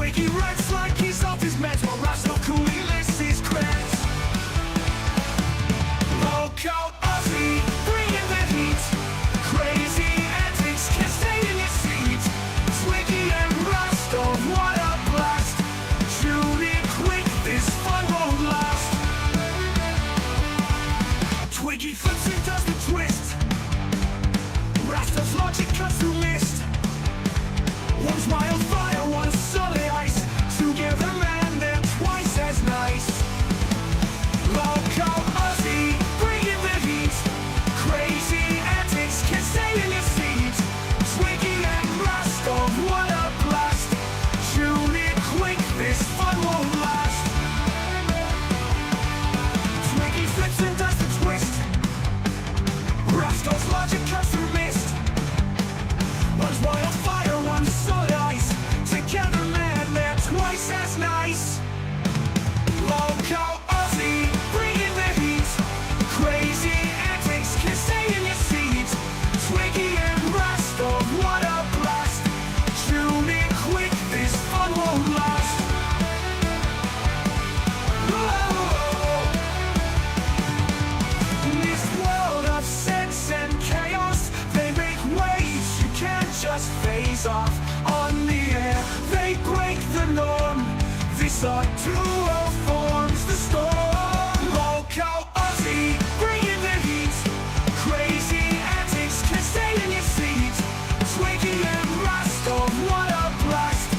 Twiggy writes like he's off his meds, while Russell coolly lists his creds. Lolcow, Aussie, bringing the heat. Crazy antics, can't stay in your seat. Twiggy and Rustov, what a blast. Tune in quick, this fun won't last. Twiggy flips and does the twist. Rastov's logic cuts through mist. One's wildfire, one's solid ice. Together, man, they're twice as nice. Lolcow, Aussie, bringing the heat. Crazy antics, can't stay in your seat. Twiggy and Rustov, what a blast. Tune in quick, this fun won't last. Twiggy flips and does the twist. Rastov's logic cuts through mist. One's wildfire, one's solid ice. Together, man, they're twice as nice. Lolcow, Aussie, bringing the heat. Crazy antics, can stay in your seat. Twiggy and Rustov, what a blast. Tune in quick, this fun won't last. Whoa. In this world of sense and chaos, they make waves you can't just phase off. On the air, they break the norm. This art duo forms the storm. Lolcow, Aussie, bringing the heat. Crazy antics, can stay in your seat. Twiggy and Rustov, what a blast.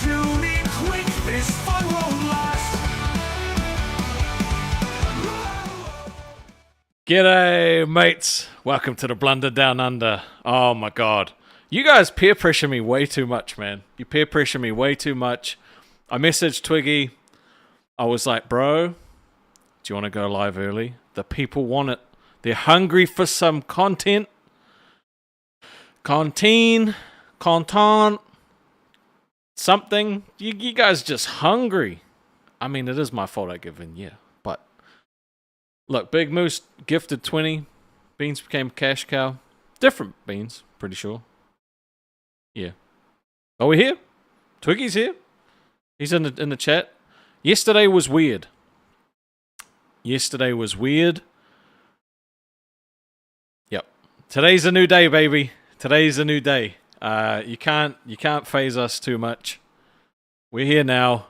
Tune in quick, this fun won't last. G'day, mates. Welcome to the Blunder Down Under. Oh my god. You guys peer pressure me way too much, man. You peer pressure me way too much. I messaged Twiggy. I was like, bro, do you want to go live early? The people want it. They're hungry for some content. Content. Something. You guys just hungry. I mean, it is my fault I give in, yeah. But, look, Big Moose gifted 20. Beans became cash cow. Different beans, pretty sure. Yeah. Are we here? Twiggy's here. He's in the chat. Yesterday was weird. Yep. Today's a new day, baby. Today's a new day. You can't phase us too much. We're here now.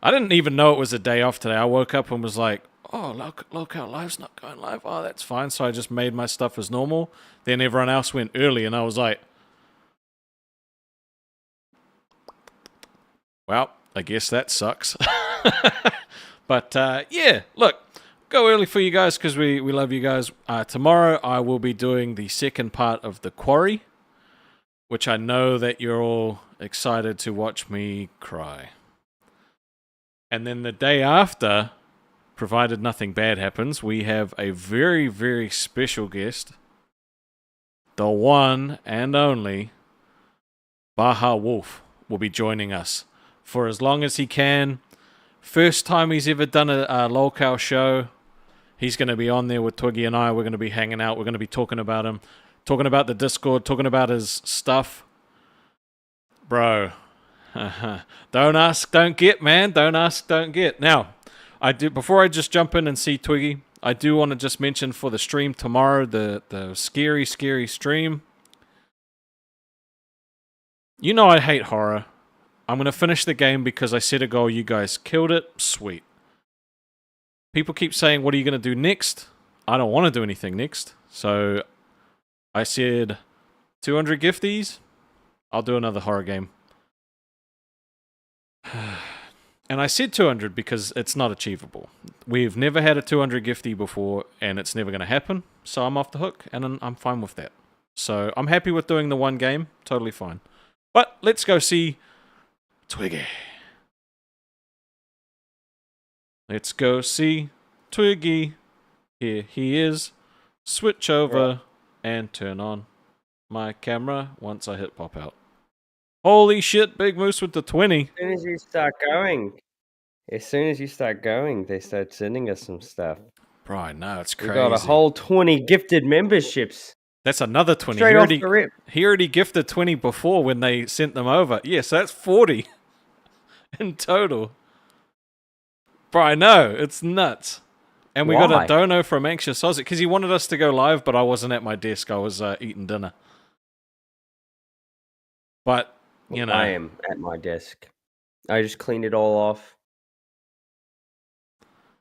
I didn't even know it was a day off today. I woke up and was like, oh, Lolcow Live's not going live. Oh, that's fine. So I just made my stuff as normal. Then everyone else went early, and I was like, well, I guess that sucks. But, yeah, look, go early for you guys because we love you guys. Tomorrow I will be doing the second part of The Quarry, which I know that you're all excited to watch me cry. And then the day after, provided nothing bad happens, we have a very, very special guest. The one and only Baha Wolf will be joining us for as long as he can. First time he's ever done a Lolcow show. He's going to be on there with Twiggy and I. We're going to be hanging out. We're going to be talking about him. Talking about the Discord. Talking about his stuff. Bro. Don't ask, don't get, man. Don't ask, don't get. Now, before I just jump in and see Twiggy, I do want to just mention for the stream tomorrow, the scary, scary stream. You know I hate horror. I'm going to finish the game because I set a goal. You guys killed it. Sweet. People keep saying, what are you going to do next? I don't want to do anything next. So I said 200 gifties. I'll do another horror game. And I said 200 because it's not achievable. We've never had a 200 giftie before, and it's never going to happen. So I'm off the hook, and I'm fine with that. So I'm happy with doing the one game. Totally fine. But let's go see Twiggy. Let's go see Twiggy. Here he is. Switch over and turn on my camera once I hit pop out. Holy shit, Big Moose with the 20. As soon as you start going, they start sending us some stuff. Bro, I know, it's crazy. We got a whole 20 gifted memberships. That's another 20. Straight off the rip. He already gifted 20 before when they sent them over. Yes, that's 40. in total. Bro, I know, it's nuts. And we got Why? a dono from Anxious Aussie because he wanted us to go live, but I wasn't at my desk. I was eating dinner. But, you know. I am at my desk. I just cleaned it all off.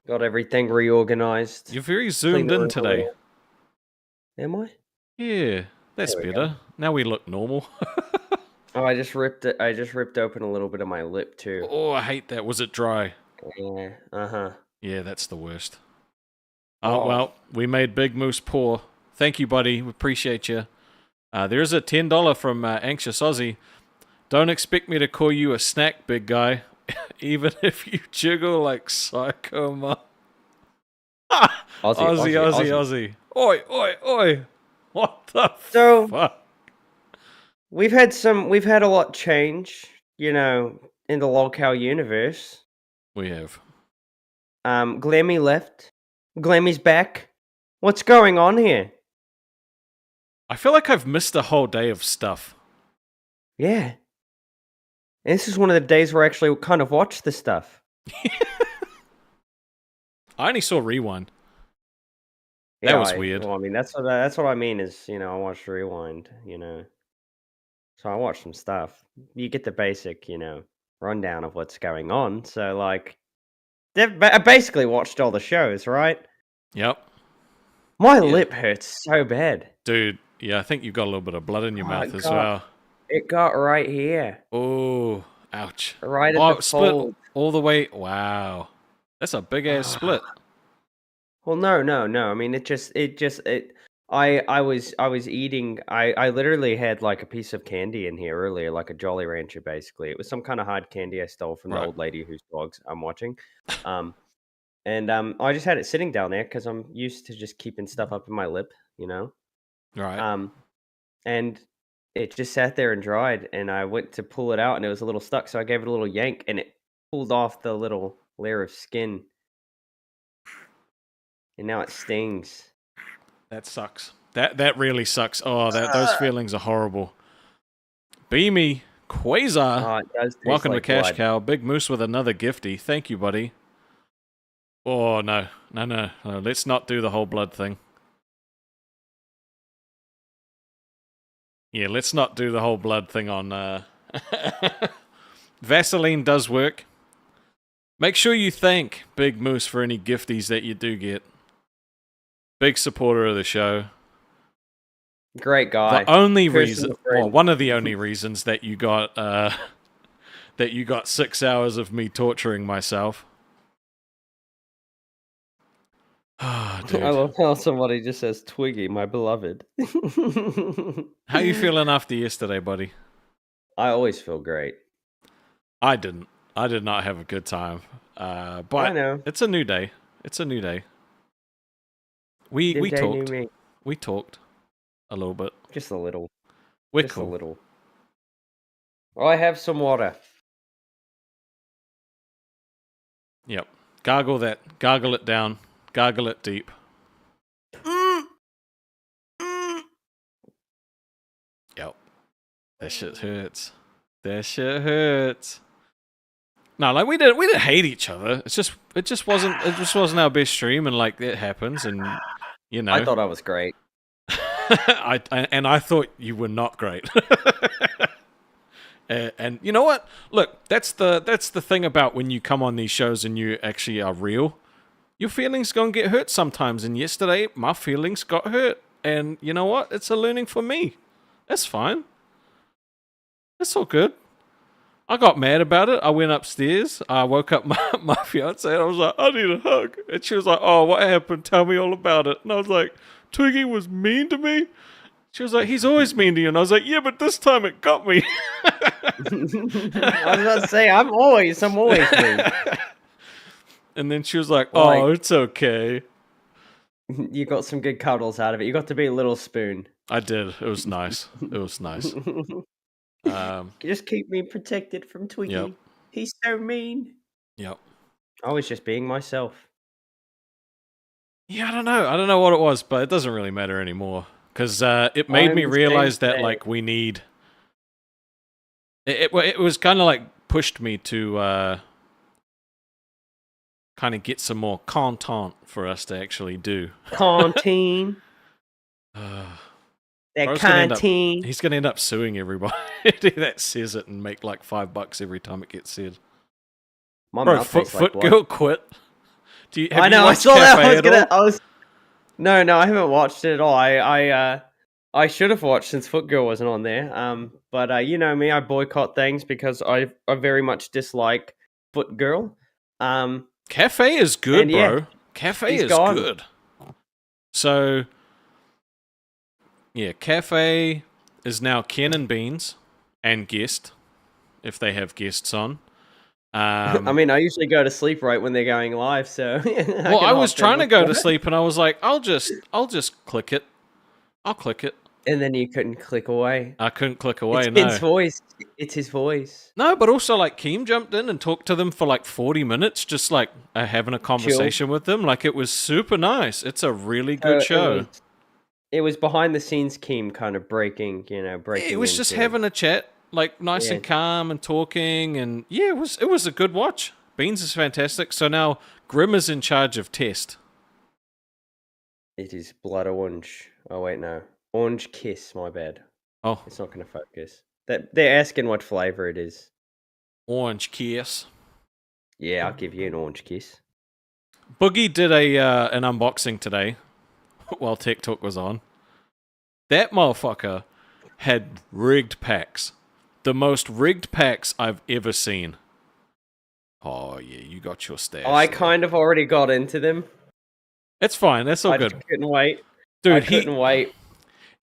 Got everything reorganized. You're very Cleaned zoomed the in room a today. little. Am I? Yeah, that's There we better. go. Now we look normal. Oh, I just ripped it. I just ripped open a little bit of my lip too. Oh, I hate that. Was it dry? Yeah. Uh-huh. Yeah, that's the worst. Oh. Oh, well, we made Big Moose poor. Thank you, buddy. We appreciate you. There's a $10 from Anxious Aussie. Don't expect me to call you a snack, big guy, even if you jiggle like Psycho Mom. Aussie. Oi, oi, oi. What the So fuck? we've had a lot change, in the Lolcow universe. We have. Glammy left. Glammy's back. What's going on here? I feel like I've missed a whole day of stuff. Yeah. And this is one of the days where I actually kind of watched the stuff. I only saw Rewind. That was weird. Well, I mean, that's what I mean is, I watched Rewind, So I watched some stuff. You get the basic, rundown of what's going on. So, like, I basically watched all the shows, right? Yep. My lip hurts so bad. Dude, yeah, I think you've got a little bit of blood in your mouth as God. well. It got right here. Oh, ouch. Right at the split fold. all the way. Wow. That's a big ass split. Well, no. I mean, I was eating. I literally had like a piece of candy in here earlier, like a Jolly Rancher. Basically, it was some kind of hard candy I stole from the Right. old lady whose dogs I'm watching. I just had it sitting down there because I'm used to just keeping stuff up in my lip, Right. And it just sat there and dried, and I went to pull it out, and it was a little stuck, so I gave it a little yank, and it pulled off the little layer of skin, and now it stings. That sucks. That really sucks. Oh, those feelings are horrible. Beamy, Quasar, Oh, it does taste welcome like to Cash blood. Cow. Big Moose with another gifty. Thank you, buddy. Oh, no. Let's not do the whole blood thing. Yeah, let's not do the whole blood thing on... Vaseline does work. Make sure you thank Big Moose for any gifties that you do get. Big supporter of the show. Great guy. The only Person reason, of friend. well, one of the only reasons that you got 6 hours of me torturing myself. Ah, dude. I love how somebody just says Twiggy, my beloved. How you feeling after yesterday, buddy? I always feel great. I didn't. I did not have a good time. But I know. it's a new day. It's a new day. We New day, new talked. me. We talked a little bit. Just a little. We're Just cool. a little. I have some water. Yep. Gargle that. Gargle it down. Gargle it deep. Yep. That shit hurts. That shit hurts. No, like we didn't hate each other. It just wasn't our best stream, and like it happens, and you know. I thought I was great. I thought you were not great. And you know what? Look, that's the thing about when you come on these shows and you actually are real. Your feelings gonna get hurt sometimes, and yesterday my feelings got hurt. And you know what? It's a learning for me. That's fine. That's all good. I got mad about it. I went upstairs. I woke up my fiance and I was like, I need a hug. And she was like, oh, what happened? Tell me all about it. And I was like, Twiggy was mean to me? She was like, he's always mean to you. And I was like, yeah, but this time it got me. I was about to say, I'm always mean. And then she was like, oh, it's okay. You got some good cuddles out of it. You got to be a little spoon. I did. It was nice. It was nice. Just keep me protected from Twiggy. Yep. He's so mean. Yep. I was just being myself. Yeah, I don't know. I don't know what it was, but it doesn't really matter anymore. Because it made me realize that, like, we need... It was kind of like pushed me to kind of get some more content for us to actually do. Canteen. That Bro's canteen. He's going to end up suing everybody that says it and make like $5 every time it gets said. My Bro, mouth tastes like Foot blood. Girl quit. Have I you know. I watched saw that. Cafe No, I haven't watched it at all. I should have watched since Foot Girl wasn't on there. But you know me, I boycott things because I very much dislike Foot Girl. Cafe is good, and yeah, bro. Cafe he's is gone. good. So, yeah, Cafe is now Ken and Beans and guest, if they have guests on. I mean, I usually go to sleep right when they're going live, so. Well, I was trying to go to sleep, and I was like, I'll just click it. I'll click it. And then you couldn't click away. I couldn't click away. It's No. Ken's voice. It's his voice. No, but also like Keem jumped in and talked to them for like 40 minutes, just like having a conversation with them. Like it was super nice. It's a really good show. It was behind the scenes, Keem kind of breaking. It was just having a chat, like nice and calm and talking, and yeah, it was a good watch. Beans is fantastic. So now Grim is in charge of Test. It is blood orange. Oh wait, no, orange kiss. My bad. Oh, It's not going to focus. They're asking what flavor it is. Orange Kiss. Yeah, I'll give you an orange kiss. Boogie did an unboxing today while Tech Talk was on. That motherfucker had rigged packs. The most rigged packs I've ever seen. Oh, yeah, you got your stash. I kind of already got into them. It's fine. That's all I good. just couldn't wait. Dude, I couldn't wait.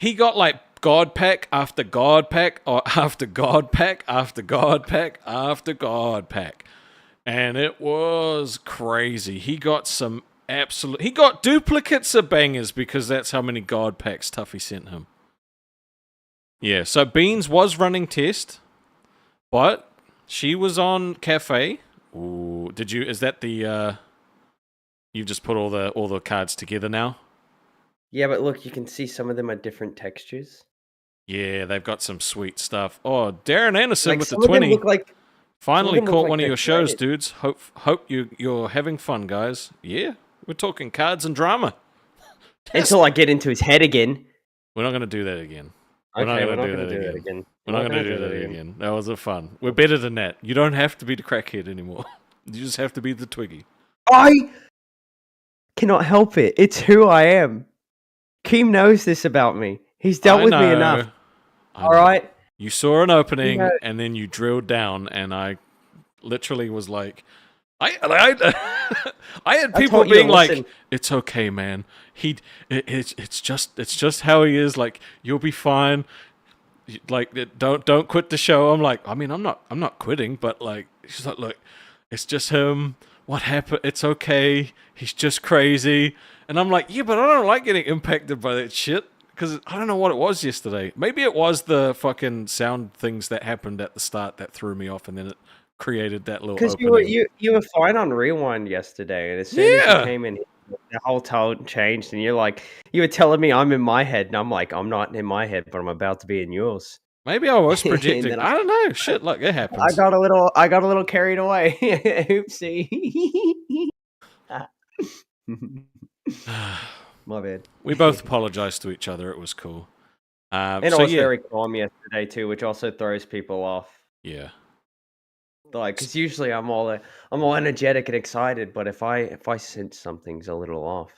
He got like God pack after God pack or after God pack after God pack after God pack. And it was crazy. He got he got duplicates of bangers because that's how many God packs Tuffy sent him. Yeah, so Beans was running Test, but she was on Cafe. Ooh, is that the you've just put all the cards together now? Yeah, but look, you can see some of them are different textures. Yeah, they've got some sweet stuff. Oh, Darren Anderson Like, with the some of them 20. look like Finally look caught like one of they're your shows, created. dudes. Hope you're having fun, guys. Yeah, we're talking cards and drama. until I get into his head again. We're not going to do that again. Okay, we're not going to do that again. We're not going to do that again. That was fun. We're better than that. You don't have to be the crackhead anymore. You just have to be the Twiggy. I cannot help it. It's who I am. Keem knows this about me. He's dealt with me enough. All right. You saw an opening and then you drilled down, and I literally was like, I had people being like, "It's okay, man. It's just how he is. Like, you'll be fine. Like, don't quit the show." I'm like, I mean, I'm not quitting, but like, she's like, look, it's just him. What happened? It's okay. He's just crazy. And I'm like, yeah, but I don't like getting impacted by that shit. Because I don't know what it was yesterday. Maybe it was the fucking sound things that happened at the start that threw me off, and then it created that little opening. Because you were fine on Rewind yesterday, and as soon as you came in, the whole tone changed, and you were telling me I'm in my head, and I'm like, I'm not in my head, but I'm about to be in yours. Maybe I was projecting. I don't know. Shit, like it happens. I got a little carried away. Oopsie. My bad. We both apologized to each other. It was cool. And I was very calm yesterday too, which also throws people off. Yeah. Like, because usually I'm all energetic and excited, but if I sense something's a little off,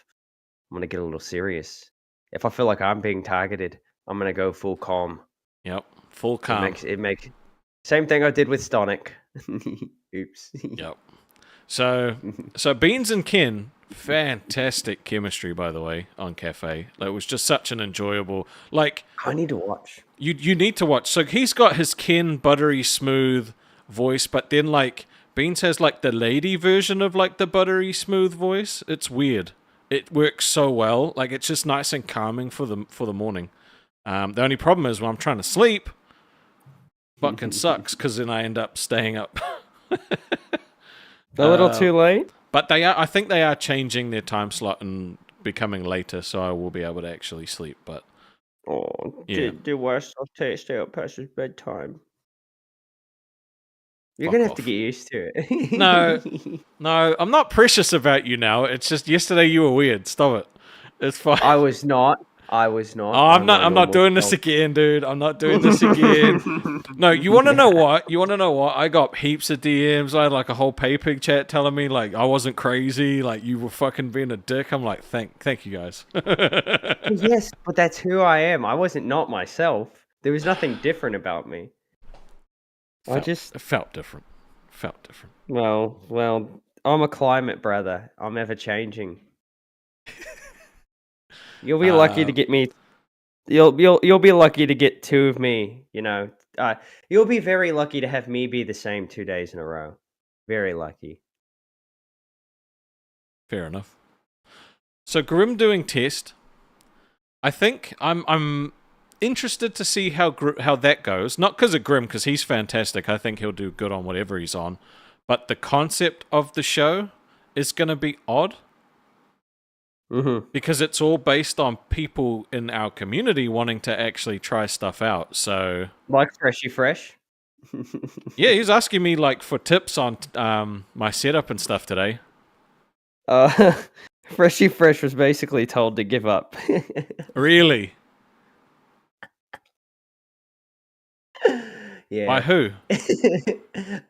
I'm gonna get a little serious. If I feel like I'm being targeted, I'm gonna go full calm. Yep, full calm. It makes same thing I did with Stonic. Oops. Yep. So Beans and Ken, fantastic chemistry, by the way, on Cafe. Like, it was just such an enjoyable. Like, I need to watch. You need to watch. So he's got his Ken buttery smooth voice, but then like Beans has like the lady version of like the buttery smooth voice. It's weird. It works so well. Like, it's just nice and calming for the morning. The only problem is when I'm trying to sleep, fucking sucks, because then I end up staying up. A little too late. But I think they are changing their time slot and becoming later, so I will be able to actually sleep. But the worst of taste out past his bedtime. You're Fuck gonna have to off. get used to it. No, no, I'm not precious about you now. It's just yesterday you were weird. Stop it. It's fine. I was not. I was not. Oh, I'm I'm not. my I'm not normal doing this self. again, dude. I'm not doing this again. No, you want to know what? You want to know what? I got heaps of DMs. I had like a whole PayPig chat telling me like I wasn't crazy, like you were fucking being a dick. I'm like, thank you guys. Yes, but that's who I am. I wasn't not myself. There was nothing different about me. It felt different. Felt different. Well, I'm a climate brother. I'm ever changing. You'll be lucky to get me. You'll be lucky to get two of me. You'll be very lucky to have me be the same 2 days in a row. Very lucky. Fair enough. So Grim doing test. I think I'm interested to see how that goes. Not because of Grim, because he's fantastic. I think he'll do good on whatever he's on. But the concept of the show is going to be odd. Mm-hmm. Because it's all based on people in our community wanting to actually try stuff out. So, Like Freshy Fresh. yeah, he's asking me like for tips on my setup and stuff today. Freshy Fresh was basically told to give up. Really? Yeah. By who?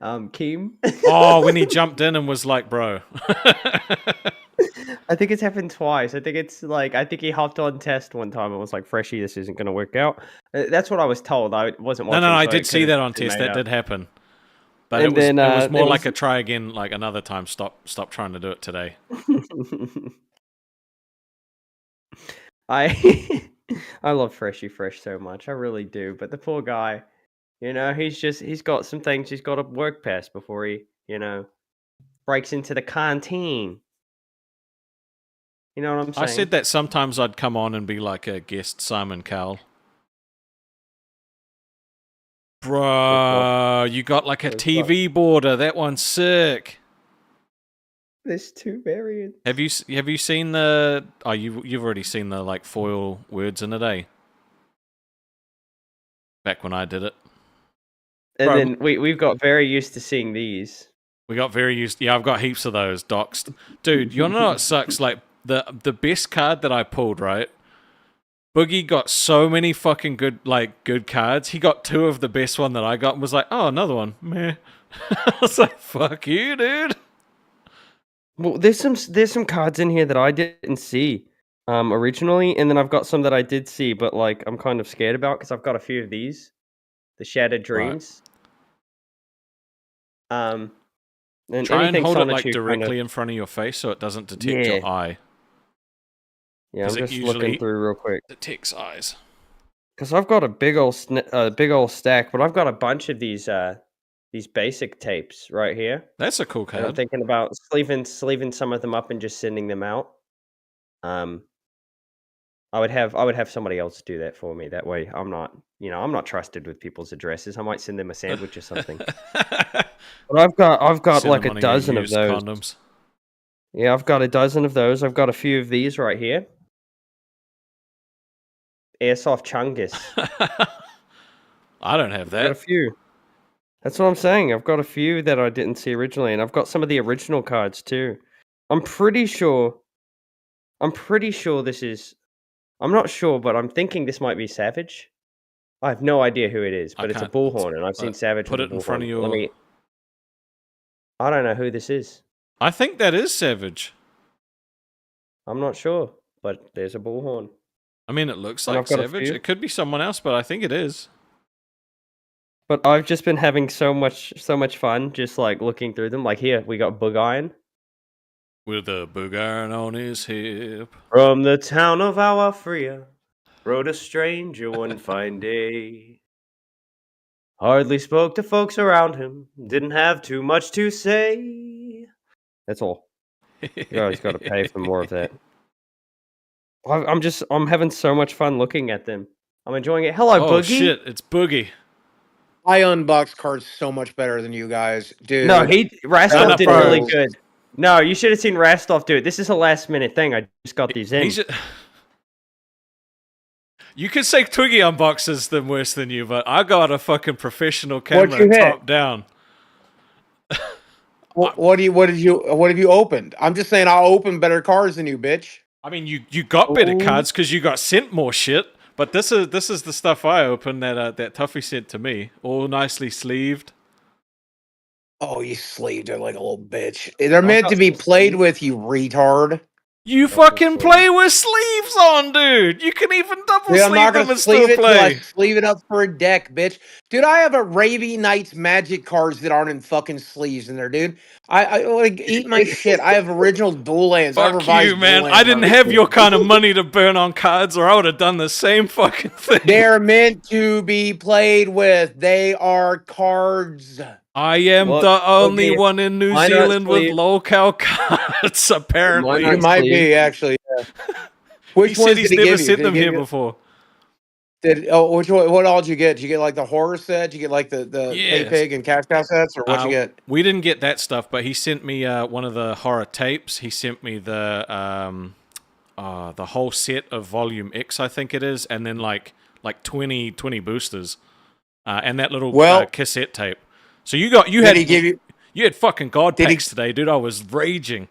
Keem. Oh, when he jumped in and was like, bro. I think it's happened twice. I think he hopped on test one time and was like, Freshy, this isn't going to work out. That's what I was told. I wasn't watching. No, I so did it see could've that on been test. made That up. did happen. But And it was then, more there like was- a try again, like another time. Stop trying to do it today. I I love Freshy Fresh so much. I really do. But the poor guy, he's got some things he's got to work past before he, breaks into the canteen. You know what I'm saying? I said that sometimes I'd come on and be like a guest Simon Cowell. Bro, you got like a TV border. That one's sick. There's two variants. Have you seen the? Oh, you've already seen the like foil words in a day. Back when I did it, And Bro, then we've got very used to seeing these. we got very used. Yeah, I've got heaps of those doxed, dude. You wanna know what sucks? Like the best card that I pulled, right? Boogie got so many fucking good cards. He got two of the best one that I got and was like, oh, another one. Meh. I was like, fuck you, dude. Well, there's some cards in here that I didn't see originally, and then I've got some that I did see, but like I'm kind of scared about because I've got a few of these, the Shattered Dreams. And Try and anything hold it like Sonichu directly in front of your face so it doesn't detect your eye. Yeah, I'm 'Cause it just usually looking through real quick detects eyes. because I've got a big old stack, but I've got a bunch of these basic tapes right here. That's a cool And I'm card. thinking about sleeving some of them up and just sending them out. I would have somebody else do that for me. That way, I'm not trusted with people's addresses. I might send them a sandwich or something. But I've got Send like them a one of your dozen of used those. condoms. Yeah, I've got a dozen of those. I've got a few of these right here. Airsoft Chungus. I don't have I've got a that. few. That's what I'm saying. I've got a few that I didn't see originally, and I've got some of the original cards too. I'm pretty sure this is. I'm not sure, but I'm thinking this might be Savage. I have no idea who it is, I but it's a can't- bullhorn, and I've seen Savage Put with it a in front of bullhorn. your. I don't know who this is. I think that is Savage. I'm not sure, but there's a bullhorn. I mean, it looks And like I've got a Savage. few. It could be someone else, but I think it is. But I've just been having so much fun just like looking through them. Like here, we got Bug Iron. With a big iron on his hip. From the town of Awafria, rode a stranger one fine day. Hardly spoke to folks around him, didn't have too much to say. That's all. You guys got to pay for more of that. I'm having so much fun looking at them. I'm enjoying it. Hello, Oh Boogie. shit! It's Boogie. I unbox cards so much better than you guys, dude. No, Shut Rastov up, did bro. really good. No, you should have seen Rastov do it. This is a last minute thing. I just got these in. You could say Twiggy unboxes them worse than you, but I got a fucking professional camera you hit? top down. What have you opened? I'm just saying I'll open better cards than you, bitch. I mean, you got better Ooh. cards because you got sent more shit. But this is the stuff I opened that Tuffy sent to me, all nicely sleeved. Oh, you sleeved her like a little bitch. They're I've meant got to be some played sleeves. with, you retard. You Got some fucking sleeves. play with sleeves on, dude. You can even double Dude, I'm sleeve not them gonna and still sleeve it till I play. sleeve it up for a deck, bitch. Dude, I have Arabian Nights Magic cards that aren't in fucking sleeves in there, dude. I like eat my shit. I have original dual lands. I have Fuck you, revised dual man. I lands. didn't have your kind of money to burn on cards, or I would have done the same fucking thing. They're meant to be played with. They are cards. I am Look, the only Boogie, one in New why not Zealand with sleeve- Lolcow cards, apparently. not You might sleeve? be actually. Yeah. He Which said ones he's did he never give you? sent Did he them give here you? before. Which one? What all did you get? Did you get like the horror set? Did you get like the Pay Yes. Pig and Cash Cow sets, or what you get? We didn't get that stuff, but he sent me one of the horror tapes. He sent me the whole set of Volume X, I think it is, and then like 20 boosters, and that little Well, cassette tape. So you did had he give you? you had fucking god Did he- packs today, dude. I was raging.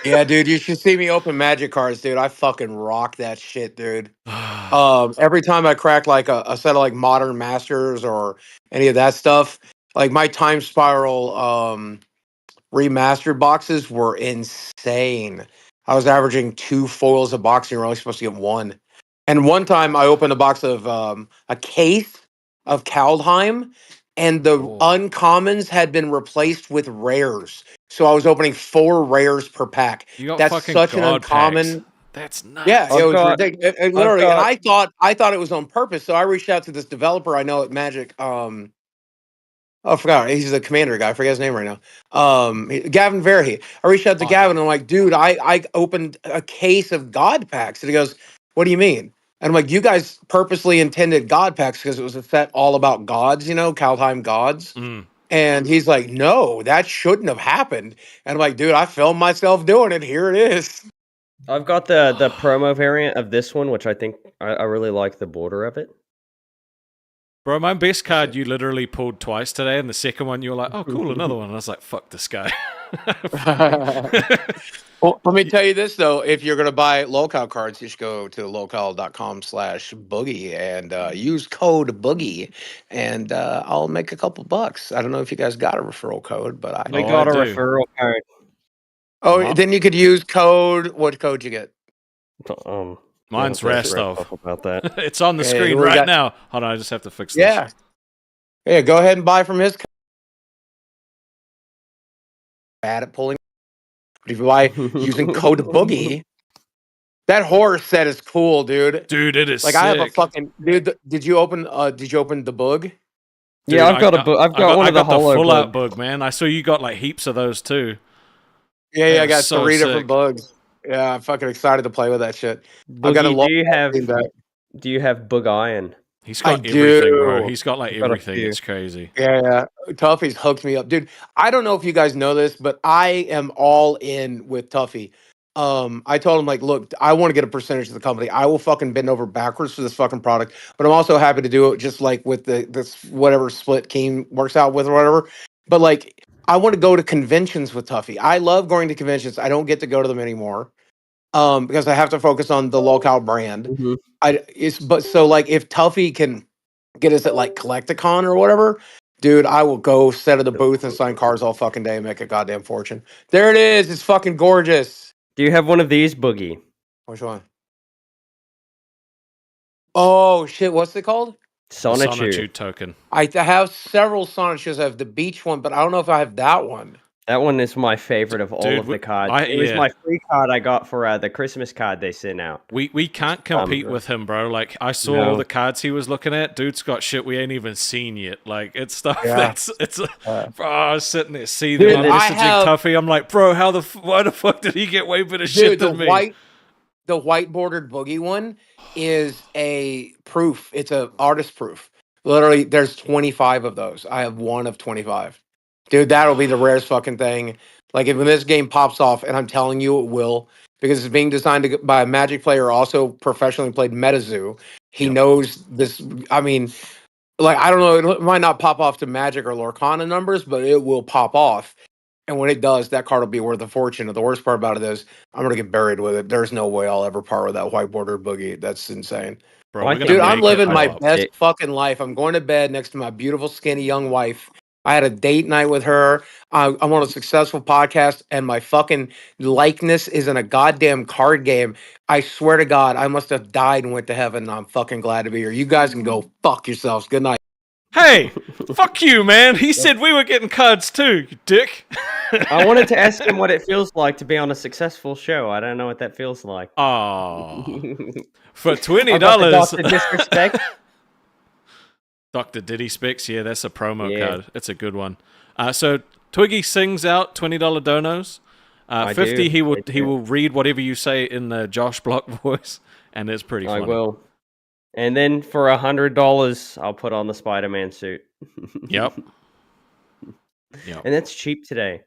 Yeah, dude, you should see me open Magic cards, dude. I fucking rock that shit, dude. Every time I crack like a set of like Modern Masters or any of that stuff, like my Time Spiral remastered boxes were insane. I was averaging 2 foils a box, and you're only supposed to get 1. And one time I opened a box of a case of Kaldheim, and the Oh. uncommons had been replaced with rares. So I was opening 4 rares per pack. You got That's fucking such an god uncommon. packs. That's nuts. Yeah, it I've was got- ridiculous. I've Literally, and got- I thought it was on purpose. So I reached out to this developer I know at Magic. I forgot. He's the commander guy. I forget his name right now. Gavin Verhey. I reached out to Oh, Gavin yeah. and I'm like, dude, I opened a case of God packs. And he goes, what do you mean? And I'm like, you guys purposely intended God packs because it was a set all about gods, Kaldheim gods. Mm. And he's like, no, that shouldn't have happened. And I'm like, dude, I filmed myself doing it. Here it is. I've got the promo variant of this one, which I think I really like the border of it. Bro, my best card you literally pulled twice today, and the second one you were like, oh, cool, another one. And I was like, fuck this guy. Well, let me tell you this, though. If you're going to buy Lolcow cards, you should go to lolcow.com/boogie and use code boogie, and I'll make a couple bucks. I don't know if you guys got a referral code, but I. We Oh, got I a do. referral code. Oh, then you could use code. What code you get? Mine's we don't have to Rastov. talk about that. It's on the Yeah, screen we right got- now. Hold on, I just have to fix this. Yeah. Yeah, go ahead and buy from his. Bad at pulling. But if you buy using code boogie, that horror set is cool, dude. Dude, it is Like sick. I have a fucking dude. Did you open the book? Dude, Yeah, I've got one of the holo full out bug. bug, man. I saw you got like heaps of those too. Yeah, That I was got so 3 sick. different bugs. Yeah, I'm fucking excited to play with that shit. I've got a Boogie, do you have Bug Iron? He's I got everything, bro. do. He's got like I've got a everything. few. It's crazy. Yeah, Tuffy's hooked me up, dude. I don't know if you guys know this, but I am all in with Tuffy. I told him like, look, I want to get a percentage of the company. I will fucking bend over backwards for this fucking product, but I'm also happy to do it just like with this whatever split Keen works out with or whatever. But like, I want to go to conventions with Tuffy. I love going to conventions. I don't get to go to them anymore. Because I have to focus on the Lolcow brand. So like if Tuffy can get us at like Collecticon or whatever, dude, I will go set at the booth and sign cards all fucking day and make a goddamn fortune. There it is. It's fucking gorgeous. Do you have one of these, Boogie? Which one? Oh shit, what's it called? Sonichu. Sonichu token. I have several Sonic shows. I have the beach one, but I don't know if I have that one. That one is my favorite of all Dude, of the cards. I- It was yeah. my free card I got for the Christmas card they sent out. We can't compete with him, bro. Like I saw all No. the cards he was looking at. Dude's got shit we ain't even seen yet. Like it's stuff Yeah. that's bro. I was sitting there seething. Dude, I'm I messaging have- Tuffy. I'm like, bro, why the fuck did he get way better shit Dude, the than me? white bordered boogie one is a proof. It's a artist proof. Literally, there's 25 of those. I have one of 25. Dude, that'll be the rarest fucking thing. Like if when this game pops off, and I'm telling you it will, because it's being designed by a Magic player, also professionally played MetaZoo. He Yep. knows this. I mean, like I don't know, it might not pop off to Magic or Lorcana numbers, but it will pop off. And when it does, that card will be worth a fortune. And the worst part about it is I'm gonna get buried with it. There's no way I'll ever part with that white border boogie. That's insane. Bro, I we're gonna think Dude, I'm make it living my pop. best fucking life. I'm going to bed next to my beautiful, skinny young wife. I had a date night with her. I'm on a successful podcast, and my fucking likeness is in a goddamn card game. I swear to God, I must have died and went to heaven. And I'm fucking glad to be here. You guys can go fuck yourselves. Good night. Hey, fuck you, man. He said we were getting cards too, you dick. I wanted to ask him what it feels like to be on a successful show. I don't know what that feels like. Oh, for I got the $20, Dr. Disrespect. Dr. Diddy Specs. Yeah, that's a promo Yeah. card. It's a good one. So Twiggy sings out $20 donos. I 50 do. he will read whatever you say in the Josh Block voice, and it's pretty I funny. will. And then for $100, I'll put on the Spider-Man suit. Yep. Yep. And that's cheap today.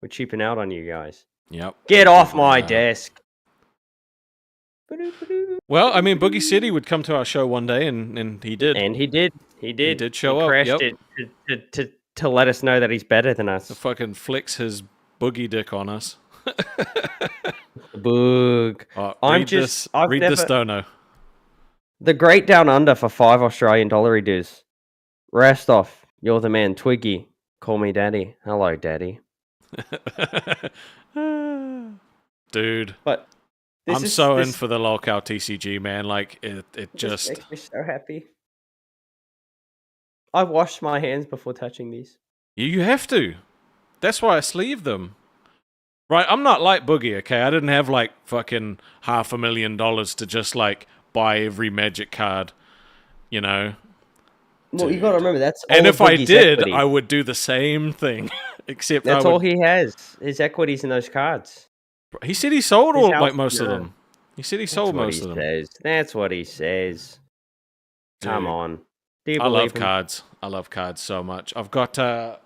We're cheaping out on you guys. Yep. Get off my Uh, desk. Well, I mean, Boogie said he would come to our show one day, and he did. And he did. He did. did show he up, crashed yep. it to let us know that he's better than To us. fucking flex his boogie dick on us. Boog. Oh, I'm read just- this. I've Read this never- dono. The Great Down Under for $5 Australian dollar he does. Rest off. You're the man. Twiggy. Call me daddy. Hello, daddy. Dude, But this I'm is- so in this- for the Lolcow TCG, man. Like, it this just... makes me so happy. I've washed my hands before touching these. You have to. That's why I sleeve them. Right, I'm not like Boogie, okay? I didn't have, like, fucking $500,000 to just, like, buy every Magic card, you know? Well, you got to Dude. remember that's. And all if of I Boogie's did, equity. I would do the same thing. Except That's I would... all he has. His equities in those cards. He said he sold His all, house- like, most of no. them. He said he That's sold what most he of them. says. That's what he says. Come Dude. on. Do you I believe love him? cards. I love cards so much. I've got I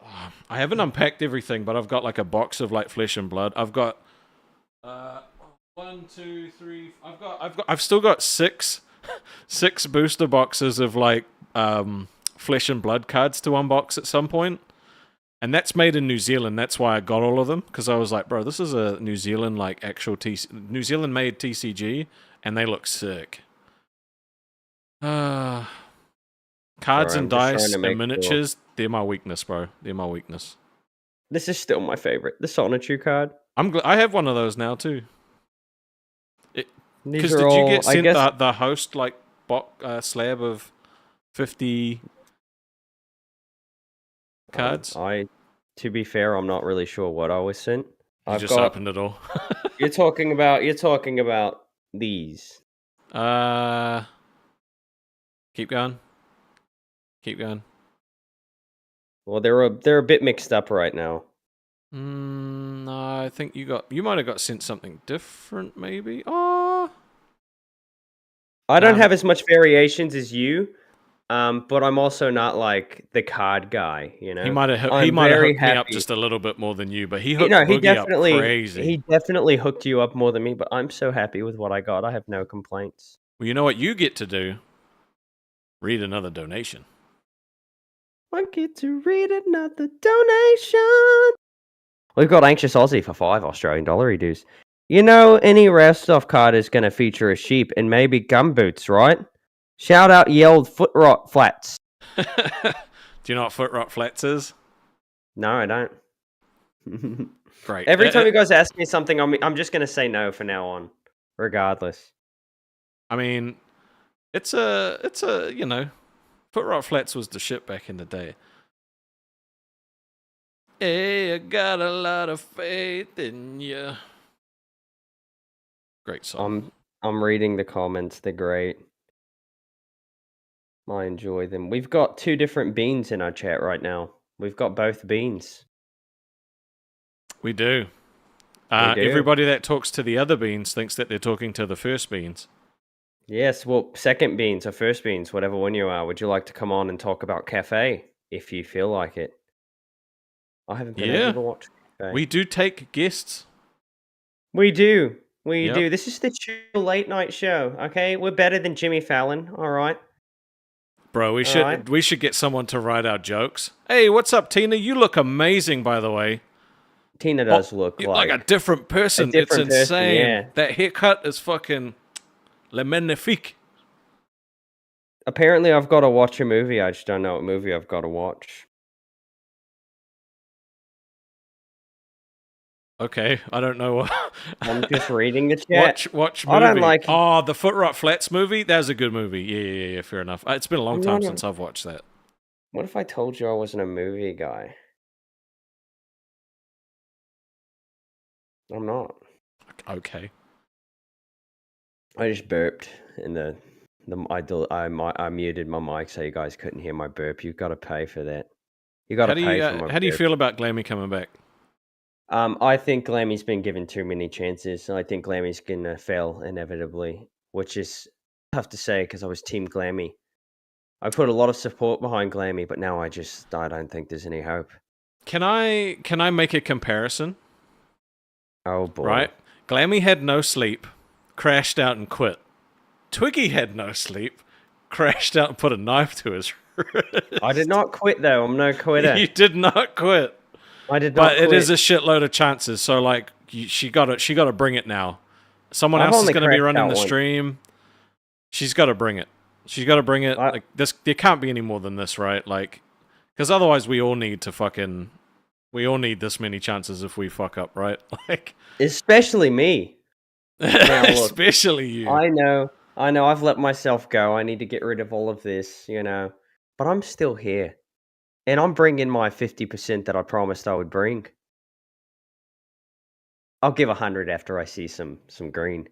haven't unpacked everything, but I've got like a box of like Flesh and Blood. I've got 1, 2, 3. I've still got six booster boxes of like Flesh and Blood cards to unbox at some point. And that's made in New Zealand. That's why I got all of them, because I was like, bro, this is a New Zealand like actual New Zealand made TCG, and they look sick. Cards Sorry, and I'm just trying dice to and make sure. miniatures, they're my weakness, bro. They're my weakness. This is still my favorite. The Sonichu card. I have one of those now too. These Because are did all, you get I sent guess, the host like slab of 50 cards? To be fair, I'm not really sure what I was sent. You I've just got. opened it all. You're talking about these. Keep going. Keep going. Well, they're a bit mixed up right now. No, I think you might have got sent something different, maybe. Oh, I don't Um, have as much variations as you, but I'm also not like the card guy. You know, he might have I'm hooked very me up happy. just a little bit more than you, but he He- hooked no, he Boogie up definitely crazy. he definitely hooked you up more than me. But I'm so happy with what I got. I have no complaints. Well, you know what you get to do? Read another donation. I get to read another donation. We've got Anxious Aussie for $5 Australian dollar he does. You know, any Rest-Off card is going to feature a sheep and maybe gumboots, right? Shout out yelled foot rot flats. Do you know what foot rot flats is? No, I don't. Great. Every time you guys ask me something, I'm just going to say no from now on, regardless. I mean, it's a foot rot flats was the shit back in the day. Hey, I got a lot of faith in you. Great song. I'm reading the comments. They're great. I enjoy them. We've got 2 different beans in our chat right now. We've got both beans. We do. We do. Everybody that talks to the other beans thinks that they're talking to the first beans. Yes, well, second beans or first beans, whatever one you are. Would you like to come on and talk about Cafe if you feel like it? I haven't been Yeah. able to watch Cafe. We do take guests. We do. We Yep. do. This is the chill late night show, okay? We're better than Jimmy Fallon, all right? Bro, we Alright. should get someone to write our jokes. Hey, what's up, Tina? You look amazing, by the way. Tina does look You're like a like different person. different It's person, insane. yeah. That haircut is fucking le magnifique. Apparently, I've got to watch a movie. I just don't know what movie I've got to watch. Okay, I don't know what. I'm just reading the chat. Watch I movie. don't like. Oh, the Foot Rot Flats movie. That was a good movie. Yeah. Fair enough. It's been a long I'm time not a- since I've watched that. What if I told you I wasn't a movie guy? I'm not. Okay. I just burped in the I muted my mic so you guys couldn't hear my burp. You've got to pay for that. You got to pay for my How do you burp. feel about Glammy coming back? I think Glammy's been given too many chances. I think Glammy's gonna fail inevitably, which is tough to say because I was Team Glammy. I put a lot of support behind Glammy, but now I don't think there's any hope. Can I make a comparison? Oh boy! Right, Glammy had no sleep, crashed out and quit. Twiggy had no sleep, crashed out and put a knife to his wrist. I did not quit though. I'm no quitter. You did not quit. I did not. But quit. it is a shitload of chances. So like, she got to bring it now. Someone I've else is only going to be crashed running out the once. stream. She's got to bring it. She's got to bring it. I- Like this, there can't be any more than this, right? Like, because otherwise we all need this many chances if we fuck up, right? Like, Especially me. Now, look, especially you. I know. I've let myself go. I need to get rid of all of this, but I'm still here, and I'm bringing my 50% that I promised I would bring. I'll give 100 after I see some green.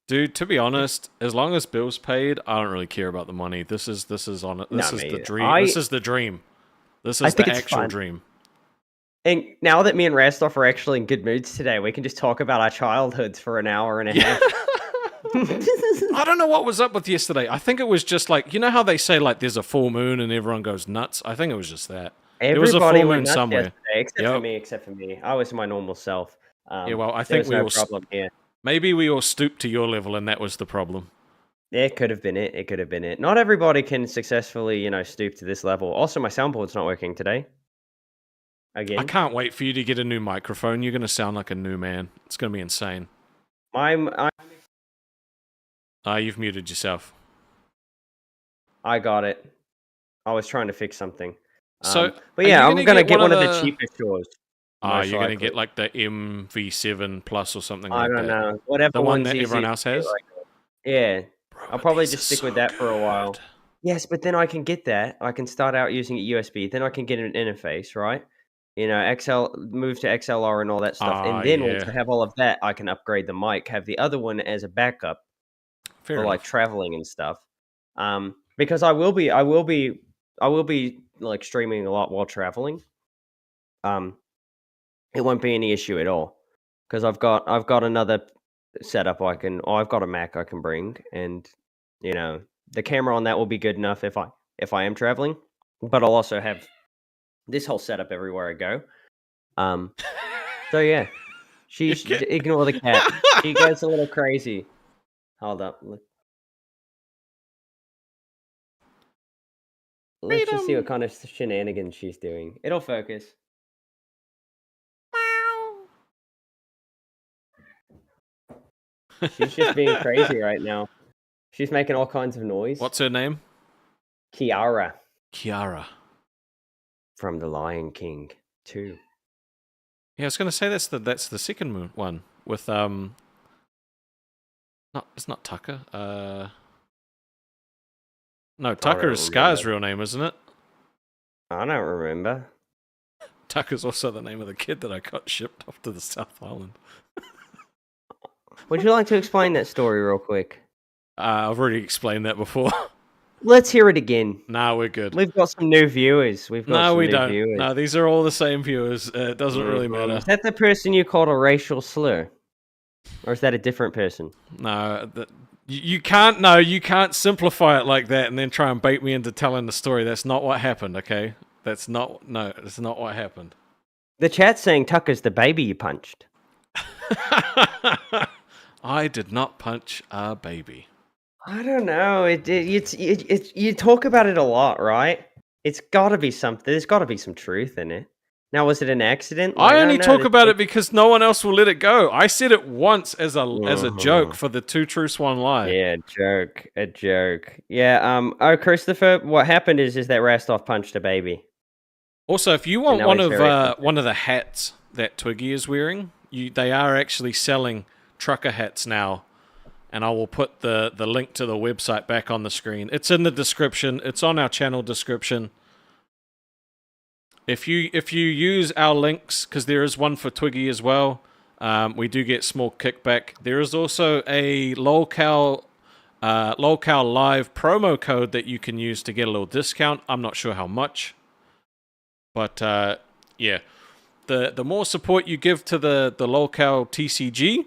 Dude, to be honest, as long as bills paid, I don't really care about the money. This is on it. This No, is me the either. dream. This is the dream. This I is think the it's actual fun. dream. And now that me and Rastoff are actually in good moods today, we can just talk about our childhoods for an hour and a half. I don't know what was up with yesterday. I think it was just like, you know how they say like there's a full moon and everyone goes nuts? I think it was just that. There was a Everybody full went moon nuts somewhere. yesterday, except for me. I was my normal self. Yeah, well, I there think was we no all problem here. maybe we all stooped to your level and that was the problem. It could have been it. It could have been it. Not everybody can successfully, stoop to this level. Also, my soundboard's not working today. Again, I can't wait for you to get a new microphone. You're going to sound like a new man. It's going to be insane. You've muted yourself. I got it. I was trying to fix something. So, but are yeah, you I'm gonna get one of the the cheapest yours. you're going to likely. get like the MV7 Plus or something I like don't that. know. Whatever The one one's that everyone easiest else to get has? right now. Yeah. Bro, I'll but probably these just are stick with so that for a while. good. Yes, but then I can get that. I can start out using it USB. Then I can get an interface, right? Move to XLR and all that stuff. And then once Yeah. I have all of that, I can upgrade the mic, have the other one as a backup Fair for enough. like traveling and stuff. Because I will be like streaming a lot while traveling. It won't be any issue at all because I've got another setup I've got a Mac I can bring, and the camera on that will be good enough if I am traveling, but I'll also have this whole setup everywhere I go. So yeah, ignore the cat. She goes a little crazy. Hold up. Let's just see what kind of shenanigans she's doing. It'll focus. She's just being crazy right now. She's making all kinds of noise. What's her name? Kiara Kiara. from The Lion King 2. Yeah, I was going to say that's the second one with it's not Tucker. No, Tucker is Scar's real name, isn't it? I don't remember. Tucker's also the name of the kid that I got shipped off to the South Island. Would you like to explain that story real quick? I've already explained that before. Let's hear it again. Nah, we're good. We've got some new viewers. No, we don't. Viewers. No, these are all the same viewers. It doesn't really matter. Is that the person you called a racial slur? Or is that a different person? No, you can't. No, you can't simplify it like that and then try and bait me into telling the story. That's not what happened. Okay, that's not. No, that's not what happened. The chat's saying Tucker's the baby you punched. I did not punch a baby. I don't know. You talk about it a lot, right? It's got to be something. There's got to be some truth in it. Now, was it an accident? I Like, only no, talk about it because no one else will let it go. I said it once as a joke Mhm. for the Two Truths One Lie. Yeah, a joke. Yeah. Oh, Christopher, what happened is that Rastov punched a baby. Also, if you And want now he's very upset. one of the hats that Twiggy is wearing, they are actually selling trucker hats now, and I will put the link to the website back on the screen. It's in the description. It's on our channel description. If you use our links, because there is one for Twiggy as well, we do get small kickback. There is also a Lolcow Live promo code that you can use to get a little discount. I'm not sure how much. But yeah, the more support you give to the Lolcow TCG,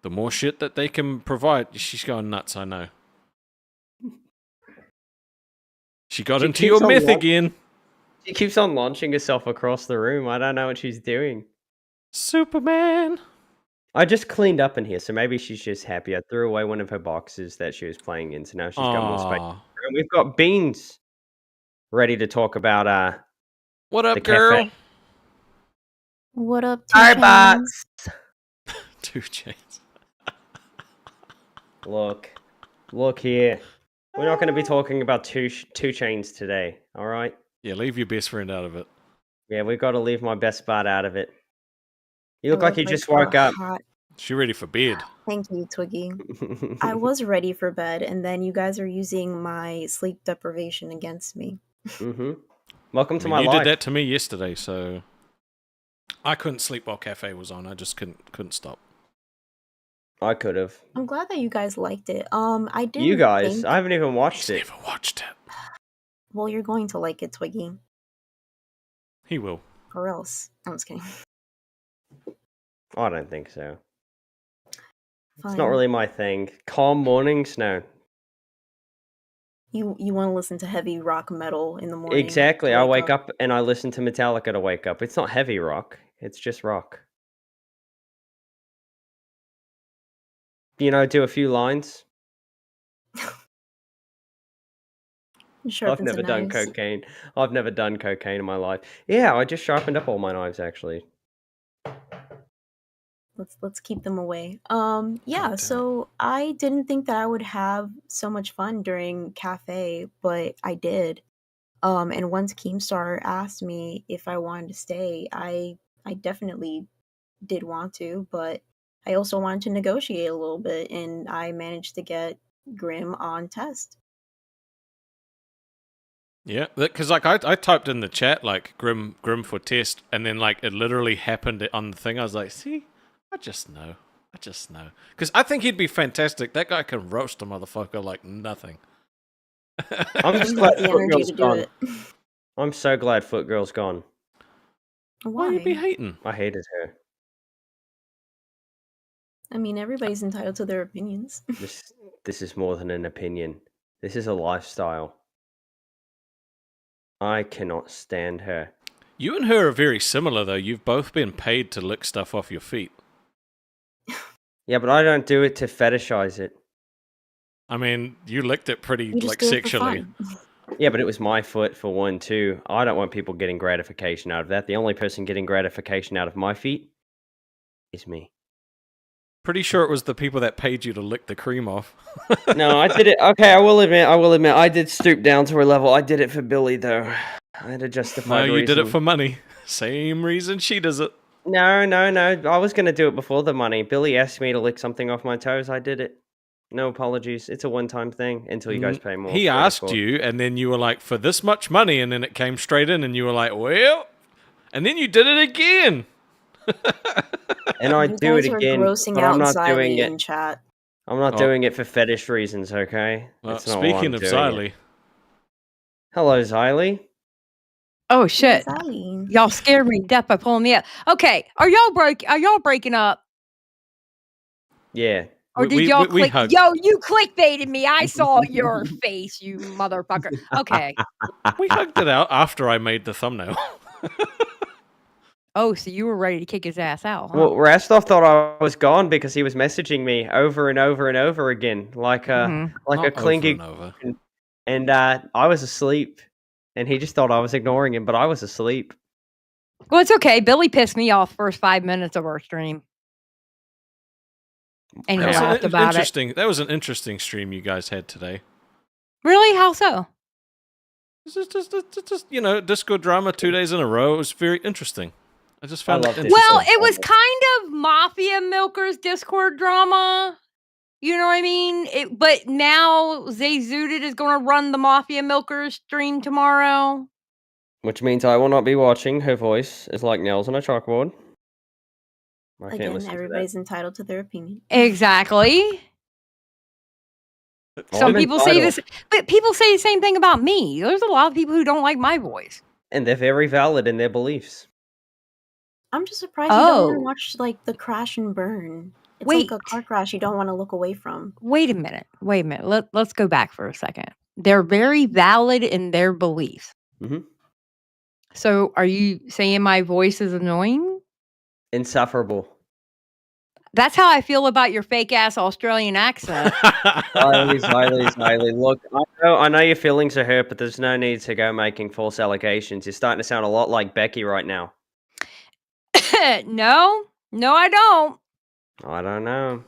the more shit that they can provide. She's going nuts, I know. She got into your myth again. She keeps on launching herself across the room. I don't know what she's doing. Superman. I just cleaned up in here, so maybe she's just happy. I threw away one of her boxes that she was playing in, so now she's got more space. Aw. And we've got Beans ready to talk about What up, the girl? cafe. What up, Starbucks. Two chains. Look here. We're not going to be talking about two chains today, all right? Yeah, leave your best friend out of it. Yeah, we've got to leave my best bud out of it. You look like you just woke up. She ready for bed. Thank you, Twiggy. I was ready for bed, and then you guys are using my sleep deprivation against me. Welcome to my You life. did that to me yesterday, so I couldn't sleep while Cafe was on. I just couldn't stop. I could have. I'm glad that you guys liked it. I didn't. You guys, think... I haven't even watched He's it. never watched it. Well, you're going to like it, Twiggy. He will. Or else. I'm just kidding. I don't think so. Fine. It's not really my thing. Calm mornings, no. You want to listen to heavy rock metal in the morning? Exactly. I wake up and I listen to Metallica to wake up. It's not heavy rock. It's just rock. You know, do a few lines. I've never done cocaine. I've never done cocaine in my life. Yeah, I just sharpened up all my knives actually. Let's keep them away. Yeah, so I didn't think that I would have so much fun during Cafe, but I did. And once Keemstar asked me if I wanted to stay, I definitely did want to, but I also wanted to negotiate a little bit, and I managed to get Grim on test. Yeah, because like I typed in the chat like Grim for test, and then like it literally happened on the thing. I was like, see, I just know, because I think he'd be fantastic. That guy can roast a motherfucker like nothing. I'm just glad Footgirl's gone. I'm so glad Footgirl's gone. Why you be hating? I hated her. I mean, everybody's entitled to their opinions. This is more than an opinion. This is a lifestyle. I cannot stand her. You and her are very similar, though. You've both been paid to lick stuff off your feet. Yeah, but I don't do it to fetishize it. I mean, you licked it pretty, like, sexually. Yeah, but it was my foot for one, too. I don't want people getting gratification out of that. The only person getting gratification out of my feet is me. Pretty sure it was the people that paid you to lick the cream off. No, I did it. Okay, I will admit, I did stoop down to her level. I did it for Billy, though. I had a justified reason. You did it for money. Same reason she does it. No. I was going to do it before the money. Billy asked me to lick something off my toes. I did it. No apologies. It's a one-time thing until you guys pay more. He asked you, and then you were like, for this much money, and then it came straight in, and you were like, well, and then you did it again. And I do it again, but I'm not doing it. In chat. I'm not doing it for fetish reasons, okay? Well, speaking of Xylee. Hello, Xylee. Oh shit! Y'all scared me to death by pulling me up. Okay, are y'all breaking up? Yeah. Or did y'all click? Yo, you clickbaited me. I saw your face, you motherfucker. Okay. We hugged it out after I made the thumbnail. Oh, so you were ready to kick his ass out, huh? Well, Rastov thought I was gone because he was messaging me over and over and over again, like a clingy. And I was asleep. and he just thought I was ignoring him, but I was asleep. Well, it's okay. Billy pissed me off first 5 minutes of our stream. And he That was laughed an about it. interesting. That was an interesting stream you guys had today. Really? How so? It's just Discord drama 2 days in a row. It was very interesting. I just found it loved it. interesting. Well, it was kind of Mafia Milkers Discord drama. You know what I mean? But now Zay Zooted is going to run the Mafia Milkers stream tomorrow. Which means I will not be watching. Her voice is like nails on a chalkboard. I can't Again, listen to everybody's entitled to their opinion. Exactly. that. Some I'm people say entitled, this, but people say the same thing about me. There's a lot of people who don't like my voice. and they're very valid in their beliefs. I'm just surprised you don't Oh. even watch like the crash and burn. It's Wait. like a car crash you don't want to look away from. Wait a minute. Let's go back for a second. They're very valid in their beliefs. Mhm. So are you saying my voice is annoying? Insufferable. That's how I feel about your fake ass Australian accent. Riley. Look, I know your feelings are hurt, but there's no need to go making false allegations. You're starting to sound a lot like Becky right now. No, I don't. I don't know.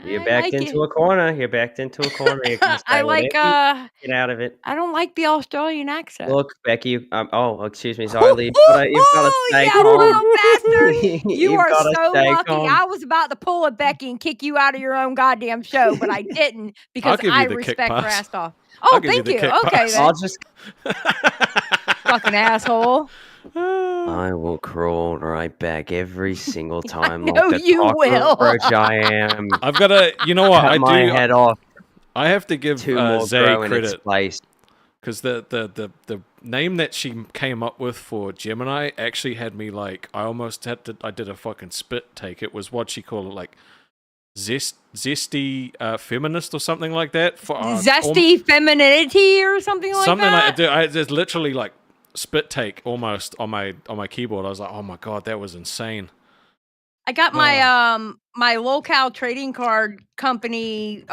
You're I backed like into it. a corner. You're backed into a corner. You can I say like whatever you get out of it. I don't like the Australian accent. Look, Becky. Excuse me, Riley. You've got to stay yeah, calm. little bastard. You You've are gotta so stay lucky. calm. I was about to pull a Becky and kick you out of your own goddamn show, but I didn't because give you I the kick respect pass. Rastoff. I'll Oh, give you thank the you. kick Okay, pass. then. I'll just. Fucking asshole. I will crawl right back every single time. know like the you will. cockroach I am. I've got to. You know what? Cut my head off. I have to give Two more Zay grow in its credit place. because the name that she came up with for Gemini actually had me like I almost had to. I did a fucking spit take. It was what she called it, like zesty feminist or something like that. For Zesty femininity or something like something that. like I just literally like spit take almost on my keyboard. I was like, oh my god, that was insane. I got my my Lolcow trading card company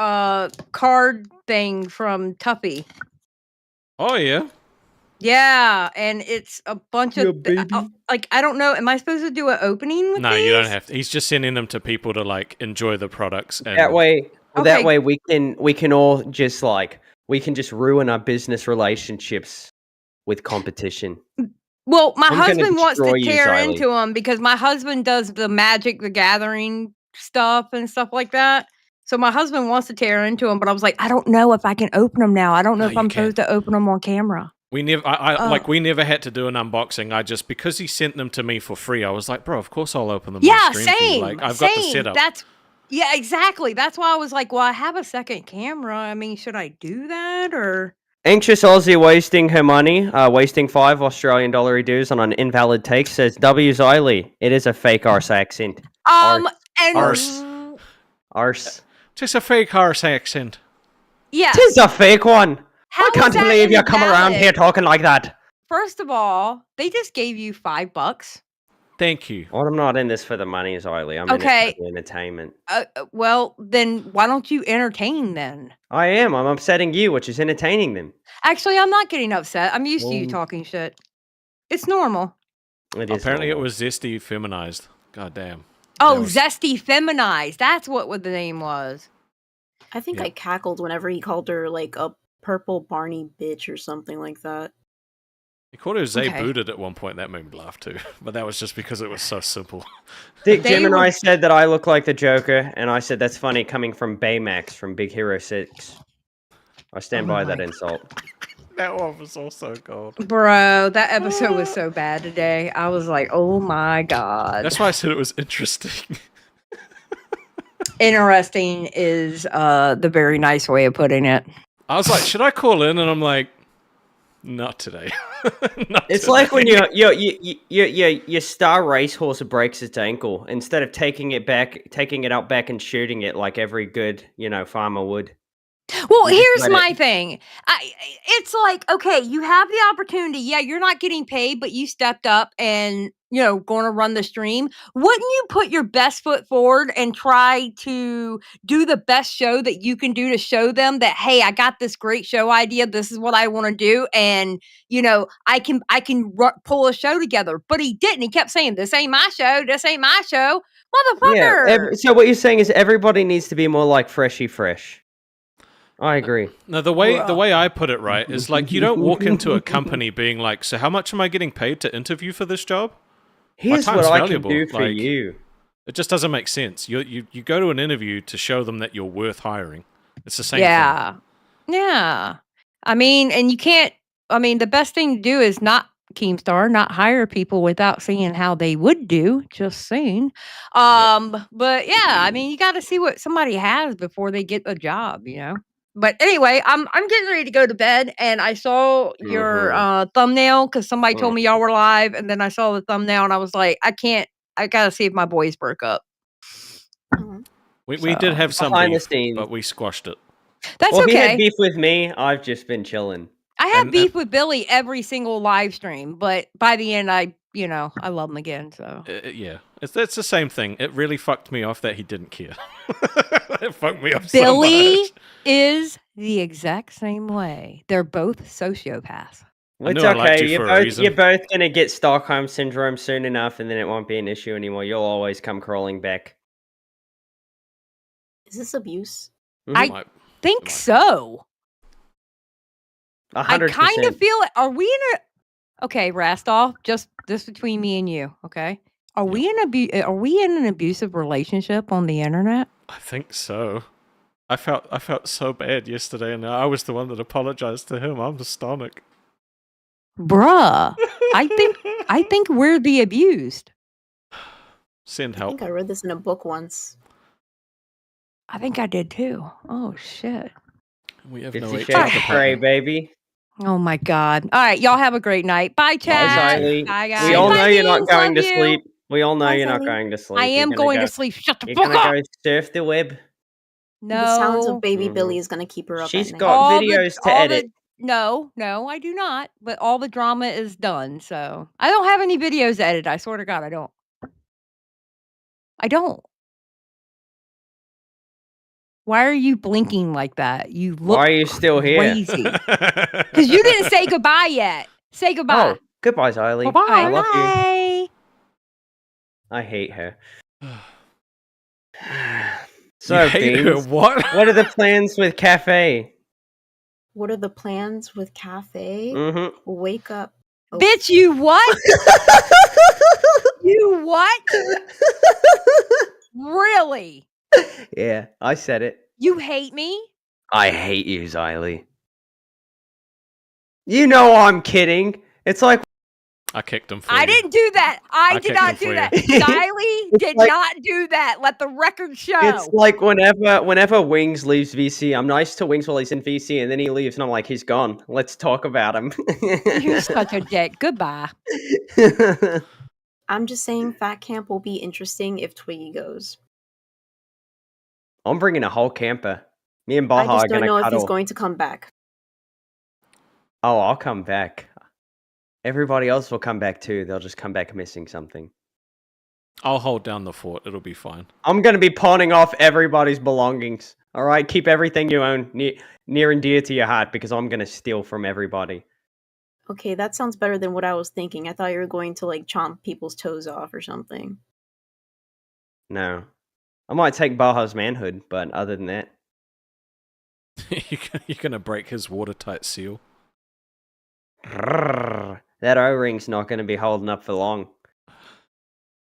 card thing from Tuffy. Oh yeah. Yeah, and it's a bunch of like I don't know. Am I supposed to do an opening with No, these? you don't have to. He's just sending them to people to like enjoy the products. And That way, Okay. we can all just we can just ruin our business relationships with competition. Well, my I'm gonna husband wants to destroy you, tear Xylee. into them because my husband does the Magic the Gathering stuff and stuff like that. So my husband wants to tear into them, but I was like, I don't know if I can open them now. I don't know No, if you I'm can't. supposed to open them on camera. we never, we never had to do an unboxing. I just because he sent them to me for free, I was like, bro, of course I'll open them. Yeah, on stream for you. same. Like I've same. got the setup. Yeah, exactly. That's why I was like, well, I have a second camera. I mean, should I do that or? Anxious Aussie wasting her money, wasting $5 Australian dues on an invalid take, says W. Xylee. It is a fake arse accent. And Arse. Arse. Just a fake arse accent. yeah. It is a fake one. How I is can't that believe you come around invalid? here talking like that. First of all, they just gave you $5. Thank you. Well, I'm not in this for the money, Xylee. I'm in Okay. it for the entertainment. Well, then why don't you entertain then? I am. I'm upsetting you, which is entertaining them. Actually, I'm not getting upset. I'm used to you Well- talking shit. It's normal. It is Apparently, it normal. was zesty feminized. God damn. Oh, was- zesty feminized. That's what the name was. I think Yeah. I cackled whenever he called her like a purple Barney bitch or something like that. He called her Zay Okay. booted at one point. That made me laugh too. But that was just because it was so simple. Dick They Gemini were- said that I look like the Joker, and I said that's funny coming from Baymax from Big Hero 6. I stand Oh by my that insult. That one was also gold. Bro, that episode was so bad today. I was like, oh my God. That's why I said it was interesting. Interesting is the very nice way of putting it. I was like, should I call in? And I'm like, not today. Not It's today. like when your star racehorse breaks its ankle. Instead of taking it out back and shooting it like every good farmer would, Well, You just here's let my it. thing. It's like, okay, you have the opportunity. Yeah, you're not getting paid, but you stepped up and, going to run the stream. Wouldn't you put your best foot forward and try to do the best show that you can do to show them that, hey, I got this great show idea. This is what I want to do. And, I can pull a show together. But he didn't. He kept saying, this ain't my show. This ain't my show. Yeah. Motherfucker. So what you're saying is everybody needs to be more like Freshy Fresh. I agree. No, the way Bruh. I put it right is like you don't walk into a company being like, so how much am I getting paid to interview for this job? Here's time's what I can valuable, do for like- you. It just doesn't make sense. You go to an interview to show them that you're worth hiring. It's the same thing. Yeah. Yeah. I mean, and you can't, the best thing to do is not Keemstar, not hire people without seeing how they would do, just saying. But yeah, you got to see what somebody has before they get a job. But anyway, I'm getting ready to go to bed, and I saw your thumbnail because somebody told me y'all were live, and then I saw the thumbnail, and I was like, I gotta see if my boys broke up. Mhm. We did have some Behind the beef, scenes. but we squashed it. That's Well, if you had okay. beef with me, I've just been chilling. I have And- beef with Billy every single live stream, but by the end, I love him again. So Yeah, it's the same thing. It really fucked me off that he didn't care. It fucked me off Billy so much. is the exact same way. They're both sociopaths. I It's knew I liked okay. you for a You're reason. both gonna get Stockholm syndrome soon enough, and then it won't be an issue anymore. You'll always come crawling back. Is this abuse? I Might- think Might- so. I 100%. kind of feel it. Are we in a? Okay, Rastov, just this between me and you. Okay, are we in an abusive relationship on the internet? I think so. I felt so bad yesterday, and I was the one that apologized to him. I'm the stomach. Bruh, I think we're the abused. Send I help. think I read this in a book once. I think I did too. Oh shit. We have 50 no HR Shades of Grey, department. baby. Oh my god. All right, y'all have a great night. Bye, Bye, chat. Siley. Bye, guys. We all Bye, know you're not Beans. going Love to you. sleep. We all know Bye, you're not Siley. going to sleep. I You're am gonna going go, to sleep. Shut the You're fuck gonna up. go surf the web. The sounds No. of baby Mhm. Billy is gonna keep her up She's at night. got All videos to all edit. no, I do not. But all the drama is done. So I don't have any videos edited. I swear to God, I don't. I don't. Why are you blinking like that? You look Why are you still here? crazy. Because you didn't say goodbye yet. Say goodbye. Oh, goodbye, Siley. Bye-bye. I All love you. right, I hate her. You So, hate her, Beans, what? what are the plans with Cafe? What are the plans with Cafe? Mm-hmm. Wake up. Oh, Bitch, you what? You what? Really? Yeah, I said it. You hate me? I hate you, Xylee. You know I'm kidding. It's like I kicked him for I you. didn't do that. I did kicked not him for do you. that. Xylee did like- not do that. Let the record show. it's like whenever Wings leaves VC, I'm nice to Wings while he's in VC, and then he leaves, and I'm like, he's gone. Let's talk about him. You're such a dick. Goodbye. I'm just saying Fat Camp will be interesting if Twiggy goes. I'm bringing a whole camper. Me and I Baja are just don't gonna know if he's cuddle. going to come back. Oh, I'll come back. Everybody else will come back too. They'll just come back missing something. I'll hold down the fort. It'll be fine. I'm gonna be pawning off everybody's belongings. All right, keep everything you own near and dear to your heart because I'm gonna steal from everybody. Okay, that sounds better than what I was thinking. I thought you were going to like chomp people's toes off or something. No, I might take Baja's manhood, but other than that, You're gonna break his watertight seal. that O-ring's not gonna be holding up for long.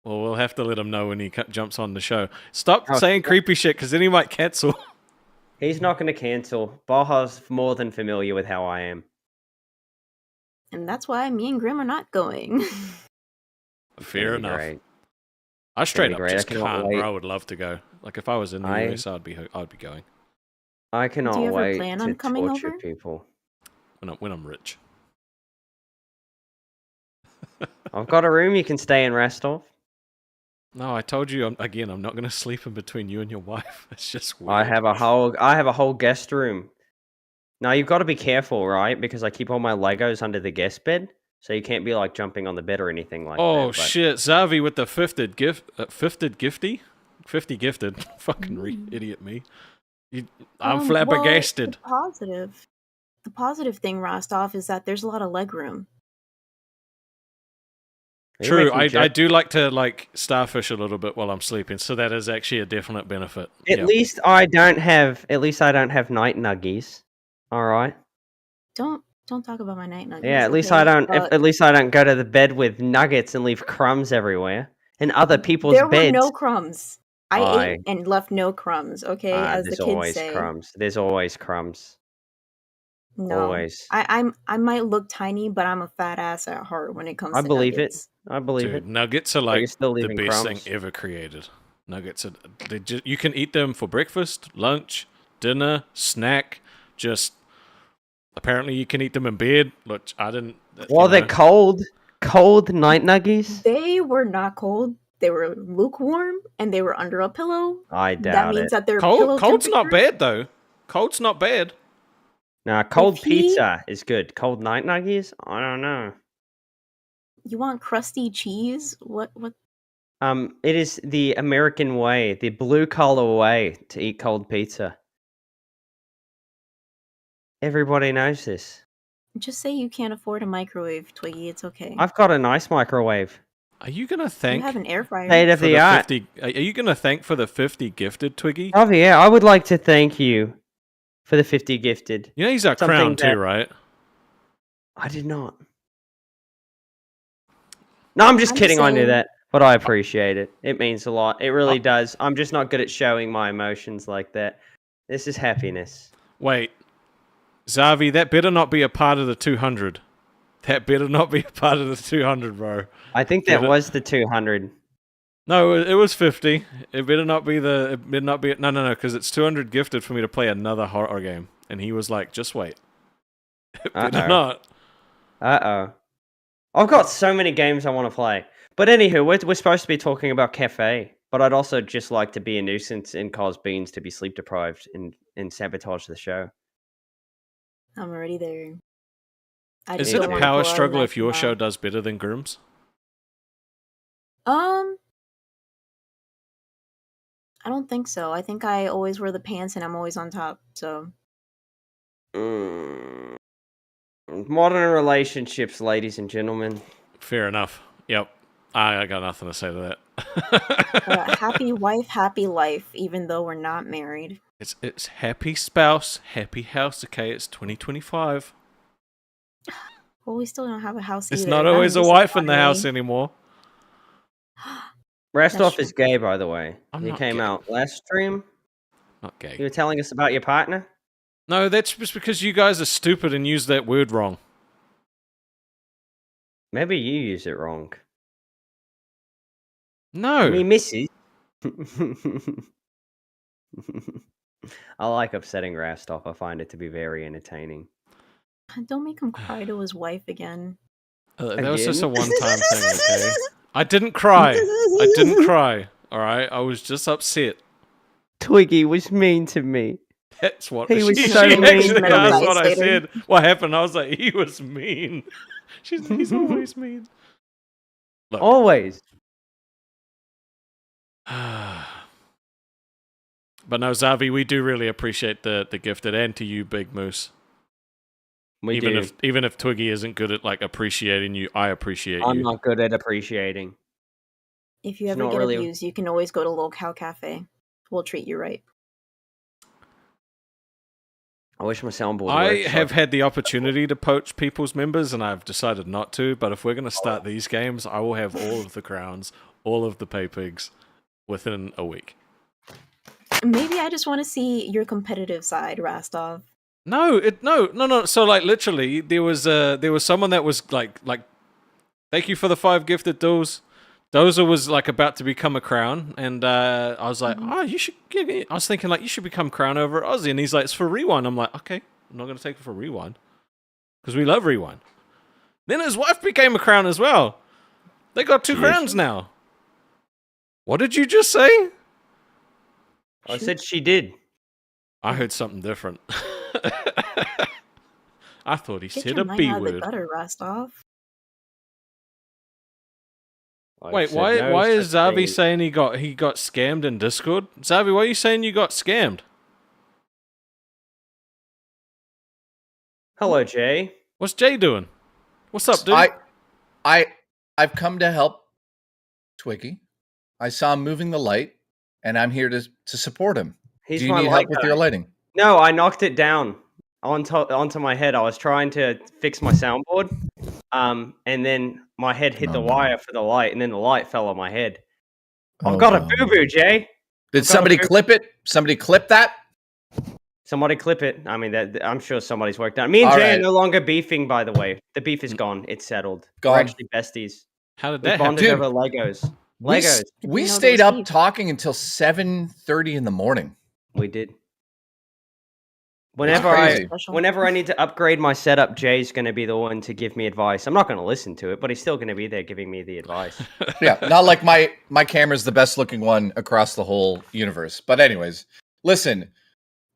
Well, we'll have to let him know when he jumps on the show. Stop Oh, saying creepy shit, because then he might cancel. He's not gonna cancel. Baja's more than familiar with how I am. And that's why me and Grim are not going. Fair Gonna be enough. great. I straight be up great. I just cannot can't, wait. bro. I would love to go. Like, if I was in the US, I'd be going. I cannot ever wait plan to on coming torture over? people. When I'm rich. I've got a room you can stay in Restov. No, I told you again. I'm not going to sleep in between you and your wife. It's just weird. I have a whole guest room. Now you've got to be careful, right? Because I keep all my Legos under the guest bed, so you can't be like jumping on the bed or anything like that. Oh but- shit, Zavi with the fifted gifty, 50 gifted. Fucking idiot me. I'm Well, flabbergasted. the positive thing, Rostov, is that there's a lot of leg room. Are you True, making I jokes? do like to like starfish a little bit while I'm sleeping, so that is actually a definite benefit. At Yeah. least I don't have night nuggies. All right. Don't talk about my night nuggets. Yeah, at least okay? I don't. At least I don't go to the bed with nuggets and leave crumbs everywhere in other people's there beds. were no crumbs. I ate and left no crumbs. Okay, as the There's kids always say. crumbs. There's always crumbs. No, Always. I might look tiny, but I'm a fat ass at heart when it comes I to believe nuggets. it. I believe Dude, it. nuggets are But you're like still the leaving best crumbs. thing ever created. Nuggets are you can eat them for breakfast, lunch, dinner, snack. Just apparently you can eat them in bed. Look, I didn't. Well, you they're know. cold night nuggies. They were not cold. They were lukewarm, and they were under a pillow. I That doubt means it. that they're pillow Cold's not temperature. bad though. Cold's not bad. Nah, cold If he- pizza is good. Cold night nuggies? I don't know. You want crusty cheese? What? It is the American way, the blue collar way to eat cold pizza. Everybody knows this. Just say you can't afford a microwave, Twiggy. It's okay. I've got a nice microwave. Are you gonna You thank have an air fryer. State of for the the art. 50? Are you gonna thank for the 50 gifted, Twiggy? Oh yeah, I would like to thank you for the 50 gifted. You know he's our Something crown too, that- right? I did not. No, I'm just I'm kidding. I knew saying- that, but I appreciate it. It means a lot. It really does. I'm just not good at showing my emotions like that. This is happiness. Wait, Zavi, that better not be a part of the 200. That better not be a part of the 200, bro. I think Get that it? was the 200. No, it was 50. It better not be the. It better not be. No, because it's 200 gifted for me to play another horror game, and he was like, "Just wait." It better Uh-oh. not. Uh-oh. I've got so many games I want to play. But anywho, we're supposed to be talking about Cafe. But I'd also just like to be a nuisance and cause Beans to be sleep deprived and sabotage the show. I'm already there. I Is just it don't a wanna power pull out a struggle knife if your now. show does better than Grimm's? I don't think so. I think I always wear the pants and I'm always on top. So Mm. Modern relationships, ladies and gentlemen. Fair enough. Yep. I got nothing to say to that. happy wife, happy life. Even though we're not married. It's happy spouse, happy house. Okay, it's 2025. Well, we still don't have a house. It's either. not I'm always a missing wife in the one, house really. anymore. Rastov true. is gay, by the way. I'm He not came gay. out last stream. Not gay. You were telling us about your partner? No, that's just because you guys are stupid and use that word wrong. Maybe you use it wrong. No. Me missus. I like upsetting Rastov. I find it to be very entertaining. Don't make him cry to his wife again. That was just a Again? one-time thing, okay? I didn't cry. I didn't cry. All right, I was just upset. Twiggy was mean to me. That's what He was she so mean. actually Mental asked what I devastator. said. What happened? I was like, he was mean. He's always mean. Look. Always. But no, Zavi, we do really appreciate the gifted, and to you, Big Moose. We even do. if Twiggy isn't good at like appreciating you, I appreciate I'm you. not good at appreciating. If you It's ever not get really- abused, you can always go to Lolcow Cafe. We'll treat you right. I wish my soundboard I worked. have had the opportunity to poach people's members, and I've decided not to. But if we're going to start these games, I will have all of the crowns, all of the pay pigs, within a week. Maybe I just want to see your competitive side, Rastov. No. So like literally, there was someone that was like, thank you for the 5 gifted duels. Dozer was like about to become a crown, and I was like, oh, you should. I was thinking like you should become crown over at Aussie, and he's like, it's for rewind. I'm like, okay, I'm not gonna take it for rewind because we love rewind. Then his wife became a crown as well. They got 2 crowns now. What did you just say? I said she did. I heard something different. I thought he Get said your a mind B out of the word. gutter, Rostov. I've Wait, said no why is such Zavi thing. saying he got scammed in Discord? Zavi, why are you saying you got scammed? Hello, Jay. What's Jay doing? What's up, dude? I've come to help Twiggy. I saw him moving the light, and I'm here to support him. He's Do you my need light help with guy. your lighting? No, I knocked it down onto my head. I was trying to fix my soundboard, and then my head hit the No. wire for the light, and then the light fell on my head. Oh, I've got a no. boo-boo, Jay. Did I've got a somebody boo-boo. clip it? Somebody clip that? Somebody clip it. I mean, I'm sure somebody's worked on. Me and All Jay right. are no longer beefing, by the way. The beef is gone. It's settled. We're Gone. actually besties. How did We that happen? bonded Dude. over Legos. We Legos. we know there stayed was up beef. talking until 7:30 in the morning. We did. It's Whenever crazy. I need to upgrade my setup, Jay's going to be the one to give me advice. I'm not going to listen to it, but he's still going to be there giving me the advice. Yeah, not like my camera's the best looking one across the whole universe. But anyways, listen,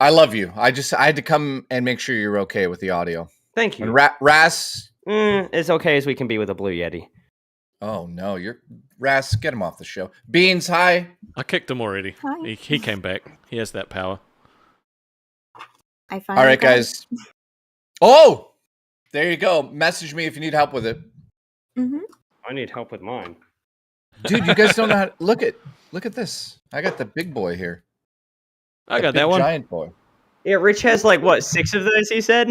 I love you. I had to come and make sure you're okay with the audio. Thank you. And Ras, As okay as we can be with a Blue Yeti. oh no, Ras, get him off the show. Beans, hi. I kicked him already. Hi. He came back. He has that power. I finally All right, got it. guys. Oh, there you go. Message me if you need help with it, Mhm. I need help with mine. dude. You guys don't know how to look at this. I got the big boy here. I got big that one. giant boy. Yeah, Rich has like what, 6 of those? He said.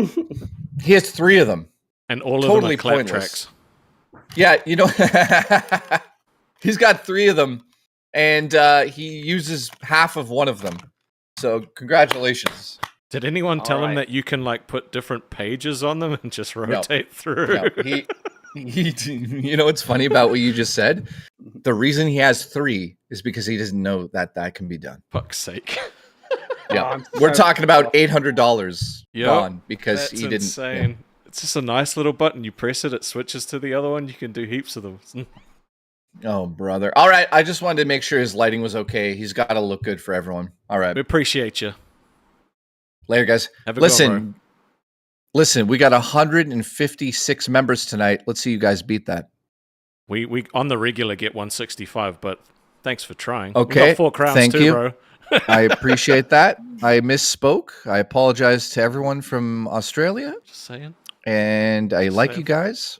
He has 3 of them. And all of Totally them are clap pointless. tracks. Yeah, you know, he's got 3 of them, and he uses half of one of them. So congratulations. Did anyone tell him Alright. that you can like put different pages on them and just rotate through? No, he. You know what's funny about what you just said? The reason he has 3 is because he doesn't know that can be done. Fuck's sake. Yeah, I'm we're so talking about $800 Yep, gone because That's he didn't. insane. It's just a nice little button. You press it, it switches to the other one. You can do heaps of them. Oh, brother. All right, I just wanted to make sure his lighting was okay. He's got to look good for everyone. All right, We appreciate you. later, guys. Have a good one, bro. Listen. We got 156 members tonight. Let's see you guys beat that. We on the regular get 165, but thanks for trying. Okay, We got 4 crowns thank too, you. bro. I appreciate that. I misspoke. I apologize to everyone from Australia, Just saying. and I like Same. you guys.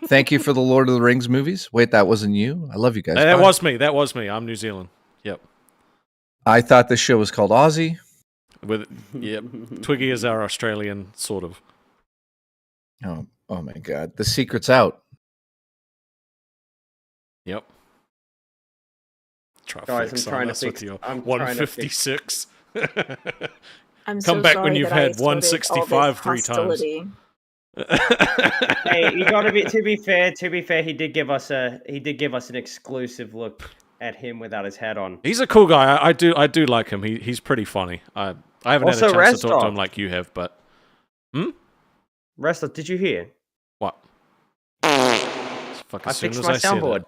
Thank you for the Lord of the Rings movies. Wait, that wasn't you. I love you guys. That Bye. was me. That was me. I'm New Zealand. Yep. I thought this show was called Aussie. With yep. Twiggy is our Australian sort of. Oh my God. The secret's out. Yep. Try Guys, flex I'm on trying to us with fix- your I'm trying to fix- 156. I'm Come so back sorry when you've that I had extorted all 165 this 3 times. hostility. Hey, you got to be. To be fair, he did give us an exclusive look at him without his hat on. He's a cool guy. I do like him. He's pretty funny. I haven't Also, had a chance to talk to Restov. him like you have, but Wrestler, did you hear? what? Fuck, I as soon fixed as my I said soundboard. it.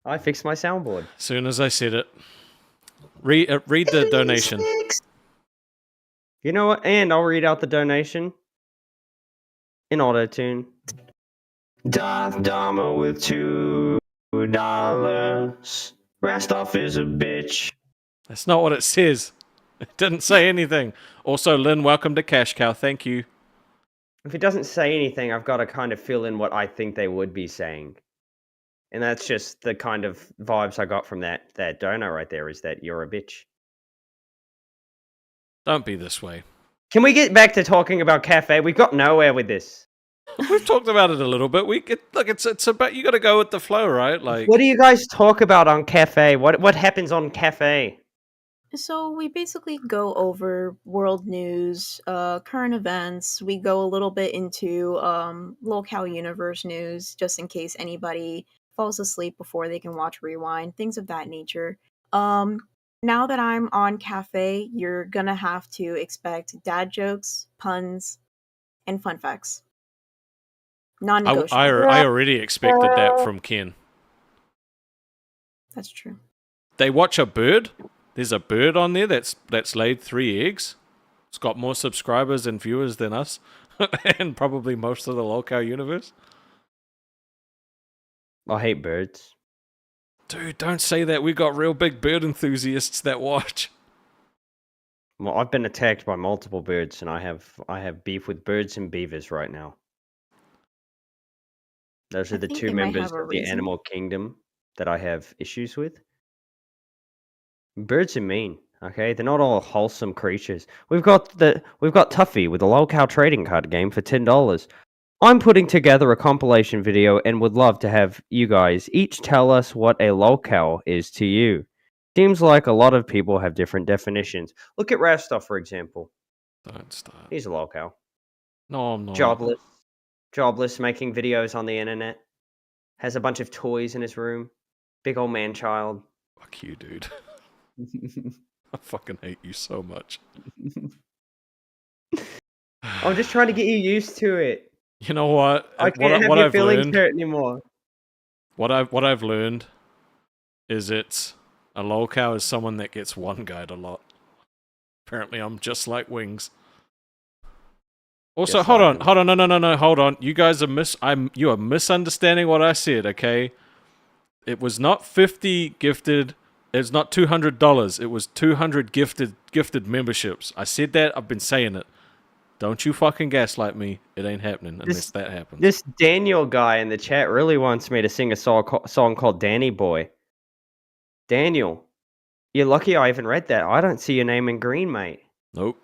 I fixed my soundboard. As soon as I said it. Read the donation. You know what? And I'll read out the donation in auto tune. Darth Dharma with $2. Rastov is a bitch. That's not what it says. It didn't say anything. Also, Lynn, welcome to Cash Cow. Thank you. If it doesn't say anything, I've got to kind of fill in what I think they would be saying. And that's just the kind of vibes I got from that donor right there, is that you're a bitch. Don't be this way. Can we get back to talking about cafe? We've got nowhere with this. We've talked about it a little bit. It's about, you got to go with the flow, right? Like, What do you guys talk about on cafe? What happens on cafe? So we basically go over world news, current events. We go a little bit into Lolcow universe news, just in case anybody falls asleep before they can watch Rewind, things of that nature. Now that I'm on cafe, you're gonna have to expect dad jokes, puns, and fun facts. Non-negotiable. I already expected that from Ken. That's true. they watch a bird. There's a bird on there that's laid 3 eggs. It's got more subscribers and viewers than us, and probably most of the Lolcow universe. I hate birds. Dude, don't say that. We got real big bird enthusiasts that watch. Well, I've been attacked by multiple birds, and I have beef with birds and beavers right now. Those are I the think two they might members have a of the reason. animal kingdom that I have issues with. Birds are mean. Okay, they're not all wholesome creatures. We've got Tuffy with a Lolcow trading card game for $10. I'm putting together a compilation video and would love to have you guys each tell us what a Lolcow is to you. Seems like a lot of people have different definitions. Look at Rastov, for example. Don't start. He's a Lolcow. No, I'm not. Jobless, making videos on the internet. Has a bunch of toys in his room. Big old man child. Fuck you, dude. I fucking hate you so much. I'm just trying to get you used to it. You know what? I can't have your feelings hurt anymore. What I've learned is it's a Lolcow is someone that gets one guyed a lot. Apparently, I'm just like Wings. Also, Just hold like on, no, hold on. You guys are you are misunderstanding what I said. Okay, it was not 50 gifted. It's not $200. It was 200 gifted memberships. I said that. I've been saying it. Don't you fucking gaslight me. It ain't happening unless that happens. This Daniel guy in the chat really wants me to sing a song called Danny Boy. Daniel, you're lucky I even read that. I don't see your name in green, mate. Nope.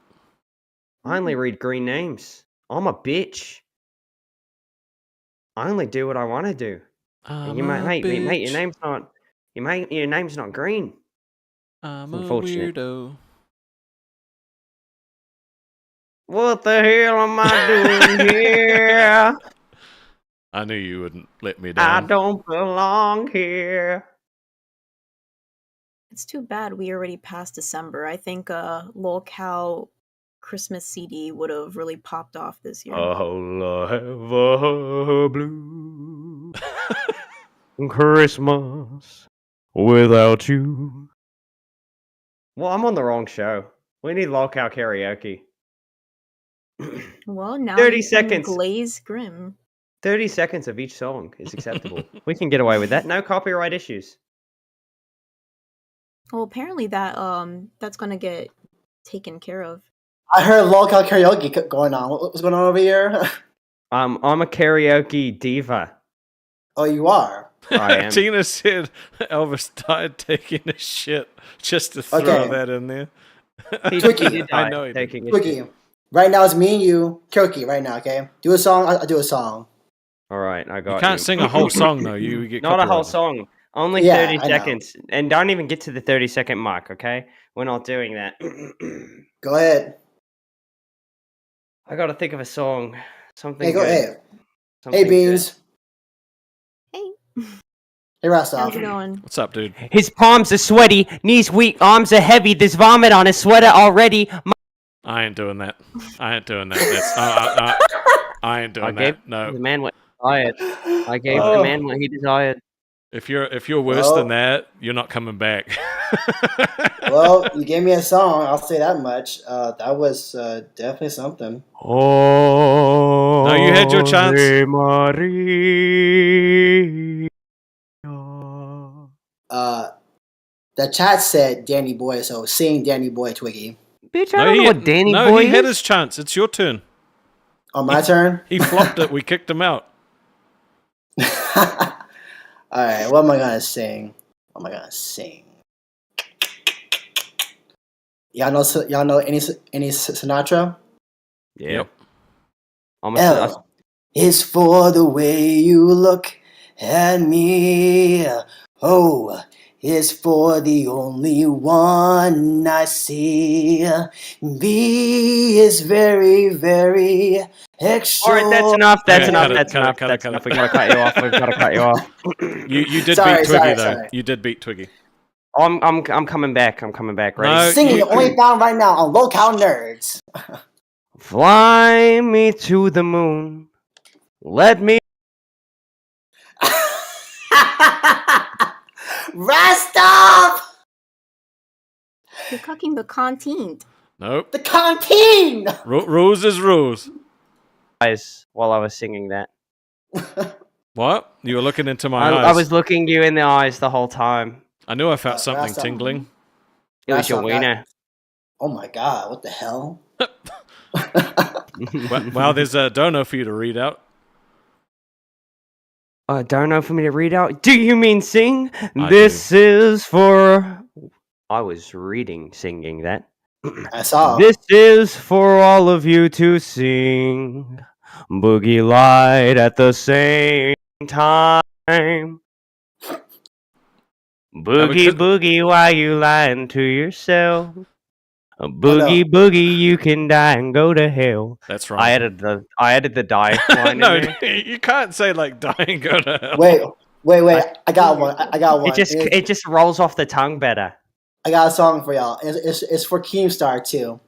I only read green names. I'm a bitch. I only do what I want to do. I'm You a mate, bitch. your name's not green. I'm Unfortunate. a weirdo. What the hell am I doing here? I knew you wouldn't let me I down. don't belong here. It's too bad we already passed December. I think Lolcow Christmas CD would have really popped off this year. I'll have a blue Christmas without you. Well, I'm on the wrong show. We need Lolcow karaoke. Well, now 30 you seconds. can glaze grim. 30 seconds of each song is acceptable. We can get away with that. No copyright issues. Well, apparently that's gonna get taken care of. I heard Lolcow karaoke going on. What's going on over here? I'm a karaoke diva. Oh, you are? I am. Tina said Elvis died taking a shit just to throw Okay. that in there. He Twiggy. did I die know he did. taking a Twiggy. shit. Right now it's me and you. Karaoke right now, okay? Do a song, I'll do a song. All right, I got You can't sing a whole song though. You get Not a whole copyrighted. song. Only Yeah, 30 I know. seconds. And don't even get to the 30-second mark, okay? We're not doing that. Go ahead. I got to think of a song. Something Hey, go good. ahead. Something Hey, good. Beans. Hey, Hey, Rastov. how's it going? What's up, dude? His palms are sweaty, knees weak, arms are heavy. There's vomit on his sweater already. I ain't doing that. I ain't doing that. I ain't I doing gave that. No. the man what he desired. I gave the Oh. man what he desired. If you're worse Well- than that, you're not coming back. Well, you gave me a song, I'll say that much. That was definitely something. Oh, No, you had your chance. The chat said Danny Boy, so sing Danny Boy, Twiggy. Bitch, I don't know what Danny no, Boy he had is. his chance. It's your turn. On my turn? He flopped it. We kicked him out. Alright, what am I gonna sing? What am I gonna sing? Y'all know any Sinatra? Yeah. Yep. I'm a, L is for the way you look at me. O is for the only one I see. B is very, very extra. All right, that's enough. That's Okay, enough. cut it, That's cut it, enough. cut it, That's cut enough. it. We gotta cut you off. We've gotta cut you off. You did Sorry, beat Twiggy sorry, though. sorry. You did beat Twiggy. I'm coming back. I'm coming back. Ready? No, Singing you- only found right now on Lolcow Nerds. Fly me to the moon. Let me. Rastov! You're cooking the content. Nope. The canteen. Rules is rules. Eyes while I was singing that. What? You were looking into my I eyes. was looking you in the eyes the whole time. I knew I felt Last something time. tingling. It was Last your song, wiener. Oh my god! What the hell? Wow, there's a donor for you to read out. Don't know for me to read out. Do you mean sing? I This is for. I was singing that. I saw. This is for all of you to sing. Boogie light at the same time. Boogie, because- boogie, why you lying to yourself? Boogie, boogie, you can die and go to hell. That's right. I added the die line No, in there. you can't say like die and go to hell. Wait! I got one. I got one. It just rolls off the tongue better. I got a song for y'all. It's for Keemstar too.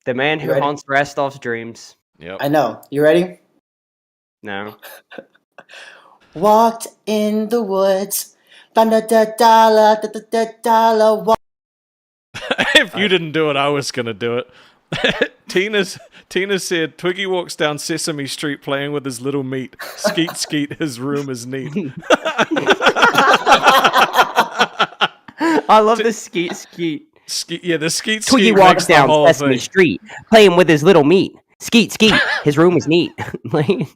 The man who You ready? haunts Rostov's dreams. Yep. I know. You ready? No. Walked in the woods. Dollar. If you didn't do it, I was gonna do it. Tina said Twiggy walks down Sesame Street playing with his little meat. Skeet skeet, his room is neat. I love the skeet skeet. Skeet, yeah, the skeet Twiggy skeet walks makes the down whole Sesame thing. Street playing with his little meat. Skeet skeet, his room is neat. Like,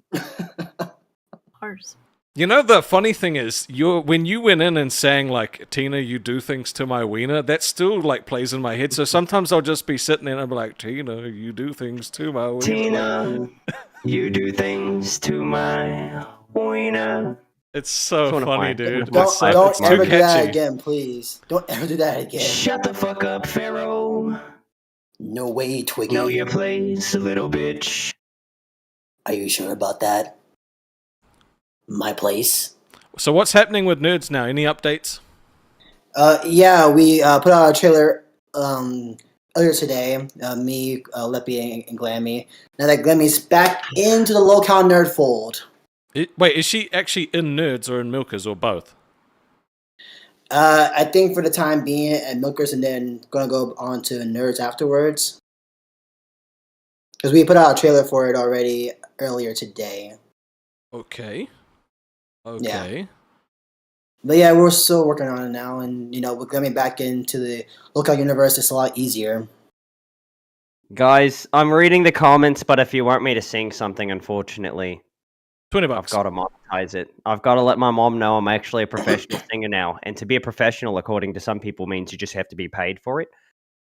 Horse. You know, the funny thing is, when you went in and sang like Tina, you do things to my wiener, that still like plays in my head. So sometimes I'll just be sitting there and I'll be like, Tina, you do things to my wiener. Tina, you do things to my wiener. It's so Just wanna funny, find- dude. Don't It's so, don't it's ever too do that catchy. again, please. Don't ever do that again. Shut the fuck up, Pharaoh. No way, Twiggy. Know your place, little bitch. Are you sure about that? My place. So what's happening with Nerds now? Any updates? Yeah, we put out a trailer earlier today. Me, Leppy, and Glammy. Now that Glammy's back into the Lolcow nerd fold. Wait, is she actually in Nerds or in Milkers or both? I think for the time being at Milkers, and then gonna go on to nerds afterwards. Because we put out a trailer for it already earlier today. Okay. Okay. But yeah, we're still working on it now, and with coming back into the Lolcow universe, it's a lot easier. Guys, I'm reading the comments, but if you want me to sing something, unfortunately, $20. I've got to monetize it. I've got to let my mom know I'm actually a professional singer now. And to be a professional, according to some people, means you just have to be paid for it.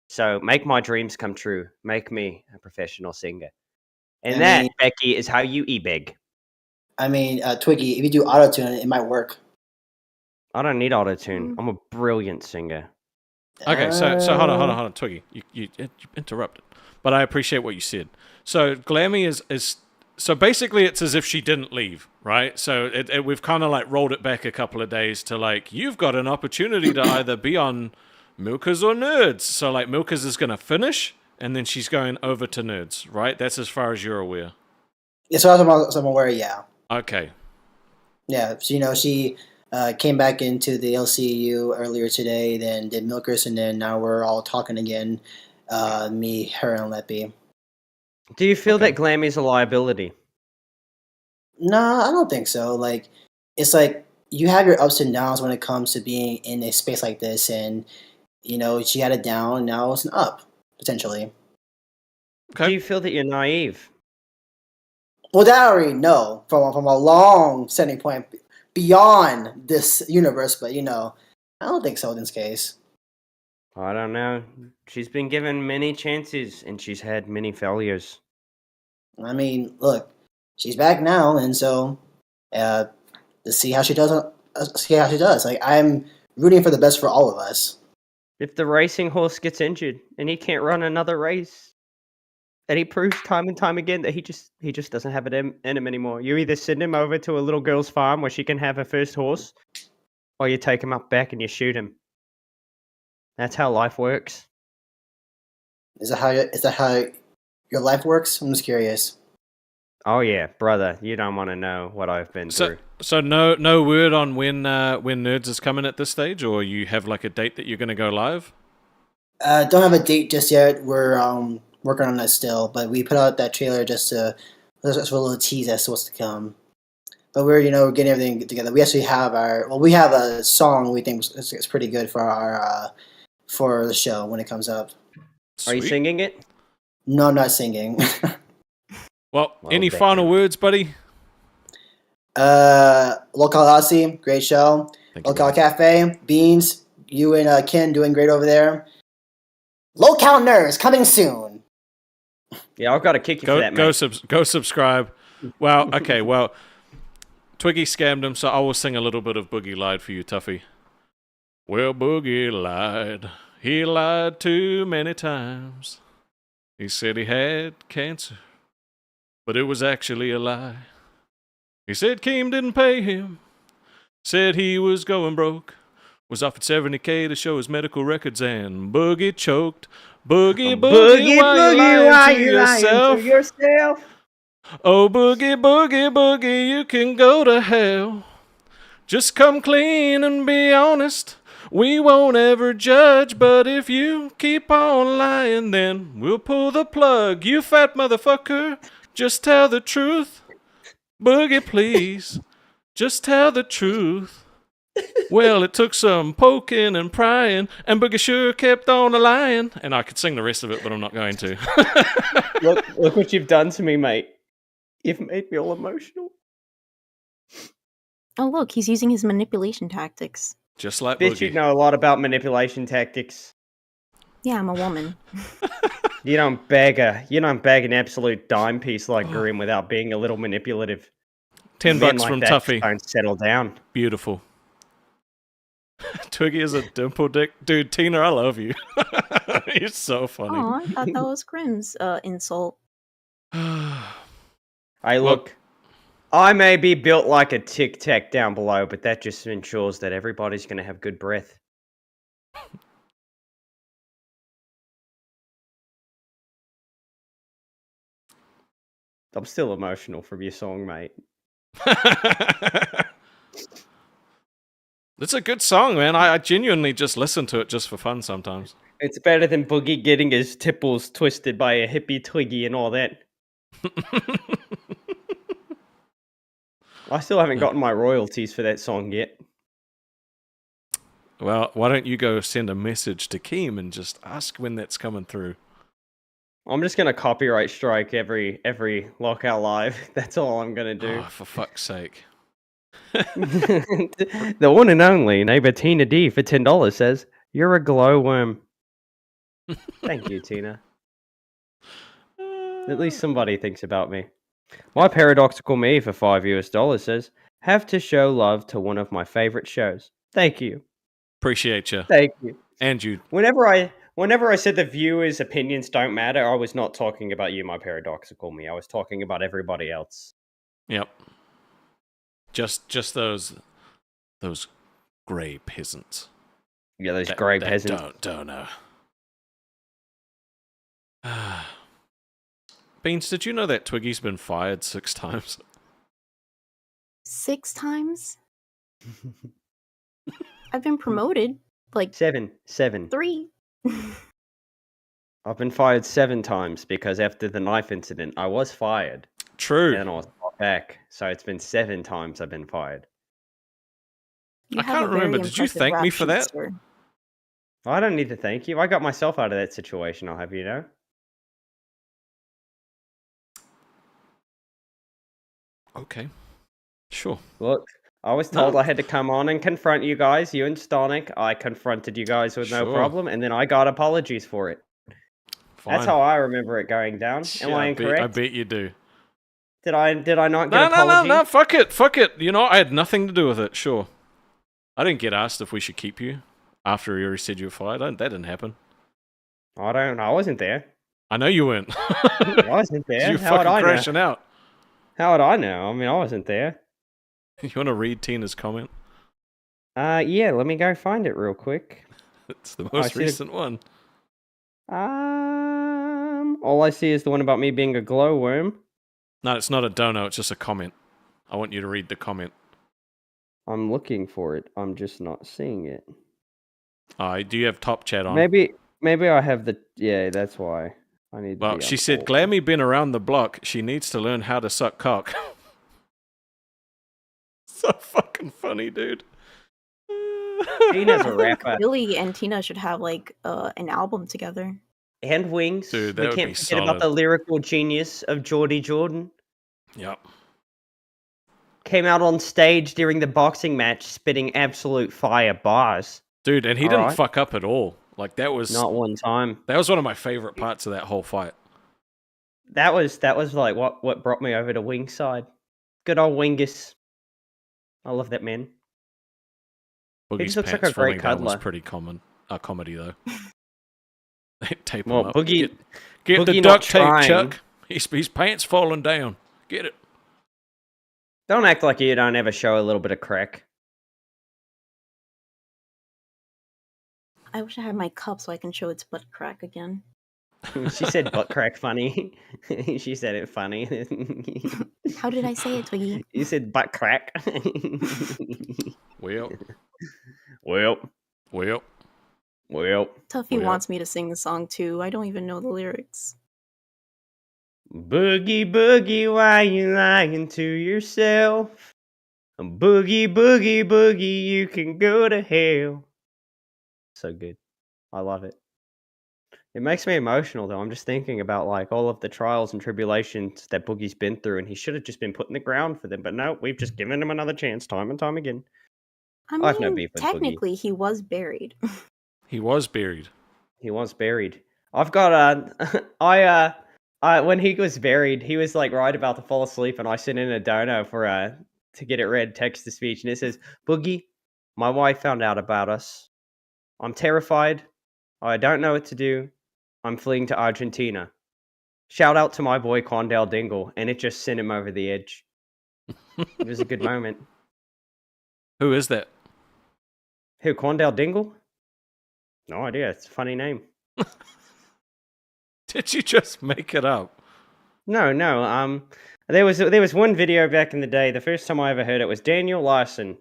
So make my dreams come true. Make me a professional singer. And that, Becky, is how you e-beg. I mean, Twiggy, if you do autotune, it might work. I don't need auto-tune. I'm a brilliant singer. Okay, so hold on, Twiggy. You interrupted. But I appreciate what you said. So Glammy is so basically it's as if she didn't leave, right? So we've kind of like rolled it back a couple of days to like, you've got an opportunity to either be on Milkers or Nerds. So like Milkers is going to finish and then she's going over to Nerds, right? That's as far as you're aware. Yeah, so I'm aware, yeah. Okay. Yeah, so, she came back into the LCU earlier today, then did Milkers, and then now we're all talking again. Me, her, and Leppy. Do you feel that Glammy's a liability? No, I don't think so. Like, it's like you have your ups and downs when it comes to being in a space like this, and she had a down, now it's an up potentially. Okay. Uh, Do you feel that you're naive? Well, that I already know from a long setting point beyond this universe, but I don't think so in this case. I don't know. She's been given many chances and she's had many failures. I mean, look, she's back now, and so let's see how she does. Like, I'm rooting for the best for all of us. If the racing horse gets injured and he can't run another race, and he proves time and time again that he just doesn't have it in him anymore, you either send him over to a little girl's farm where she can have her first horse, or you take him up back and you shoot him. That's how life works. Is that how your life works? I'm just curious. Oh yeah, brother, you don't want to know what I've been through. So no word on when Nerds is coming at this stage, or you have like a date that you're going to go live? Don't have a date just yet. We're working on that still, but we put out that trailer just for a little tease as to what's to come. But we're getting everything together. We actually have we have a song we think is pretty good for our for the show when it comes up. Are you Sweet. singing it? No, I'm not singing. Well, any that final counts. words, buddy? Lolcow, great show. Thank you, Lolcow buddy. Cafe, Beans, you and Ken doing great over there. Lolcow Nerds coming soon. Yeah, I've got to kick you for that, mate. Go subscribe. Well, okay, well, Twiggy scammed him, so I will sing a little bit of Boogie lied for you, Tuffy. Well, Boogie lied. He lied too many times. He said he had cancer, but it was actually a lie. He said Keem didn't pay him. Said he was going broke. Was offered $70K to show his medical records, and Boogie choked. Boogie, Boogie, why you lying to yourself? Oh, Boogie, Boogie, Boogie, you can go to hell. Just come clean and be honest. We won't ever judge, but if you keep on lying, then we'll pull the plug. You fat motherfucker, just tell the truth. Boogie, please, just tell the truth. Well, it took some poking and prying, and Boogie sure kept on lying. And I could sing the rest of it, but I'm not going to. Look what you've done to me, mate. You've made me all emotional. Oh, look, he's using his manipulation tactics. Just like Bitch, you Boogie. know a lot about manipulation tactics. Yeah, I'm a woman. You don't bag an absolute dime piece like Grim without being a little manipulative. $10 Men like from that just Tuffy. don't settle down. Beautiful. Twiggy is a dimple dick. Dude, Tina, I love you. You're so funny. Oh, I thought that was Grim's insult. Hey, look, I may be built like a Tic Tac down below, but that just ensures that everybody's going to have good breath. I'm still emotional from your song, mate. It's a good song, man. I genuinely just listen to it just for fun sometimes. It's better than Boogie getting his tipples twisted by a hippie Twiggy and all that. I still haven't gotten my royalties for that song yet. Well, why don't you go send a message to Keem and just ask when that's coming through? I'm just gonna copyright strike every Lockout Live. That's all I'm gonna do. Oh, for fuck's sake. The one and only neighbor Tina D for $10 says, "You're a glowworm." Thank you, Tina. At least somebody thinks about me. My paradoxical me for $5 says, "Have to show love to one of my favorite shows." Thank you. Appreciate you. Thank you. And you. Whenever I said the viewers' opinions don't matter, I was not talking about you, my paradoxical me. I was talking about everybody else. Yep. Just those grey peasants. Yeah, those grey that peasants. Don't know. Beans, did you know that Twiggy's been fired 6 times? 6 times? I've been promoted like Seven. 3. I've been fired 7 times because after the knife incident, I was fired. True. And I was brought back. So it's been 7 times I've been fired. You I have can't a very remember. Did you impressive thank rap me for sheet, that? sir. I don't need to thank you. I got myself out of that situation, I'll have you know. Okay. Sure. Look, I was told I had to come on and confront you guys, you and Stonic. I confronted you guys with no Sure. problem, and then I got apologies for it. Fine. That's how I remember it going down. Am Yeah, I incorrect? I bet you do. Did I not get No, apologies? fuck it. You know, I had nothing to do with it, sure. I didn't get asked if we should keep you after you already said you were fired. That didn't happen. I wasn't there. I know you weren't. I wasn't there. You How would fucking I know? crashing out. How would I know? I mean, I wasn't there. You want to read Tina's comment? Yeah, let me go find it real quick. It's the most see. recent one. All I see is the one about me being a glowworm. No, it's not a dono, it's just a comment. I want you to read the comment. I'm looking for it. I'm just not seeing it. Do you have top chat on? Maybe Maybe I have the. Yeah, that's why. I need to Well, be she said, unfolded. Glammy been around the block. She needs to learn how to suck cock. So fucking funny, dude. Tina's a I think rapper. Billy and Tina should have like an album together. And Wings. Dude, that we would can't be forget about solid. the lyrical genius of Geordie Jordan. Yep. Came out on stage during the boxing match spitting absolute fire bars. Dude, and he didn't Alright. fuck up at all. Like that was Not one time. that was one of my favorite parts of that whole fight. That was like what brought me over to Wings side. Good old Wingus. I love that man. Boogie's just looks like pants a great falling down was cuddler. pretty common. Comedy though. They tape Well, him up. Boogie- Get the Boogie not duct tape, trying. Chuck. His pants falling down. Get it. Don't act like you don't ever show a little bit of crack. I wish I had my cup so I can show its butt crack again. She said butt crack funny. She said it funny. How did I say it, Twiggy? You said butt crack. Well, well, well. well. Tuffy Well. wants me to sing the song too. I don't even know the lyrics. Boogie, boogie, why you lying to yourself? Boogie, boogie, boogie, you can go to hell. So good. I love it. It makes me emotional though. I'm just thinking about like all of the trials and tribulations that Boogie's been through, and he should have just been put in the ground for them. But no, we've just given him another chance time and time again. I I have no mean, beef with Boogie. technically, he was buried. He was buried. He was buried. I've got I when he was buried, he was like right about to fall asleep, and I sent in a dono for to get it read text to speech, and it says, "Boogie, my wife found out about us. I'm terrified. I don't know what to do. I'm fleeing to Argentina. Shout out to my boy Quandale Dingle," and it just sent him over the edge. It was a good moment. Who is that? Who, Quandale Dingle? No idea. It's a funny name. Did you just make it up? No. There was one video back in the day. The first time I ever heard it was Daniel Larson.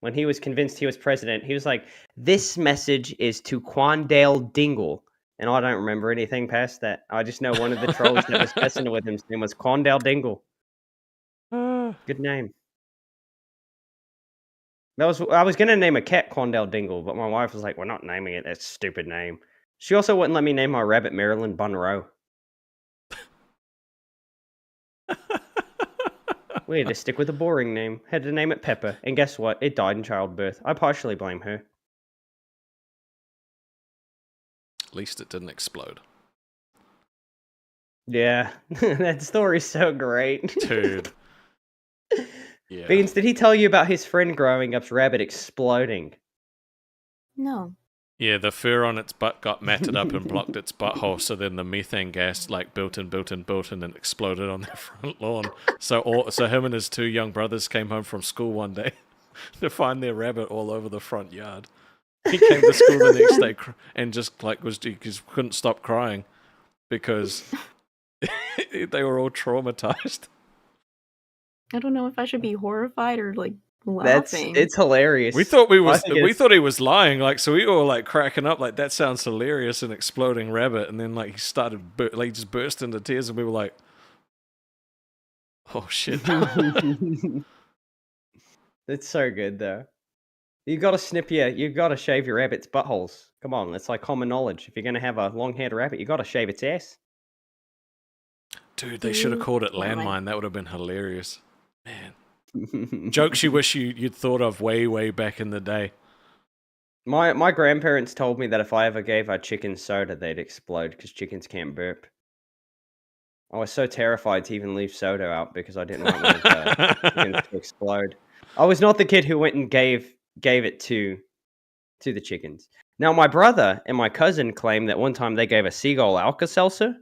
When he was convinced he was president, he was like, "This message is to Quandale Dingle." And I don't remember anything past that. I just know one of the trolls that was messing with him, his name was Quandale Dingle. Good name. I was gonna name a cat Quandale Dingle, but my wife was like, "We're not naming it. That's a stupid name." She also wouldn't let me name my rabbit Marilyn Monroe. We had to stick with a boring name. Had to name it Pepper, and guess what? It died in childbirth. I partially blame her. At least it didn't explode. Yeah, that story's so great. Dude. Yeah. Beans, did he tell you about his friend growing up's rabbit exploding? No. Yeah, the fur on its butt got matted up and blocked its butthole, so then the methane gas like built in and exploded on their front lawn. So him and his two young brothers came home from school one day to find their rabbit all over the front yard. He came to school the next day and just couldn't stop crying because they were all traumatized. I don't know if I should be horrified or like laughing. It's hilarious. We thought I think it's- he was lying, like, so we were all like cracking up, like, that sounds hilarious, an exploding rabbit, and then like he started he just burst into tears, and we were like, oh shit. It's so good though. You gotta shave your rabbit's buttholes. Come on, it's like common knowledge. If you're gonna have a long-haired rabbit, you gotta shave its ass. Dude, they should have called it landmine. That would have been hilarious. Man. Jokes you wish you'd thought of way back in the day. My grandparents told me that if I ever gave our chickens soda, they'd explode because chickens can't burp. I was so terrified to even leave soda out because I didn't want my chickens to explode. I was not the kid who went and gave it to the chickens. Now, my brother and my cousin claim that one time they gave a seagull Alka-Seltzer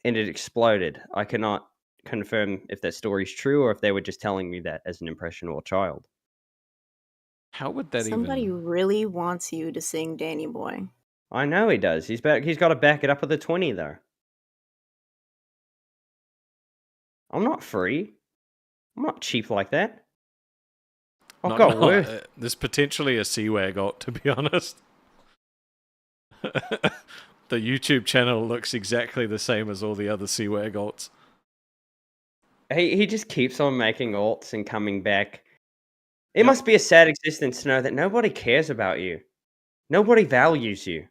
and it exploded. I cannot confirm if that story's true or if they were just telling me that as an impressionable child. How would that Somebody really wants you to sing Danny Boy. I know he does. He's got to back it up with a 20 though. I'm not free. I'm not cheap like that. I've got worth. There's potentially a C-Wag alt, to be honest. The YouTube channel looks exactly the same as all the other Seawag alts. He just keeps on making alts and coming back. It must be a sad existence to know that nobody cares about you. Nobody values you.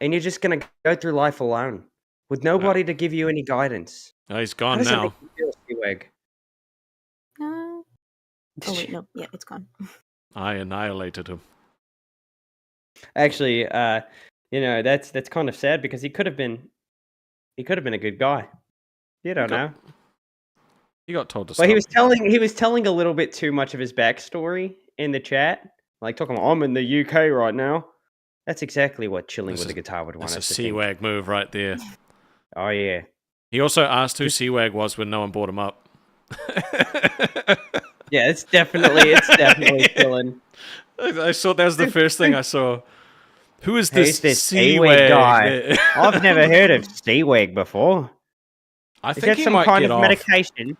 And you're just going to go through life alone with nobody to give you any guidance. Oh, he's How gone does that now. make you feel, Seaweg? Oh wait, no, yeah, it's gone. I annihilated him. Actually, that's kind of sad because he could have been a good guy. You don't know. He got told to But stop. he was telling a little bit too much of his backstory in the chat. Like talking about, I'm in the UK right now. That's exactly what chilling with a guitar would want That's us a to think. Seawag move right there. Oh yeah. He also asked who Seawag was when no one brought him up. Yeah, it's definitely chilling. I saw that was the first thing I saw. Who is Who's this Seaweg guy? Seawag? I've never heard of Seaweg before. I Is think that he some might kind get of off. medication?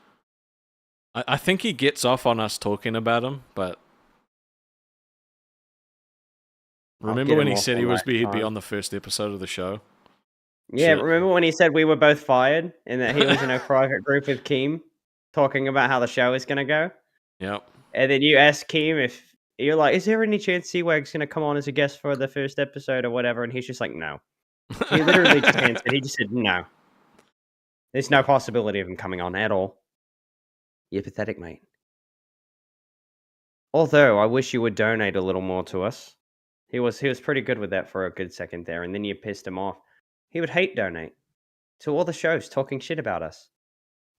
I think he gets off on us talking about him, but remember get when him he off said on he'd be time. on the first episode of the show? Yeah, Shit. remember when he said we were both fired and that he was in a private group with Keem talking about how the show is going to go? Yep. And then you ask Keem if you're like, is there any chance Seawag's going to come on as a guest for the first episode or whatever? And he's just like, no. He literally just answered. He just said, no. There's no possibility of him coming on at all. You're pathetic, mate. Although, I wish you would donate a little more to us. He was pretty good with that for a good second there, and then you pissed him off. He would hate donate to all the shows talking shit about us.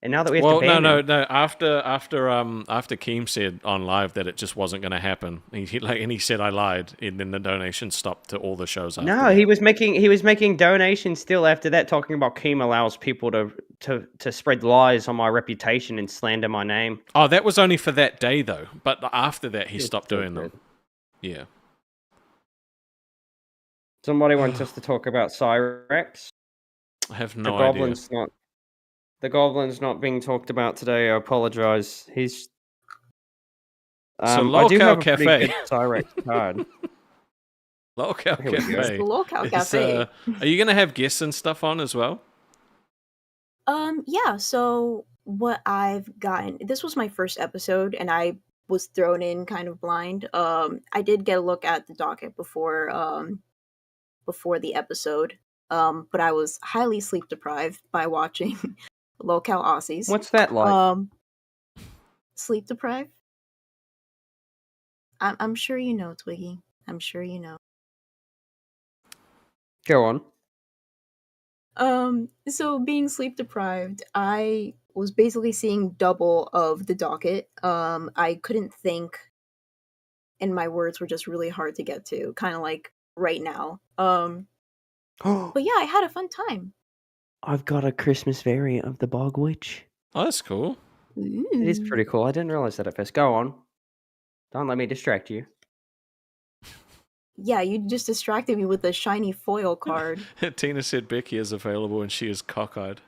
And now that we have to ban him... No. After Keem said on live that it just wasn't going to happen, he said I lied, and then the donation stopped to all the shows. After No, that. he was making donations still after that, talking about Keem allows people to spread lies on my reputation and slander my name. Oh, that was only for that day though. But after that, he stopped so doing them. good. Yeah. Somebody wants us to talk about Cyrex. I have no idea. The Goblin's not being talked about today. I apologize. He's. So I do have Lolcow a Cafe. pretty good Cyrex card. Lolcow Here we go. Cafe. It's the Lolcow Cafe. Are you going to have guests and stuff on as well? Yeah, so what I've gotten, this was my first episode and I was thrown in kind of blind. I did get a look at the docket before the episode. But I was highly sleep deprived by watching Lolcow Aussies. What's that like? Sleep deprived? I'm sure you know, Twiggy. I'm sure you know. Go on. So being sleep deprived, I was basically seeing double of the docket. I couldn't think, and my words were just really hard to get to, kind of like right now. But yeah, I had a fun time. I've got a Christmas variant of the Bog Witch. Oh, that's cool. It is pretty cool. I didn't realize that at first. Go on. Don't let me distract you. Yeah, you just distracted me with a shiny foil card. Tina said Becky is available and she is cockeyed.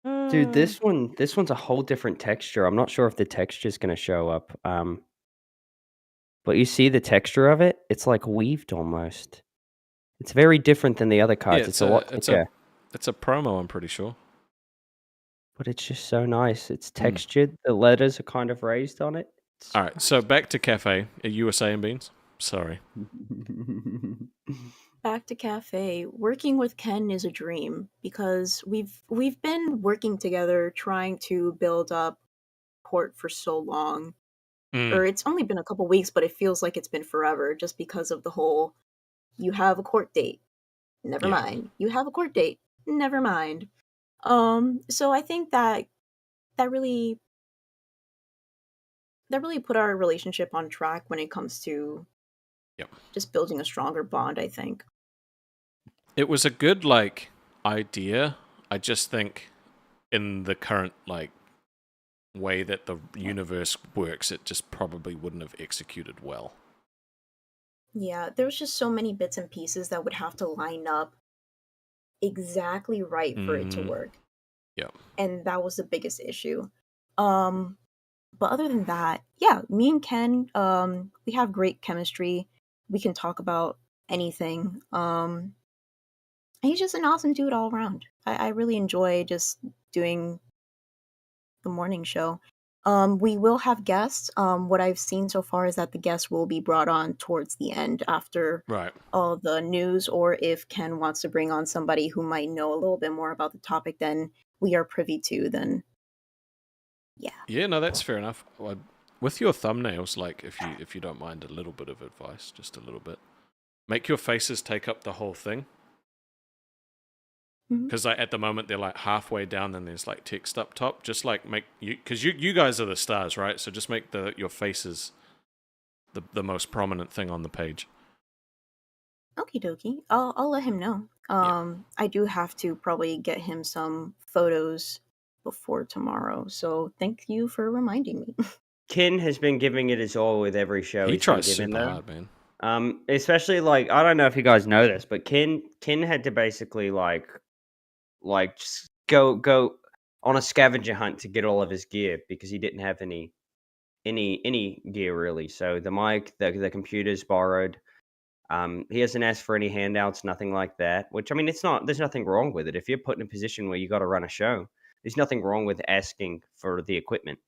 Dude, this one's a whole different texture. I'm not sure if the texture is going to show up. But you see the texture of it? It's like weaved almost. It's very different than the other cards. Yeah, it's a lot thicker. It's a promo, I'm pretty sure. But it's just so nice. It's textured. The letters are kind of raised on it. All right, so back to Cafe. You were saying, Beans? Sorry. Back to Cafe. Working with Ken is a dream because we've been working together trying to build up Court for so long. Or it's only been a couple weeks, but it feels like it's been forever just because of the whole you have a court date. Never mind. You have a court date. Never mind. So I think that really put our relationship on track when it comes to just building a stronger bond, I think. It was a good idea. I just think in the current way that the universe works, it just probably wouldn't have executed well. Yeah, there was just so many bits and pieces that would have to line up exactly right for it to work. Yeah. And that was the biggest issue. But other than that, yeah, me and Ken, we have great chemistry. We can talk about anything. And he's just an awesome dude all around. I really enjoy just doing the morning show. We will have guests. What I've seen so far is that the guests will be brought on towards the end after Right. all the news, or if Ken wants to bring on somebody who might know a little bit more about the topic than we are privy to, then yeah. Yeah, no, that's fair enough. With your thumbnails, like if you don't mind a little bit of advice, just a little bit, make your faces take up the whole thing. Mhm. Because like, at the moment they're like halfway down, then there's like text up top. Just like make you, because you guys are the stars, right? So just make your faces the most prominent thing on the page. Okie dokie. I'll let him know. I do have to probably get him some photos before tomorrow. So thank you for reminding me. Ken has been giving it his all with every show He he's been tries given super though. hard, man. Especially like I don't know if you guys know this, but Ken had to basically like just go on a scavenger hunt to get all of his gear because he didn't have any gear really. So the mic, the computer's borrowed. He hasn't asked for any handouts, nothing like that. Which I mean, there's nothing wrong with it. If you're put in a position where you got to run a show, there's nothing wrong with asking for the equipment.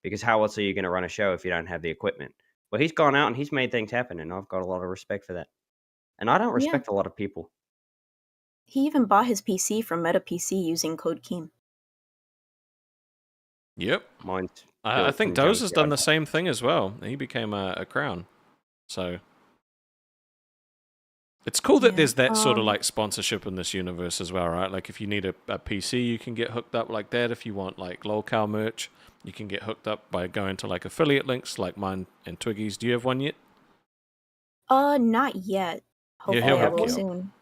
Because how else are you going to run a show if you don't have the equipment? Well, he's gone out and he's made things happen, and I've got a lot of respect for that. And I don't Yeah. respect a lot of people. He even bought his PC from Meta PC using code Keem. Yep. Mine's I built think from Doze has done the junkyard. same thing as well. He became a crown. So it's cool that Yeah. there's that sort of like sponsorship in this universe as well, right? Like if you need a PC, you can get hooked up like that. If you want like Lolcow merch, you can get hooked up by going to like affiliate links like mine and Twiggy's. Do you have one yet? Not yet. Yeah, Hopefully he'll I hook will you up. soon.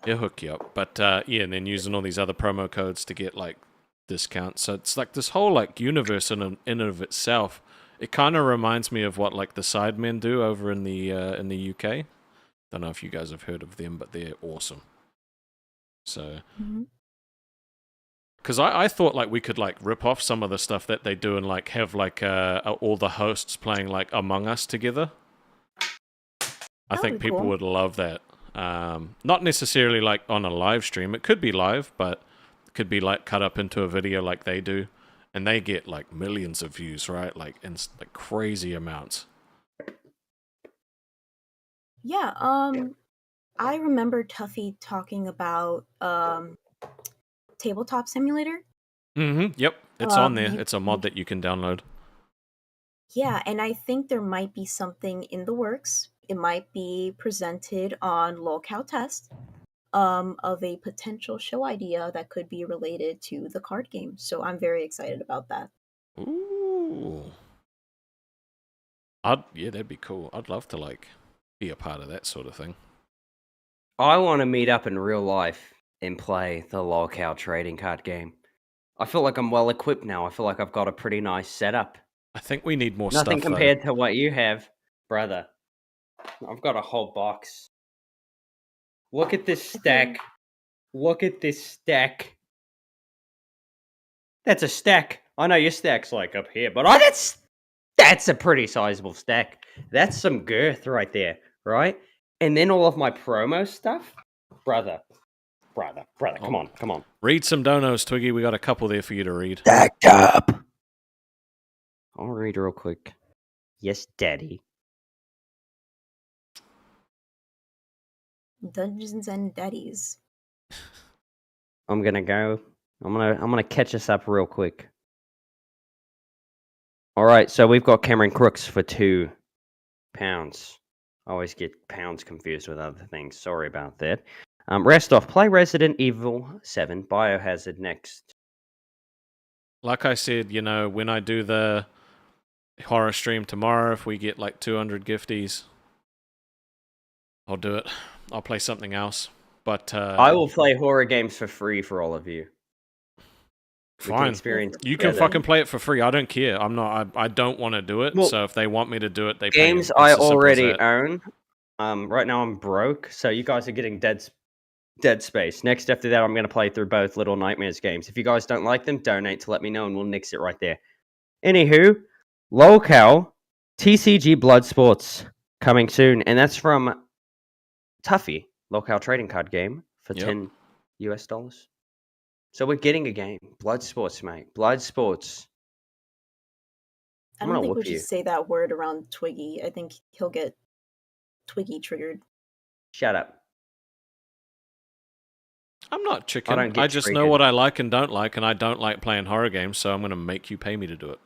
He'll hook you up. But yeah, and then using all these other promo codes to get like discounts. So it's like this whole like universe in and of itself. It kind of reminds me of what like the Sidemen do over in the UK. Don't know if you guys have heard of them, but they're awesome. So, Mhm. because I thought like we could like rip off some of the stuff that they do and like have like all the hosts playing like Among Us together. I That think would be people cool. would love that. Not necessarily like on a live stream. It could be live, but it could be like cut up into a video like they do, and they get like millions of views, right? Like like crazy amounts. Yeah, I remember Tuffy talking about Tabletop Simulator. Mm-hmm. Yep, it's on there. You, It's a mod that you can download. yeah, and I think there might be something in the works. It might be presented on Lolcow Test of a potential show idea that could be related to the card game. So I'm very excited about that. Ooh. Yeah, that'd be cool. I'd love to like be a part of that sort of thing. I want to meet up in real life and play the Lolcow trading card game. I feel like I'm well equipped now. I feel like I've got a pretty nice setup. I think we need more Nothing stuff compared to what you have, brother. I've got a whole box. Look at this stack. Look at this stack. That's a stack. I know your stack's like up here, but that's a pretty sizable stack. That's some girth right there, right? And then all of my promo stuff, brother. Come on. though. Read some donos, Twiggy. We got a couple there for you to read. Stacked up. I'll read real quick. Yes, daddy. Dungeons and Daddies. I'm gonna catch us up real quick. All right, so we've got Cameron Crooks for £2. I always get pounds confused with other things. Sorry about that. Restoff, play Resident Evil 7 Biohazard next. Like I said, you know, when I do the horror stream tomorrow, if we get like 200 gifties, I'll do it. I'll play something else. But I will play horror games for free for all of you. fine. Experience You can together. fucking play it for free. I don't care. I don't want to do it. Well, so if they want me to do it, they pay games me. I It's as simple as already that. own. Right now I'm broke, so you guys are getting Dead Space. Next after that, I'm going to play through both Little Nightmares games. If you guys don't like them, donate to let me know, and we'll nix it right there. Anywho, Lolcow, TCG Blood Sports coming soon, and that's from Tuffy, Lolcow trading card game for Yep. $10. So we're getting a game. Blood Sports, mate. Blood Sports. I I'm don't gonna think we whoop should you. say that word around Twiggy. I think he'll get Twiggy triggered. Shut up. I'm not chicken. don't I get just know triggered. what I like and don't like, and I don't like playing horror games, so I'm going to make you pay me to do it.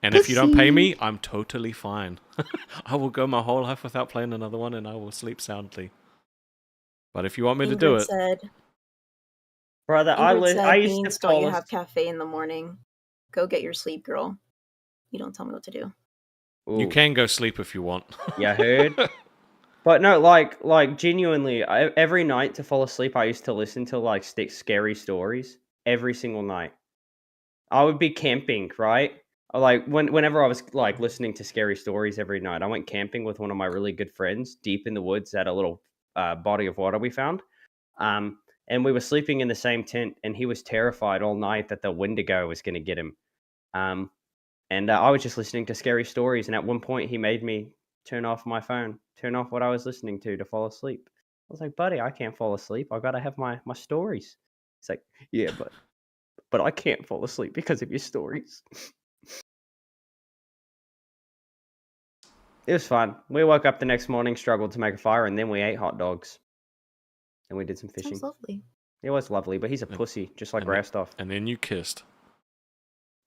And if you don't pay me, I'm totally fine. I will go my whole life without playing another one, and I will sleep soundly. But if you want me to do Ingrid it, said, Brother, I Ingrid said, used to Beans, don't you fall have cafe in the morning? Go get your sleep, girl. You don't tell me what to do. you Ooh, can go sleep if you want. you heard? But no, like genuinely, every night to fall asleep, I used to listen to like scary stories every single night. I would be camping, right? Like whenever I was like listening to scary stories every night, I went camping with one of my really good friends deep in the woods at a little body of water we found. And we were sleeping in the same tent, and he was terrified all night that the Wendigo was going to get him. And I was just listening to scary stories, and at one point he made me turn off my phone, turn off what I was listening to fall asleep. I was like, buddy, I can't fall asleep. I gotta have my stories. He's like, yeah, but I can't fall asleep because of your stories. It was fun. We woke up the next morning, struggled to make a fire, and then we ate hot dogs. And we did some fishing. Sounds lovely. It was lovely, but he's a pussy, just like and then- Rastov. And then you kissed.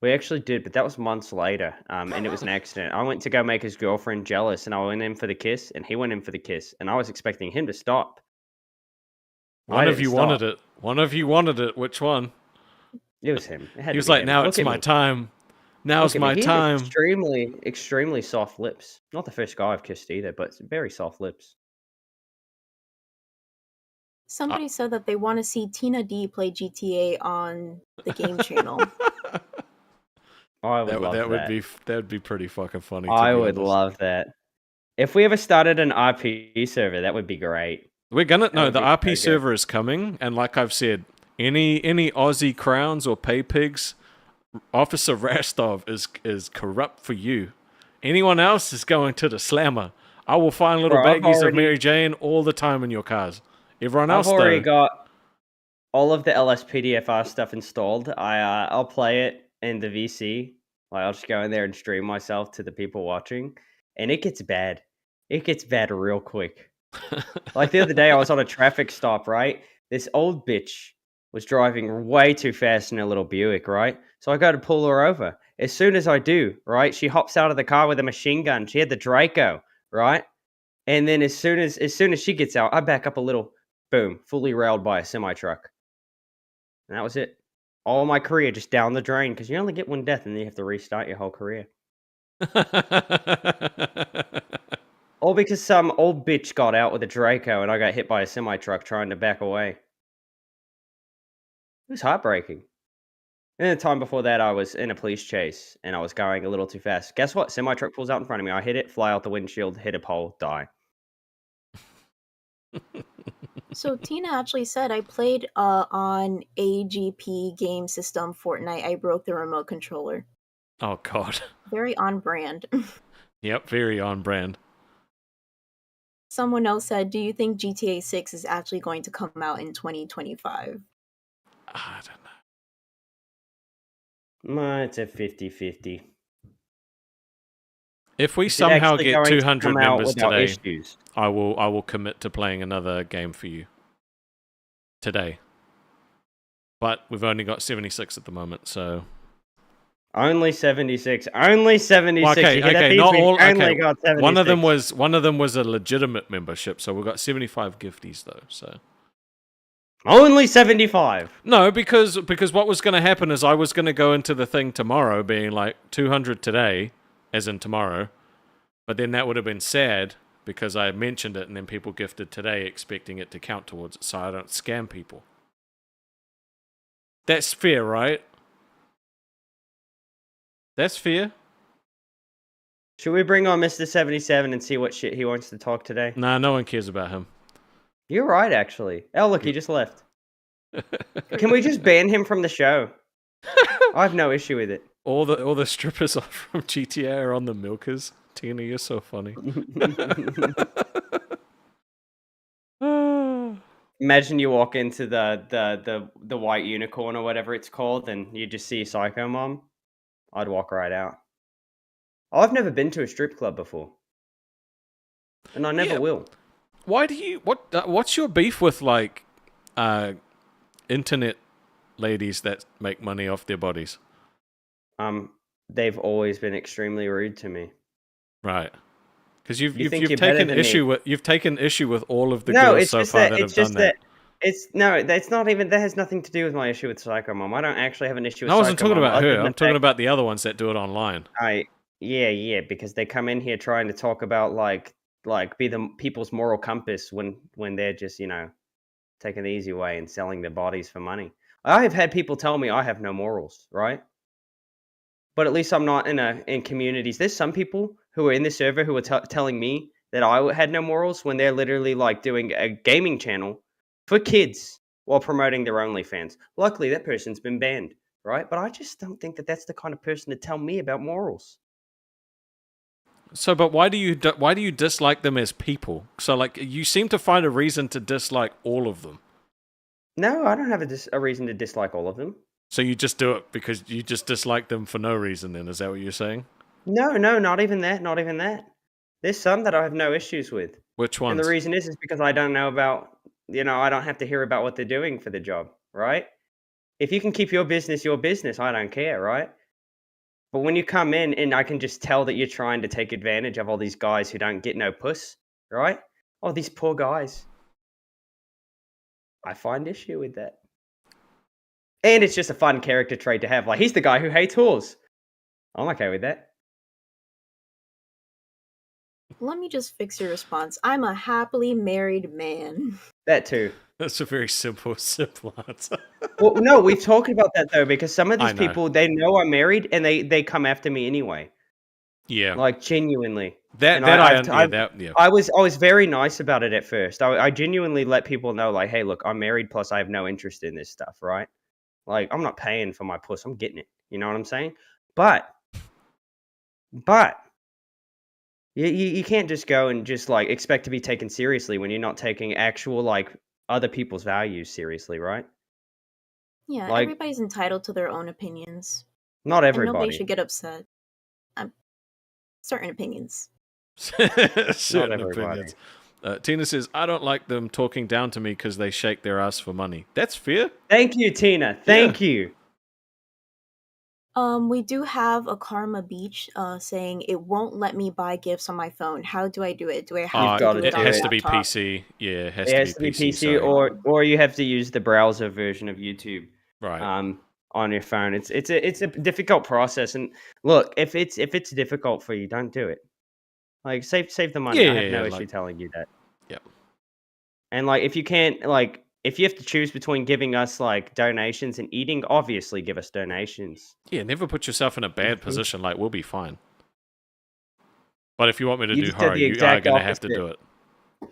We actually did, but that was months later, and it was an accident. I went to go make his girlfriend jealous, and I went in for the kiss, and he went in for the kiss, and I was expecting him to stop. One of you wanted it. One of you wanted it. Which one? It was him. It had He to was be like, him. now Look it's at my me. time. Now's Look at me. my He had time. extremely, extremely soft lips. Not the first guy I've kissed either, but very soft lips. Somebody said that they want to see Tina D play GTA on the game channel. I would love that. That would be pretty fucking funny. I to be would honest. love that. If we ever started an RP server, that would be great. We're gonna no. would The be RP so good. server is coming, and like I've said, any Aussie crowns or pay pigs, Officer Rastov is corrupt for you. Anyone else is going to the slammer. I will find little Bro, I've baggies of already- Mary Jane all the time in your cars. Everyone I've else already though, got all of the LSPDFR stuff installed. I'll play it in the VC. Like I'll just go in there and stream myself to the people watching, and it gets bad. It gets bad real quick. Like the other day, I was on a traffic stop, right? This old bitch was driving way too fast in her little Buick, right? So I go to pull her over. As soon as I do, right, she hops out of the car with a machine gun. She had the Draco, right? And then as soon as she gets out, I back up a little. Boom, fully railed by a semi truck. And that was it. All my career just down the drain because you only get one death and then you have to restart your whole career. All because some old bitch got out with a Draco and I got hit by a semi truck trying to back away. It was heartbreaking. And the time before that, I was in a police chase and I was going a little too fast. Guess what? Semi truck pulls out in front of me. I hit it, fly out the windshield, hit a pole, die. So Tina actually said, I played on AGP game system Fortnite. I broke the remote controller. Oh god. Very on brand. Yep, very on brand. Someone else said, do you think GTA 6 is actually going to come out in 2025? I don't know. No, it's a 50-50. If we Is it somehow actually get going to 200 come out members without today, issues? I will commit to playing another game for you today. But we've only got 76 at the moment, so Only 76. Only 76. well, okay, You hear that, okay, Beans? not We've all. only Okay, got 76. one of them was a legitimate membership, so we've got 75 gifties though. So Only 75. no, because what was going to happen is I was going to go into the thing tomorrow, being like 200 today, as in tomorrow, but then that would have been sad because I mentioned it and then people gifted today expecting it to count towards it, so I don't scam people. That's fair, right? That's fair. Should we bring on Mr. 77 and see what shit he wants to talk today? Nah, no one cares about him. You're right, actually. Oh, look, he just left. Can we just ban him from the show? I have no issue with it. All the strippers are from GTA are on the milkers. Tina, you're so funny. Imagine you walk into the white unicorn or whatever it's called, and you just see Psycho Mom. I'd walk right out. Oh, I've never been to a strip club before, and I never Yeah. will. Why do you what's your beef with like internet ladies that make money off their bodies? They've always been extremely rude to me. Right. Because you've think you're better taken than me. issue with all of the No, girls it's so just far that that have it's done just that. that's not even that has nothing to do with my issue with Psycho Mom. I don't actually have an issue with No, I wasn't Psycho talking Mom about other her. than the I'm talking fact about the other ones that do it online. yeah, because they come in here trying to talk about like be the people's moral compass when they're just, taking the easy way and selling their bodies for money. I have had people tell me I have no morals, right? But at least I'm not in communities. There's some people who are in this server who are telling me that I had no morals when they're literally like doing a gaming channel for kids while promoting their OnlyFans. Luckily, that person's been banned, right? But I just don't think that that's the kind of person to tell me about morals. So, but why do you dislike them as people? So, like, you seem to find a reason to dislike all of them. No, I don't have a reason to dislike all of them. So you just do it because you just dislike them for no reason. Then is that what you're saying? No, not even that. Not even that. There's some that I have no issues with. Which And the ones? reason is because I don't know about, I don't have to hear about what they're doing for the job, right? If you can keep your business, I don't care, right? But when you come in and I can just tell that you're trying to take advantage of all these guys who don't get no puss, right? Oh, these poor guys. I find issue with that. And it's just a fun character trait to have. Like, he's the guy who hates whores. I'm okay with that. Let me just fix your response. I'm a happily married man. That too. That's a very simple answer. Well, no, we've talked about that though, because some of I these know. people, they know I'm married and they come after me anyway. Yeah. Like, genuinely. that And I I was very nice about it at first. I genuinely let people know, like, hey, look, I'm married, plus I have no interest in this stuff, right? Like, I'm not paying for my puss, I'm getting it. You know what I'm saying? But you can't just go and just like expect to be taken seriously when you're not taking actual like other people's values seriously, right? Yeah, Like, everybody's entitled to their own opinions, not and nobody everybody. should get upset. Certain opinions. certain everybody. opinions. Tina says, I don't like them talking down to me because they shake their ass for money. That's fair. Thank you, Tina. Thank you. We do have a Karma Beach saying it won't let me buy gifts on my phone. How do I do it? Do I have to gotta do it It on has my to be laptop? PC. Yeah, it has It has to be PC, sorry. or you have to use the browser version of YouTube. Right. On your phone. It's a difficult process. And look, if it's difficult for you, don't do it. Like, save the money. I have no issue telling you that. Yep. And like, if you can't, like, if you have to choose between giving us like donations and eating, obviously give us donations. Yeah, never put yourself in a bad position. Like, we'll be fine. But if you want me to You do just said horror, the you are exact going to have to opposite. do it.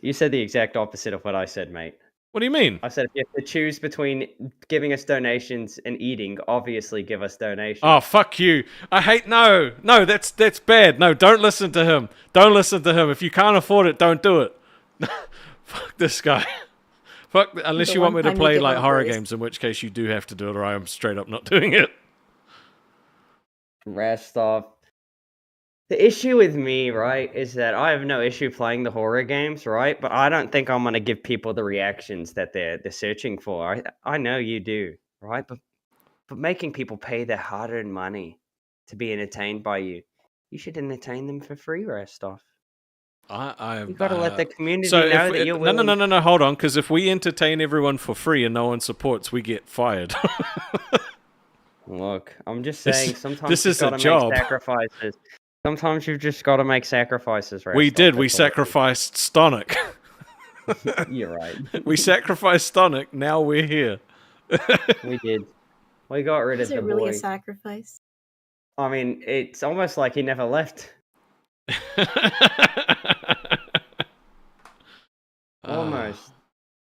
You said the exact opposite of what I said, mate. What do you mean? I said if you have to choose between giving us donations and eating, obviously give us donations. Oh, fuck you. I hate... No, that's bad. No, don't listen to him. Don't listen to him. If you can't afford it, don't do it. Fuck this guy. Unless The you want one me to time you play give like him horror grace. games, in which case you do have to do it, or I am straight up not doing it. Rastov. The issue with me, right, is that I have no issue playing the horror games, right? But I don't think I'm gonna give people the reactions that they're searching for. I know you do, right? But making people pay their hard-earned money to be entertained by you, you should entertain them for free, Rastov. You got to let the community know that you're willing. No, hold on, because if we entertain everyone for free and no one supports, we get fired. Look, I'm just saying, sometimes this you've is a got to job. make sacrifices. Sometimes you've just got to make sacrifices, Rastov. We did. We That's all it is. sacrificed Stonic. You're right. We sacrificed Stonic. Now we're here. We did. We got rid Is of it the really boy. a sacrifice? I mean, it's almost like he never left. Almost.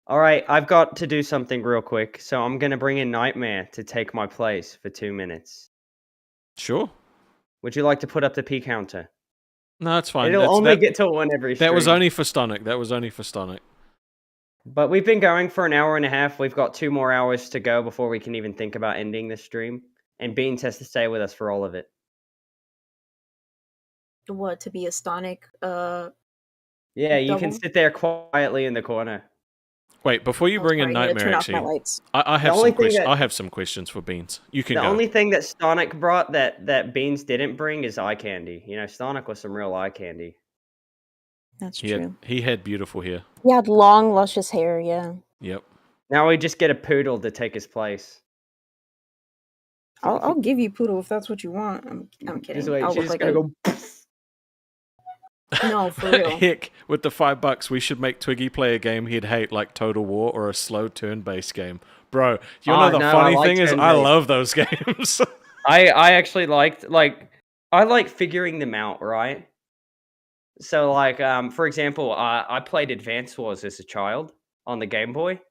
All right, I've got to do something real quick, so I'm going to bring in Nightmare to take my place for 2 minutes. Sure. Would you like to put up the P counter? No, it's fine. It'll only get to 1 every stream. That was only for Stonic. But we've been going for an hour and a half. We've got 2 more hours to go before we can even think about ending this stream. And Beans has to stay with us for all of it. What, to be a Stonic? Yeah, you can Double? sit there quietly in the corner. Wait, before you Oh, bring in sorry, I need to Nightmare, turn off my actually, lights. I have only some thing questions. that- I have some questions for Beans. You can The go. only thing that Stonic brought that Beans didn't bring is eye candy. You know, Stonic was some real eye candy. That's He true. had beautiful hair. He had long, luscious hair, yeah. Yep. Now we just get a poodle to take his place. I'll give you Poodle if that's what you want. I'm kidding. Just wait, I'll she's look just like gonna a... go. No, for real. Heck, with the $5, we should make Twiggy play a game he'd hate, like Total War or a slow turn-based game. Bro, you know the funny thing is, I love those games. I actually I like figuring them out, right? So for example, I played Advance Wars as a child on the Game Boy,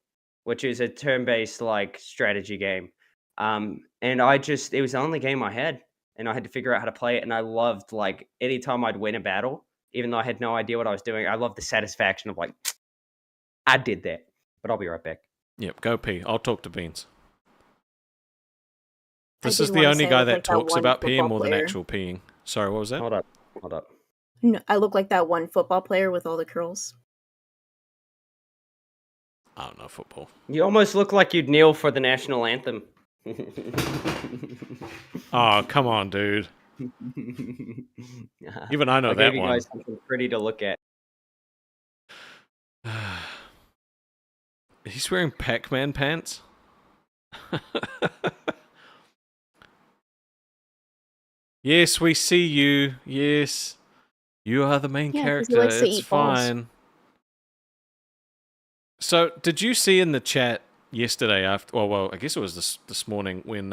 which is a turn-based like strategy game. And it was the only game I had, and I had to figure out how to play it. And I loved like anytime I'd win a battle, even though I had no idea what I was doing, I loved the satisfaction of like, I did that. But I'll be right back. Yep, go pee. I'll talk to Beans. I This did is the wanna only say I guy look that like that talks one about peeing football more than player. actual peeing. Sorry, what was that? Hold up. No, I look like that one football player with all the curls. I don't know football. You almost look like you'd kneel for the national anthem. Oh, come on, dude. Even I know I that gave you one. guys something pretty to look at. He's wearing Pac-Man pants? Yes, we see you. Yes. You are the main Yeah, 'cause he character. likes to It's eat balls. fine. So, did you see in the chat yesterday after well, I guess it was this morning when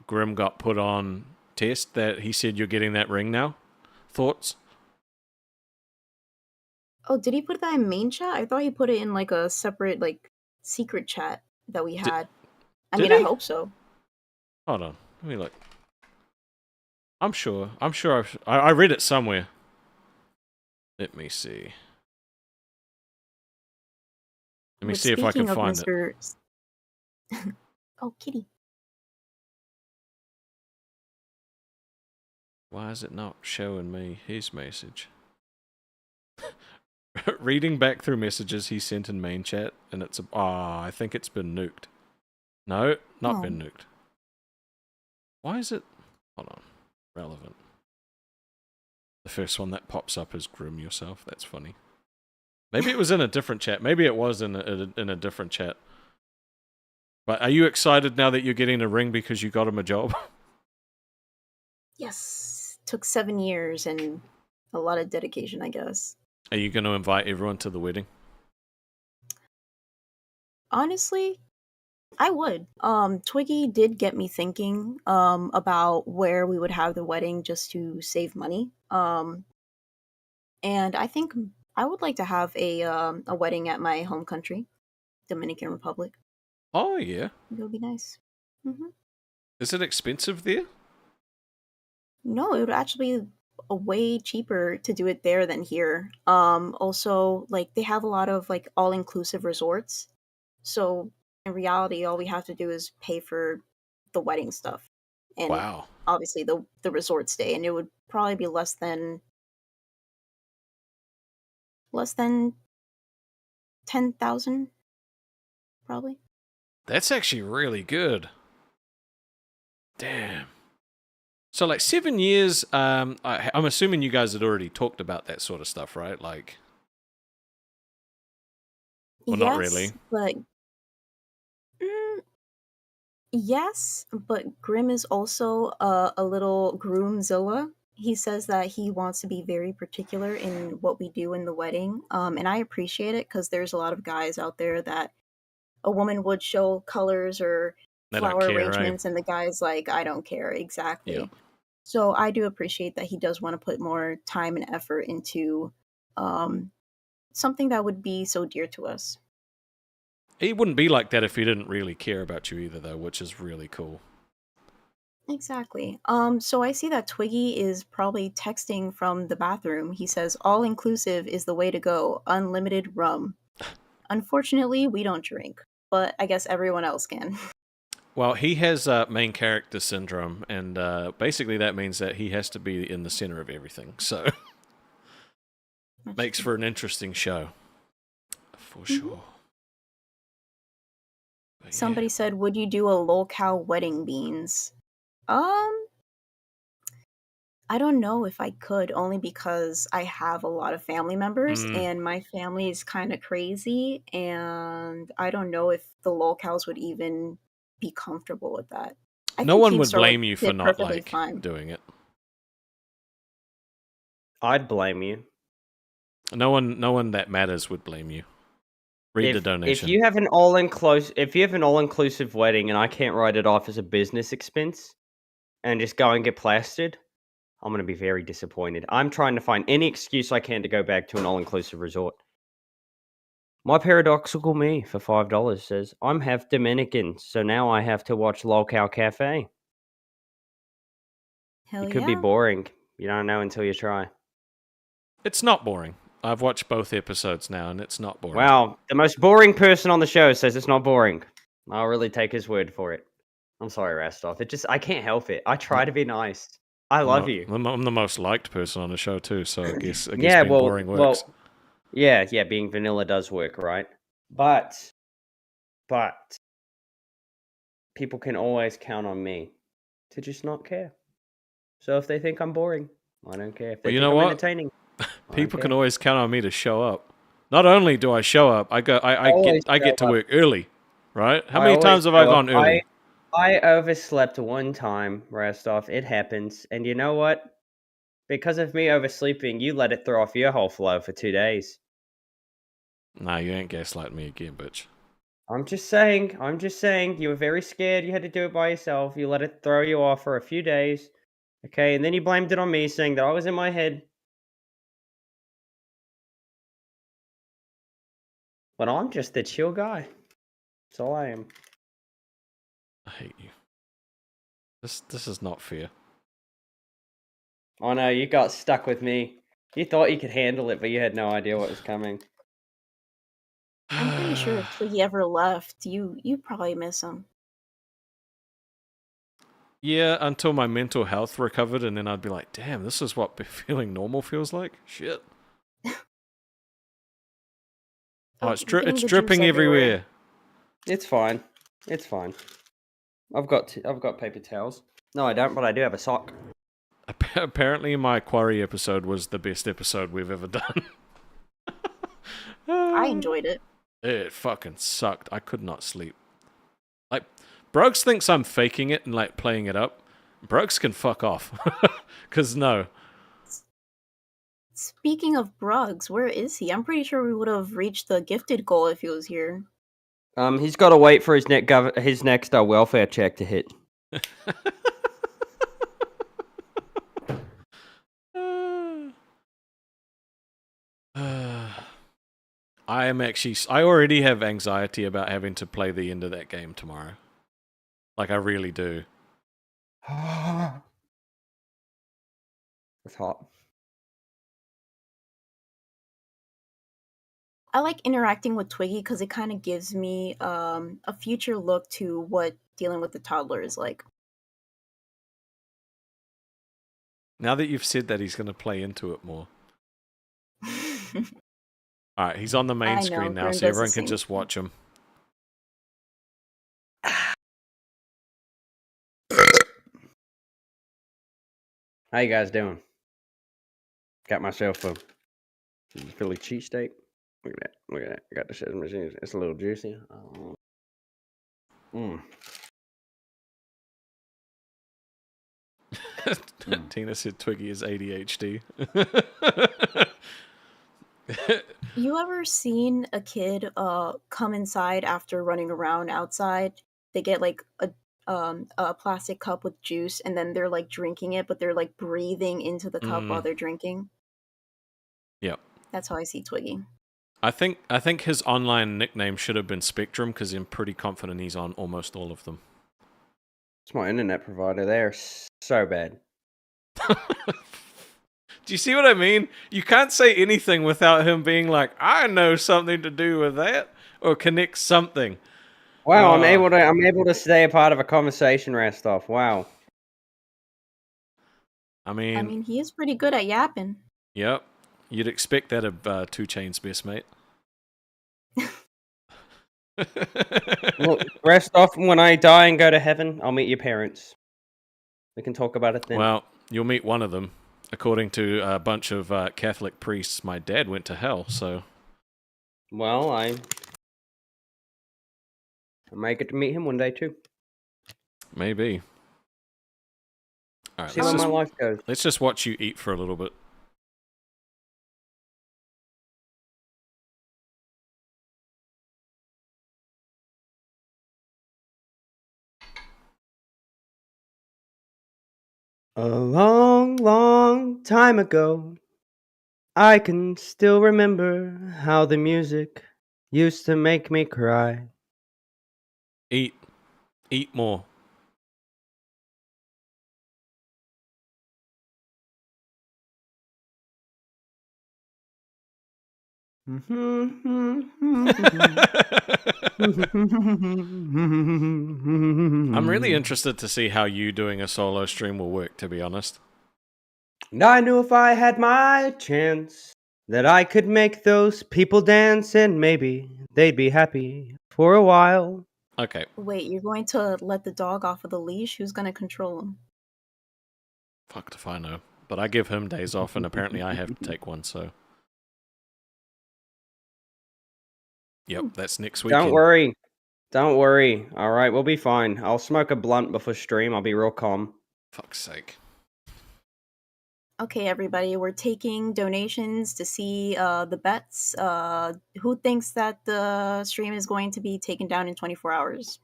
Grim got put on test that he said you're getting that ring now? Thoughts? Oh, did he put that in main chat? I thought he put it in like a separate like secret chat that we had. I did mean, I he? hope so. Hold on. Let me look. I'm sure I read it somewhere. Let me see. Let me But see if I can speaking of find it. Mr. Oh, kitty. Why is it not showing me his message? Reading back through messages he sent in main chat, and it's I think it's been nuked. No, not been nuked. Why is it? Hold on. Relevant. The first one that pops up is Grim yourself. That's funny. Maybe it was in a different chat. Maybe it was in a different chat. But are you excited now that you're getting a ring because you got him a job? Yes. Took 7 years and a lot of dedication, I guess. Are you going to invite everyone to the wedding? Honestly, I would. Twiggy did get me thinking about where we would have the wedding just to save money. And I think I would like to have a wedding at my home country, Dominican Republic. Oh, yeah. It would be nice. Is it expensive there? No, it would actually be way cheaper to do it there than here. Also, like they have a lot of like all-inclusive resorts. So in reality, all we have to do is pay for the wedding stuff, and Wow. obviously the resort stay, and it would probably be less than 10,000, probably. That's actually really good. Damn. So, like 7 years. I'm assuming you guys had already talked about that sort of stuff, right? Like, well, not really. But yes, but Grim is also a little groomzilla. He says that he wants to be very particular in what we do in the wedding, and I appreciate it because there's a lot of guys out there that a woman would show colors or They don't flower care, right? arrangements, and the guy's like, I don't care. Exactly. Yeah. So I do appreciate that he does want to put more time and effort into something that would be so dear to us. He wouldn't be like that if he didn't really care about you either, though, which is really cool. Exactly. So I see that Twiggy is probably texting from the bathroom. He says, "All inclusive is the way to go. Unlimited rum." Unfortunately, we don't drink, but I guess everyone else can. Well, he has main character syndrome, and basically that means that he has to be in the center of everything. So makes for an interesting show, for sure. But yeah. Somebody said, "Would you do a Lolcow wedding beans?" I don't know if I could, only because I have a lot of family members, and my family is kind of crazy, and I don't know if the Lolcows would even be comfortable with that. I No think one would Keemstar blame you for fit not perfectly like fine. doing it. I'd blame you. No one that matters would blame you. Read the If donation. you have an all-inclusive wedding and I can't write it off as a business expense and just go and get plastered, I'm going to be very disappointed. I'm trying to find any excuse I can to go back to an all-inclusive resort. My paradoxical me for $5 says, I'm half Dominican, so now I have to watch Lolcow Cafe. Hell It could be yeah. boring. You don't know until you try. It's not boring. I've watched both episodes now, and it's not boring. Wow, the most boring person on the show says it's not boring. I'll really take his word for it. I'm sorry, Rastov. I can't help it. I try to be nice. I love you. I'm the most liked person on the show too, so I guess Yeah, being boring works. Yeah, being vanilla does work, right? But people can always count on me to just not care. So if they think I'm boring, I don't care. If they Well, you think know I'm what? entertaining, I don't People can care. always count on me to show up. Not only do I show up, I always get show to up. work early, right? How I many always times have I show up. gone early? I overslept one time, Rastov. It happens. And you know what? Because of me oversleeping, you let it throw off your whole flow for 2 days. Nah, you ain't gaslighting me again, bitch. I'm just saying. You were very scared. You had to do it by yourself. You let it throw you off for a few days. Okay, and then you blamed it on me, saying that I was in my head. But I'm just the chill guy. That's all I am. I hate you. This is not fair. Oh no, you got stuck with me. You thought you could handle it, but you had no idea what was coming. I'm pretty sure if Twiggy ever left, you'd probably miss him. Yeah, until my mental health recovered, and then I'd be like, damn, this is what feeling normal feels like? Shit. Oh, it's getting the juice dripping everywhere. It's fine. It's fine. I've got paper towels. No, I don't, but I do have a sock. Apparently, my Quarry episode was the best episode we've ever done. I enjoyed it. It fucking sucked. I could not sleep. Like, Brooks thinks I'm faking it and like playing it up. Brooks can fuck off. Cause no. Speaking of Bruggs, where is he? I'm pretty sure we would have reached the gifted goal if he was here. He's got to wait for his next welfare check to hit. I already have anxiety about having to play the end of that game tomorrow. Like, I really do. It's hot. I like interacting with Twiggy because it kind of gives me a future look to what dealing with the toddler is like. Now that you've said that, he's going to play into it more. Alright, he's on the main screen now, so everyone can just watch him. How you guys doing? Got myself a Philly cheesesteak. Look at that. Look at that. I got the sesame seeds. It's a little juicy. Tina said Twiggy is ADHD. You ever seen a kid come inside after running around outside? They get like a plastic cup with juice, and then they're like drinking it, but they're like breathing into the cup while they're drinking. Yep. That's how I see Twiggy. I think his online nickname should have been Spectrum because I'm pretty confident he's on almost all of them. It's my internet provider. They're so bad. Do you see what I mean? You can't say anything without him being like, I know something to do with that, or connect something. Wow, I'm able to stay a part of a conversation, Restov. Wow. I I mean, mean, he is pretty good at yapping. yep. You'd expect that of 2 Chain's best mate. Look, Restov, when I die and go to heaven, I'll meet your parents. We can talk about it then. Well, you'll meet one of them. According to a bunch of Catholic priests, my dad went to hell, so... Well, I might get to meet him one day too. Maybe. All right, See where my life goes. let's just watch you eat for a little bit. A long, long time ago, I can still remember how the music used to make me cry. Eat. Eat more. I'm really interested to see how you doing a solo stream will work, to be honest. I knew if I had my chance that I could make those people dance and maybe they'd be happy for a while. Okay. Wait, you're going to let the dog off of the leash? Who's going to control him? Fucked if I know. But I give him days off, and apparently I have to take one, so... Yep, that's next weekend. Don't worry. Don't worry. All right, we'll be fine. I'll smoke a blunt before stream. I'll be real calm. Fuck's sake. Okay, everybody, we're taking donations to see the bets. Who thinks that the stream is going to be taken down in 24 hours?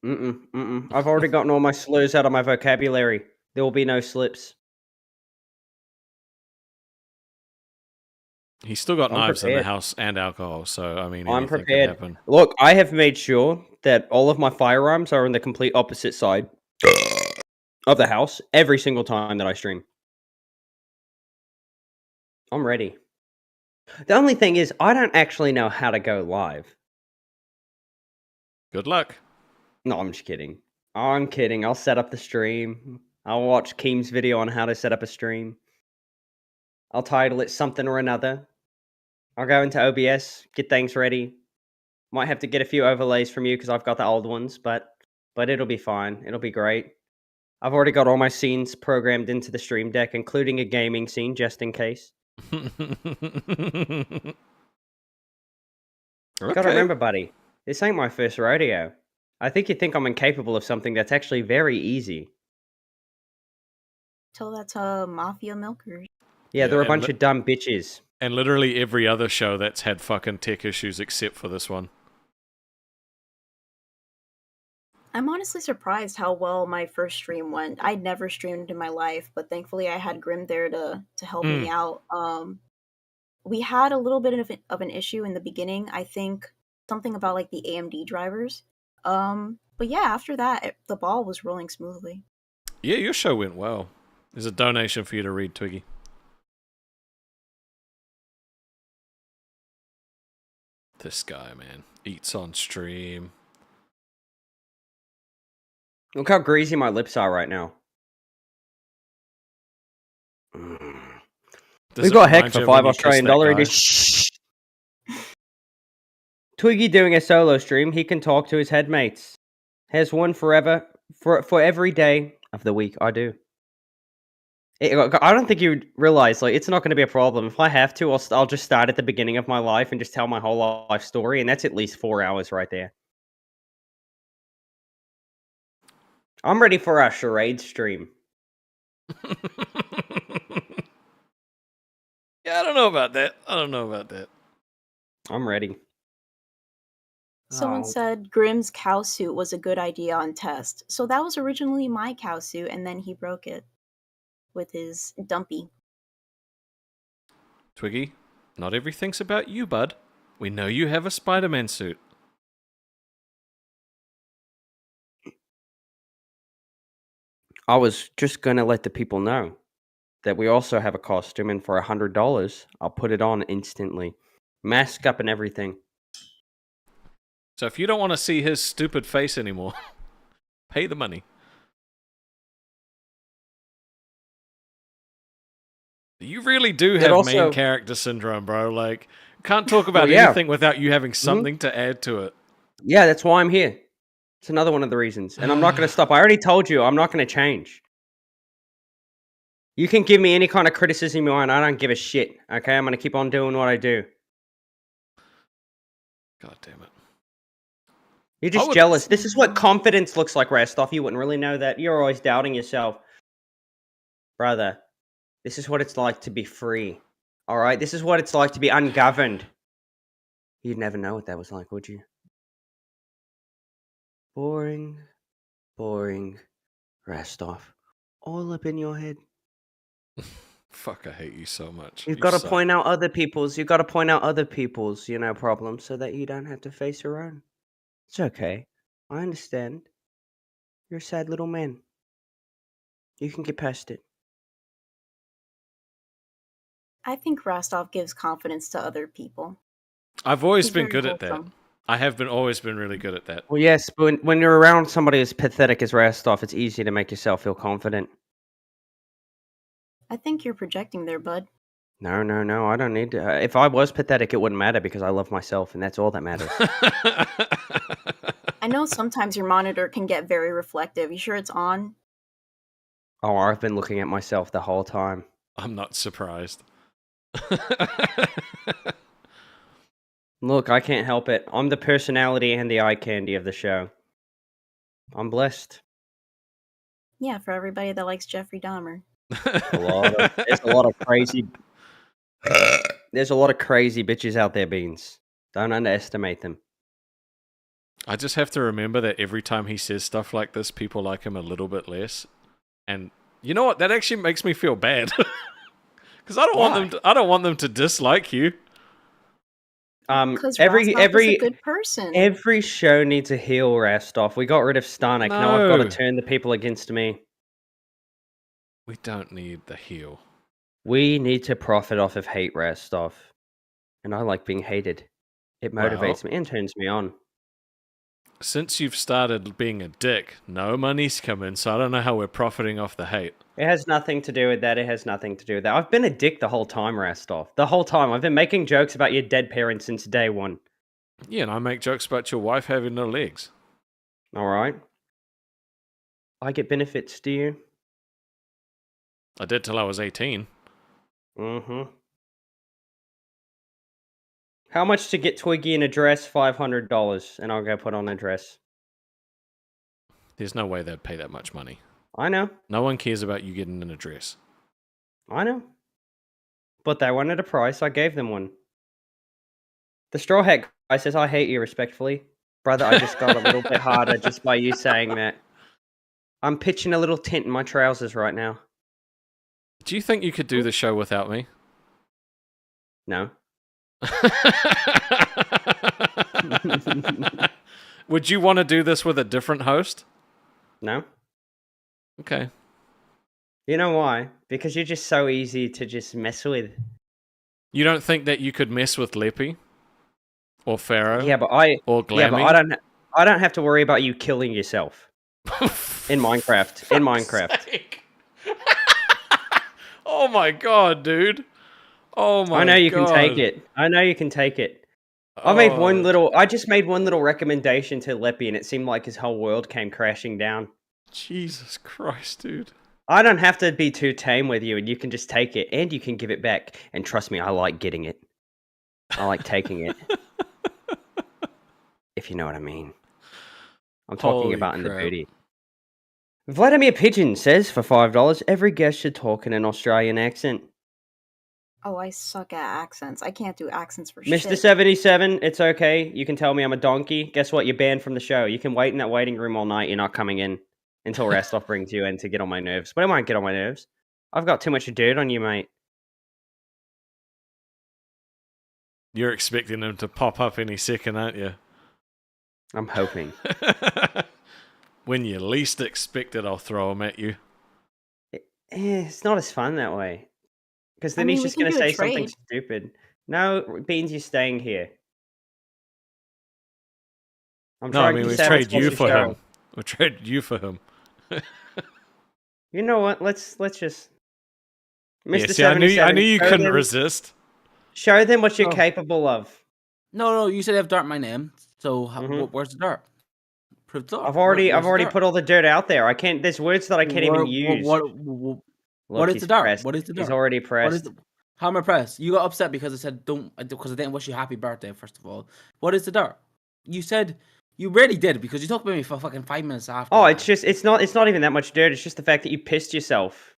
I've already gotten all my slurs out of my vocabulary. There will be no slips. He's still got I'm knives in the prepared. house and alcohol, so, I mean, I'm anything prepared. could happen. Look, I have made sure that all of my firearms are on the complete opposite side of the house every single time that I stream. I'm ready. The only thing is, I don't actually know how to go live. Good luck. No, I'm just kidding. I'm kidding. I'll set up the stream. I'll watch Keem's video on how to set up a stream. I'll title it something or another. I'll go into OBS, get things ready. Might have to get a few overlays from you because I've got the old ones, but it'll be fine. It'll be great. I've already got all my scenes programmed into the stream deck, including a gaming scene, just in case. Okay. Gotta remember, buddy, this ain't my first rodeo. I think you think I'm incapable of something that's actually very easy. Tell that to Mafia Milkers. Yeah, they're a and bunch of dumb bitches. And literally every other show that's had fucking tech issues except for this one. I'm honestly surprised how well my first stream went. I'd never streamed in my life, but thankfully I had Grim there to help me out. We had a little bit of an issue in the beginning. I think something about like the AMD drivers. But yeah, after that, the ball was rolling smoothly. Yeah, your show went well. There's a donation for you to read, Twiggy. This guy, man, eats on stream. Look how greasy my lips are right now. We got heck for $5 Australian dollar. Shh. Twiggy doing a solo stream. He can talk to his headmates. Has one forever for every day of the week. I do. I don't think you realize like it's not going to be a problem. If I have to, I'll just start at the beginning of my life and just tell my whole life story, and that's at least 4 hours right there. I'm ready for our charade stream. Yeah, I don't know about that. I'm ready. Someone Oh. said Grimm's cow suit was a good idea on test. So that was originally my cow suit, and then he broke it with his dumpy. Twiggy, not everything's about you, bud. We know you have a Spider-Man suit. I was just gonna let the people know that we also have a costume, and for $100, I'll put it on instantly, mask up and everything. So if you don't want to see his stupid face anymore, pay the money. You really do It have also- main character syndrome, bro. Like, can't talk about Well, yeah. anything without you having something to add to it. Yeah, that's why I'm here. It's another one of the reasons, and I'm not gonna stop. I already told you I'm not gonna change. You can give me any kind of criticism you want. I don't give a shit. Okay, I'm gonna keep on doing what I do. God damn it. You're just would- jealous. This is what confidence looks like, Rastov. You wouldn't really know that. You're always doubting yourself. Brother, this is what it's like to be free. Alright? This is what it's like to be ungoverned. You'd never know what that was like, would you? Boring, boring, Rastov. All up in your head. Fuck, I hate you so much. You've You got to suck. point out other people's. You've got to point out other people's, problems so that you don't have to face your own. It's okay. I understand. You're a sad little man. You can get past it. I think Rostov gives confidence to other people. I've always He's been very good at that. wholesome. I have always been really good at that. Well, yes, but when you're around somebody as pathetic as Rastov, it's easy to make yourself feel confident. I think you're projecting there, bud. No, I don't need to. If I was pathetic, it wouldn't matter because I love myself, and that's all that matters. I know sometimes your monitor can get very reflective. You sure it's on? Oh, I've been looking at myself the whole time. I'm not surprised. Look, I can't help it. I'm the personality and the eye candy of the show. I'm blessed. Yeah, for everybody that likes Jeffrey Dahmer. There's a lot of crazy. There's a lot of crazy bitches out there, Beans. Don't underestimate them. I just have to remember that every time he says stuff like this, people like him a little bit less. And you know what? That actually makes me feel bad. Because I don't want them to dislike you. Because Every Rostov is a good person. every show needs a heel, Rastov. We got rid of Starnik. Now I've got No. to turn the people against me. We don't need the heel. We need to profit off of hate, Rastov. And I like being hated. It motivates me and turns me on. Since you've started being a dick, no money's come in, so I don't know how we're profiting off the hate. It has nothing to do with that. It has nothing to do with that. I've been a dick the whole time, Rastov. The whole time. I've been making jokes about your dead parents since day one. Yeah, and I make jokes about your wife having no legs. Alright? I get benefits, do you? I did till I was 18. Mm-hmm. How much to get Twiggy an address? $500, and I'll go put on a dress. There's no way they'd pay that much money. I know. No one cares about you getting an address. I know. But they wanted a price, I gave them one. The straw hat guy says, I hate you respectfully. Brother, I just got a little bit harder just by you saying that. I'm pitching a little tint in my trousers right now. Do you think you could do the show without me? No. Would you want to do this with a different host? No. Okay. You know why? Because you're just so easy to just mess with. You don't think that you could mess with Leppy? Or Pharaoh? Yeah, but Or Glammy? I don't have to worry about you killing yourself. In Minecraft. In Minecraft. Sake. Oh my god, dude. Oh my god. I know you can take it. I know you can take it. I just made one little recommendation to Leppy and it seemed like his whole world came crashing down. Jesus Christ, dude. I don't have to be too tame with you and you can just take it and you can give it back. And trust me, I like getting it. I like taking it. If you know what I mean. I'm talking Holy about in the crap. booty. Vladimir Pigeon says for $5, every guest should talk in an Australian accent. Oh, I suck at accents. I can't do accents for Mr. shit. 77, it's okay. You can tell me I'm a donkey. Guess what? You're banned from the show. You can wait in that waiting room all night. You're not coming in until Rastov brings you in to get on my nerves. But it won't get on my nerves. I've got too much dirt on you, mate. You're expecting him to pop up any second, aren't you? I'm hoping. When you least expect it, I'll throw him at you. It's not as fun that way. Because I then he's mean, we just can going to do a say something trade. stupid. No, Beans, you're staying here. I'm No, I trying mean to we've sabotage traded you the for show. him. We traded you for him. You know what? Let's just Yeah, Mr. see, I knew 77, you couldn't resist. show them what you're No. capable of. No, you said I have dirt in my name. So Mhm. where's the dirt? Prove the dirt. I've already Where's the dirt? put all the dirt out there. I can't. There's words that I can't even use. What Look, is he's the dirt? pressed. What is the dirt? He's already What is pressed. the, how am I pressed? You got upset because I said because I didn't wish you happy birthday. First of all, what is the dirt? You said you really did because you talked about me for fucking 5 minutes after. Oh, that. it's not even that much dirt. It's just the fact that you pissed yourself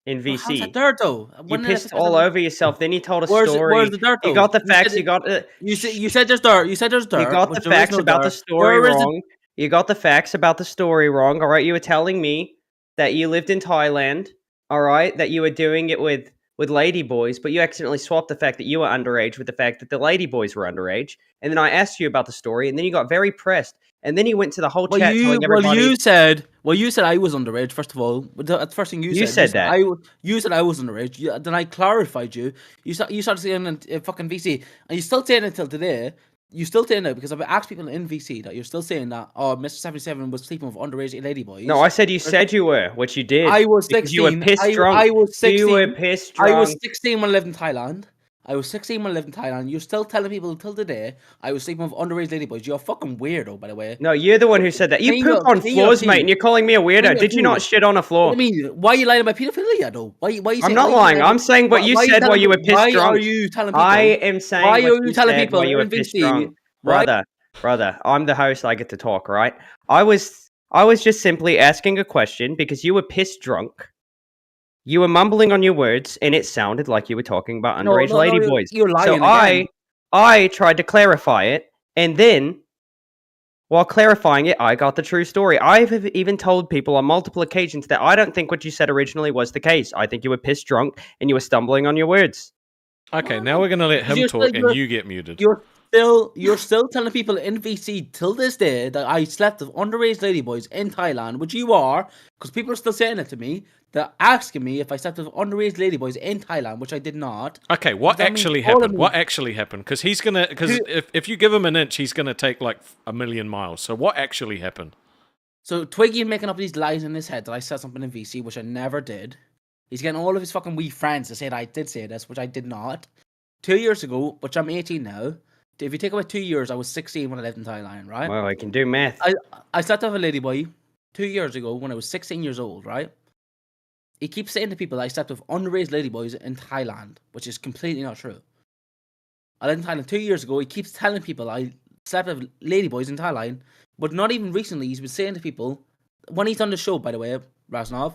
in Well, how's that VC. dirt though? You When did I pissed piss all myself? over yourself. Then you told a Where's story. the dirt though? You got the You facts. said You got you said there's dirt. You said there's dirt. You got which the there is facts no about the dirt. story Where is it? wrong. You got the facts about the story wrong. All right, you were telling me that you lived in Thailand. All right, that you were doing it with ladyboys, but you accidentally swapped the fact that you were underage with the fact that the ladyboys were underage. And then I asked you about the story, and then you got very pressed. And then you went to the whole chat telling everybody. you said I was underage. First of all, that's the first thing you said. You said that. You said I was underage. Then I clarified you. You started saying in fucking VC, and you still saying it until today. You still saying that because I've asked people in VC that you're still saying that. Oh, Mr. 77 was sleeping with underage ladyboys. No, I said you said you were, which you did. I was because 16. You were pissed drunk. I was 16. You were pissed drunk. I was 16 when I lived in Thailand. I was 16 when I lived in Thailand. You're still telling people until today I was sleeping with underage ladyboys. You're a fucking weirdo, by the way. No, you're the one who said that. You Clean poop your- on clean your floors, teeth. mate, and you're calling me a Clean weirdo. your Did you not teeth. shit on a floor? What do you mean? Why are you lying about pedophilia, though? Why you I'm saying, not lying. I'm saying what you said while you were pissed Why drunk. are you telling people? I am saying Why what are you telling said people while you were in pissed VC? drunk. Why- Brother, I'm the host. I get to talk, right? I was just simply asking a question because you were pissed drunk. You were mumbling on your words, and it sounded like you were talking about underage ladyboys. You're lying So again. I tried to clarify it, and then, while clarifying it, I got the true story. I have even told people on multiple occasions that I don't think what you said originally was the case. I think you were pissed drunk, and you were stumbling on your words. Okay, now we're gonna let him You're talk, still- and you get muted. You're still telling people in VC till this day that I slept with underage ladyboys in Thailand, which you are, because people are still saying it to me. They're asking me if I slept with underage ladyboys in Thailand, which I did not. Okay, what That means actually all of happened? me- What actually happened? Because if you give him an inch, he's gonna take like a million miles. So what actually happened? So Twiggy making up these lies in his head that I said something in VC, which I never did. He's getting all of his fucking wee friends to say that I did say this, which I did not. 2 years ago, which I'm 18 now. If you take away 2 years, I was 16 when I lived in Thailand, right? Well, I can do math. I slept with a ladyboy 2 years ago when I was 16 years old, right? He keeps saying to people that I slept with underage ladyboys in Thailand, which is completely not true. I lived in Thailand 2 years ago. He keeps telling people I slept with ladyboys in Thailand, but not even recently. He's been saying to people, when he's done the show, by the way, Rasnov,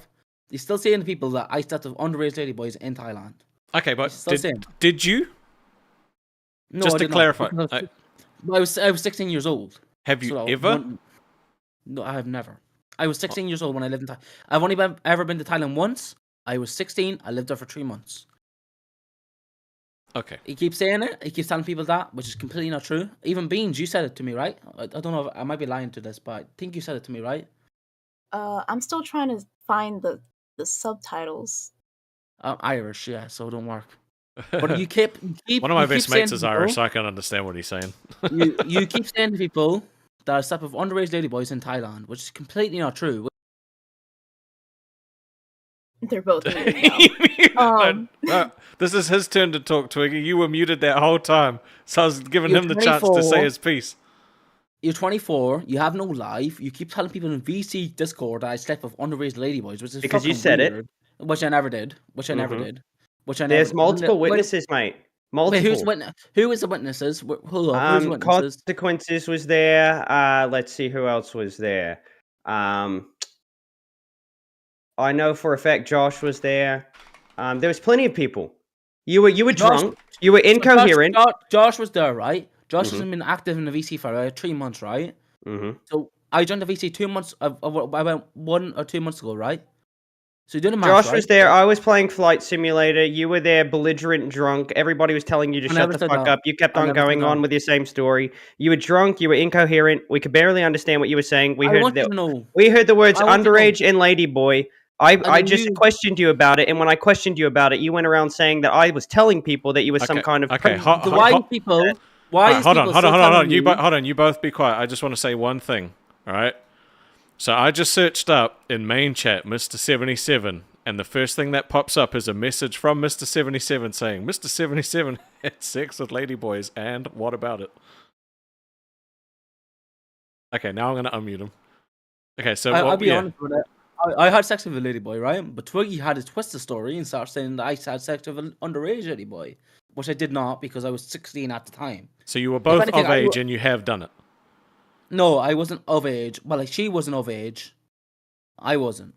he's still saying to people that I slept with underage ladyboys in Thailand. Okay, but He's still saying. did you? No, Just I to did not, clarify, because I was 16 years old. have you So ever? No, I have never. I was 16 years old when I lived in Thailand. I've only ever been to Thailand once. I was 16. I lived there for 3 months. Okay. He keeps saying it. He keeps telling people that, which is completely not true. Even Beans, you said it to me, right? I don't know. I might be lying to this, but I think you said it to me, right? I'm still trying to find the subtitles. I'm Irish, yeah, so it don't work. But you keep One of my you keep best saying mates to is people- Irish, so I can understand what he's saying. you keep saying to people that I slept with underage ladyboys in Thailand, which is completely not true. They're both muted now. No, this is his turn to talk, Twiggy. You were muted that whole time, so I was giving You're him the chance to say 24. his piece. You're 24. You have no life. You keep telling people in VC Discord that I slept with underage ladyboys, which is Because you fucking said it. weird, which I never did. Which I never Mhm. did. Which I There's never. multiple Wait, witnesses, mate. Wait, Multiple. who is the witnesses? Hold up. Who's the witnesses? Consequences was there. Let's see who else was there. I know for a fact Josh was there. There was plenty of people. You were Josh- drunk. You were incoherent. Josh was there, right? Josh Mhm. hasn't been active in the VC for 3 months, right? hmm So I joined the VC 2 months. About 1 or 2 months ago, right? So you did a math, Josh right? was there. I was playing Flight Simulator. You were there, belligerent, drunk. Everybody was telling you to I shut never the said fuck that. up. You kept I on never said going on that. with your same story. You were drunk. You were incoherent. We could barely understand what you were saying. We I heard want you to know. the words I want you to know. underage and ladyboy. I then just you. questioned you about it, and when I questioned you about it, you went around saying that I was telling people that you were some Okay, kind of okay, priest. The why people? Why Alright, is hold on, people hold on, still hold on, telling You me? hold on. You both be quiet. I just want to say one thing. All right. So I just searched up in main chat Mr. 77, and the first thing that pops up is a message from Mr. 77 saying Mr. 77 had sex with ladyboys, and what about it? Okay, now I'm gonna unmute him. Okay, so I'll what? be Yeah. honest with it. I had sex with a ladyboy, right? But Twiggy had to twist the story and start saying that I had sex with an underage ladyboy, which I did not because I was 16 at the time. So you were both anything, of age, and you have done it. No, I wasn't of age. Well, like she wasn't of age. I wasn't.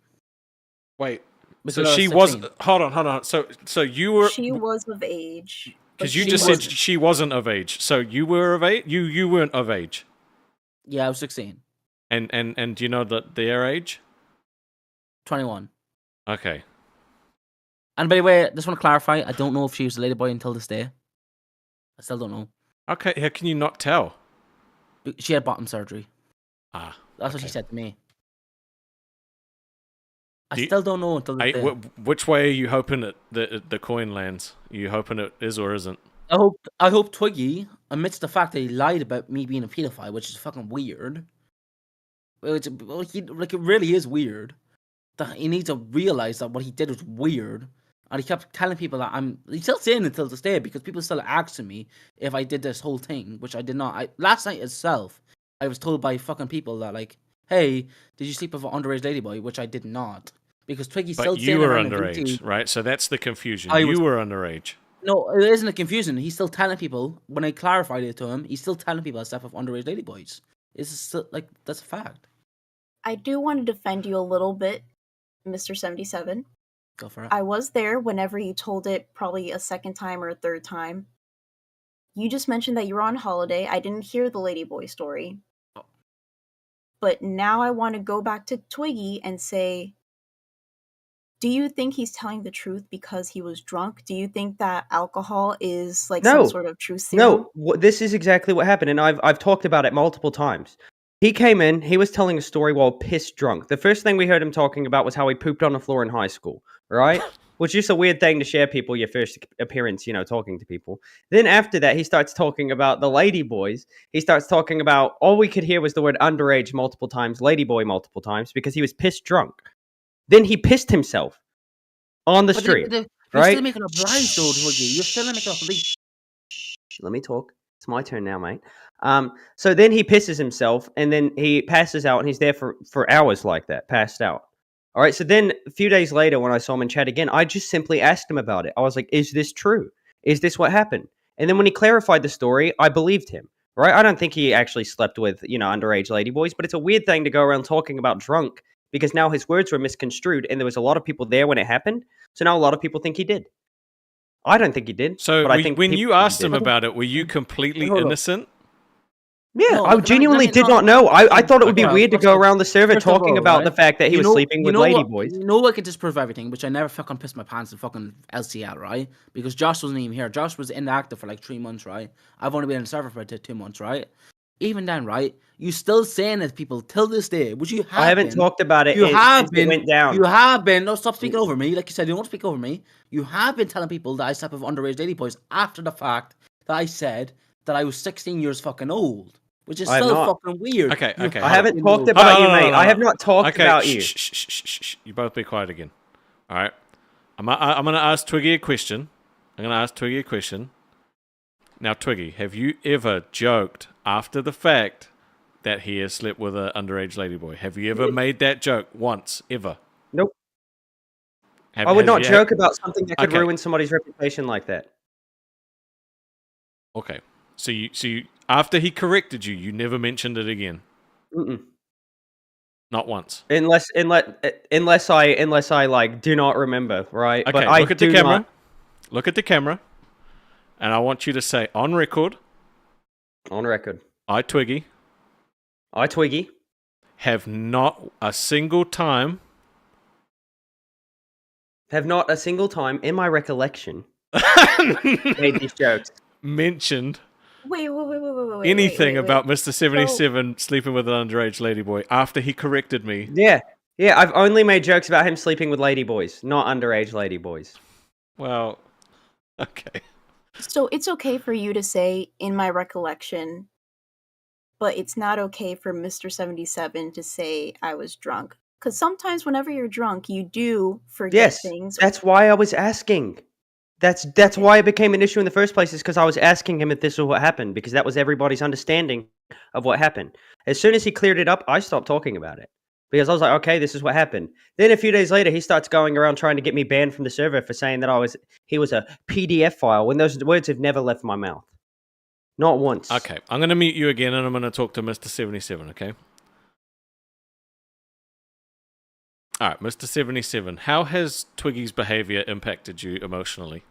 Wait. Because So I was she was. 16. Hold on. So you were. She was of age. but Because you she just said wasn't. she wasn't of age. So you were of age. You weren't of age. Yeah, I was 16. And do you know their age? 21. Okay. And by the way, I just want to clarify, I don't know if she was a ladyboy until this day. I still don't know. Okay. How can you not tell? She had bottom surgery. Ah. That's what she okay. said to me. I Do you- still don't know until this day. Which way are you hoping the coin lands? Are you hoping it is or isn't? I hope Twiggy admits the fact that he lied about me being a pedophile, which is fucking weird. It really is weird. That he needs to realize that what he did was weird. And he kept telling people that he's still saying it until this day because people still asking me if I did this whole thing, which I did not. Last night itself, I was told by fucking people that like, hey, did you sleep with an underage ladyboy? Which I did not. Because Twiggy's still But saying you were around the underage, VT. right? So that's the confusion. I You was- were underage. No, it isn't a confusion. He's still telling people, when I clarified it to him, he's still telling people stuff with underage ladyboys. It's still, like, that's a fact. I do want to defend you a little bit, Mr. 77. Go for it. I was there whenever you told it, probably a second time or a third time. You just mentioned that you were on holiday. I didn't hear the ladyboy story. But now I want to go back to Twiggy and say, do you think he's telling the truth because he was drunk? Do you think that alcohol is like No. some sort of truth serum? No, this is exactly what happened, and I've talked about it multiple times. He came in, he was telling a story while pissed drunk. The first thing we heard him talking about was how he pooped on the floor in high school, right? Which is just a weird thing to share people, your first appearance, talking to people. Then after that, he starts talking about the lady boys. He starts talking about, all we could hear was the word underage multiple times, ladyboy multiple times, because he was pissed drunk. Then he pissed himself on the street, You're right? still making up lies, though, Twiggy. You're still making up lies. Let me talk. It's my turn now, mate. So then he pisses himself, and then he passes out, and he's there for hours like that, passed out. All right, so then a few days later, when I saw him in chat again, I just simply asked him about it. I was like, is this true? Is this what happened? And then when he clarified the story, I believed him, right? I don't think he actually slept with, underage ladyboys, but it's a weird thing to go around talking about drunk because now his words were misconstrued, and there was a lot of people there when it happened, so now a lot of people think he did. I don't think he did. So but I think when people you think he asked him did. about it, were you completely Hold on. innocent? Yeah, No, I let me- genuinely let me- did no, not know. I thought it would be okay, weird to first go of- around the server first of talking all, about right, the fact that he was sleeping with ladyboys. You know I could disprove everything, which I never fucking pissed my pants in fucking LCL, right? Because Josh wasn't even here. Josh was inactive for like 3 months, right? I've only been in the server for 2 months, right? Even then, right? You still saying it to people till this day, which you have I haven't been. talked about it You have since it been. went down. You have been. No, stop speaking over me. Like you said, you don't speak over me. You have been telling people that I slept with underage ladyboys after the fact that I said that I was 16 years fucking old, which is I have still not. fucking weird. Okay, You okay. I haven't fucking talked know. about Hold you, on, mate. I have not talked about you. Shh. You both be quiet again. All right. I'm going to ask Twiggy a question. Now, Twiggy, have you ever joked after the fact that he has slept with an underage ladyboy? Have you ever made that joke once, ever? Nope. Have- I would have not you- joke about something that could Okay. ruin somebody's reputation like that. Okay. So you after he corrected you, you never mentioned it again. Mm-mm. Not once. Unless I like do not remember, right? Okay, But I look at the do camera. not- Look at the camera. And I want you to say on record, on record. I, Twiggy, I, Twiggy, have not a single time have not a single time in my recollection made these jokes. mentioned Wait. anything wait. about Mr. 77 sleeping with an underage ladyboy after he corrected me. Yeah. Yeah, I've only made jokes about him sleeping with ladyboys, not underage ladyboys. Well, okay. So it's okay for you to say, in my recollection, but it's not okay for Mr. 77 to say I was drunk. Because sometimes whenever you're drunk, you do forget Yes, things. that's why I was asking. That's why it became an issue in the first place, is because I was asking him if this was what happened, because that was everybody's understanding of what happened. As soon as he cleared it up, I stopped talking about it. Because I was like, okay, this is what happened. Then a few days later, he starts going around trying to get me banned from the server for saying that he was a PDF file, when those words have never left my mouth. Not once. Okay, I'm going to mute you again, and I'm going to talk to Mr. 77, okay? All right, Mr. 77, how has Twiggy's behavior impacted you emotionally?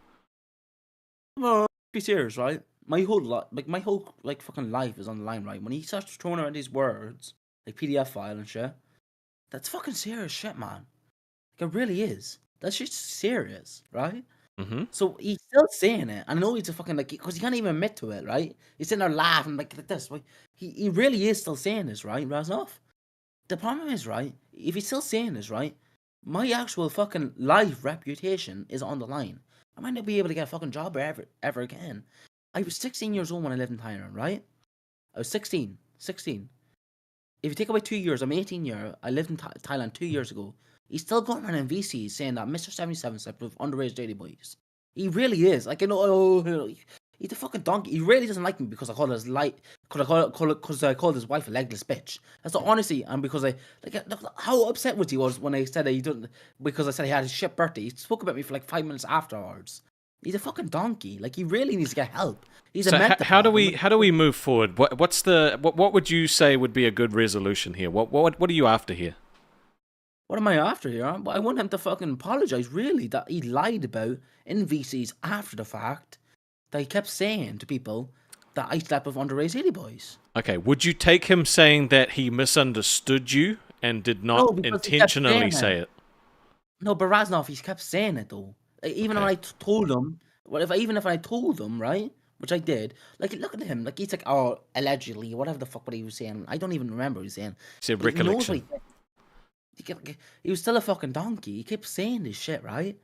Well, be serious, right? My whole fucking life is on the line, right? When he starts throwing around these words, like PDF file and shit, that's fucking serious shit, man. Like, it really is. That's just serious, right? Mm-hmm. So he's still saying it. I know he's a fucking, like, because he can't even admit to it, right? He's sitting there laughing like this. Like, he really is still saying this, right, Raznoff? The problem is, right, if he's still saying this, right, my actual fucking life reputation is on the line. I might not be able to get a fucking job ever again. I was 16 years old when I lived in Thailand, right? I was 16. If you take away 2 years, I'm 18 years. I lived in Thailand 2 years ago. He's still going around in VCs saying that Mr. 77 slept with underage lady boys. He really is. Like, he's a fucking donkey. He really doesn't like me because I called his because I called his wife a legless bitch. That's the honesty, and because how upset was he when I said that he didn't, because I said he had his shit birthday. He spoke about me for like 5 minutes afterwards. He's a fucking donkey. Like, he really needs to get help. He's So a mental how do problem. we move forward? What would you say would be a good resolution here? What are you after here? What am I after here? I want him to fucking apologize, really, that he lied about in VCs after the fact, that he kept saying to people that I slept with underage lady boys. Okay, would you take him saying that he misunderstood you and did not because he kept saying intentionally say it? No, but Raznoff, he kept saying it though. Like, even when I told him, even if I told him, right, which I did, like, look at him, like, he's like, oh, allegedly, whatever the fuck what he was saying. I don't even remember what he was saying. He said But he knows what recollection. he was still a fucking donkey. He kept saying this shit, right?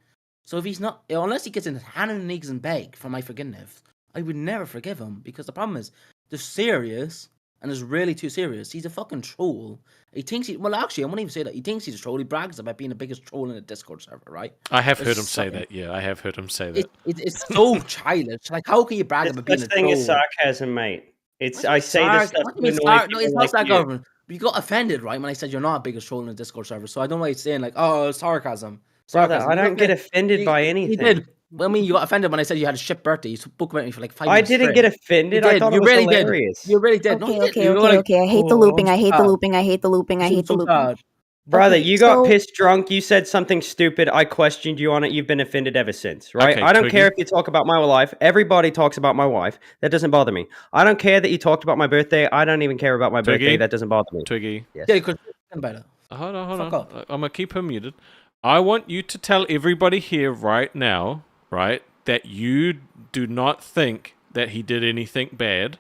So if he's not, unless he gets in his hand and knees and beg for my forgiveness, I would never forgive him, because the problem is, they're serious, and it's really too serious. He's a fucking troll. He thinks well, actually, I won't even say that. He thinks he's a troll. He brags about being the biggest troll in the Discord server, right? I have heard him say that. Yeah, I have heard him say that. It's so childish. Like, how can you brag There's about being a such troll? thing as sarcasm, mate. I say this stuff What to do you mean annoy No, people it's like not you. sarcasm. You got offended, right, when I said you're not the biggest troll in the Discord server. So I don't know why you're saying, like, oh, sarcasm. Brother, Sarcasm. I You don't get got- offended by You anything. did. Well, I mean, you got offended when I said you had a shit birthday. You spoke about me for like 5 I minutes. didn't straight. get You offended. I did. thought You it was really hilarious. did. You really did. No, Okay, you didn't. okay, You were okay, like, okay. I hate the "Oh, looping. I'm I so hate the sad. looping. I hate the looping. I hate the so looping. sad." Brother, Okay, you got so- pissed drunk. You said something stupid. I questioned you on it. You've been offended ever since, right? Okay, I don't Twiggy. care if you talk about my life. Everybody talks about my wife. That doesn't bother me. I don't care that you talked about my birthday. I don't even care about my Twiggy. birthday. That doesn't bother me. Twiggy. Yes. Yeah, because about it. Hold on. Fuck up. I'm going to keep him muted. I want you to tell everybody here right now, right, that you do not think that he did anything bad,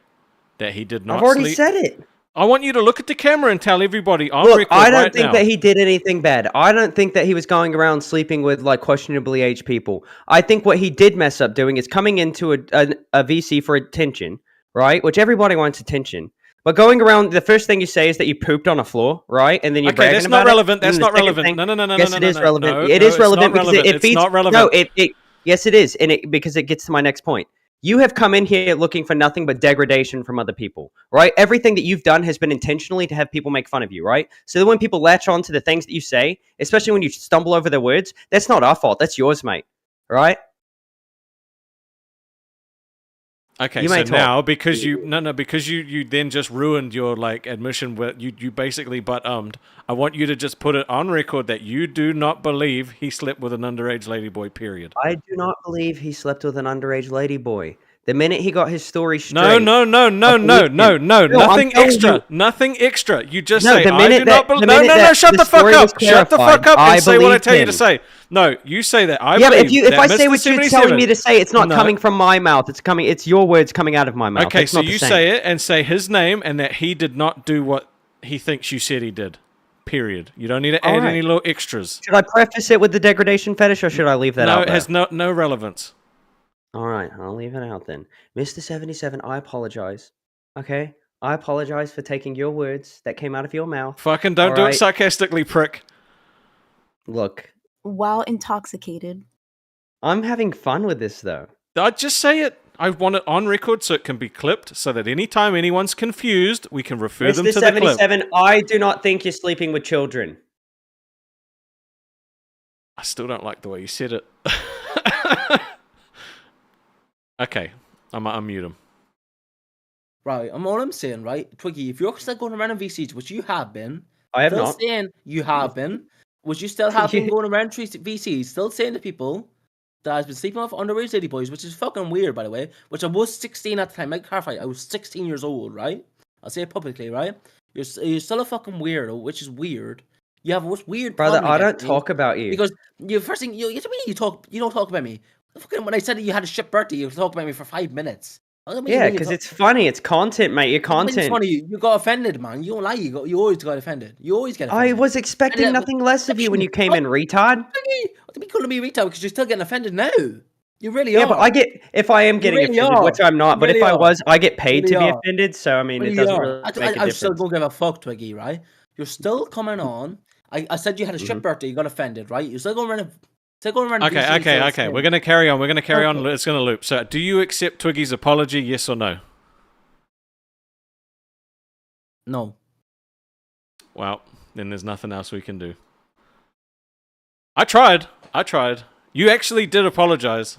that he did not I've already sleep. said it. I want you to look at the camera and tell everybody on Look, record I don't right think now. that he did anything bad. I don't think that he was going around sleeping with like questionably aged people. I think what he did mess up doing is coming into a VC for attention, right? Which everybody wants attention. But going around, the first thing you say is that you pooped on a floor, right? And then you're Okay, bragging that's about not relevant. it. And That's then not the second relevant. thing- No. Yes, no, it is no, relevant. no, It no, is it's relevant not because relevant. it It's feeds. not relevant. No, yes, it is, and because it gets to my next point. You have come in here looking for nothing but degradation from other people, right? Everything that you've done has been intentionally to have people make fun of you, right? So that when people latch on to the things that you say, especially when you stumble over their words, that's not our fault. That's yours, mate. Right? Okay, You so may talk. now because you then just ruined your like admission where you basically but I want you to just put it on record that you do not believe he slept with an underage ladyboy, period. I do not believe he slept with an underage ladyboy. The minute he got his story straight. No, nothing I'm telling extra. you- Nothing extra. You just No, say, the I minute do that- not believe. the No, minute no, that shut the the fuck story was up. Shut the fuck clarified, up I and say what I believed tell you to him. say. No, you say that. I Yeah, but believe if that I say Mr. what you're 77 telling me to say, it's not No. coming from my mouth. It's your words coming out of my mouth. Okay, It's so not the you same. say it and say his name and that he did not do what he thinks you said he did. Period. You don't need to All add right. any little extras. Should I preface it with the degradation fetish, or should I leave that No, out it there? has no relevance. All right, I'll leave it out then. Mr. 77, I apologize. Okay? I apologize for taking your words that came out of your mouth. Fucking don't All do it right? sarcastically, prick. Look, While intoxicated. I'm having fun with this, though. I'd just say it. I want it on record so it can be clipped, so that anytime anyone's confused, we can refer them Mr. to the clip. 77, I do not think you're sleeping with children. I still don't like the way you said it. Okay, I'm gonna unmute him. Right, all I'm saying, right, Twiggy, if you're still going around in VCs, which you have been, I have still not. saying you have been, which you still have been Yeah. going around VCs, still saying to people that I've been sleeping with underage lady boys, which is fucking weird, by the way, which I was 16 at the time. Like, clarify, I was 16 years old, right? I'll say it publicly, right? You're still a fucking weirdo, which is weird. You have what's weird, Brother, problem I don't against me, talk about you. because you first thing you to me you don't talk about me. Fucking when I said that you had a shit birthday, you talked about me for 5 minutes. Yeah, because it's funny. It's content, mate. Your It's content. funny. You got offended, man. You don't lie. You always got offended. You always get I offended. was expecting And, nothing less of you when you came in, retard. What do you calling me retard? Because you're still getting offended now. You really Yeah, are. but I get if I am getting really offended, are. which I'm not. You but if really I are. was, I get paid really to be are. offended. So I mean, it Really doesn't are. really make a I still difference. don't give a fuck, Twiggy. Right? You're still coming on. I said you had a shit birthday. You got offended, right? You're still going around. Okay. We're gonna carry on. On. It's gonna loop. So, do you accept Twiggy's apology? Yes or no? No. Well, then there's nothing else we can do. I tried. You actually did apologize.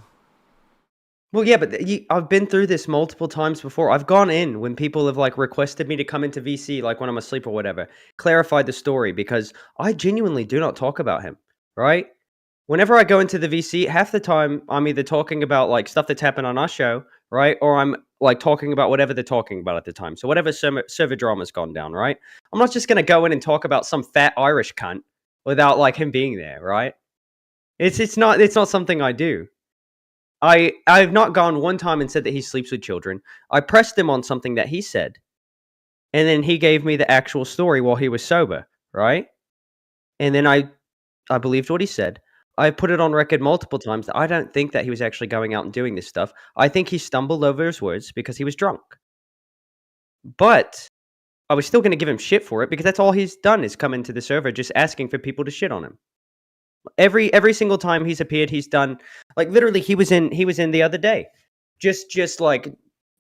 Well, yeah, but I've been through this multiple times before. I've gone in when people have like requested me to come into VC, like when I'm asleep or whatever, clarified the story because I genuinely do not talk about him, right? Whenever I go into the VC, half the time I'm either talking about like stuff that's happened on our show, right? Or I'm like talking about whatever they're talking about at the time. So whatever server drama's gone down, right? I'm not just going to go in and talk about some fat Irish cunt without like him being there, right? It's not something I do. I've not gone one time and said that he sleeps with children. I pressed him on something that he said. And then he gave me the actual story while he was sober, right? And then I believed what he said. I put it on record multiple times that I don't think that he was actually going out and doing this stuff. I think he stumbled over his words because he was drunk. But I was still going to give him shit for it because that's all he's done is come into the server just asking for people to shit on him. Every single time he's appeared, he's done like literally he was in the other day. Just like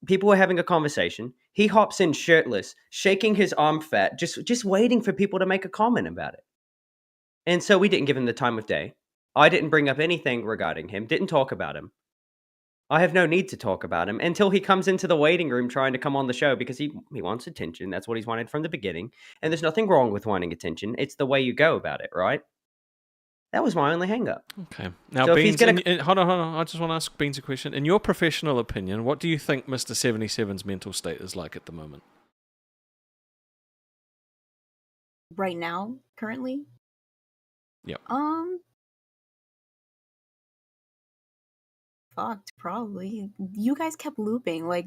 people were having a conversation. He hops in shirtless, shaking his arm fat, just waiting for people to make a comment about it. And so we didn't give him the time of day. I didn't bring up anything regarding him, didn't talk about him. I have no need to talk about him until he comes into the waiting room trying to come on the show because he wants attention. That's what he's wanted from the beginning. And there's nothing wrong with wanting attention. It's the way you go about it, right? That was my only hang-up. Okay. Now, So if he's Beans, gonna- hold on. I just want to ask Beans a question. In your professional opinion, what do you think Mr. 77's mental state is like at the moment? Right now, currently? Yep. Fucked, probably. You guys kept looping. Like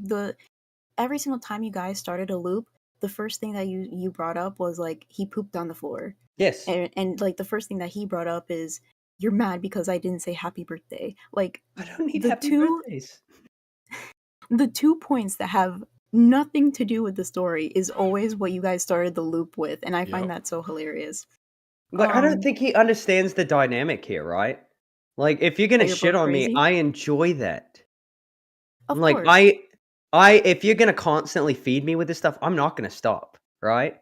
every single time you guys started a loop, the first thing that you brought up was like he pooped on the floor. Yes. And like the first thing that he brought up is you're mad because I didn't say happy birthday. Like I don't need the happy two- birthdays. the 2 points that have nothing to do with the story is always what you guys started the loop with, and I find Yep. that so hilarious. Like, I don't Um, think he understands the dynamic here, right? Like, if you're gonna That you're shit both on me, crazy? I enjoy that. Of Like, course. if you're gonna constantly feed me with this stuff, I'm not gonna stop, right?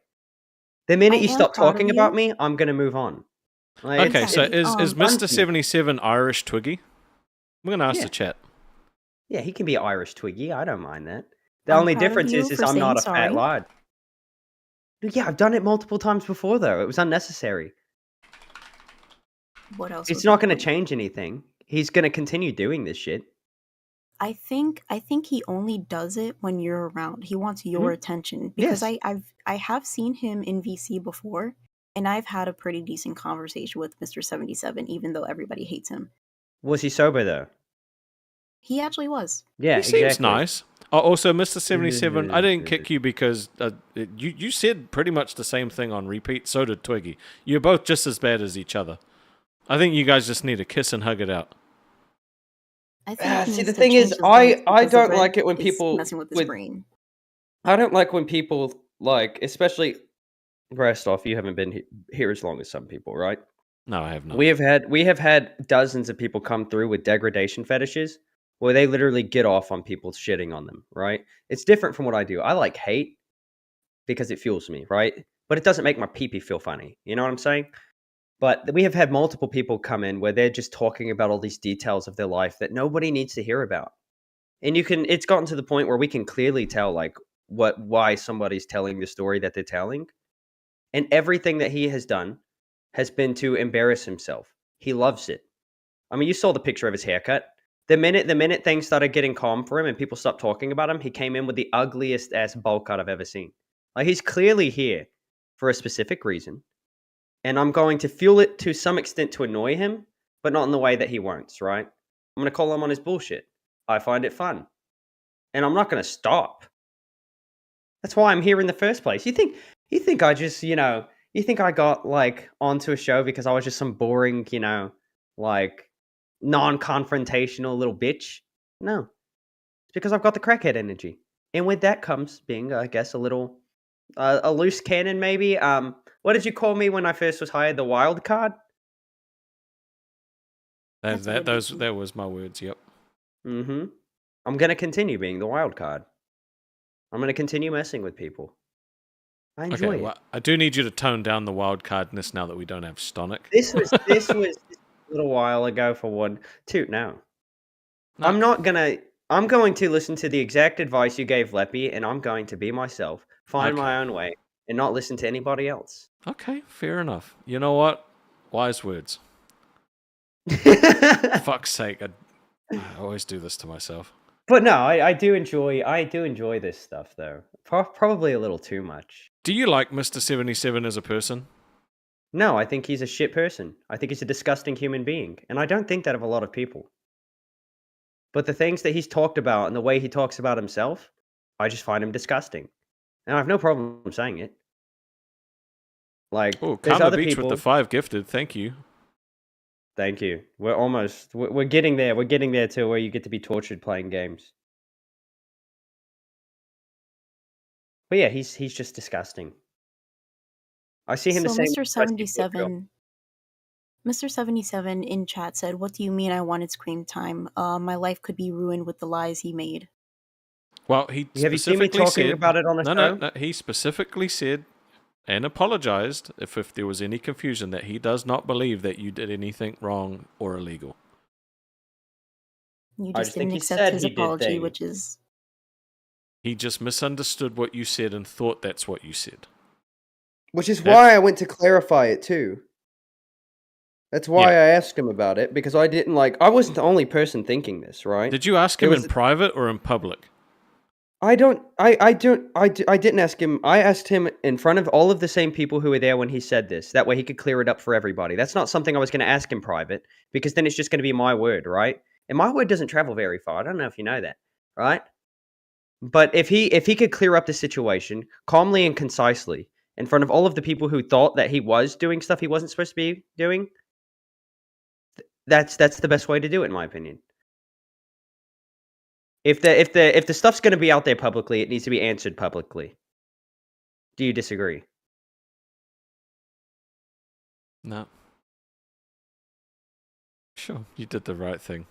The minute I you am stop proud of talking about you. me, I'm gonna move on. Like, Okay, so Exactly. is fun Mr. to me. 77 Irish Twiggy? We're going to ask Yeah. the chat. Yeah, he can be Irish Twiggy. I don't mind that. The I'm only proud of difference you is for I'm not a saying fat sorry. lad. Yeah, I've done it multiple times before, though. It was unnecessary. What else? It's was not the going to point? change anything. He's going to continue doing this shit. I think he only does it when you're around. He wants your attention because Yes. I have seen him in VC before, and I've had a pretty decent conversation with Mr. 77, even though everybody hates him. Was he sober, though? He actually was. Yeah, He seems exactly. nice. Oh, also, Mr. 77, I didn't kick you because you said pretty much the same thing on repeat. So did Twiggy. You're both just as bad as each other. I think you guys just need to kiss and hug it out. I think he See, needs the to thing change is, his life I because the don't red like it when is people messing with his brain. I don't like when people like, especially Brastoff. You haven't been here as long as some people, right? No, I have not. We have had dozens of people come through with degradation fetishes where they literally get off on people shitting on them, right? It's different from what I do. I like hate because it fuels me, right? But it doesn't make my pee-pee feel funny. You know what I'm saying? But we have had multiple people come in where they're just talking about all these details of their life that nobody needs to hear about. And it's gotten to the point where we can clearly tell like why somebody's telling the story that they're telling. And everything that he has done has been to embarrass himself. He loves it. I mean, you saw the picture of his haircut. The minute things started getting calm for him and people stopped talking about him, he came in with the ugliest ass bowl cut I've ever seen. Like, he's clearly here for a specific reason. And I'm going to fuel it to some extent to annoy him, but not in the way that he wants, right? I'm going to call him on his bullshit. I find it fun. And I'm not going to stop. That's why I'm here in the first place. You think I just, you think I got like onto a show because I was just some boring, like non-confrontational little bitch? No. It's because I've got the crackhead energy. And with that comes being, I guess, a little a loose cannon maybe. What did you call me when I first was hired? The wild card? That was my words, yep. Mm-hmm. I'm going to continue being the wild card. I'm going to continue messing with people. I enjoy it. Well, I do need you to tone down the wild cardness now that we don't have Stonic. This was a little while ago for one. Toot now. No. I'm going to listen to the exact advice you gave Leppy, and I'm going to be myself, find my own way, and not listen to anybody else. Okay, fair enough. You know what? Wise words. Fuck's sake, I always do this to myself. But no, I do enjoy this stuff though. Probably a little too much. Do you like Mr. 77 as a person? No, I think he's a shit person. I think he's a disgusting human being, and I don't think that of a lot of people. But the things that he's talked about and the way he talks about himself, I just find him disgusting. And I have no problem saying it. Like, Oh, there's Karma other Beach people. with the 5 gifted, thank you. Thank you. We're getting there. We're getting there to where you get to be tortured playing games. But yeah, he's just disgusting. I see him So the same. Mr. 77, Mr. 77 in chat said, "What do you mean I wanted screen time? My life could be ruined with the lies he made." Well, he Have you seen me specifically talking said about it on the show? No. He specifically said and apologized if there was any confusion that he does not believe that you did anything wrong or illegal. You I just just think didn't he accept said his he did apology, things. which is He just misunderstood what you said and thought that's what you said. Which is That's- why I went to clarify it too. That's why Yeah. I asked him about it, because I wasn't the only person thinking this, right? Did you ask There him was in private or in public? I didn't ask him. I asked him in front of all of the same people who were there when he said this. That way he could clear it up for everybody. That's not something I was going to ask in private, because then it's just going to be my word, right? And my word doesn't travel very far. I don't know if you know that, right? But if he could clear up the situation calmly and concisely in front of all of the people who thought that he was doing stuff he wasn't supposed to be doing, that's the best way to do it, in my opinion. If the stuff's going to be out there publicly, it needs to be answered publicly. Do you disagree? No. Sure, you did the right thing.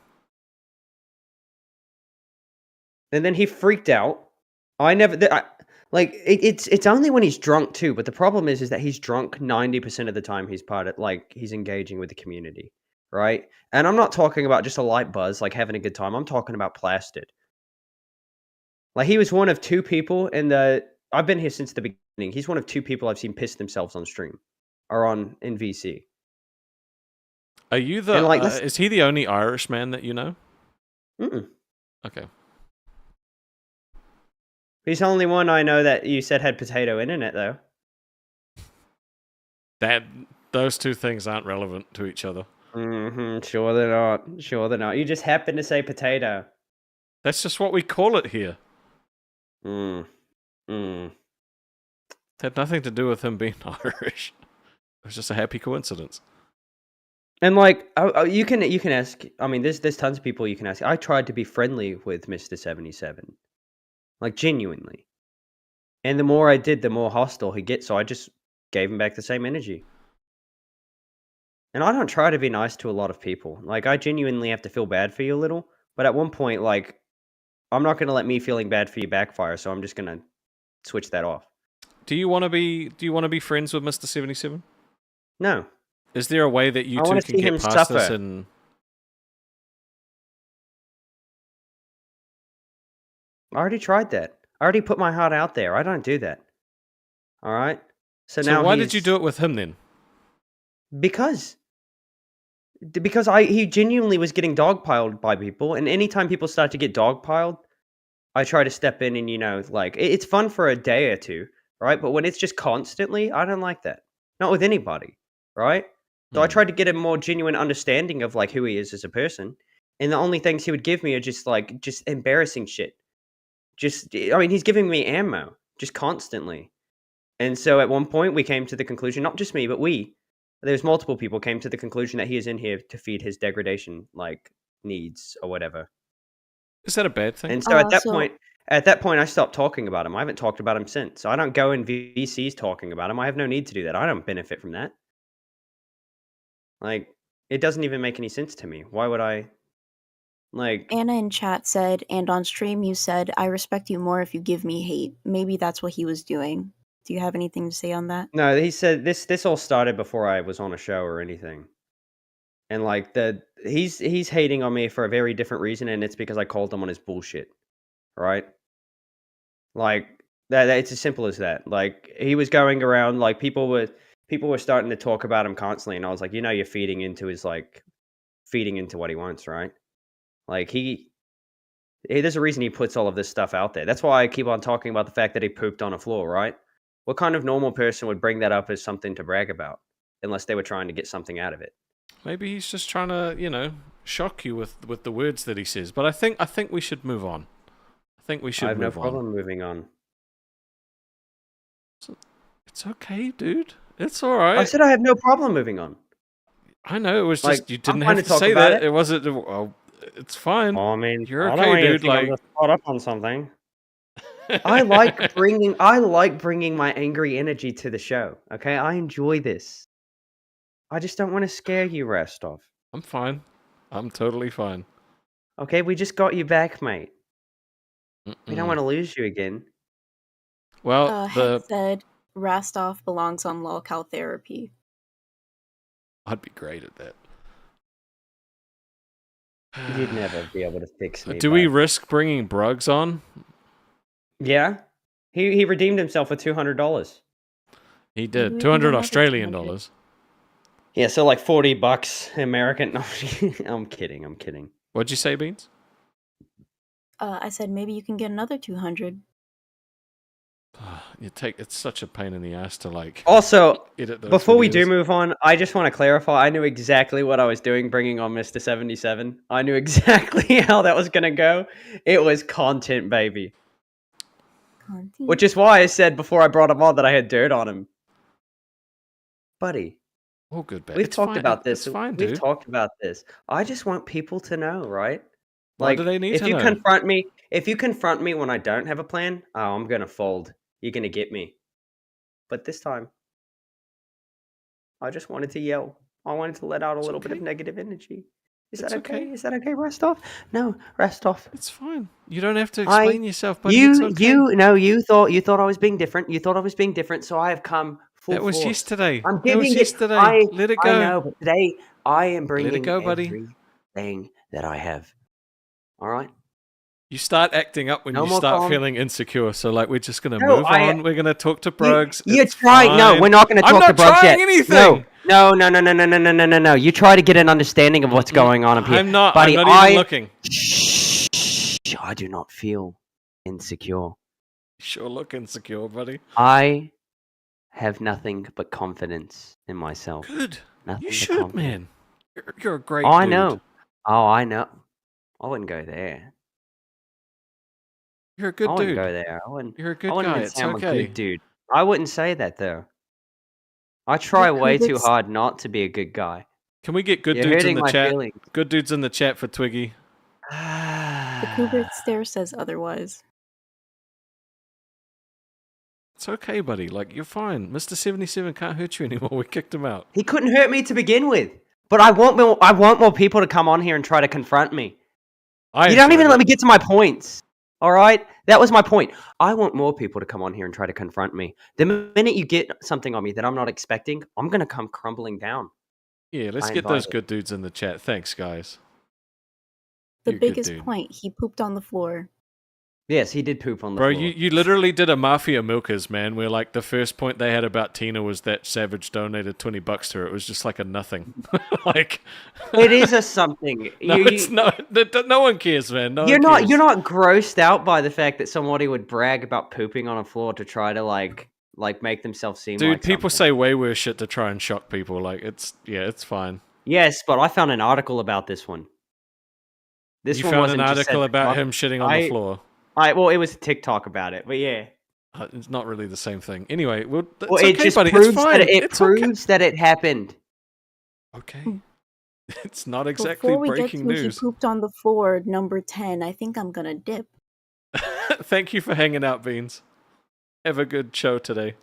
And then he freaked out. It's only when he's drunk too. But the problem is that he's drunk 90% of the time. He's engaging with the community, right? And I'm not talking about just a light buzz, like having a good time. I'm talking about plastered. Like, he was one of 2 people I've been here since the beginning. He's one of 2 people I've seen piss themselves on stream or in VC. Are you is he the only Irishman that you know? Mm-mm. Okay. He's the only one I know that you said had potato internet, though. Those 2 things aren't relevant to each other. Mm-hmm. Sure they're not. You just happened to say potato. That's just what we call it here. Mm. Mm. It had nothing to do with him being Irish. It was just a happy coincidence. And like, you can ask. I mean, there's tons of people you can ask. I tried to be friendly with Mr. 77, like genuinely. And the more I did, the more hostile he gets. So I just gave him back the same energy. And I don't try to be nice to a lot of people. Like, I genuinely have to feel bad for you a little. But at one point, like, I'm not going to let me feeling bad for you backfire. So I'm just going to switch that off. Do you want to be friends with Mr. 77? No. Is there a way that you I two wanna can see get him past this suffer. and I already tried that. I already put my heart out there. I don't do that. All right. So now why did you do it with him then? Because he genuinely was getting dogpiled by people, and anytime people start to get dogpiled, I try to step in and like it's fun for a day or two, right? But when it's just constantly, I don't like that. Not with anybody, right? So I tried to get a more genuine understanding of like who he is as a person, and the only things he would give me are just embarrassing shit. I mean, he's giving me ammo just constantly. And so at one point we came to the conclusion, not just me, but there's multiple people came to the conclusion that he is in here to feed his degradation needs or whatever. Is that a bad thing? And so at that point I stopped talking about him. I haven't talked about him since. I don't go in VCs talking about him. I have no need to do that. I don't benefit from that. Like, it doesn't even make any sense to me. Why would I Anna in chat said, and on stream you said, I respect you more if you give me hate. Maybe that's what he was doing. Do you have anything to say on that? No, he said this all started before I was on a show or anything. And he's hating on me for a very different reason, and it's because I called him on his bullshit. Right? Like that it's as simple as that. Like he was going around like people were starting to talk about him constantly, and I was like, you're feeding into what he wants, right? Like there's a reason he puts all of this stuff out there. That's why I keep on talking about the fact that he pooped on a floor, right? What kind of normal person would bring that up as something to brag about, unless they were trying to get something out of it? Maybe he's just trying to, shock you with the words that he says. But I think we should move on. I have no problem moving on. It's okay, dude. It's all right. I said I have no problem moving on. I know it was just you didn't fine have to to talk say about that. it. It wasn't. Well, it's fine. I mean, You're I okay, don't even dude. think I'm just caught up on something. I like bringing my angry energy to the show. Okay, I enjoy this. I just don't want to scare you, Restov. I'm fine. I'm totally fine. Okay, we just got you back, mate. We don't want to lose you again. Well, Hank said Rastov belongs on Lolcow therapy. I'd be great at that. You'd never be able to fix me. Do we risk bringing Bruggs on? Yeah, he redeemed himself for $200. He did. 200 Australian dollars. Yeah, so like $40 American. No, I'm kidding. What'd you say, Beans? I said maybe you can get another 200. It's such a pain in the ass to Also, edit those before we do videos. move on, I just want to clarify. I knew exactly what I was doing bringing on Mr. 77. I knew exactly how that was going to go. It was content, baby. Which is why I said before I brought him on that I had dirt on him. Buddy. Oh, good, We've talked about this. It's fine, We've dude. talked about this. I just want people to know, right? Why do they need to know? If you confront me when I don't have a plan, I'm going to fold. You're going to get me. But this time, I just wanted to yell. I wanted to let out a little bit of negative energy. Is that okay? Is that okay, Restov? No, Restov. It's fine. You don't have to explain yourself, buddy. It's okay. You thought I was being different. You thought I was being different, so I have come full That was force. yesterday. I'm That giving was it. yesterday. Let it go. I know, but today I am bringing Let it go, buddy. everything that I have. All right. You start acting up when No you more start calm. feeling insecure. So, we're just going to No, move on. We're going to talk to Bruggs. You're It's trying. No, fine. we're not going to talk to I'm not Bruggs trying yet. anything. No. You try to get an understanding of what's going on up here. I'm not. Buddy, I'm not even looking. Shh, I do not feel insecure. You sure look insecure, buddy. I have nothing but confidence in myself. Good. Nothing You but should, confidence. man. You're a great I dude. know. Oh, I know. I wouldn't go there. You're a I good wouldn't dude. go there. I wouldn't. You're a I good wouldn't guy. even It's say I'm a okay. good dude. I wouldn't say that though. I try The way too Kubrick's hard not to be a good guy. Can we get good You're dudes in hurting the my chat? feelings. Good dudes in the chat for Twiggy. the Kubrick stare says otherwise. It's okay, buddy. Like, you're fine. Mr. 77 can't hurt you anymore. We kicked him out. He couldn't hurt me to begin with. But I want more people to come on here and try to confront me. You don't even let me get to my points. All right? That was my point. I want more people to come on here and try to confront me. The minute you get something on me that I'm not expecting, I'm going to come crumbling down. Yeah, let's I get those invite it. good dudes in the chat. Thanks, guys. The You're a good biggest dude. point, he pooped on the floor. Yes, he did poop on the Bro, floor. you literally did a Mafia Milkers, man, where like the first point they had about Tina was that Savage donated $20 to her. It was just like a nothing. Like It is a something. No, it's not. No one cares, man. No You're one not. cares. You're not grossed out by the fact that somebody would brag about pooping on a floor to try to like make themselves seem Dude, like people something. say way worse shit to try and shock people. Like it's fine. Yes, but I found an article about this one. This You one found wasn't an just article said about fuck- him shitting on the floor. well, it was a TikTok about it, but yeah. It's not really the same thing. Anyway, well, it's Well, it okay, just buddy. proves It's fine. that it It's proves that it happened. okay. It's not exactly Before we breaking get to news. he pooped on the floor, number 10, I think I'm gonna dip. Thank you for hanging out, Beans. Have a good show today.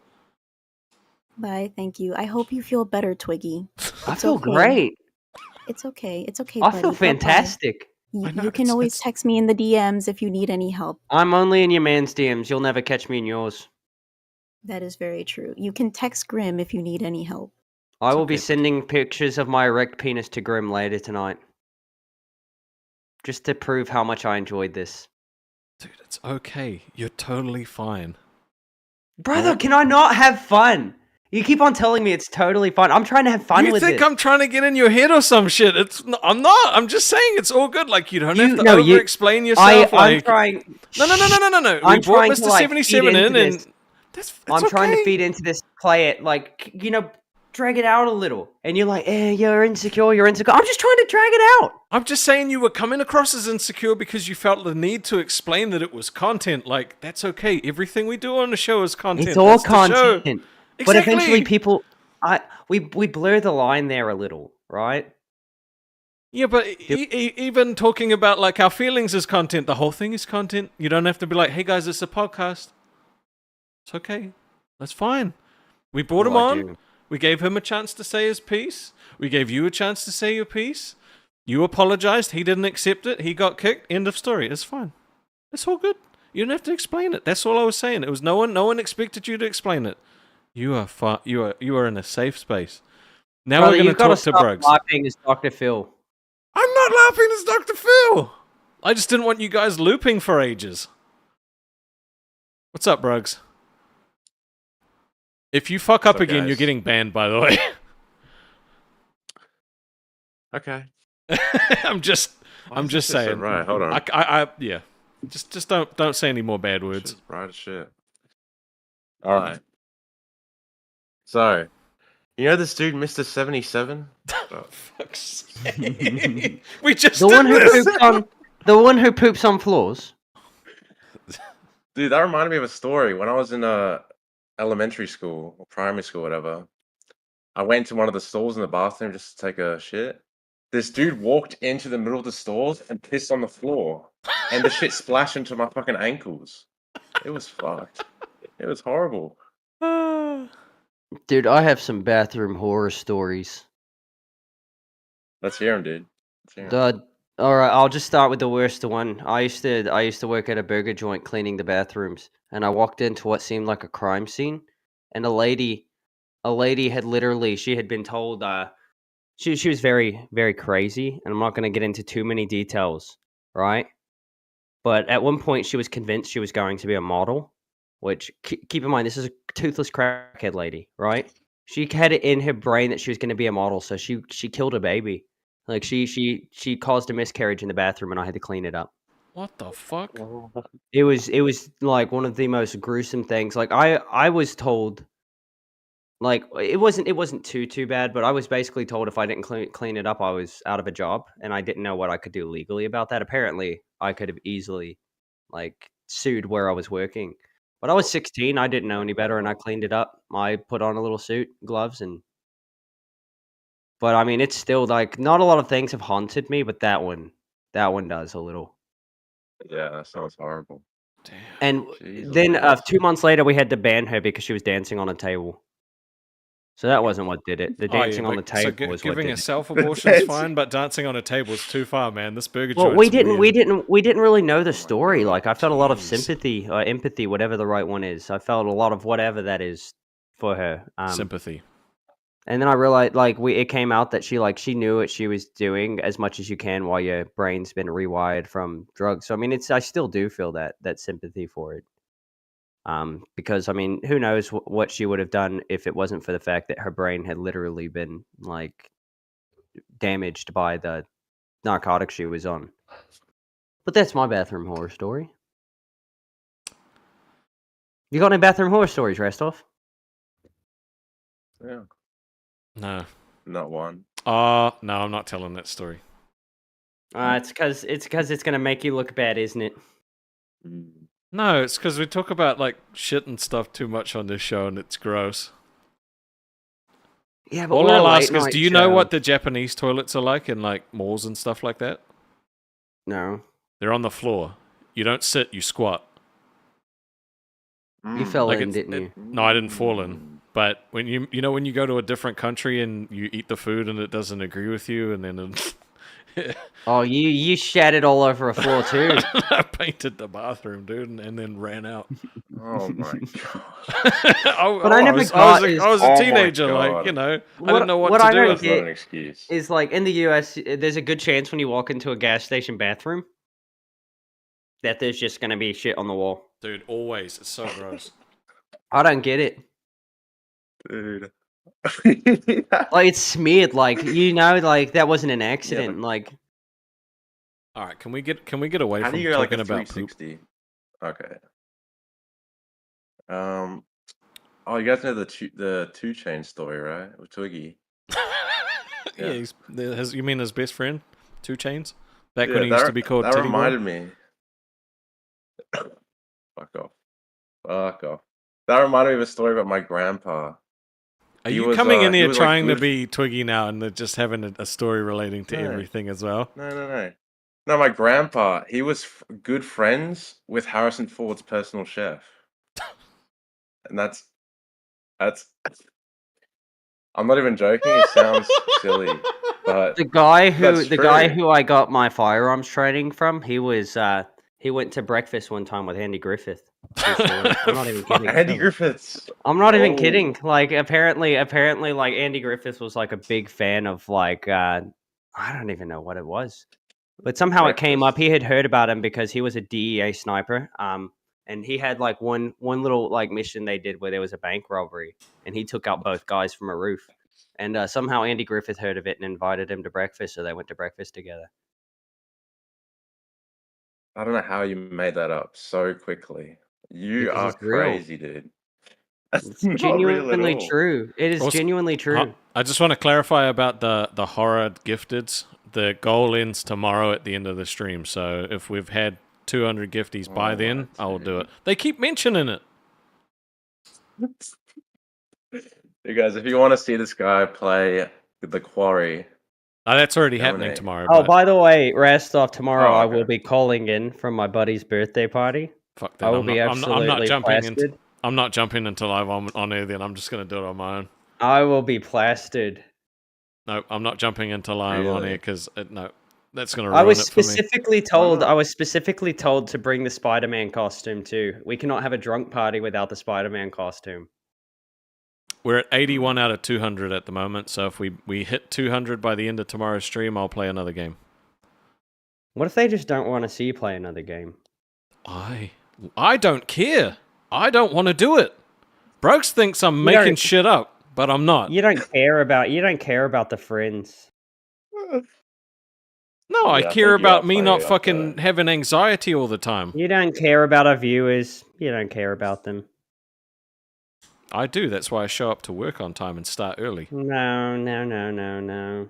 Bye, thank you. I hope you feel better, Twiggy. I It's feel okay. great. It's okay. It's okay, I buddy. feel Bye-bye. fantastic. I know, You can it's- always it's- text me in the DMs if you need any help. I'm only in your man's DMs. You'll never catch me in yours. That is very true. You can text Grim if you need any help. I will okay, be buddy. sending pictures of my erect penis to Grim later tonight. Just to prove how much I enjoyed this. Dude, it's okay. You're totally fine. Brother, can I not have fun? You keep on telling me it's totally fun. I'm trying to have fun You with think it. I'm trying to get in your head or some shit? I'm not. I'm just saying it's all good. Like you don't have to No, you- over-explain yourself. I'm like trying. no. We I'm brought trying to, Mr. like, 77 feed in, into and this. that's I'm trying to okay. feed into this, play it, like, drag it out a little. And you're like, you're insecure, you're insecure. I'm just trying to drag it out. I'm just saying you were coming across as insecure because you felt the need to explain that it was content. Like that's okay. Everything we do on the show is content. It's all That's the show. content. But eventually Exactly. people, we blur the line there a little, right? Yeah, but even talking about like our feelings is content. The whole thing is content. You don't have to be like, hey guys, it's a podcast. It's okay. That's fine. We brought him Well, I on. do. We gave him a chance to say his piece. We gave you a chance to say your piece. You apologized. He didn't accept it. He got kicked. End of story. It's fine. It's all good. You don't have to explain it. That's all I was saying. It was no one expected you to explain it. You are you are in a safe space. Now Brother, we're going you've to got talk to to stop Bruggs. laughing as Dr. Phil. I'm not laughing as Dr. Phil. I just didn't want you guys looping for ages. What's up, Bruggs? If you fuck up What's up, again, you're guys? getting banned, by the way. Okay. I'm just Why is just this shit so saying. right? Hold on. Yeah. Just don't say any more bad words. Shit's right as shit. All right. So, you know this dude, Mr. 77? Fuck's sake. We just The did one who this. poops on floors. Dude, that reminded me of a story. When I was in elementary school or primary school, whatever, I went to one of the stalls in the bathroom just to take a shit. This dude walked into the middle of the stalls and pissed on the floor. And the shit splashed into my fucking ankles. It was fucked. It was horrible. Dude, I have some bathroom horror stories. Let's hear him, dude. Let's hear 'em. All right, I'll just start with the worst one. I used to work at a burger joint cleaning the bathrooms, and I walked into what seemed like a crime scene, and a lady had literally, she had been told she was very, very crazy, and I'm not going to get into too many details, right? But at one point she was convinced she was going to be a model, which keep in mind this is a toothless crackhead lady, right? She had it in her brain that she was going to be a model, so she killed a baby. Like she caused a miscarriage in the bathroom, and I had to clean it up. What the fuck? It was like one of the most gruesome things. Like I was told, like it wasn't too bad, but I was basically told if I didn't clean it up, I was out of a job, and I didn't know what I could do legally about that. Apparently, I could have easily like sued where I was working. But I was 16. I didn't know any better, and I cleaned it up. I put on a little suit, gloves, and. But I mean, it's still like not a lot of things have haunted me, but that one does a little. Yeah, that sounds horrible. Damn. And Jeez then Louise. 2 months later, we had to ban her because she was dancing on a table. So that wasn't what did it. The Oh, yeah, dancing on the but- so table was what giving did a it. self-abortion is Dancing. fine, but dancing on a table is too far, man. This burger Well, joint's weird. we didn't really know the my story. God. Like I felt a lot of Jeez. sympathy or empathy, whatever the right one is. I felt a lot of whatever that is for her. Sympathy. And then I realized, like, it came out that she knew what she was doing as much as you can while your brain's been rewired from drugs. So I mean, I still do feel that sympathy for it. Because I mean, who knows what she would have done if it wasn't for the fact that her brain had literally been like damaged by the narcotics she was on. But that's my bathroom horror story. You got any bathroom horror stories, Restov? Yeah, No. not one. No, I'm not telling that story. It's because it's gonna make you look bad, isn't it? Mm. No, it's because we talk about like shit and stuff too much on this show, and it's gross. Yeah, but All we're a I'll ask late is, night do you know show. what the Japanese toilets are like in like malls and stuff like that? No, They're on the floor. You don't sit, you squat. you fell Like in, it's- didn't you? No, I didn't fall in. Mm. But when you know when you go to a different country and you eat the food and it doesn't agree with you, and then Oh, you shat it all over a floor too. I painted the bathroom, dude, and then ran out. Oh my god. But I never got is- I was Oh a my teenager, like, God. you know, I What- didn't know what what to I do. don't That's with not get- an excuse. Is like in the US, there's a good chance when you walk into a gas station bathroom that there's just gonna be shit on the wall. Dude, always. It's so gross. I don't get it. Dude. Like it's smeared, like like that wasn't an accident. Like All right, can we get away How do from you go like talking a about poop? 360? Okay. Oh, you guys know the 2 Chain story, right? With Twiggy. Yeah, Yeah. you mean his best friend, 2 Chains, back Yeah, when he used to be called that Titty Boy? reminded me. Fuck off. Fuck off. That reminded me of a story about my grandpa. Are He you was, coming in he here was, like, trying to good- be Twiggy now and then just having a story relating to No. everything as well? No. No, my grandpa, he was good friends with Harrison Ford's personal chef. And that's I'm not even joking, it sounds silly, but the guy That's true. who I got my firearms training from, he went to breakfast one time with Andy Griffith. True story. I'm not even kidding. Andy Griffiths. I'm not even Oh. kidding. Like apparently, like Andy Griffith was like a big fan of like I don't even know what it was, but somehow it came up. Breakfast. He had heard about him because he was a DEA sniper. And he had like one little like mission they did where there was a bank robbery, and he took out both guys from a roof. And somehow Andy Griffith heard of it and invited him to breakfast, so they went to breakfast together. I don't know how you made that up so quickly. You Because are it's real. crazy, dude. That's It's not real at genuinely all. true. It is Also- genuinely true. I just want to clarify about the horror gifteds. The goal ends tomorrow at the end of the stream, so if we've had 200 gifties by Oh, then, I will do dude. it. They keep mentioning it. You guys, if you want to see this guy play the Quarry, That's already happening Donate. tomorrow. Oh, but by the way, Rastov, tomorrow Oh, I okay. will be calling in from my buddy's birthday party. fuck that. I will I'm be not absolutely jumping plastered. I'm not jumping until I'm on air. Then I'm just going to do it on my own. I will be plastered. No, I'm not jumping until I'm on Really? air because no, that's going to I ruin was it for me. specifically told. not? I was specifically told to bring the Spider-Man costume too. We cannot have a drunk party without the Spider-Man costume. We're at 81 out of 200 at the moment, so if we hit 200 by the end of tomorrow's stream, I'll play another game. What if they just don't want to see you play another game? I don't care. I don't want to do it. Brokes thinks I'm You making don't- shit up, but I'm not. You don't care about the friends. No, I Yeah, I care think you about are me funny not up fucking there. having anxiety all the time. You don't care about our viewers. You don't care about them. I do. That's why I show up to work on time and start early. No.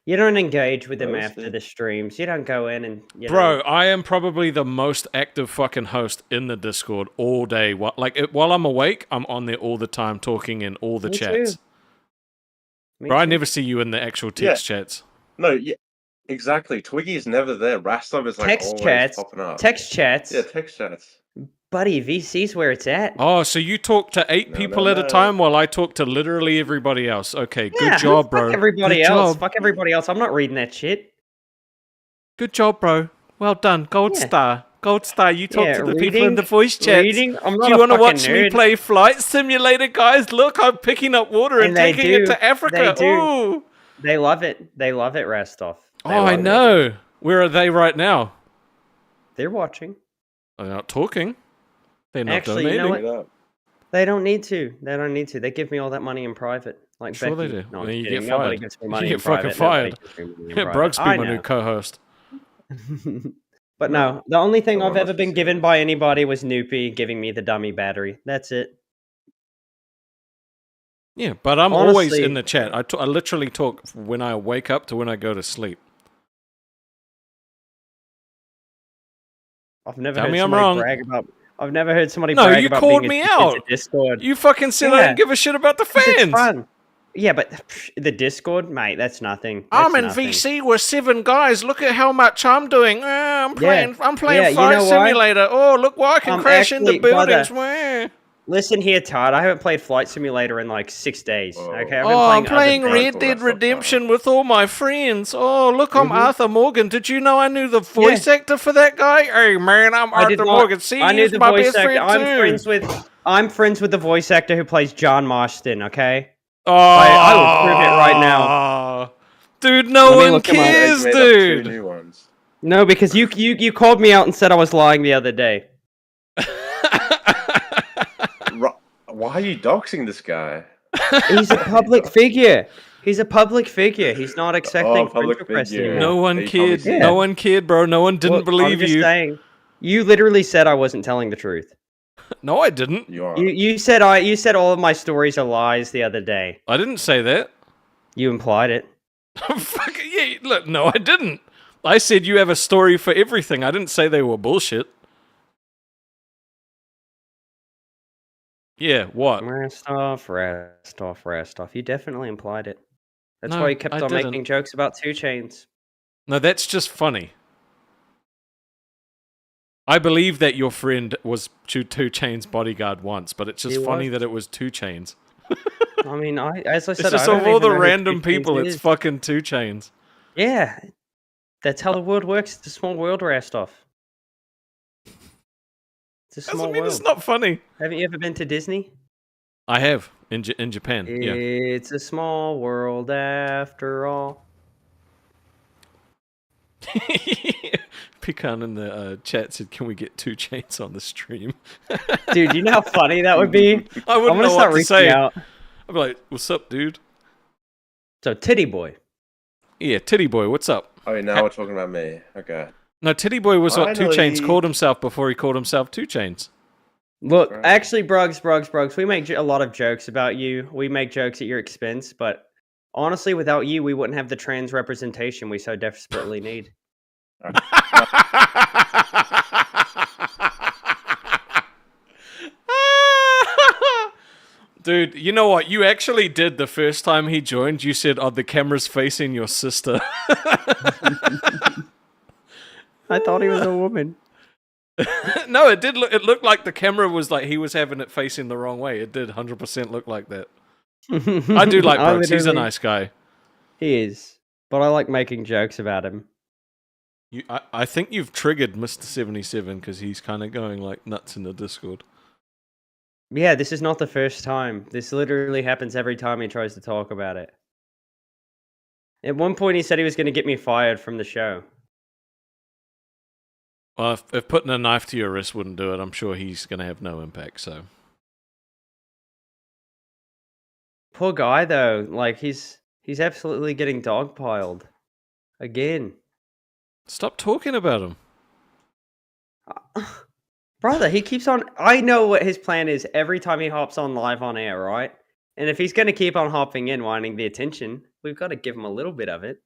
You don't engage with them Roasted. after the streams. You don't go in and Bro, I am probably the most active fucking host in the Discord all day. While I'm awake, I'm on there all the time talking in all the Me chats. too. Me Bro, I too. never see you in the actual text chats. No, yeah, exactly. Twiggy's never there. Rastov is like Text always chats. popping up. Text chats. Yeah, text chats. Buddy, VC's where it's at. Oh, so you talk to 8 No, people no, at a no. time while I talk to literally everybody else. Okay, Yeah, good job, fuck bro. everybody Good else. job. Fuck everybody else. I'm not reading that shit. Good job, bro. Well done. Gold Yeah. star. Gold star. You talk Yeah, to the people in the reading- voice chats. reading? I'm not Do you a want to fucking watch me nerd. play Flight Simulator, guys? Look, I'm picking up water and And they taking it do. to Africa. They do. Ooh. They love it. They love it, Rastov. They Oh, I love it. know. Where are they right now? They're watching. They're not talking. They're not Actually, you donating. know what? Straight up. They don't need to. They don't need to. They give me all that money in private. Like Sure they Becky. do. No, I'm Then you kidding. get Nobody fired. gives me You money get in private. fucking fired. Nobody gives me money in Yeah, private. Brug's be I my new know. co-host. But no, the only thing Someone I've ever must be been given by anybody was Noopy giving me the dummy battery. That's it. Yeah, but I'm always Honestly- in the chat. I literally talk when I wake up to when I go to sleep. I've never Tell heard me I'm somebody wrong. brag about. I've never heard somebody No, brag you about called being me addicted to out. Discord. You fucking said I Yeah. didn't give a shit about the 'Cause it's fans. fun. Yeah, but the Discord, mate, that's nothing. I'm That's in nothing. VC with 7 guys. Look at how much I'm doing. I'm playing. I'm playing Yeah, you Flight know why? Simulator. Oh, look what I can crash into Actually, brother, buildings. Wah. Listen here, Todd. I haven't played Flight Simulator in like 6 days. Whoa. Okay, I've been Oh, I'm playing other Red games. Cool, Dead that's not Redemption with all my friends. Oh, look, I'm Mhm. Arthur Morgan. Did you know I knew the voice actor for that guy? Hey, man, I'm I did Arthur not- Morgan. See, I knew he's the my voice best actor. friend too. I'm friends with the voice actor who plays John Marston. Okay. Oh, I will prove it right now. Dude, no Let me one look him up. cares, Made up 2 dude. new ones. No, because you called me out and said I was lying the other day. Why are you doxing this guy? He's a public figure. He's a public figure. He's not accepting public friendship requests figure. anymore. No one He probably cared. said- No one cared, bro. No one didn't Well, believe I'm just you. saying, you literally said I wasn't telling the truth. No, I didn't. You are. You said all of my stories are lies the other day. I didn't say that. You implied it. Fuck yeah, look, no, I didn't. I said you have a story for everything. I didn't say they were bullshit. Yeah, what? Rastov. You definitely implied it. That's No, why you kept I on didn't. making jokes about 2 Chainz. No, that's just funny. I believe that your friend was 2 Chain's bodyguard once, but it's just He funny was. that it was 2 Chainz. I mean, as I said, It's just I of don't all even the know who random 2 Chainz people, it's is. fucking 2 Chainz. Yeah, that's how the world works. It's a small world, Rastov. It's a small Doesn't mean world. it's not funny. Haven't you ever been to Disney? I have in Japan. Yeah. It's a small world after all. Pecan in the chat said, "Can we get 2 Chainz on the stream?" Dude, you know how funny that would be? I I'm wouldn't gonna know start what to reaching say. out. I'd be like, "What's up, dude?" So, Titty Boy. Yeah, Titty Boy, what's up? Oh, now we're talking about me. Okay. No, Titty Boy was what 2 Chainz Finally. called himself before he called himself 2 Chainz. Look, Right. actually, Brugs, we make a lot of jokes about you. We make jokes at your expense, but honestly, without you, we wouldn't have the trans representation we so desperately need. Dude, you know what? You actually did the first time he joined. You said, "Oh, the camera's facing your sister." I thought he was a woman. No, it did. It looked like the camera was like he was having it facing the wrong way. It did 100% look like that. I do like Brooks. He's a nice guy. He is, but I like making jokes about him. I think you've triggered Mr. 77 because he's kind of going like nuts in the Discord. Yeah, this is not the first time. This literally happens every time he tries to talk about it. At one point, he said he was going to get me fired from the show. Well, if putting a knife to your wrist wouldn't do it, I'm sure he's going to have no impact. So Poor guy, though. Like he's absolutely getting dogpiled again. stop talking about him. Brother, he keeps on. I know what his plan is every time he hops on live on air, right? And if he's going to keep on hopping in, wanting the attention, we've got to give him a little bit of it.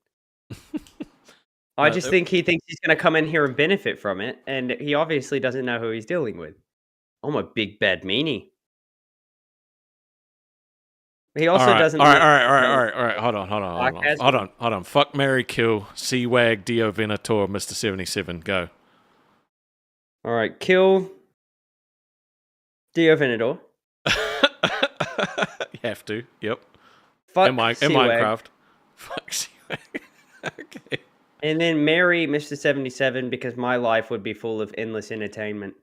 I just think he thinks he's going to come in here and benefit from it, and he obviously doesn't know who he's dealing with. I'm a big bad meanie. He also doesn't. All right. Hold on. Fuck, marry, kill, C-Wag, Dio Venator, Mr. 77. Go. All right, kill Dio Venator. You have to. Yep. Fuck in C-Wag. Minecraft. Fuck C-Wag. Okay. And then marry Mr. 77 because my life would be full of endless entertainment.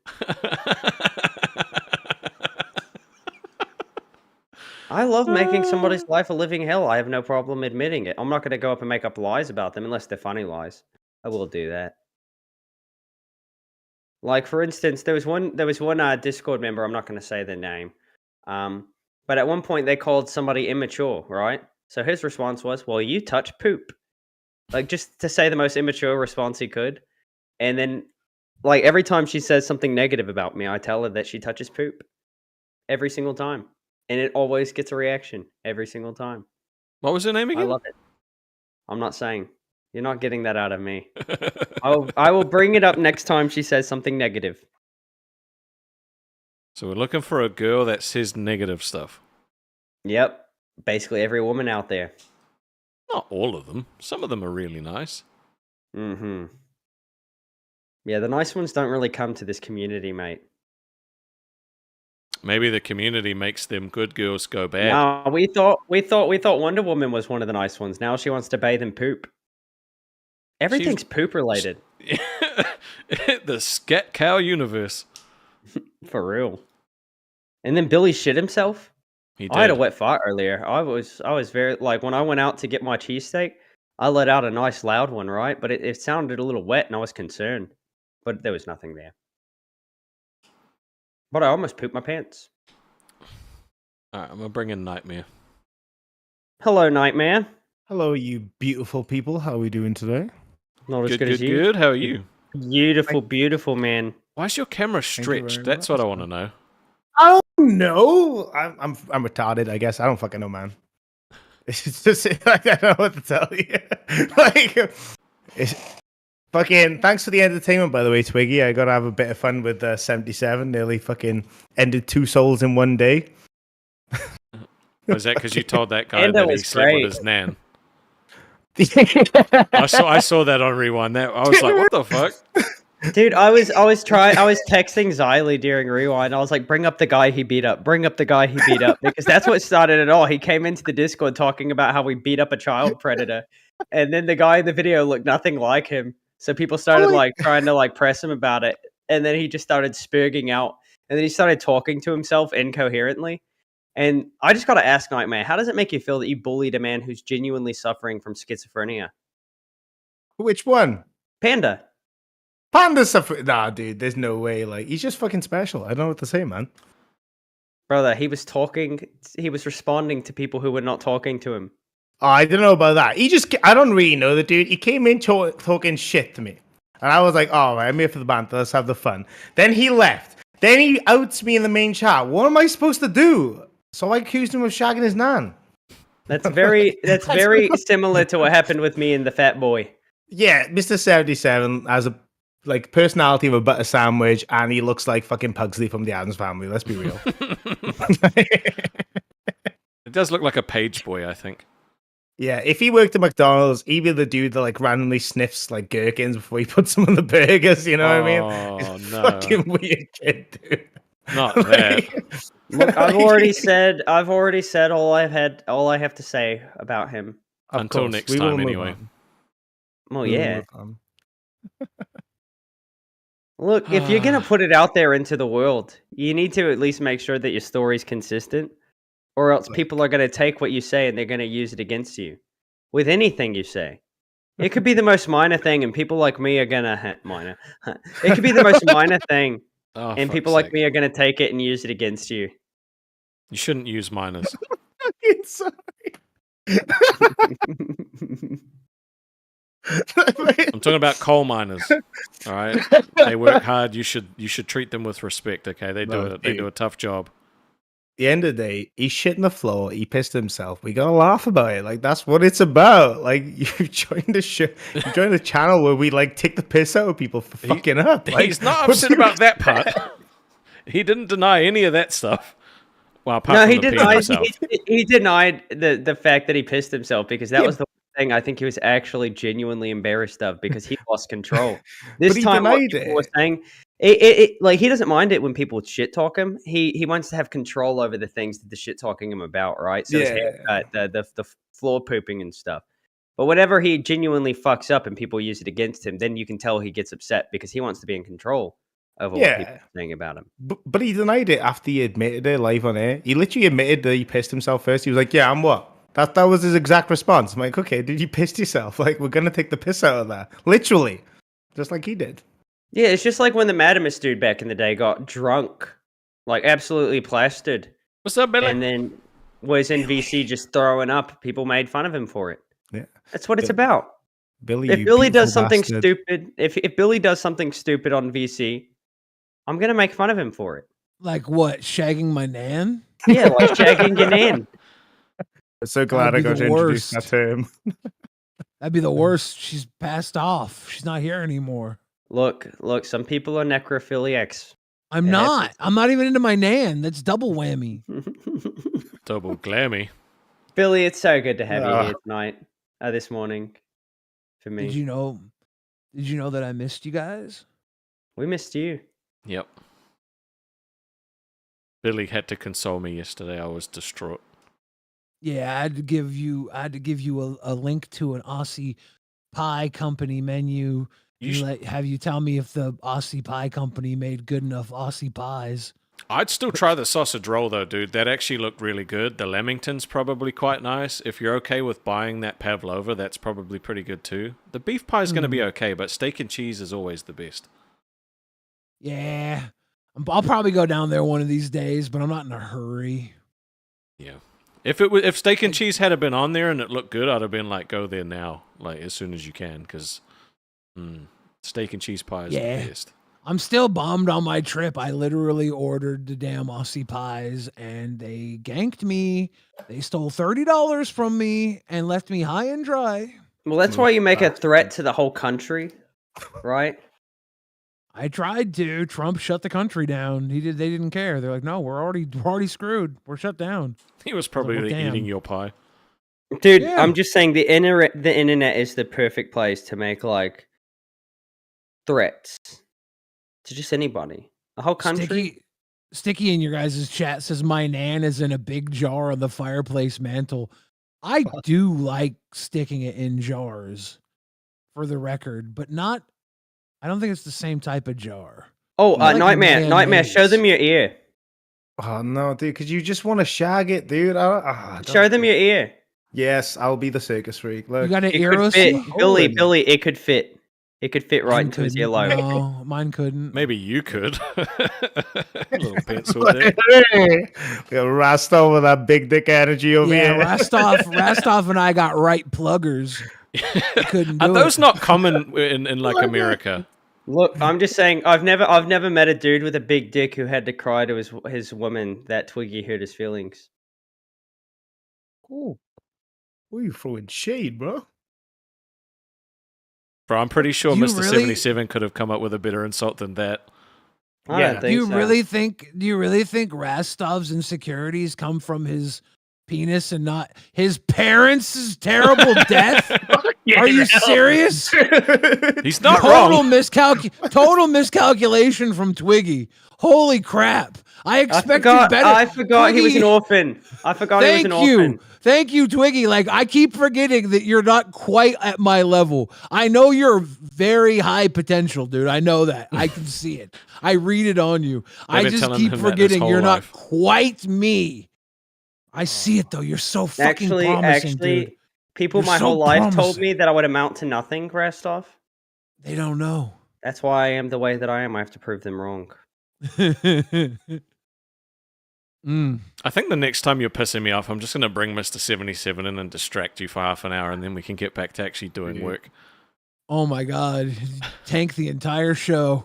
I love making somebody's life a living hell. I have no problem admitting it. I'm not going to go up and make up lies about them unless they're funny lies. I will do that. Like, for instance, there was one Discord member. I'm not going to say their name, but at one point they called somebody immature, right? So his response was, "Well, you touch poop," like just to say the most immature response he could. And then, like every time she says something negative about me, I tell her that she touches poop every single time. And it always gets a reaction every single time. What was her name again? I love it. I'm not saying. You're not getting that out of me. I will bring it up next time she says something negative. So we're looking for a girl that says negative stuff. Yep. Basically every woman out there. Not all of them. Some of them are really nice. Mm-hmm. Yeah, the nice ones don't really come to this community, mate. Maybe the community makes them good girls go bad. No, we thought Wonder Woman was one of the nice ones. Now she wants to bathe in poop. Everything's poop related. The Scat Cow universe. For real. And then Billy shit himself. I had a wet fart earlier. I was very, like, when I went out to get my cheesesteak, I let out a nice loud one, right? But it sounded a little wet and I was concerned. But there was nothing there. But I almost pooped my pants. Alright, I'm gonna bring in Nightmare. Hello, Nightmare. Hello, you beautiful people. How are we doing today? Not as good as you. Good. How are you? Beautiful, beautiful man. Why is your camera stretched? That's what I want to know. I don't know. I'm retarded, I guess. I don't fucking know, man. It's just like, I don't know what to tell you. Like, it's fucking. Thanks for the entertainment, by the way, Twiggy. I got to have a bit of fun with 77. Nearly fucking ended 2 souls in one day. Was that because you told that guy that he slept with his nan? I saw that on Rewind. That I was like, what the fuck? Dude, I was texting Xylee during Rewind. I was like, bring up the guy he beat up. Bring up the guy he beat up. Because that's what started it all. He came into the Discord talking about how we beat up a child predator. And then the guy in the video looked nothing like him. So people started like trying to like press him about it. And then he just started spurging out. And then he started talking to himself incoherently. And I just got to ask Nightmare, how does it make you feel that you bullied a man who's genuinely suffering from schizophrenia? Which one? Panda. Panda suffering? Nah, dude, there's no way. Like, he's just fucking special. I don't know what to say, man. Brother, he was responding to people who were not talking to him. Oh, I don't know about that. I don't really know the dude. He came in talking shit to me. And I was like, oh, right, I'm here for the banter. Let's have the fun. Then he left. Then he outs me in the main chat. What am I supposed to do? So I accused him of shagging his nan. That's very similar to what happened with me and the fat boy. Yeah, Mr. 77 has a personality of a butter sandwich, and he looks like fucking Pugsley from the Addams Family. Let's be real. It does look like a page boy, I think. Yeah, if he worked at McDonald's, he'd be the dude that like randomly sniffs like gherkins before he puts them on the burgers. You know what I mean? He's no. fucking weird kid, dude. Not that. Look, I've already said all I have to say about him. Until next time, anyway. Well, yeah. Look, if you're gonna put it out there into the world, you need to at least make sure that your story's consistent, or else people are gonna take what you say and they're gonna use it against you. With anything you say, it could be the most minor thing, and people like me are gonna It could be the most minor thing. And people like me are going to take it and use it against you. You shouldn't use minors. Sorry. I'm talking about coal miners. All right, they work hard. You should treat them with respect. Okay, they do a tough job. the end of the day, he shit in the floor. He pissed himself. We gotta laugh about it. Like that's what it's about. Like you joined the show, you joined the channel where we like take the piss out of people for fucking up. Like, He's not what upset do you about that part. He didn't deny any of that stuff. Well, apart No, from he the peeing denied. himself. He denied the fact that he pissed himself because that Yeah. was the thing I think he was actually genuinely embarrassed of because he lost control. This But he time, what denied people were it. saying, like he doesn't mind it when people shit talk him. He wants to have control over the things that the shit talking him about, right? So his Yeah. haircut, the floor pooping and stuff. But whenever he genuinely fucks up and people use it against him, then you can tell he gets upset because he wants to be in control over what people Yeah. are saying about him. But he denied it after he admitted it live on air. He literally admitted that he pissed himself first. He was like, "Yeah, I'm what." That was his exact response. I'm like, "Okay, did you piss yourself? Like, we're gonna take the piss out of that, literally, just like he did." Yeah, it's just like when the Madamus dude back in the day got drunk, like absolutely plastered, What's up, Billy? and then was in VC just throwing up. People made fun of him for it. Yeah, That's what it's Bill- about. Billy. If you Billy does beautiful something bastard. stupid, if Billy does something stupid on VC, I'm gonna make fun of him for it. Like what? Shagging my nan? Yeah, like shagging your nan. I'm so glad I be got the to introduce that worst. term. That'd be the worst. She's passed off. She's not here anymore. Look, some people are necrophiliacs. I'm It not. I'm not even into my nan. That's double whammy. Double glammy. Billy, it's so good to have you Ah. here tonight, this morning, for me. Did you know? Did you know that I missed you guys? We missed you. Yep. Billy had to console me yesterday. I was distraught. Yeah, I had to give you a link to an Aussie pie company menu. Have you tell me if the Aussie pie company made good enough Aussie pies. I'd still try the sausage roll though, dude. That actually looked really good. The Lamington's probably quite nice. If you're okay with buying that pavlova, that's probably pretty good too. The beef pie is going to be okay, but steak and cheese is always the best. Yeah, I'll probably go down there one of these days, but I'm not in a hurry. Yeah. If steak and cheese had been on there and it looked good, I'd have been like, go there now, like as soon as you can, because steak and cheese pie is the best. I'm still bummed on my trip. I literally ordered the damn Aussie pies and they ganked me. They stole $30 from me and left me high and dry. Well, that's why you make a threat to the whole country, right? I tried to. Trump shut the country down. They didn't care. They're like, no, we're already screwed. We're shut down. He was probably eating your pie. Dude, Yeah. I'm just saying the internet is the perfect place to make like threats to just anybody. The whole country. Sticky in your guys' chat says my nan is in a big jar on the fireplace mantle. I do like sticking it in jars, for the record, but not. I don't think it's the same type of jar. Oh, I like Nightmare, mayonnaise. show them your ear. Oh no, dude! Because you just want to shag it, dude. Show them your ear. Yes, I'll be the circus freak. Look, You got an It ear could fit, OC? Billy. It could fit. It could fit right Mine into his couldn't. earlobe. No, mine couldn't. Maybe you could. Little pencil there. We got Rastov with that big dick energy over Yeah, here. Rastov and I got right pluggers. Couldn't do Are those it. not common in like America? Look, I'm just saying. I've never met a dude with a big dick who had to cry to his woman that Twiggy hurt his feelings. Oh, you throwing shade, bro? Bro, I'm pretty sure You Mr. really- 77 could have come up with a better insult than that. I don't Do think you so. really think? Do you really think Rastov's insecurities come from his penis and not his parents' terrible death? Are you serious? He's not total wrong. total miscalculation from Twiggy. Holy crap! I expected better. I forgot he was an Twiggy- orphan. I forgot he was an Thank you. orphan. Thank you, Twiggy. Like, I keep forgetting that you're not quite at my level. I know you're very high potential, dude. I know that. I can see it. I read it on you. I've I been just telling keep him that his forgetting whole you're not life. quite me. I see it, though. You're so fucking promising, dude. People You're my so whole life told promising. me that I would amount to nothing, Rastov. They don't know. That's why I am the way that I am. I have to prove them wrong. I think the next time you're pissing me off, I'm just going to bring Mr. 77 in and distract you for half an hour, and then we can get back to actually doing work. Oh, my God. Tank the entire show.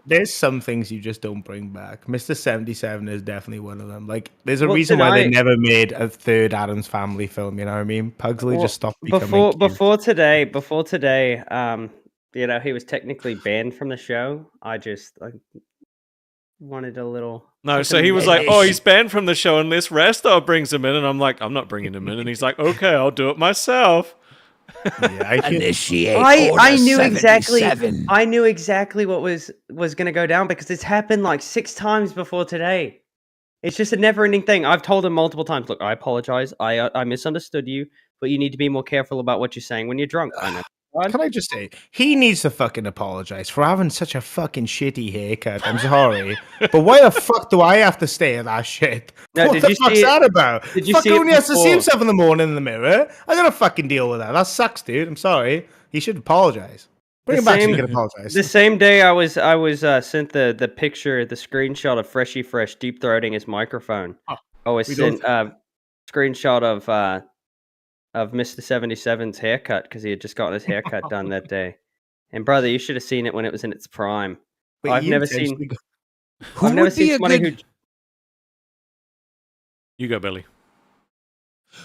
There's some things you just don't bring back. Mr. 77 is definitely one of them. Like, there's a Well, reason why they tonight- never made a third Adams Family film. You know what I mean? Pugsley Well, just stopped becoming cute. before today, you know, he was technically banned from the show. I wanted a little. No, so something he was like, "Oh, variation. he's banned from the show unless Resto brings him in," and I'm like, "I'm not bringing him in," and he's like, "Okay, I'll do it myself." Yeah, I could- Initiate I Order knew exactly. 77. I knew exactly what was going to go down because it's happened like 6 times before today. It's just a never-ending thing. I've told him multiple times. Look, I apologize. I misunderstood you, but you need to be more careful about what you're saying when you're drunk. I know. Can I just say, he needs to fucking apologize for having such a fucking shitty haircut. I'm sorry. But why the fuck do I have to stay at that shit? No, what did the you fuck's see it- that about? did you Fuck see it only has to see before? himself in the morning in the mirror. I gotta fucking deal with that. That sucks, dude. I'm sorry. He should apologize. Bring The him back so same- he can apologize. The same day I was sent the picture, the screenshot of Freshy Fresh deep throating his microphone. I was we don't- sent screenshot of Mr. 77's haircut because he had just gotten his haircut done that day. And brother, you should have seen it when it was in its prime. Wait, I've you never intentionally seen. go- Who I've never would seen be a somebody good? You go, Billy.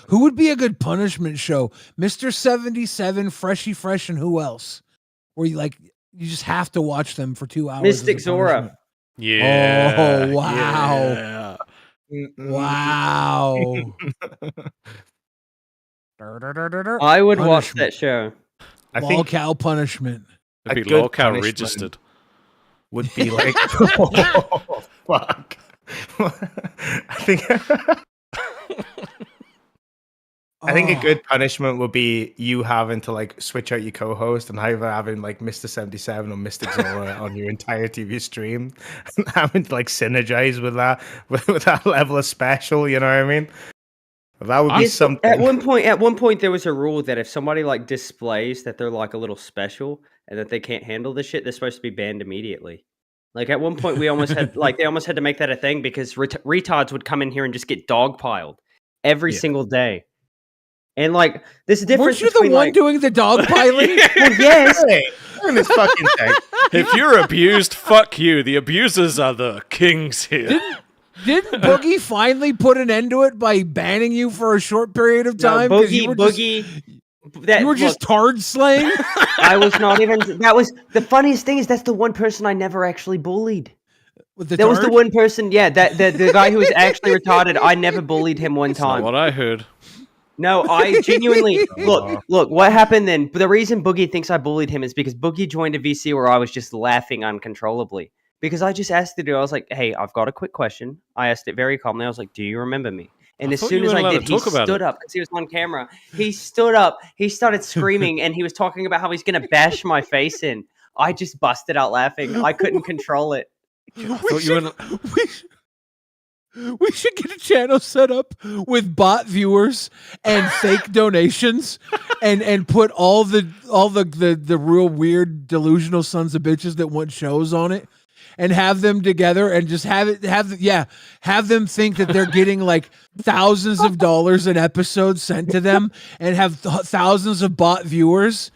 Who would be a good punishment show? Mr. 77, Freshy Fresh, and who else? Where you you just have to watch them for 2 hours. as a Mystic Zora. punishment. Yeah. Oh, wow. Yeah. Wow. I would watch Punishment. that show. I think Lolcow punishment. It'd A be good Lolcow punishment. registered. would be like, oh, fuck. I think. I think a Oh. good punishment would be you having to like switch out your co-host and either having like Mr. 77 or Mr. Zora on your entire TV stream and having to like synergize with that with that level of special, you know what I mean? That would be Yes, something. At one point, there was a rule that if somebody like displays that they're like a little special and that they can't handle the shit, they're supposed to be banned immediately. Like at one point, we almost had they almost had to make that a thing because retards would come in here and just get dogpiled every Yeah. single day. And like, there's a difference. Weren't you the between, one like, doing the dog piling? well, yes, Hey, look at this fucking thing. If you're abused, fuck you. The abusers are the kings here. Didn't Boogie finally put an end to it by banning you for a short period of no, time? 'Cause Boogie, you were Boogie. That, you were just tard slaying. I was not even. That was the funniest thing. Is that's the one person I never actually bullied. With the That was the tard? one person. Yeah, that the guy who was actually retarded. I never bullied him one That's not time. what I heard. No, I genuinely look. What happened then? The reason Boogie thinks I bullied him is because Boogie joined a VC where I was just laughing uncontrollably. Because I just asked the dude, I was like, "Hey, I've got a quick question." I asked it very calmly. I was like, "Do you remember me?" And I as thought soon you as weren't I allowed did, to he talk about stood it. up because he was on camera. He stood up. He started screaming, and he was talking about how he's gonna bash my face in. I just busted out laughing. I couldn't control it. I thought you were. We should get a channel set up with bot viewers and fake donations, and put all the real weird delusional sons of bitches that want shows on it, and have them together and just have them think that they're getting like thousands of dollars an episode sent to them, and have thousands of bot viewers,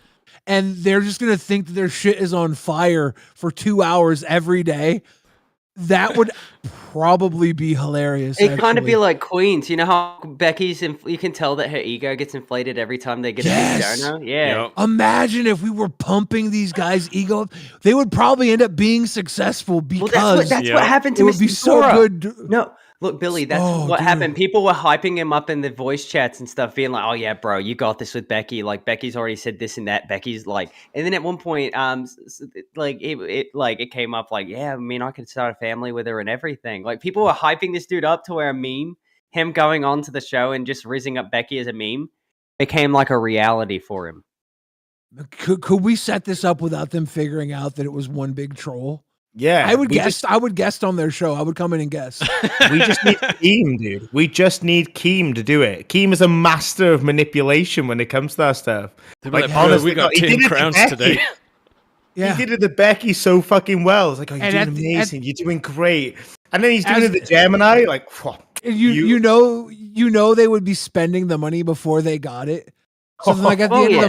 and they're just gonna think that their shit is on fire for 2 hours every day. That would probably be hilarious. It kind of be actually. like Queens. You know how Becky's? You can tell that her ego gets inflated every time they get Yes. a big donor. Yeah. Yep. Imagine if we were pumping these guys' ego up. They would probably end up being successful Well, because that's Yeah. what happened it to would be Mr. so Zora. good. No, look, Billy, that's Oh, what dude. happened. People were hyping him up in the voice chats and stuff, being like, "Oh yeah, bro, you got this with Becky. Like Becky's already said this and that. Becky's like," and then at one point, it came up like, "Yeah, I mean, I could start a family with her and everything." Like people were hyping this dude up to where a meme, him going on to the show and just rizzing up Becky as a meme, became like a reality for him. Could we set this up without them figuring out that it was one big troll? Yeah, I would we guess. I would guest on their show. I would come in and guess. We just need Keem, dude. We just need Keem to do it. Keem is a master of manipulation when it comes to that stuff. They'd be Like, like, "Bro, honestly, we got he did 10 it to crowns Becky. today." Yeah. He did it to Becky so fucking well. It's like, "Oh, you're And doing at the- amazing. You're doing great." And then he's doing As- it to Gemini. Like, "Phew, You know they would be spending the money before they got it So then, like at the Oh, end of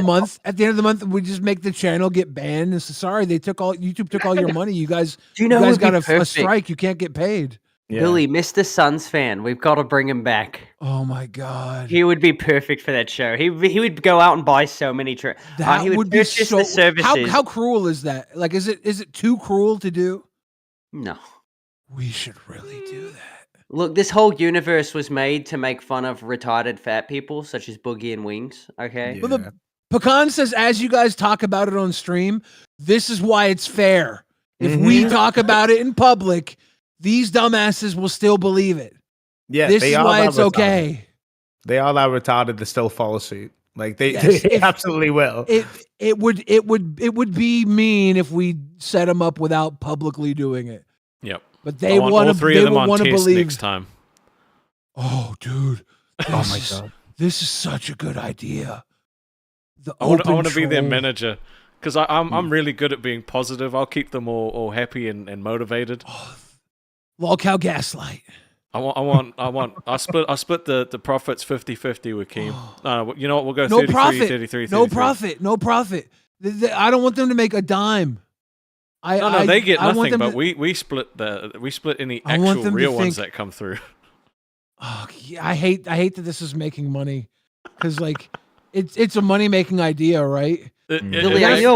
yeah. the month, we just make the channel get banned and say, sorry, YouTube took all your money. You guys, Do you know guys who'd be got a perfect? strike. You can't get paid. Yeah. Billy, Mr. Suns fan. We've got to bring him back. Oh my god, He would be perfect for that show. He would go out and buy so many. that he would be purchase so. the services. How cruel is that? Like, is it too cruel to do? No. We should really do that. Look, this whole universe was made to make fun of retarded fat people, such as Boogie and Wings. Okay. Well, the Pecan says, as you guys talk about it on stream, this is why it's fair. If we talk about it in public, these dumbasses will still believe it. Yeah, This they is are why that it's retarded. okay. They are that retarded. They still follow suit. Like they, Yes, they absolutely will. It would be mean if we set them up without publicly doing it. Yep. But they I want want all to. three They of them will on want to test believe. next time. Oh, dude. Oh my god. This is such a good idea. I want to be their manager because I'm really good at being positive. I'll keep them all happy and motivated. Lolcow gaslight. I split the profits 50-50 with Keem. You know what? We'll go No 33, profit. 33, No 33. profit. No profit. I don't want them to make a dime. No, they get I want nothing, them but to- we split any I want actual them to real ones think- that come through. Oh, yeah, I hate that this is making money because like it's a money making idea, right? Billy, are you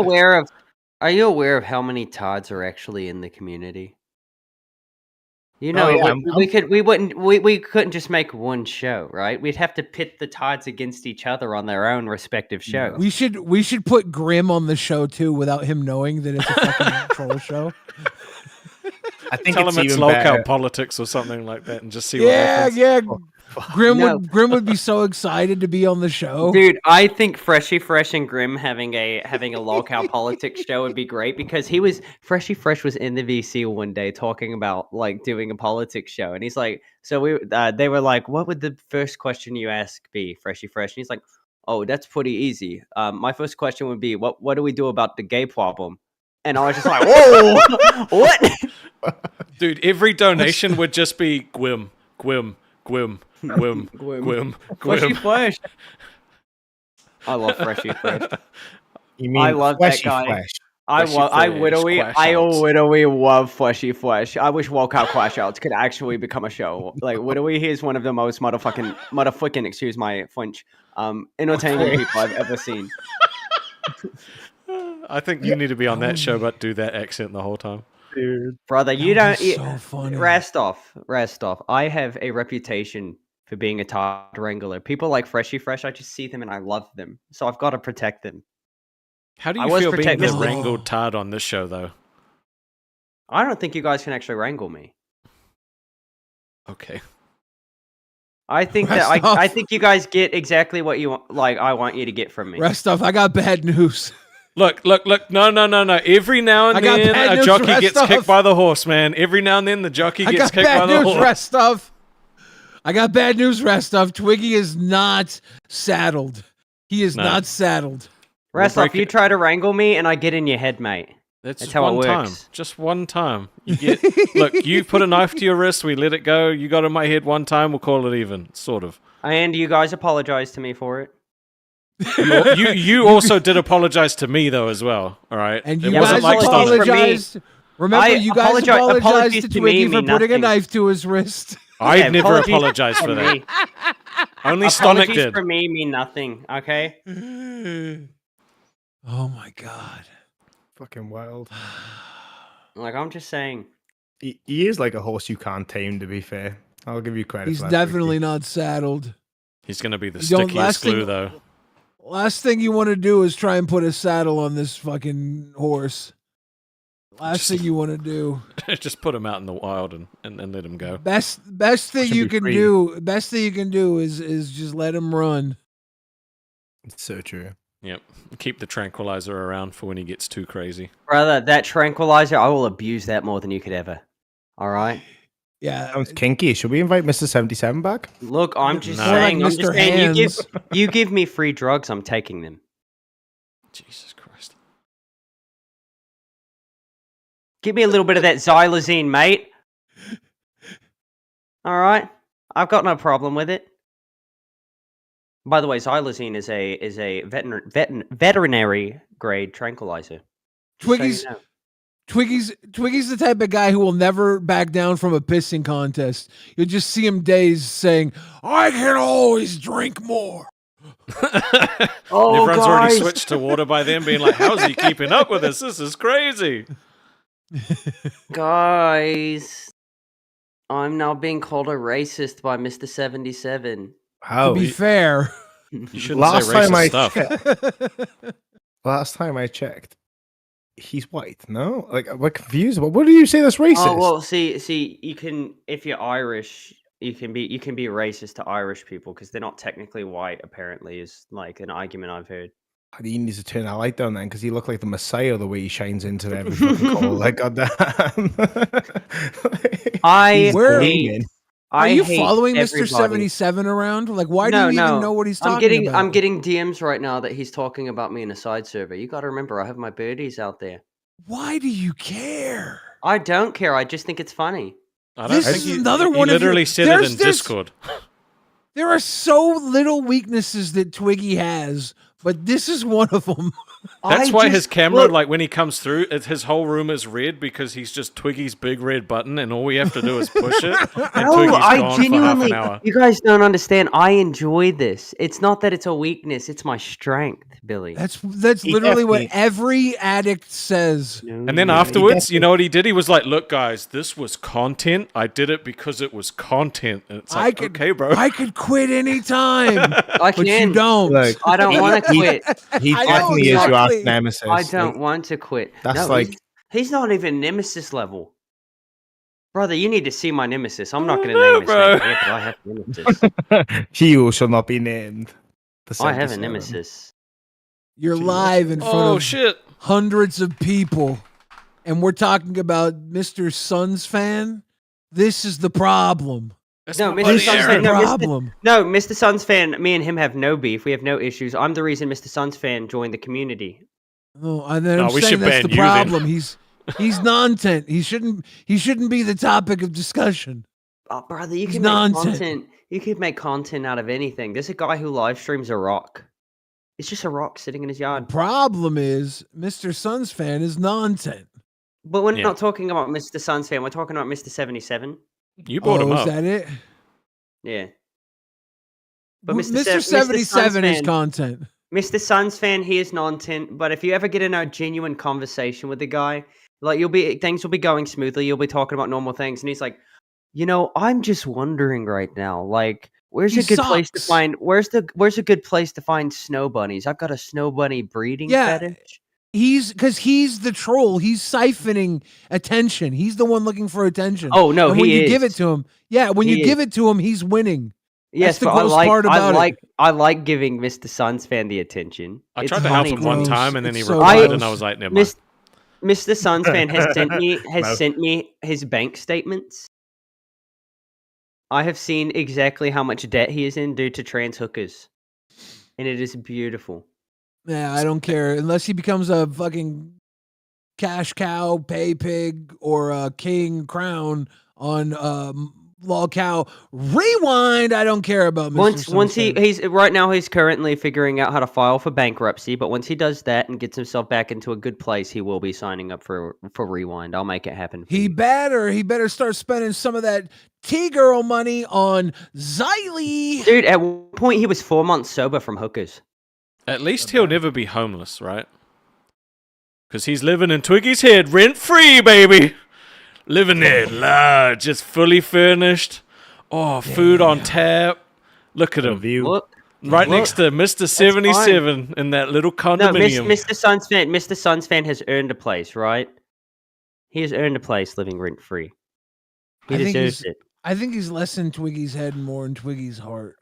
aware of how many Tods are actually in the community? You know, yeah, we couldn't just make one show, right? We'd have to pit the Tods against each other on their own respective shows. We should put Grim on the show too without him knowing that it's a fucking troll show. I think Tell it's them it's even better. locale politics or something like that, and just see what Yeah, happens. yeah. Grim No. would be so excited to be on the show. Dude, I think Freshy Fresh and Grim having a locale politics show would be great because Freshy Fresh was in the VC one day talking about like doing a politics show, and he's like, so they were like, what would the first question you ask be, Freshy Fresh? And he's like, oh, that's pretty easy. My first question would be, what do we do about the gay problem? And I was just like, whoa, what? Dude, every donation would just be Gwim, Gwim, Gwim, Gwim, Gwim, Freshy Gwim. Fresh. I love Freshy Fresh. You mean I love that fleshy guy. flesh? I Fresh literally love Freshy Fresh. I wish Lolcow Clash Outs could actually become a show. Like Widowy is one of the most motherfucking, excuse my French, entertaining people I've ever seen. I think you need to be on that show, but do that accent the whole time. Dude. Brother, you That don't. would be so funny. Rest off. I have a reputation for being a Todd wrangler. People like Freshy Fresh, I just see them and I love them. So I've got to protect them. How do I you was feel being the protected. wrangled tard on this show, though? I don't think you guys can actually wrangle me. Okay. I think that Rest off. I think you guys get exactly what you want. Like I want you to get from me. Rest off. I got bad news. Look. No. Every now and I got then, bad a news, jockey rest gets off. kicked by the horse, man. Every now and then, the jockey I gets got kicked by bad the news, horse. rest off. I got bad news, rest off. Twiggy is not saddled. He is No. not saddled. Rest We'll off. break You it. try to wrangle me, and I get in your head, mate. That's That's just how it one time. works. Just one time. You get look. You put a knife to your wrist. We let it go. You got in my head one time. We'll call it even. Sort of. And you guys apologize to me for it. You also did apologize to me though as well. All right. And It you wasn't guys like apologize Stallion. for me. apologized. Remember, you guys apologized apologies to to me Twiggy for mean putting a nothing. knife to his wrist. I Yeah, never apologies apologized for that. me. Only Stonic Apologies did. for me mean nothing. Okay. Oh my god. Fucking wild. Like I'm just saying. He is like a horse you can't tame. To be fair, I'll give you credit. He's for that, definitely Ricky. not saddled. He's gonna be the You don't- stickiest last thing- glue though. Last thing you want to do is try and put a saddle on this fucking horse. Last Just- thing you want to do. Just put him out in the wild and let him go. Best thing Should you be can free. do. Best thing you can do is just let him run. It's so true. Yep. Keep the tranquilizer around for when he gets too crazy. Brother, that tranquilizer, I will abuse that more than you could ever. All right? Yeah. Sounds kinky. Should we invite Mr. 77 back? Look, I'm just No. saying, More I'm like just Mr. saying Hands. you give me free drugs, I'm taking them. Jesus Christ. Give me a little bit of that xylazine, mate. All right? I've got no problem with it. By the way, xylazine is a veterinary grade tranquilizer. Just so you Twiggy's know. Twiggy's the type of guy who will never back down from a pissing contest. You'll just see him dazed saying, "I can always drink more." Oh, Everyone's already guys. switched to water by then, being like, "How's he keeping up with this? This is crazy." Guys, I'm now being called a racist by Mr. 77. How? To be fair, You shouldn't Last say time racist I stuff. checked, last time I checked, he's white. No, like we're confused. What do you say that's racist? Oh well, see, you can if you're Irish, you can be racist to Irish people because they're not technically white. Apparently, is like an argument I've heard. He needs to turn that light down then, because he looked like the Messiah the way he shines into every fucking call. Like, goddamn. I He's Where- gleaming. are you hate following Mr. everybody. 77 around? Like, why do No, you even no. know what he's talking about? I'm getting DMs right now that he's talking about me in a side server. You got to remember, I have my birdies out there. Why do you care? I don't care. I just think it's funny. I don't This think is he, another he one of your- literally said it there's- in there's- Discord. There are so little weaknesses that Twiggy has, but this is one of them. That's why his camera, like when he comes through, his whole room is red because he's just Twiggy's big red button, and all we have to do is push it, and No, Twiggy's I gone for half genuinely. an hour. You guys don't understand. I enjoy this. It's not that it's a weakness. It's my strength, Billy. That's He literally what definitely- every addict says. And then afterwards, you know what he did? He was like, "Look, guys, this was content. I did it because it was content." And it's like, okay, bro. I could quit anytime, I but you can. don't. Look, I don't want to quit. he I know definitely is your exactly. arch nemesis. I don't Like, want to quit. that's No, like- he's not even nemesis level. Brother, you need to see my nemesis. I'm not going to no, name his bro. name here, but I have a nemesis. he who shall not be named. The I have a 77. nemesis. You're live in front Oh of shit! hundreds of people, and we're talking about Mr. Suns fan. This is the problem. That's No, my Mr. buddy This is Suns the Aaron. fan, no, Mr. problem. No, Mr. Suns fan, me and him have no beef. We have no issues. I'm the reason Mr. Suns fan joined the community. Oh, and then No, I'm we saying should that's ban the you then. problem. He's non-tent. He shouldn't be the topic of discussion. Oh, brother, you It's can make nonsense. content. You could make content out of anything. There's a guy who live streams a rock. It's just a rock sitting in his The yard. problem is Mr. Suns fan is non-tent. But we're Yeah. not talking about Mr. Suns fan. We're talking about Mr. 77. You brought him is up. that it? Yeah. But Mr. Mr. 77 is fan, content. Mr. Suns fan, he is non-tint. But if you ever get in a genuine conversation with the guy, like things will be going smoothly. You'll be talking about normal things, and he's like, I'm just wondering right now, like, where's He a good place to sucks. find where's a good place to find snow bunnies? I've got a snow bunny breeding Yeah. fetish. Because he's the troll. He's siphoning attention. He's the one looking for attention. Oh no, and when he you is. give it to him, when He you give it to him, he's winning. Yes, the but gross part about it. I like giving Mr. Suns fan the attention. I It's tried to help funny. him one Gross. time, and then he It's so replied, gross. and I was like, "Never mind." Mr. Suns fan has No. sent me his bank statements. I have seen exactly how much debt he is in due to trans hookers, and it is beautiful. Yeah, I don't care unless he becomes a fucking cash cow, pay pig, or a king crown on Lolcow. Rewind. I don't care about Mr. Once Sunshine. he's right now he's currently figuring out how to file for bankruptcy, but once he does that and gets himself back into a good place, he will be signing up for Rewind. I'll make it happen. For He you. better start spending some of that T-girl money on Xylee. Dude, at one point he was 4 months sober from hookers. At least he'll never be homeless, right? Because he's living in Twiggy's head, rent free, baby. Living there large, just fully furnished. Oh, food on tap. Look at The him. view. Look, Right look. next to Mr. 77 in that little No, condominium. Mr. Suns fan has earned a place, right? He has earned a place living rent free. He I think deserves he's- it. I think he's less in Twiggy's head and more in Twiggy's heart.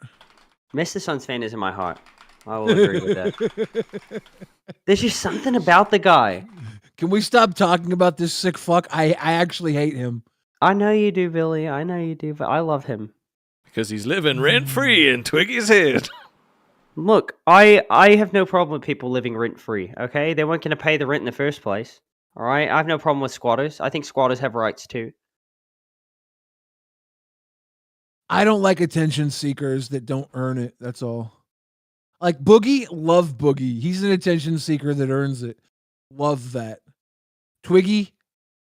Mr. Suns fan is in my heart. I will agree with that. There's just something about the guy. Can we stop talking about this sick fuck? I actually hate him. I know you do, Billy. I know you do, but I love him. Because he's living rent free in Twiggy's head. Look, I have no problem with people living rent free, okay? They weren't going to pay the rent in the first place. All right? I have no problem with squatters. I think squatters have rights too. I don't like attention seekers that don't earn it. That's all. Like Boogie, love Boogie. He's an attention seeker that earns it. Love that. Twiggy,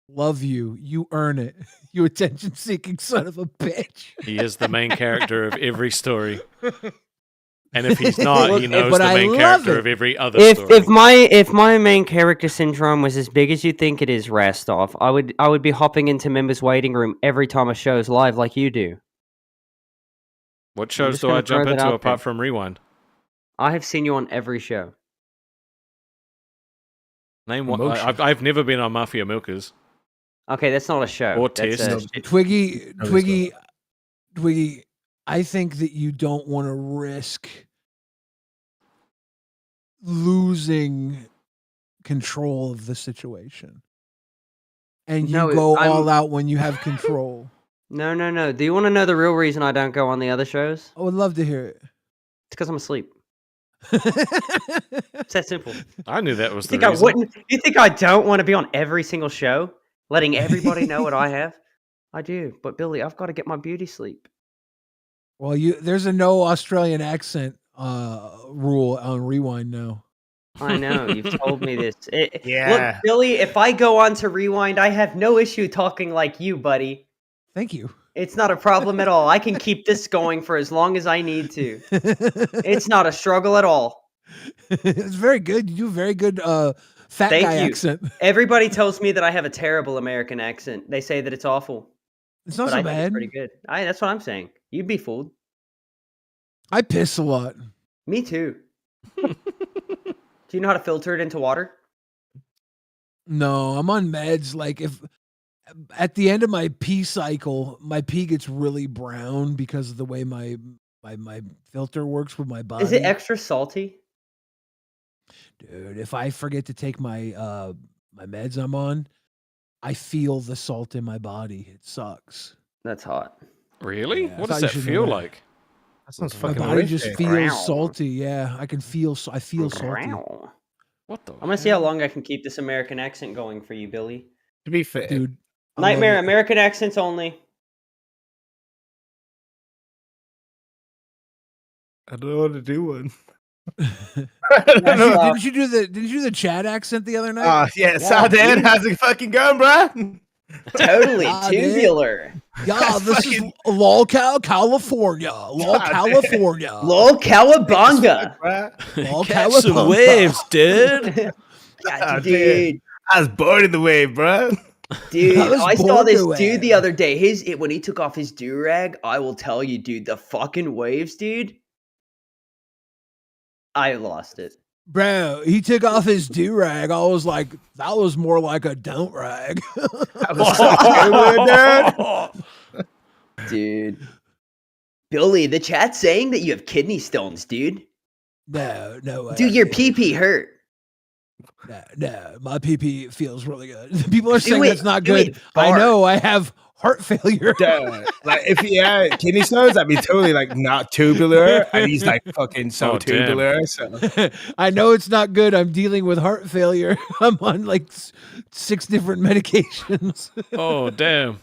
love you. You earn it. You attention seeking son of a bitch. He is the main character of every story. And if he's not, Look, he knows but the I main love character it. of every other If story. if my main character syndrome was as big as you think it is, Rastov, I would be hopping into members' waiting room every time a show's live, like you do. What shows just do gonna I jump throw that into out apart there. from Rewind? I have seen you on every show. Name one. Promotion. I've never been on Mafia Milkers. Okay, that's not a show. Or That's Test. Twiggy, No, Twiggy, Twiggy, I think that you don't want to risk losing control of the situation. And you No, go I'm- all out when you have control. No. Do you want to know the real reason I don't go on the other shows? I would love to hear It's because I'm asleep. it. It's that simple. I knew that was You the think I reason. wouldn't? You think I don't want to be on every single show, letting everybody know what I have? I do, but Billy, I've got to get my beauty sleep. Well, there's a no Australian accent rule on Rewind now. I know you've told me this. Yeah. Look, Billy, if I go on to Rewind, I have no issue talking like you, buddy. Thank you. It's not a problem at all. I can keep this going for as long as I need to. It's not a struggle at all. It's very good. You do a very good fat Thank guy you. accent. Everybody tells me that I have a terrible American accent. They say that it's awful, It's not but so I think it's bad. pretty good. That's what I'm saying. You'd be fooled. I piss a lot. Me too. Do you know how to filter it into water? No, I'm on meds. Like if at the end of my pee cycle, my pee gets really brown because of the way my filter works with my body. Is it extra salty? Dude, if I forget to take my my meds I'm on, I feel the salt in my body. It sucks. That's hot. Really? Yeah, I What thought does you that should know feel that. like? That sounds My fucking body just horrific. feels Growl. salty. Yeah, I can feel. I feel salty. Growl. What the? I'm gonna see how long I can keep this American accent going for you, Billy. To be fair, Dude, I love Nightmare, it. American accents only. I don't know how to do one. Didn't you do the Chad accent the other night? Ah, yeah, Yeah, so Dan, dude. how's it fucking going, bro? Totally Ah, dude. tubular. Yeah, this is fucking- Lolcow, California. Lol, God, California. Lol cowabunga. Lol, Catch some California. waves, dude. Gotcha, Oh, dude. I was born in the wave, bro. Dude, I was I saw born this to dude it. the other day. When he took off his do-rag, I will tell you, dude, the fucking waves, dude. I lost it. Bro, he took off his do-rag. I was like, that was more like a don't rag. I was Dude. Billy, the chat's saying that you have kidney stones, dude. No, Dude, your pee hurt. No, my pee feels really good. People are Do saying it, that's not do good. it, I fart. know, I have heart failure. Duh. Like if he had kidney stones, I'd be totally like not tubular, and he's like fucking so Oh, damn. tubular. So I know it's not good. I'm dealing with heart failure. I'm on like 6 different medications. Oh, damn.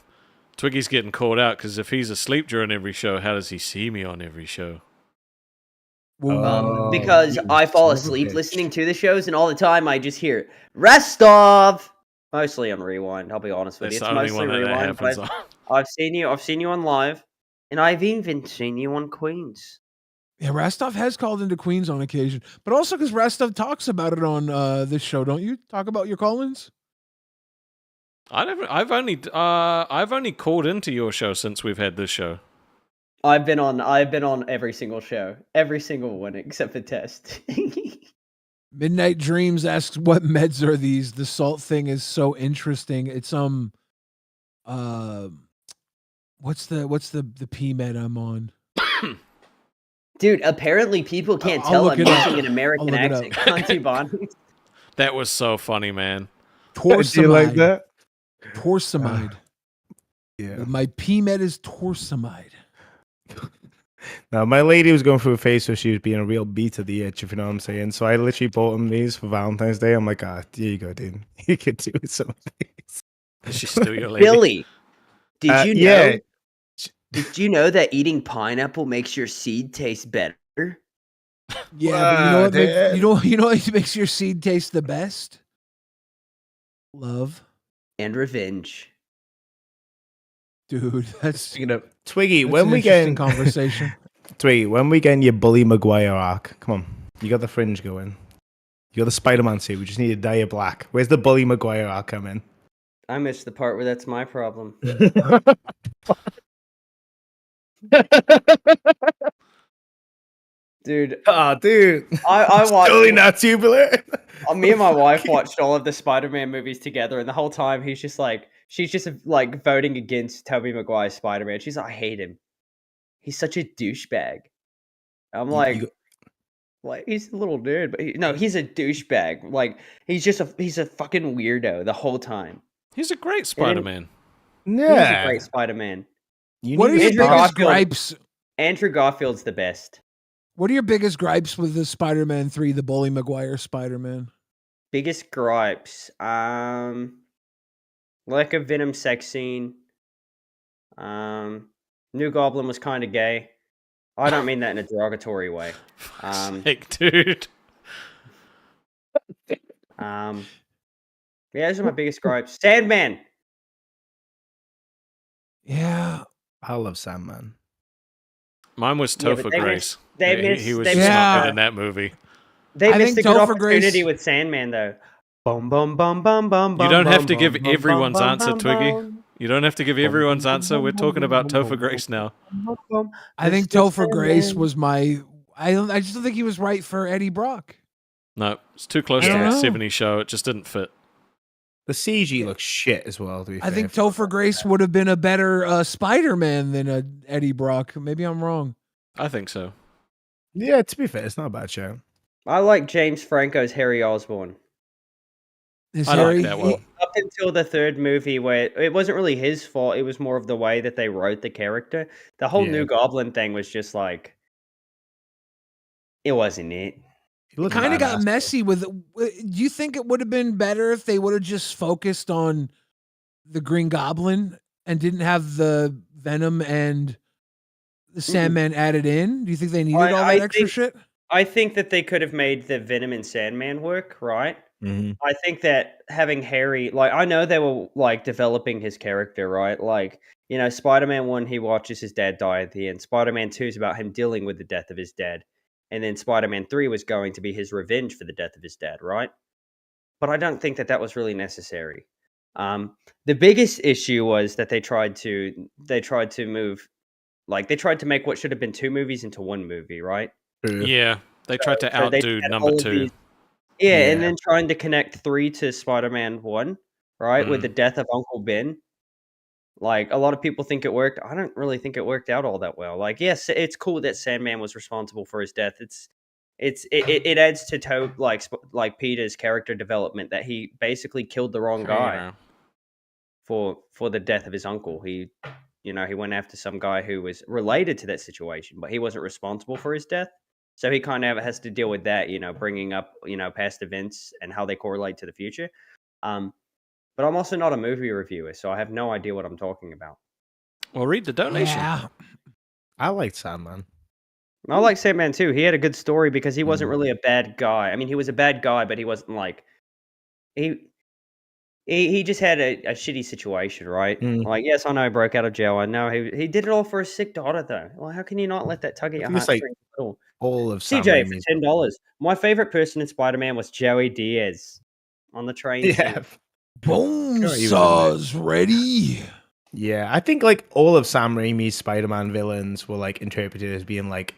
Twiggy's getting called out because if he's asleep during every show, how does he see me on every show? Oh, Because you I fall son of a asleep bitch. listening to the shows, and all the time I just hear Restov. Mostly on Rewind. I'll be honest with That's you. the It's only mostly one that Rewind. happens But on. I've seen you on live, and I've even seen you on Queens. Yeah, Rastov has called into Queens on occasion, but also because Rastov talks about it on this show. Don't you talk about your call-ins? I've only called into your show since we've had this show. I've been on every single show, every single one except for Test. Midnight Dreams asks, "What meds are these?" The salt thing is so interesting. It's what's the P med I'm on? Dude, apparently people can't I'll tell look I'm it up. using an American I'll look it accent. up. Can't you, Bon? That was so funny, man. Do you like Torsamide. that? Torsamide. Yeah. My P med is torsamide. Now, my lady was going through a phase where she was being a real beat of the itch, if you know what I'm saying. So I literally bought him these for Valentine's Day. I'm like, here you go, dude. You could do some of these. Is she still your lady? Billy, did you know? Yeah. Did you know that eating pineapple makes your seed taste better? Yeah, but you know what makes dude. you know what makes your seed taste the best? Love. And revenge. Dude, that's Speaking of Twiggy, that's when an we interesting get conversation. Twiggy, when we get your Bully Maguire arc, come on, you got the fringe going. You got the Spider-Man suit. We just need to dye it black. Where's the Bully Maguire arc coming? I missed the part where that's my problem. Dude, Oh, dude. I watched. Totally not tubular. Me and my wife watched all of the Spider-Man movies together, and the whole time she's just like voting against Tobey Maguire's Spider-Man. She's like, I hate him. He's such a douchebag. I'm like he's a little nerd, but no, he's a douchebag. Like he's a fucking weirdo the whole time. He's a great Spider-Man. He's a Yeah. great Spider-Man. What are your Andrew biggest Garfield- gripes? Andrew Garfield's the best. What are your biggest gripes with the Spider-Man 3, the Bully Maguire Spider-Man? Biggest gripes, like a Venom sex scene. New Goblin was kind of gay. I don't mean that in a derogatory way. Heck, dude. Yeah, those are my biggest gripes. Sandman. Yeah. I love Sandman. Mine was Yeah, but Topher they Grace. missed- He was they just not missed- good in that movie. They I missed a think good Topher opportunity Grace- with Sandman, though. Bum bum bum bum bum. You don't have to bum, give bum, everyone's bum, answer, bum, Twiggy. bum, You don't have to give everyone's answer. We're talking about Topher Grace now. bum, bum. I think Mr. Topher Grace Sandman. was I just don't think he was right for Eddie Brock. No, it's too close I to don't that know. 70s show. It just didn't fit. The CG looks shit as well, to be I fair. think Topher Grace would have been a better Spider-Man than Eddie Brock. Maybe I'm wrong. I think so. Yeah, to be fair, it's not a bad show. I like James Franco's Harry Osborn. His I like Harry, that one. Up until the third movie, where it wasn't really his fault, it was more of the way that they wrote the character. The whole Yeah. New Goblin thing was just like, it wasn't it. He looked kind of got badass, though. messy with. Do you think it would have been better if they would have just focused on the Green Goblin and didn't have the Venom and the Sandman added in? Do you think they needed all that I extra think- shit? I think that they could have made the Venom and Sandman work, right? Mhm. I think that having Harry, like, I know they were like developing his character, right? Like, you know, Spider-Man 1, he watches his dad die at the end. Spider-Man 2 is about him dealing with the death of his dad. And then Spider-Man 3 was going to be his revenge for the death of his dad, right? But I don't think that that was really necessary. The biggest issue was that they tried to move, like, they tried to make what should have been 2 movies into 1 movie, right? True. Yeah, they tried to So they outdo had number all of 2. these- Yeah, and Yeah. then trying to connect 3 to Spider-Man 1, right? With Mm. the death of Uncle Ben. Like, a lot of people think it worked. I don't really think it worked out all that well. Like, yes, it's cool that Sandman was responsible for his death. It adds to like Peter's character development that he basically killed the wrong guy Yeah. for the death of his uncle. He went after some guy who was related to that situation, but he wasn't responsible for his death. So he kind of has to deal with that, bringing up, past events and how they correlate to the future. But I'm also not a movie reviewer, so I have no idea what I'm talking about. Well, read the donation. Yeah. I liked Sandman. I like Sandman too. He had a good story because he wasn't really a bad guy. I mean, he was a bad guy, but he wasn't like he just had a shitty situation, right? Mm. Like, yes, I know he broke out of jail. I know he did it all for his sick daughter, though. Well, how can you not let that tug at I your think it's like heartstrings at all? all of Sam CJ Raimi's. for $10. My favorite person in Spider-Man was Joey Diaz on the train. Yeah. scene. Bone Sure, he was in saws ready. Yeah, I think like all of Sam Raimi's Spider-Man villains were like interpreted as being like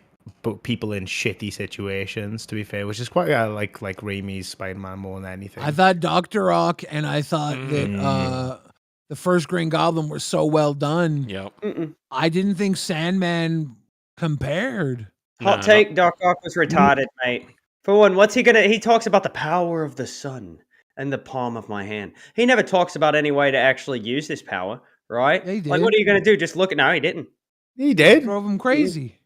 people in shitty situations. To be fair, which is quite like Raimi's Spider-Man more than anything. I thought Dr. Rock and I thought that the first Green Goblin were so well done. Yep. Mm-mm. I didn't think Sandman compared. Hot take: Doc Ock was retarded, mate. For one, what's he gonna? He talks about the power of the sun and the palm of my hand. He never talks about any way to actually use this power, right? Yeah, he Like, what did. are you gonna do? Just look at? No, he didn't. He did. Drove him crazy.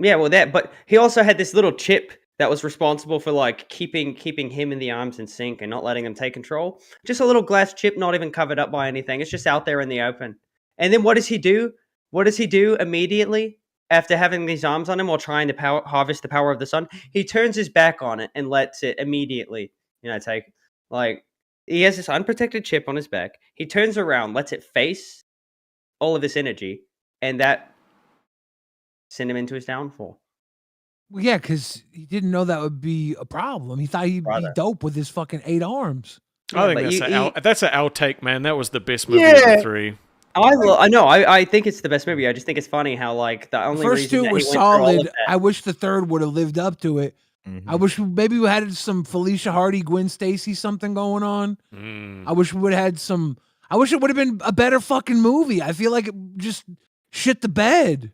Yeah, well, but he also had this little chip that was responsible for like keeping him in the arms in sync and not letting him take control. Just a little glass chip, not even covered up by anything. It's just out there in the open. And then what does he do? What does he do immediately? after having these arms on him while trying to harvest the power of the sun, he turns his back on it and lets it immediately, take, like, he has this unprotected chip on his back. He turns around, lets it face all of this energy, and that sent him into his downfall. Well, yeah, because he didn't know that would be a problem. He thought he'd be dope with his fucking 8 arms. I think that's an outtake, man. That was the best movie of the 3. I know. I think it's the best movie. I just think it's funny how, like, the only First reason 2 that were he went through all of solid. that- I wish the third would have lived up to it. I wish maybe we had some Felicia Hardy, Gwen Stacy something going on. I wish we would have had some. I wish it would have been a better fucking movie. I feel like it just shit the bed.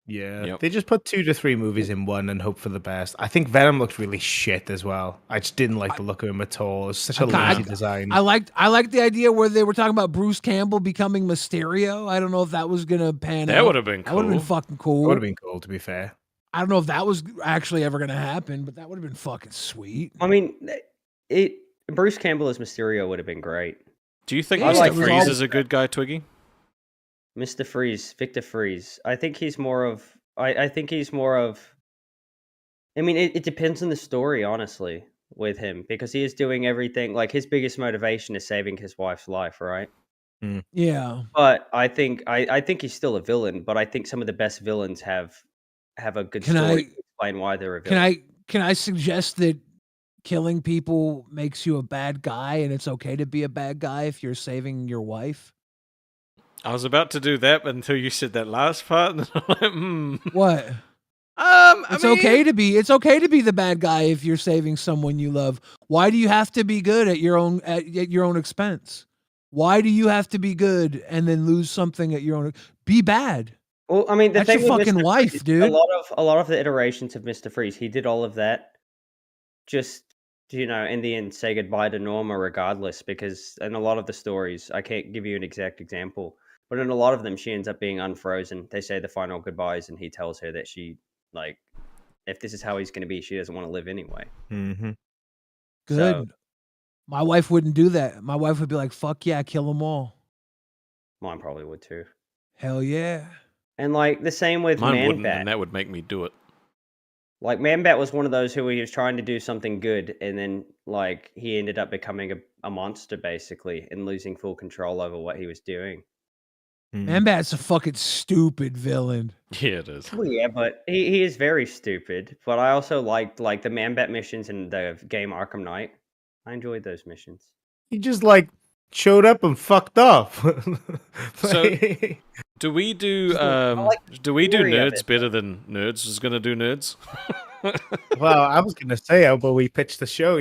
Yeah, they just put 2 to 3 movies in one and hope for the best. I think Venom looked really shit as well. I just didn't like the look of him at all. It was such a lazy design. I liked the idea where they were talking about Bruce Campbell becoming Mysterio. I don't know if that was gonna pan out. That would have been cool. That would have been fucking cool. That would have been cool, to be fair. I don't know if that was actually ever gonna happen, but that would have been fucking sweet. I mean, Bruce Campbell as Mysterio would have been great. Do you think Yeah, Mr. it was Freeze all- is a good guy, Twiggy? Mr. Freeze, Victor Freeze. I think he's more of. I think he's more of. I mean, it depends on the story, honestly, with him, because he is doing everything. Like, his biggest motivation is saving his wife's life, right? Yeah. But I think he's still a villain. But I think some of the best villains have a good Can story I- to explain why they're a villain. Can I suggest that killing people makes you a bad guy, and it's okay to be a bad guy if you're saving your wife? I was about to do that until you said that last part. And I'm like, What? It's okay to be. It's okay to be the bad guy if you're saving someone you love. Why do you have to be good at your own expense? Why do you have to be good and then lose something at your own? Be bad. Well, I mean, the That's thing your with fucking Mr. wife, Freeze, dude. A lot of the iterations of Mr. Freeze, he did all of that just to, in the end, say goodbye to Norma regardless, because in a lot of the stories, I can't give you an exact example, but in a lot of them, she ends up being unfrozen. They say the final goodbyes, and he tells her that she, like, if this is how he's going to be, she doesn't want to live anyway. Mm-hmm. Good. So- My wife wouldn't do that. My wife would be like, "Fuck yeah, kill them all." Mine probably would too. Hell yeah. And, like, the same with mine wouldn't, Man-Bat. and that would make me do it. Like, Man-Bat was one of those who he was trying to do something good, and then, like, he ended up becoming a monster, basically, and losing full control over what he was doing. Man-Bat's a fucking stupid villain. Yeah, it is. Well, yeah, but he is very stupid. But I also liked, like, the Man-Bat missions in the game Arkham Knight. I enjoyed those missions. He just like showed up and fucked up. So, do we do theory of nerds it, better than Nerds is gonna do Nerds? Well, I was gonna say how about we pitch the show,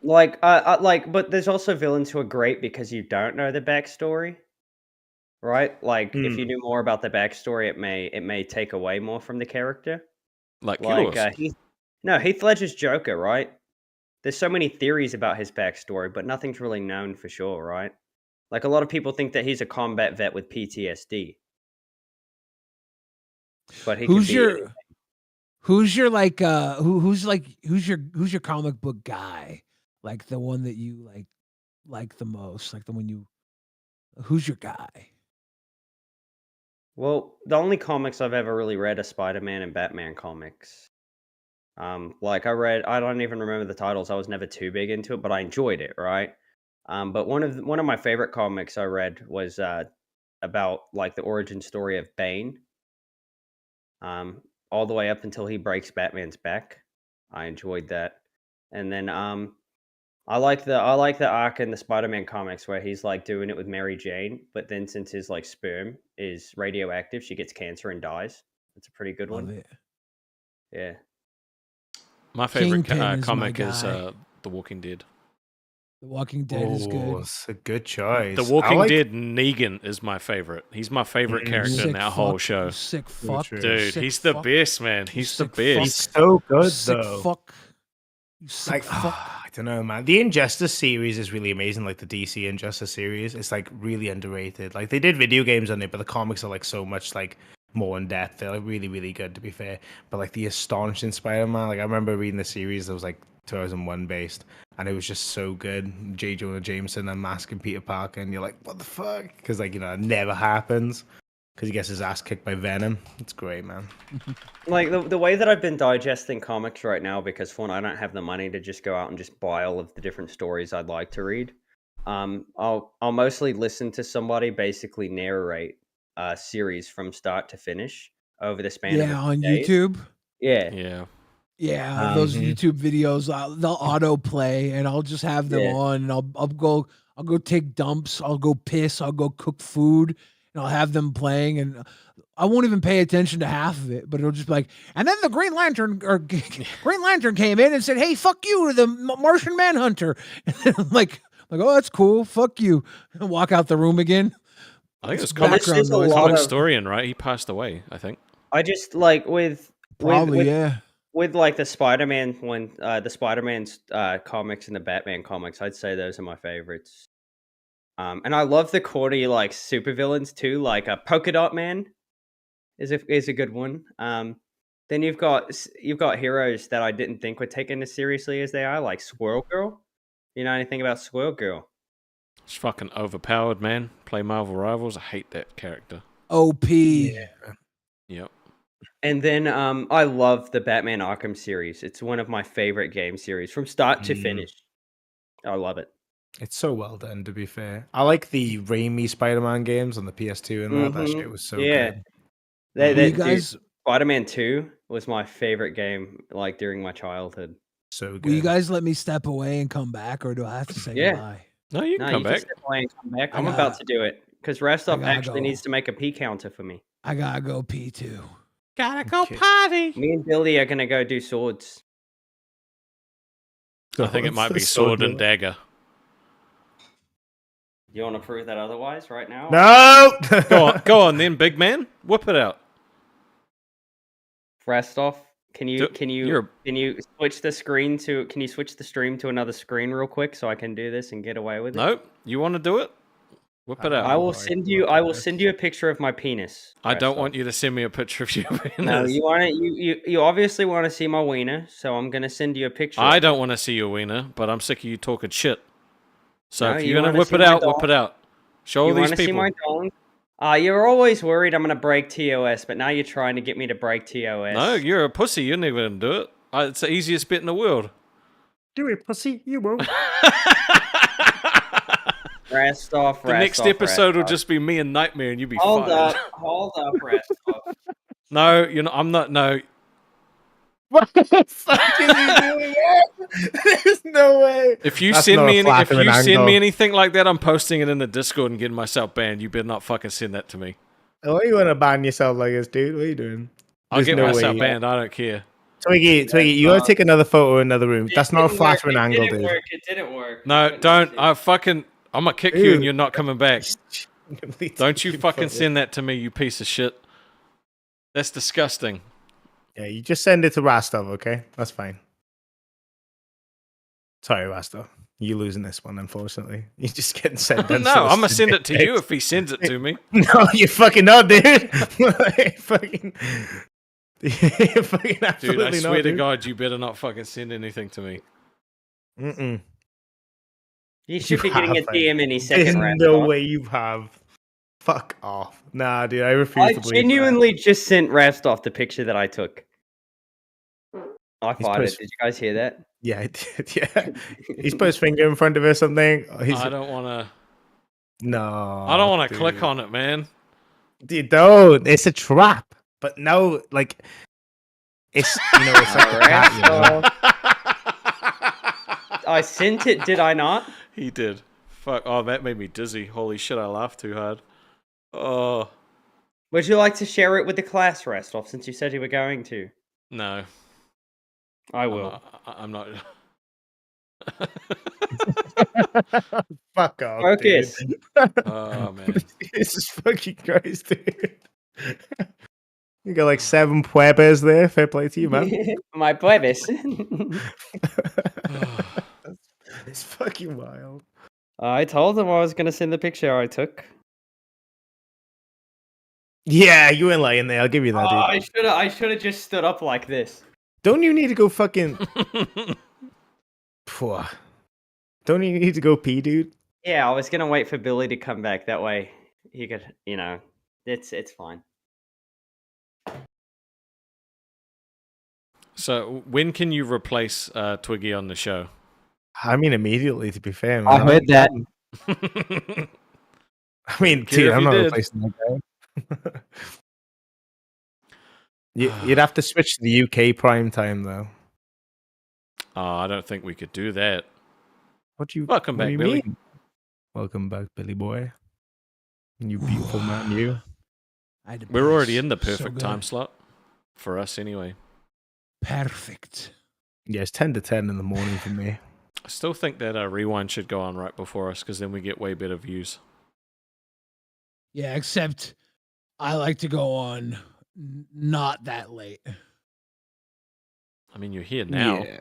Like, but there's also villains who are great because you don't know the backstory, right? Like, if you knew more about the backstory, it may take away more from the character. Like Like, yours. Heath Ledger's Joker, right? There's so many theories about his backstory, but nothing's really known for sure, right? Like, a lot of people think that he's a combat vet with PTSD. But he could Who's be your anything. who's your like who's your comic book guy? Like the one that you like the most, like the one you who's your guy? Well, the only comics I've ever really read are Spider-Man and Batman comics. Like, I don't even remember the titles. I was never too big into it, but I enjoyed it, right? But one of my favorite comics I read was about, like, the origin story of Bane. All the way up until he breaks Batman's back. I enjoyed that. And then I like the arc in the Spider-Man comics where he's, like, doing it with Mary Jane, but then since his, like, sperm is radioactive, she gets cancer and dies. It's a pretty good Love one. it. Yeah. My favorite Kingpin is my comic is guy. The Walking Dead. The Walking Dead is good. It's a good choice. The Walking Dead Negan is my favorite. He's my favorite character in Sick that whole fuck, show. you sick fuck. true. you Dude, sick he's the fuck, best, man. you He's the sick fuck, He's best. so good you sick though. fuck. You sick Like, fuck. I don't know, man. The Injustice series is really amazing. Like the DC Injustice series, it's like really underrated. Like they did video games on it, but the comics are like so much like more in depth. They're like really, really good to be fair. But like the Astonishing Spider-Man, like I remember reading the series that was like 2001 based, and it was just so good. J. Jonah Jameson unmasking Peter Parker, and you're like, what the fuck? Because like it never happens. because he gets his ass kicked by Venom. It's great, man. Like the way that I've been digesting comics right now, because for one, I don't have the money to just go out and just buy all of the different stories I'd like to read. I'll mostly listen to somebody basically narrate a series from start to finish over the span of a Yeah, few on days. YouTube. Yeah. Yeah. Yeah, those Mhm. YouTube videos, they'll autoplay, and I'll just have them Yeah. on, and I'll go take dumps, I'll go piss, I'll go cook food, and I'll have them playing, and I won't even pay attention to half of it, but it'll just be like, and then the Green Lantern Green Lantern came in and said, "Hey, fuck you to the Martian Manhunter," and then I'm like, oh, that's cool, fuck you, and walk out the room again. I think it was Well, comic, there's a lot comic of- historian, right? He passed away, I think. I just like Probably, yeah. with like the Spider-Man one, the Spider-Man's comics and the Batman comics, I'd say those are my favorites. And I love the corny like supervillains too, like a Polka Dot Man is a good one. Then you've got heroes that I didn't think were taken as seriously as they are, like Squirrel Girl. You know anything about Squirrel Girl? It's fucking overpowered, man. Play Marvel Rivals. I hate that character. OP. Yep. And then I love the Batman Arkham series. It's one of my favorite game series from start to finish. I love it. It's so well done, to be fair. I like the Raimi Spider-Man games on the PS2 and that. That shit was so good. You guys, Spider-Man 2 was my favorite game, like during my childhood. So good. will you guys let me step away and come back, or do I have to say Yeah. goodbye? No, you can No, come you back. can step away and come back. I I'm gotta- about to do it because Restov gotta actually go. needs to make a pee counter for me. I gotta go pee too. Gotta go Okay. party. Me and Billy are gonna go do swords. I think it might be So sword and good. dagger. You want to prove that otherwise right now? No! Go on then, big man. Whip it out. Restov, can you you're- switch the screen to? Can you switch the stream to another screen real quick so I can do this and get away with it? Nope. You want to do it? Whip it out. I will send you. I will send you a picture of my penis. I don't Restov. want you to send me a picture of your penis. No, you want to. You obviously want to see my wiener, so I'm gonna send you a picture. I of don't want to see your wiener, but I'm sick of you talking shit. So No, if you you're gonna wanna whip see it my out, dong? whip it out. Show all You these want to see people. my dong? You're always worried I'm gonna break TOS, but now you're trying to get me to break TOS. No, you're a pussy. You're never gonna do it. It's the easiest bit in the world. Do it, pussy. You won't. Restov. The next episode will just be me and Nightmare, and you'll be Hold fired. up, Restov. No, you're not. I'm not. No, What the fuck is he doing? There's no way. if you That's send not me a any, if flattering you send angle. me anything like that, I'm posting it in the Discord and getting myself banned. You better not fucking send that to me. Why you want to ban yourself like this, dude? What are you doing? I'll There's get no way myself you- banned. I don't care. Twiggy, you gotta take another photo in another room. That's not a flattering angle, dude. It didn't work. No, don't. I'm gonna kick you, and Dude. you're not coming back. Complete Don't you fucking photo. send that to me, you piece of shit. That's disgusting. Yeah, you just send it to Rostov, okay? That's fine. Sorry, Rostov. You losing this one, unfortunately. You're just getting sent. No, I'm gonna send it to you if he sends it to me. No, you fucking not, dude. fucking, you fucking absolutely Dude, I not, swear to dude. God, you better not fucking send anything to me. Mm-mm. You should be getting a haven't. DM any There's second, Restov. no way you have. Fuck off. Nah, dude, I refuse I to believe that. genuinely just sent Restov the picture that I took. I He's farted. put his- Did you guys hear that? Yeah, I did. Yeah, he's put his finger in front of it or something. He's I don't want to. no. I don't want to click on it, man. Dude, don't. It's a trap. But no, like, it's it's like a cat, you know? I sent it, did I not? He did. Fuck. Oh, that made me dizzy. Holy shit, I laughed too hard. Oh, Would you like to share it with the class, Restov, since you said you were going to? no. I will. I'm not. Fuck off. Focus. Dude. Oh, man. Jesus fucking Christ, dude. You got like 7 puebes there. Fair play to you, man. My plebis. It's fucking wild. I told him I was going to send the picture I took. Yeah, you ain't lying there. I'll give you that, dude. I should have just stood up like this. Don't you need to go fucking... Phew. Don't you need to go pee, dude? Yeah, I was going to wait for Billy to come back. That way he could, It's fine. So when can you replace Twiggy on the show? I mean, immediately. To be fair, I man. heard that. I mean, Care dude, if I'm you not did. replacing that guy. You'd have to switch to the UK prime time, though. Oh, I don't think we could do that. What Welcome back, do you Billy. mean? Welcome back, Billy boy. You beautiful man, you. I had to We're already piss. in the So perfect good. time slot for us anyway. Perfect. Yeah, it's 10 to 10 in the morning for me. I still think that Rewind should go on right before us because then we get way better views. Yeah, except I like to go on not that late. I mean, you're here now. Yeah.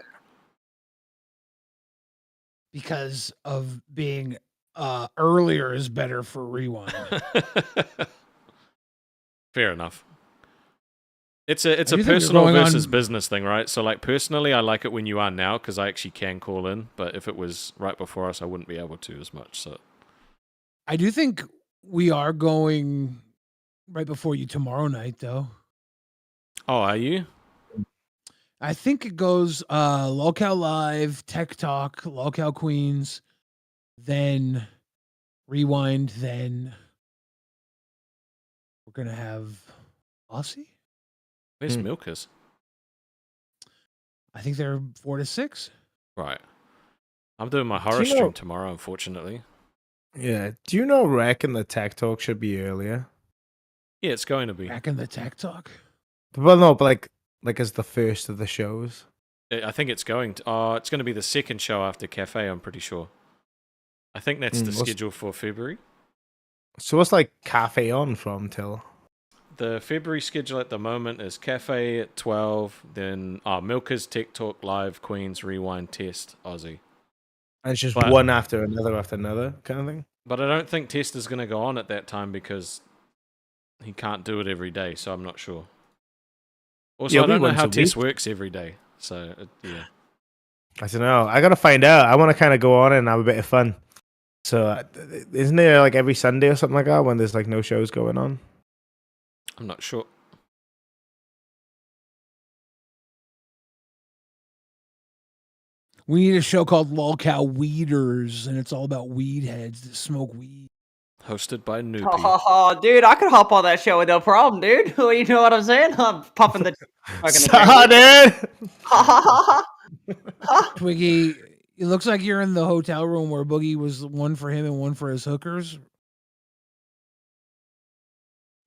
Because of being earlier is better for Rewind. Fair enough. It's a I do think you're personal going versus on- business thing, right? So like personally, I like it when you are now because I actually can call in. But if it was right before us, I wouldn't be able to as much. So I do think we are going right before you tomorrow night, though. oh, are you? I think it goes Lolcow Live, Tech Talk, Lolcow Queens, then Rewind, then we're gonna have Aussie. Where's Milkers? I think they're 4 to 6. Right. I'm doing my horror you know- stream tomorrow, unfortunately. Yeah. Do you know reckon the tech talk should be earlier? Yeah, it's going to be. Back in the Tech Talk. Well, no, but like as the first of the shows. I think it's going to. It's going to be the second show after Cafe. I'm pretty sure. I think that's the what's- schedule for February. So what's like cafe on from till? The February schedule at the moment is Cafe at 12, then Milkers, Tech Talk, Live, Queens, Rewind, Test, Aussie. And it's just But- one after another kind of thing. But I don't think Test is going to go on at that time because he can't do it every day, so I'm not sure. Also, Yeah, I it'll be don't know once how a Test week. works every day, so yeah. I don't know. I gotta find out. I want to kind of go on and have a bit of fun. So isn't there like every Sunday or something like that when there's like no shows going on? I'm not sure. We need a show called Lolcow Weeders, and it's all about weed heads that smoke weed. Hosted by Noopy. Oh, dude, I could hop on that show with no problem, dude. You know what I'm saying? I'm popping the. Twiggy, it looks like you're in the hotel room where Boogie was one for him and one for his hookers.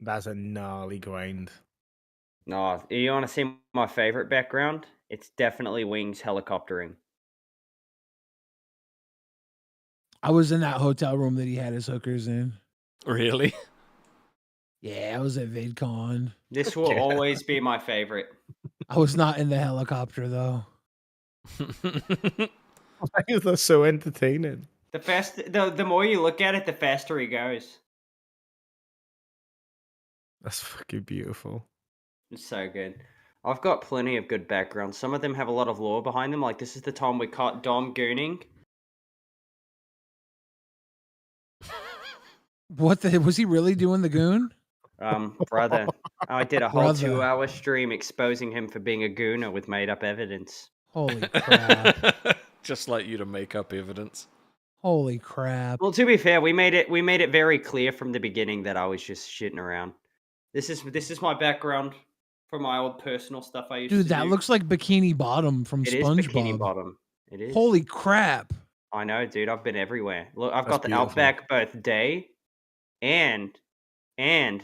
That's a gnarly grind. No, you want to see my favorite background? It's definitely Wings helicoptering. I was in that hotel room that he had his hookers in. Really? Yeah, I was at VidCon. This will always be my favorite. I was not in the helicopter though. Why is that so entertaining? The more you look at it, the faster he goes. That's fucking beautiful. It's so good. I've got plenty of good backgrounds. Some of them have a lot of lore behind them. Like this is the time we caught Dom gooning. What the was he really doing the goon? Brother, I did a whole Brother. 2-hour stream exposing him for being a gooner with made-up evidence. Holy crap. Just like you to make up evidence. Holy crap. Well, to be fair, we made it very clear from the beginning that I was just shitting around. This is my background for my old personal stuff I used to Dude, do. that looks like Bikini Bottom from It is SpongeBob. Bikini Bottom. It is. Holy crap. I know, dude. I've been everywhere. Look, I've That's got the beautiful. Outback both day and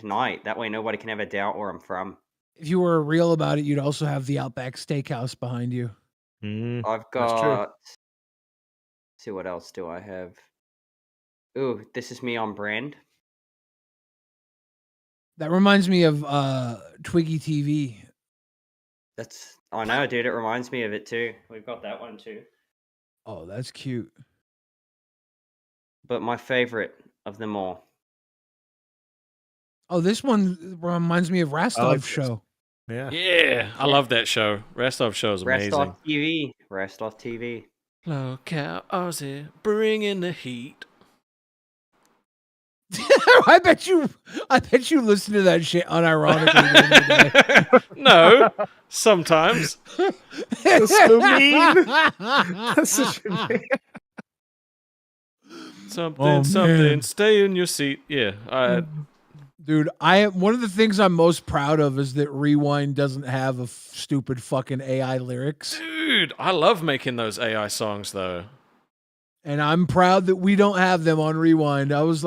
night. That way nobody can ever doubt where I'm from. If you were real about it, you'd also have the Outback Steakhouse behind you. I've That's true. got. See what else do I have? Ooh, this is me on brand. That reminds me of Twiggy TV. I know, dude. It reminds me of it too. We've got that one too. Oh, that's cute. But my favorite of them all. Oh, this one reminds me of Rastov like this. show. Yeah. Yeah, I love that show. Rastov show is amazing. Rest TV. Rest off TV. Lolcow Aussie, bring in the heat. I bet you listen to that shit unironically. during the day. No, sometimes. That's so mean. That's such a mean. Something, something. man. Stay in your seat. Yeah. Dude, I am one of the things I'm most proud of is that Rewind doesn't have a stupid fucking AI lyrics. Dude, I love making those AI songs though. And I'm proud that we don't have them on Rewind. I was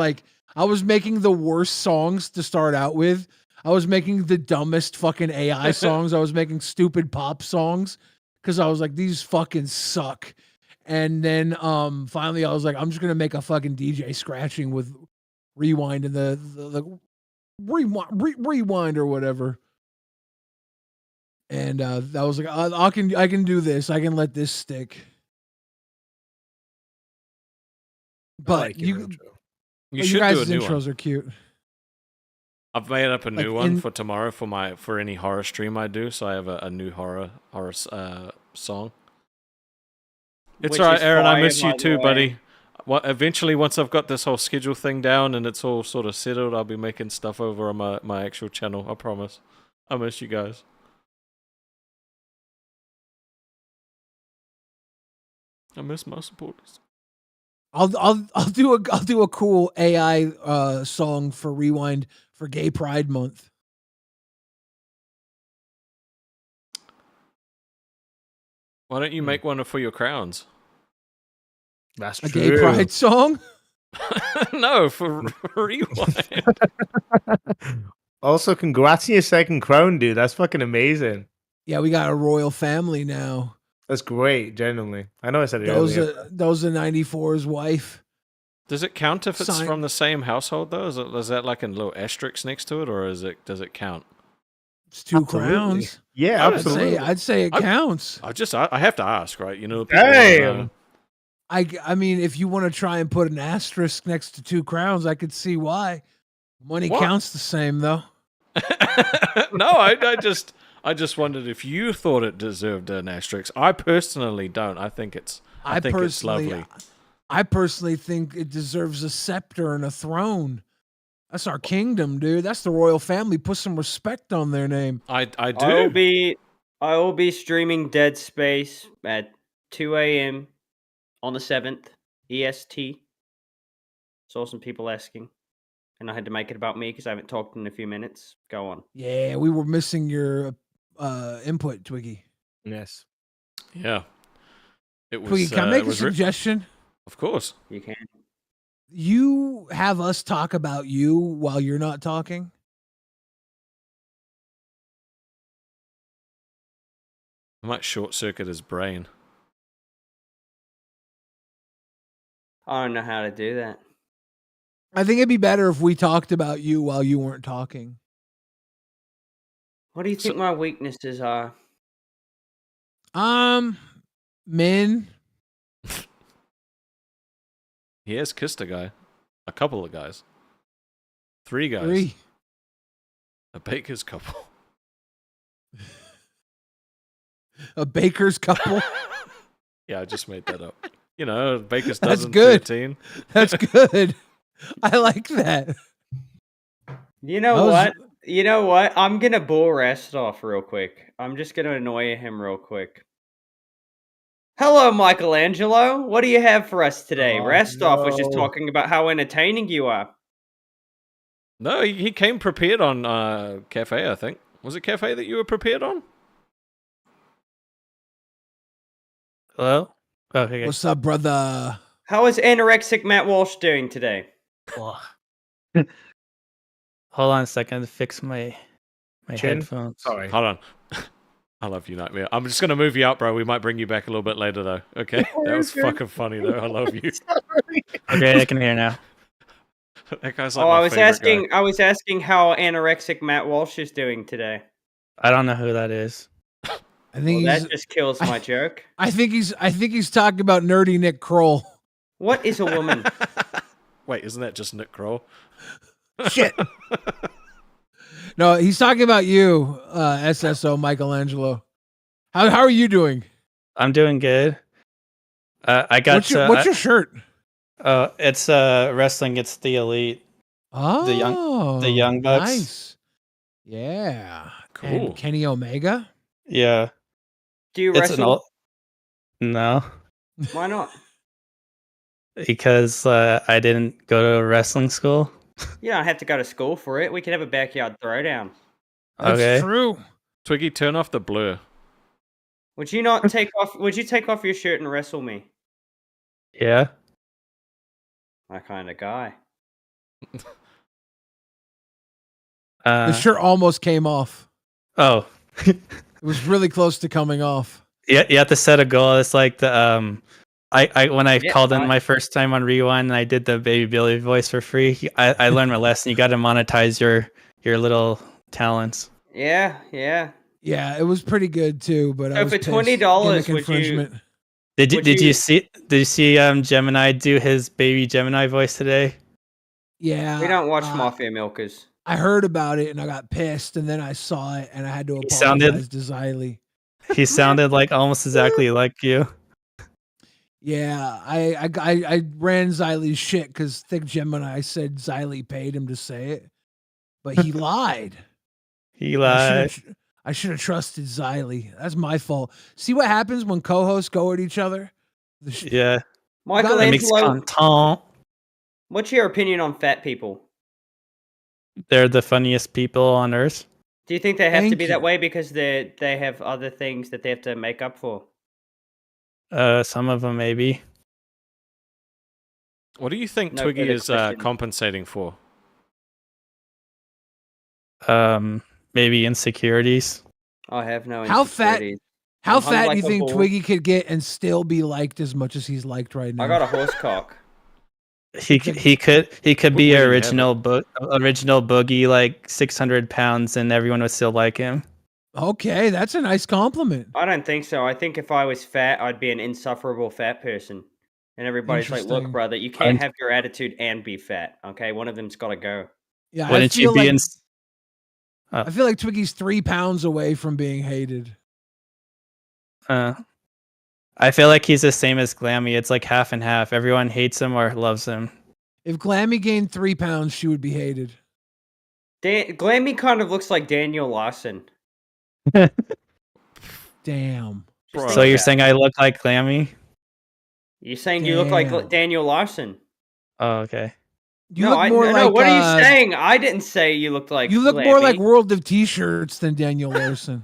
making the worst songs to start out with. I was making the dumbest fucking AI songs. I was making stupid pop songs because I was like, these fucking suck. And then finally I was like, I'm just gonna make a fucking DJ scratching with Rewind and the rewind or whatever. And I was like, I can do this. I can let this stick. But like your you intro. You you should guys' do a new intros one. are cute. I've made up a new Like one in- for tomorrow for any horror stream I do. So I have a new horror song. It's Which all right, is Aaron. I fire, miss you by the too, way. buddy. Well, eventually, once I've got this whole schedule thing down and it's all sort of settled, I'll be making stuff over on my actual channel. I promise. I miss you guys. I miss my supporters. I'll do a cool AI song for Rewind for Gay Pride Month. Why don't you make one for your crowns? That's A true. Gay Pride song? No, for Rewind. Also, congrats on your second crown, dude. That's fucking amazing. Yeah, we got a royal family now. That's great, genuinely. I know I said it earlier. Doza 94's wife. Does it count if it's Sign- from the same household though? Is that like a little asterisk next to it, or does it count? It's two Absolutely. crowns. Yeah, I'd absolutely. I'd say it counts. I have to ask, right? You know, people wanna Damn. know. I mean, if you want to try and put an asterisk next to two crowns, I could see why. Money What? counts the same though. No, I just wondered if you thought it deserved an asterisk. I personally don't. I think it's lovely. I personally think it deserves a scepter and a throne. That's our kingdom, dude. That's the royal family. Put some respect on their name. I do. I will be streaming Dead Space at 2 a.m. on the 7th EST. Saw some people asking, and I had to make it about me because I haven't talked in a few minutes. Go on. Yeah, we were missing your input, Twiggy. Yes. Yeah. It was. Twiggy, can I make it a was ri- suggestion? Of course. You can. You have us talk about you while you're not talking. I might short circuit his brain. I don't know how to do that. I think it'd be better if we talked about you while you weren't talking. What do you think my weaknesses are? Men. He has kissed a guy. A couple of guys. 3 guys. 3. A baker's couple. A baker's couple. Yeah, I just made that up. You know, a baker's That's dozen good. 13. That's good. I like that. You know what? You know what? I'm gonna bull Rest off real quick. I'm just gonna annoy him real quick. Hello, Michelangelo. What do you have for us today? Restoff was just no. talking about how entertaining you are. No, he came prepared on Cafe, I think. Was it Cafe that you were prepared on? Hello? Okay. What's up, brother? How is anorexic Matt Walsh doing today? Hold on a second to fix my Chin? headphones. Sorry. Hold on. I love you, Nightmare. I'm just going to move you out, bro. We might bring you back a little bit later, though. Okay? That was fucking funny, though. I love you. Okay, I can hear now. That guy's like Oh, my I was favorite guy. asking. I was asking how anorexic Matt Walsh is doing today. I don't know who that is. I think Well, he's. that just kills my joke. I think he's talking about nerdy Nick Kroll. What is a woman? Wait, isn't that just Nick Kroll? Shit. No, he's talking about you, SSO Michelangelo. How are you doing? I'm doing good. I got What's your shirt? it's wrestling. It's the elite. Oh, the young bucks. nice. Yeah. Cool. And Kenny Omega? Yeah. Do you It's an wrestle? old No, Why not? because I didn't go to wrestling school. You don't have to go to school for it. We can have a backyard throwdown. That's Okay. true. Twiggy, turn off the blur. Would you not take off? Would you take off your shirt and wrestle me? Yeah. My kind of guy. The shirt almost came off. Oh. It was really close to coming off. Yeah, you have to set a goal. It's like the I when I Yeah, called in my first time on Rewind and I did the Baby Billy voice for free. I learned my lesson. You got to monetize your little talents. Yeah, yeah. Yeah, it was pretty good too, but I So was for pissed. $20, Gimmick would you- infringement. Did you Would did you you- see Gemini do his Baby Gemini voice today? Yeah. We don't watch Mafia Milkers. I heard about it and I got pissed, and then I saw it and I had to He apologize sounded- to Xylee. He sounded like almost exactly like you. Yeah, I ran Xylee's shit because Thick Gemini said Xylee paid him to say it, but he lied. He lied. I should have trusted Xylee. That's my fault. See what happens when co-hosts go at each other? Yeah. It makes Michelangelo, content. what's your opinion on fat people? They're the funniest people on earth. Do you think they have to Thank be you. that way because they have other things that they have to make up for? Some of them maybe. What do you think No Twiggy further is questions. compensating for? Maybe insecurities. I have no How fat? insecurities. How I'm hung fat like do you a think bull. Twiggy could get and still be liked as much as he's liked right now? I got a horse cock. He could be Where you have original original Boogie, like 600 pounds, and everyone would still like him. Okay, that's a nice compliment. I don't think so. I think if I was fat, I'd be an insufferable fat person. And everybody's like, look, Interesting. brother, you can't have your attitude and be fat. Okay, one of them's got to go. Yeah, Wouldn't you be I feel like Twiggy's 3 pounds away from being hated. I feel like he's the same as Glammy. It's like half and half. Everyone hates him or loves him. If Glammy gained 3 pounds, she would be hated. Glammy kind of looks like Daniel Larson. Damn. Just So think you're that. saying I look like Glammy? You're saying you look like Damn. Daniel Larson. Oh, okay. You no, look more no, like what are you saying? I didn't say you looked like You look more like Glammy. World of T-shirts than Daniel Larson.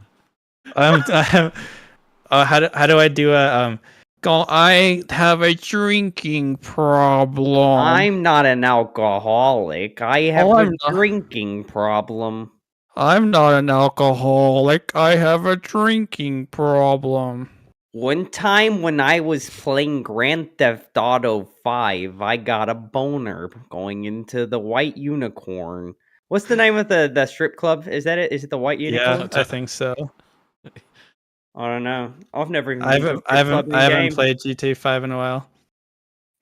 How do I do a I have a drinking problem. I'm not an alcoholic. I have Oh, a I'm not. drinking problem. I'm not an alcoholic. I have a drinking problem. One time when I was playing Grand Theft Auto 5, I got a boner going into the White Unicorn. What's the name of the strip club? Is that it? Is it the White Unicorn? Yeah, I think so. I don't know. I've never even I been to a haven't, strip I club haven't, in I haven't game. played GTA 5 in a while.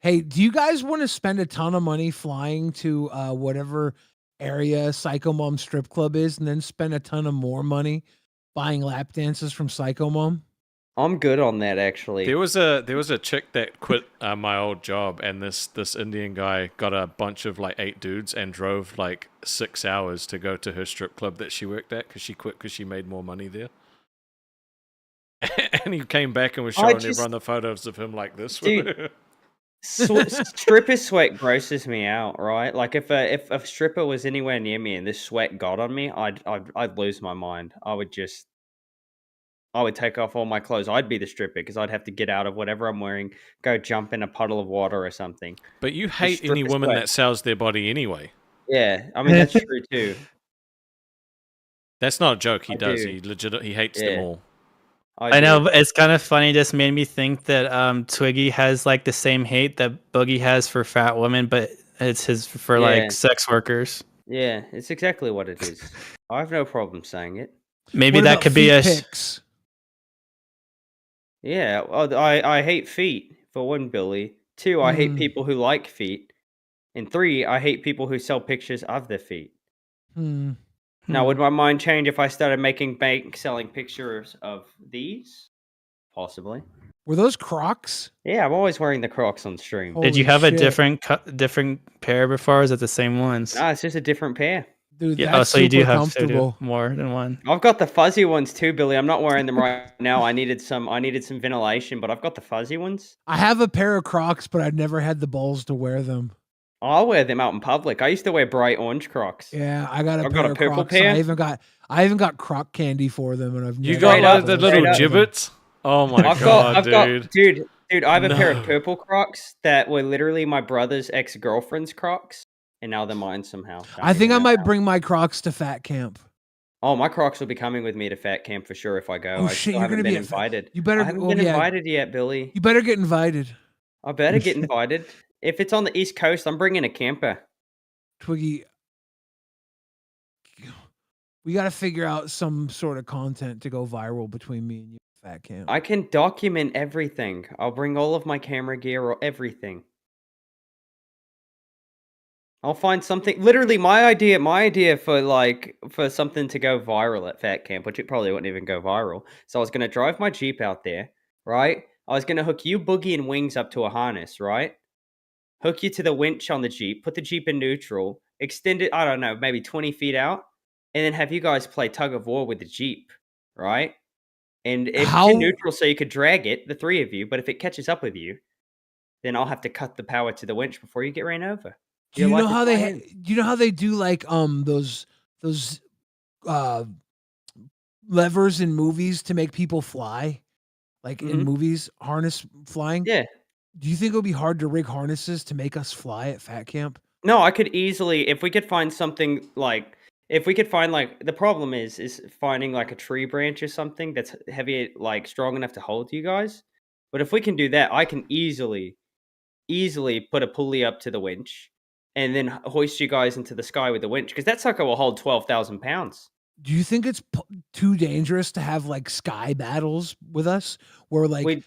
Hey, do you guys want to spend a ton of money flying to whatever area Psycho Mom strip club is, and then spend a ton of more money buying lap dances from Psycho Mom? I'm good on that, actually. There was a chick that quit my old job, and this Indian guy got a bunch of like 8 dudes and drove like 6 hours to go to her strip club that she worked at because she quit because she made more money there. And he came back and was showing everyone the photos of him like this. Dude, stripper sweat grosses me out, right? Like if a stripper was anywhere near me and this sweat got on me, I'd lose my mind. I would take off all my clothes. I'd be the stripper because I'd have to get out of whatever I'm wearing, go jump in a puddle of water or something. But you The hate any stripper woman sweat. that sells their body anyway. Yeah, I mean that's true too. That's not a joke. He I does. do. He hates them Yeah. all. I know, but it's kind of funny. Just made me think that Twiggy has like the same hate that Boogie has for fat women, but it's his for Yeah. like sex workers. Yeah, it's exactly what it is. I have no problem saying it. Maybe What that about could be feet a. pics? Yeah, well, I hate feet for one, Billy. 2, I hate people who like feet, and 3, I hate people who sell pictures of their feet. Now, would my mind change if I started making bank selling pictures of these? Possibly. Were those Crocs? Yeah, I'm always wearing the Crocs on stream. Did you Holy have a shit. different pair before? Or is it the same ones? No, it's just a different pair. Dude, Yeah. that's Oh, so you do super have comfortable. more than one. I've got the fuzzy ones too, Billy. I'm not wearing them right now. I needed some ventilation, but I've got the fuzzy ones. I have a pair of Crocs, but I've never had the balls to wear them. I'll wear them out in public. I used to wear bright orange Crocs. Yeah, I got a I've pair got a of purple Crocs. pair. I even got Croc candy for them, and I've You never got Straight like up, the straight little up. gibbets? Oh my I've god, got, dude. dude, I have a pair of No. purple Crocs that were literally my brother's ex-girlfriend's Crocs, and now they're mine somehow. Don't I think even I know might how. bring my Crocs to Fat Camp. Oh, my Crocs will be coming with me to Fat Camp for sure if I go. Oh I shit, still you're haven't gonna been be at Fat. invited. You better. I haven't Oh been yeah, invited yet, Billy. you better get invited. I better get invited. If it's on the East Coast, I'm bringing a camper. Twiggy, we got to figure out some sort of content to go viral between me and you at Fat Camp. I can document everything. I'll bring all of my camera gear or everything. I'll find something. Literally, my idea for something to go viral at Fat Camp, which it probably wouldn't even go viral. So I was gonna drive my Jeep out there, right? I was gonna hook you, Boogie, and Wings up to a harness, right? Hook you to the winch on the Jeep, put the Jeep in neutral, extend it, I don't know, maybe 20 feet out, and then have you guys play tug of war with the Jeep, right? And if it's in neutral, so you could drag it, the three of you, but if it catches up with you, then I'll have to cut the power to the winch before you get ran over. Do you You're know like a how they? giant. Do you know how they do like those levers in movies to make people fly, like in Mhm. movies, harness flying? Yeah. Do you think it would be hard to rig harnesses to make us fly at Fat Camp? No, I could easily, if we could find something like, if we could find like, the problem is finding like a tree branch or something that's heavy, like strong enough to hold you guys. But if we can do that, I can easily put a pulley up to the winch and then hoist you guys into the sky with the winch because that sucker will hold 12,000 pounds. Do you think it's too dangerous to have like sky battles with us, where like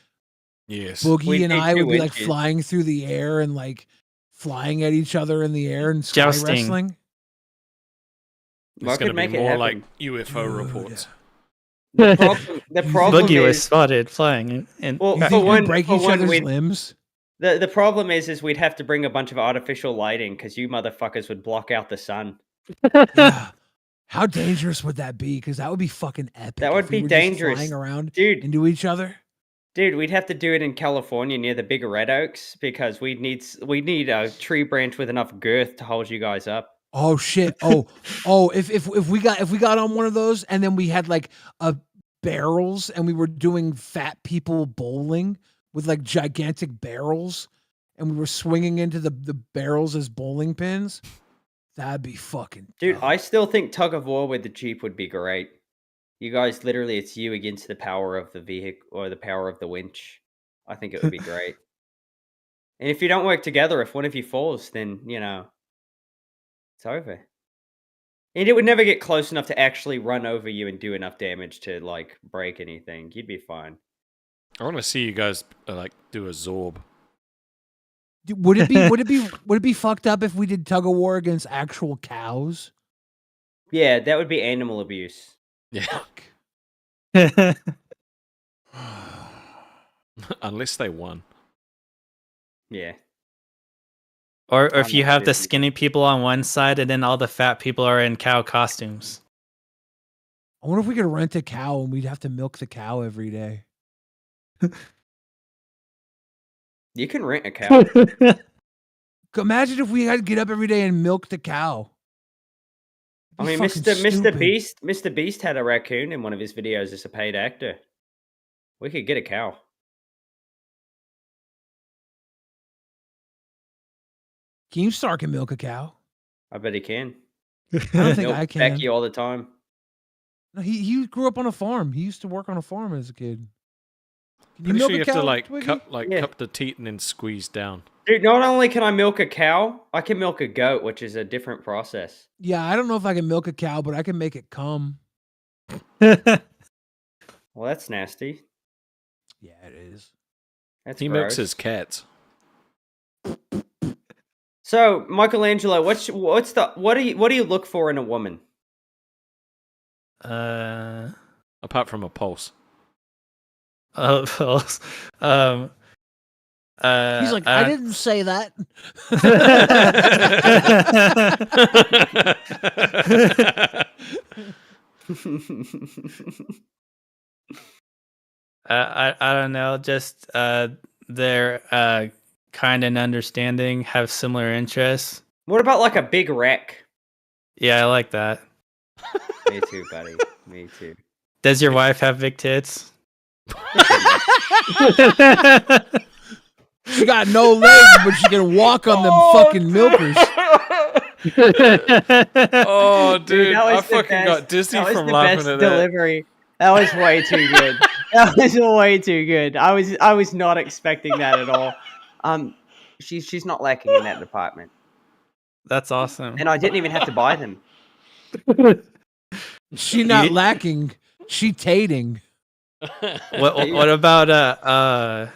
Yes. Boogie and need I would 2 be like inches. flying through the air and like flying at each other in the air and sky Jousting. wrestling? Well, I It's going could to be make it more happen. like UFO Dude. reports. The problem Boogie was is, spotted flying. And well, You for think we one, break for each one, other's we'd- limbs? the problem is we'd have to bring a bunch of artificial lighting because you motherfuckers would block out the sun. Yeah. How dangerous would that be? Because that would be fucking epic. That would if we be were just dangerous. flying around Dude, into each other. we'd have to do it in California near the big red oaks because we'd need a tree branch with enough girth to hold you guys up. Oh shit! Oh! If we got on one of those and then we had like barrels and we were doing fat people bowling with like gigantic barrels and we were swinging into the barrels as bowling pins, that'd be fucking. Dude, dope. I still think tug of war with the Jeep would be great. You guys, literally, it's you against the power of the vehicle or the power of the winch. I think it would be great. And if you don't work together, if one of you falls, then, it's over. And it would never get close enough to actually run over you and do enough damage to, like, break anything. You'd be fine. I want to see you guys like do a Zorb. Would it be fucked up if we did tug of war against actual cows? Yeah, that would be animal abuse. Yeah. Unless they won. Yeah. Or I'm if you not have the busy. skinny people on one side and then all the fat people are in cow costumes. I wonder if we could rent a cow and we'd have to milk the cow every day. You can rent a cow. Imagine if we had to get up every day and milk the cow. I It'd mean, be fucking stupid. Mr. Beast had a raccoon in one of his videos as a paid actor. We could get a cow. Keemstar can milk a cow. I bet he can. I don't think Milk I can. Becky all the time. No, he grew up on a farm. He used to work on a farm as a kid. Can Pretty milk sure you a have to cow, like Twiggy? Yeah. cup the teat and then squeeze down. Dude, not only can I milk a cow, I can milk a goat, which is a different process. Yeah, I don't know if I can milk a cow, but I can make it come. Well, that's nasty. Yeah, it is. That's He gross. milks his cats. So, Michelangelo, what do you look for in a woman? Apart from a pulse. pills. Um, He's like, I didn't say that. I don't know. Just they're kind and understanding, have similar interests. What about like a big wreck? Yeah, I like that. Me too, buddy. Me too. Does your wife have big tits? She got no legs, but she can walk on them fucking milkers. Oh, dude, that was I the fucking got best- dizzy that was from the laughing best at that. delivery. That was way too good. That was way too good. I was not expecting that at all. She's not lacking in that department, That's awesome. and I didn't even have to buy them. She not lacking. She tating. What about a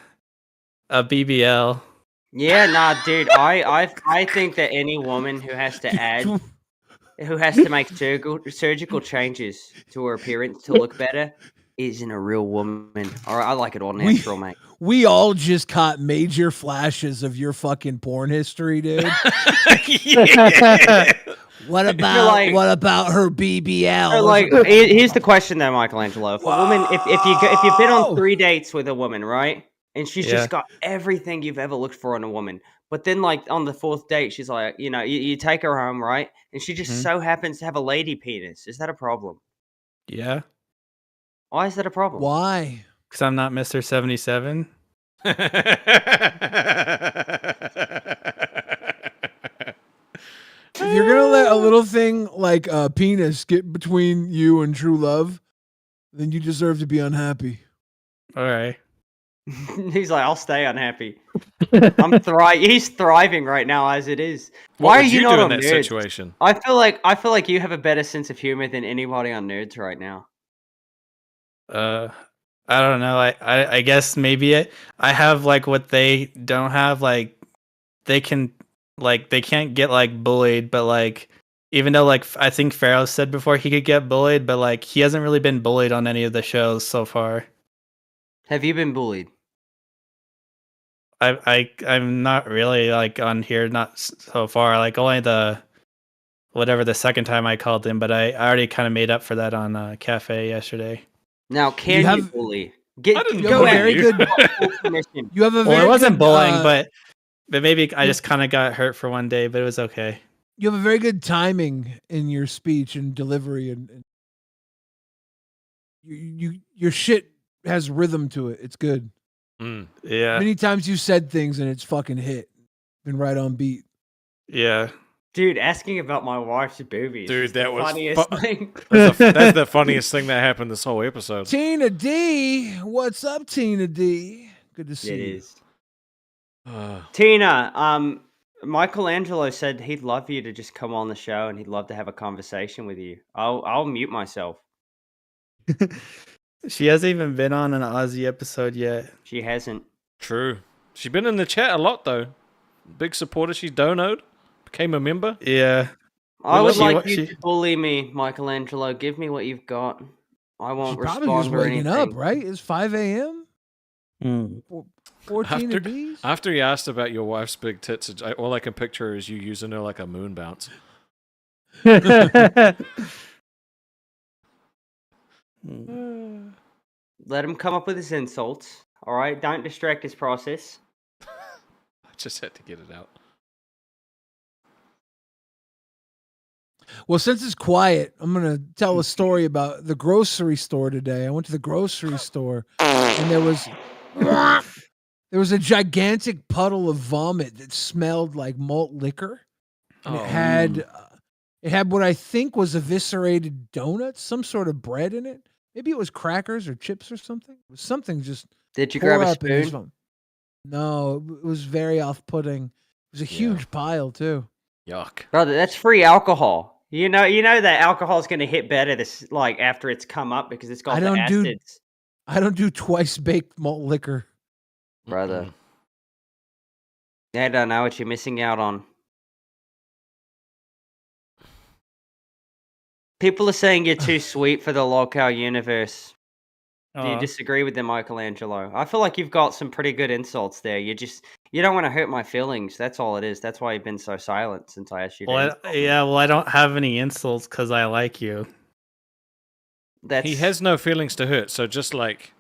BBL? Yeah, nah, dude. I think that any woman who has to make surgical changes to her appearance to look better isn't a real woman. All right, I like it all natural, mate. We all just caught major flashes of your fucking porn history, dude. What about her BBL? So, like, here's the question though, Michelangelo. If a woman, if you've been on 3 dates with a woman, right, and she's Yeah. just got everything you've ever looked for in a woman, but then like on the 4th date, she's like, you take her home, right, and she just so happens to have a lady penis. Is that a problem? Yeah, Why is that a problem? Why? because I'm not Mr. 77. If you're gonna let a little thing like a penis get between you and true love, then you deserve to be unhappy. All right. He's like, I'll stay unhappy. He's thriving right now as it is. What Why would are you you not do in on that Nerds? situation? I feel like you have a better sense of humor than anybody on Nerds right now. I don't know. I guess maybe I have like what they don't have. Like they can't get like bullied, but like even though like I think Pharaoh said before he could get bullied, but like he hasn't really been bullied on any of the shows so far. Have you been bullied? I'm not really like on here, not so far. Like only the second time I called in, but I already kind of made up for that on Cafe yesterday. Now, can you, have- bully? You have a very good. You have a very Well, it wasn't good, bullying, but maybe I just kind of got hurt for one day, but it was okay. you have a very good timing in your speech and delivery, and your shit has rhythm to it. It's good. Yeah. Many times you said things and it's fucking hit. Been right on beat. Yeah. Dude, asking about my wife's boobies. Dude, is that the was funniest thing. that's the funniest thing that happened this whole episode. Tina D, what's up, Tina D? Good to see It you. is. Tina, Michelangelo said he'd love you to just come on the show and he'd love to have a conversation with you. I'll mute myself. She hasn't even been on an Aussie episode yet. She hasn't. True. She's been in the chat a lot though. Big supporter. She's donoed. Became a member. Yeah. I would She- like she- you to bully me, Michelangelo. Give me what you've got. I won't She's probably respond just or waking anything. up, right? It's 5 a.m. 14 of these. After he asked about your wife's big tits, all I can picture is you using her like a moon bounce. Let him come up with his insults. All right, don't distract his process. I just had to get it out. Well, since it's quiet, I'm going to tell a story about the grocery store today. I went to the grocery store and there was a gigantic puddle of vomit that smelled like malt liquor. And it had what I think was eviscerated donuts, some sort of bread in it. Maybe it was crackers or chips or something. It was something just Did you tore grab a up in his spoon? vomit. No, it was very off-putting. It was a huge pile too. Yuck. Brother, that's free alcohol. You know that alcohol is going to hit better this like after it's come up because it's got I the don't do acids. I don't do twice baked malt liquor. Brother. I don't know what you're missing out on. People are saying you're too sweet for the Lolcow universe. Do you disagree with the Michelangelo? I feel like you've got some pretty good insults there. You don't want to hurt my feelings. That's all it is. That's why you've been so silent since I asked you to Well, insult me. yeah. Well, I don't have any insults because I like you. He has no feelings to hurt, so just like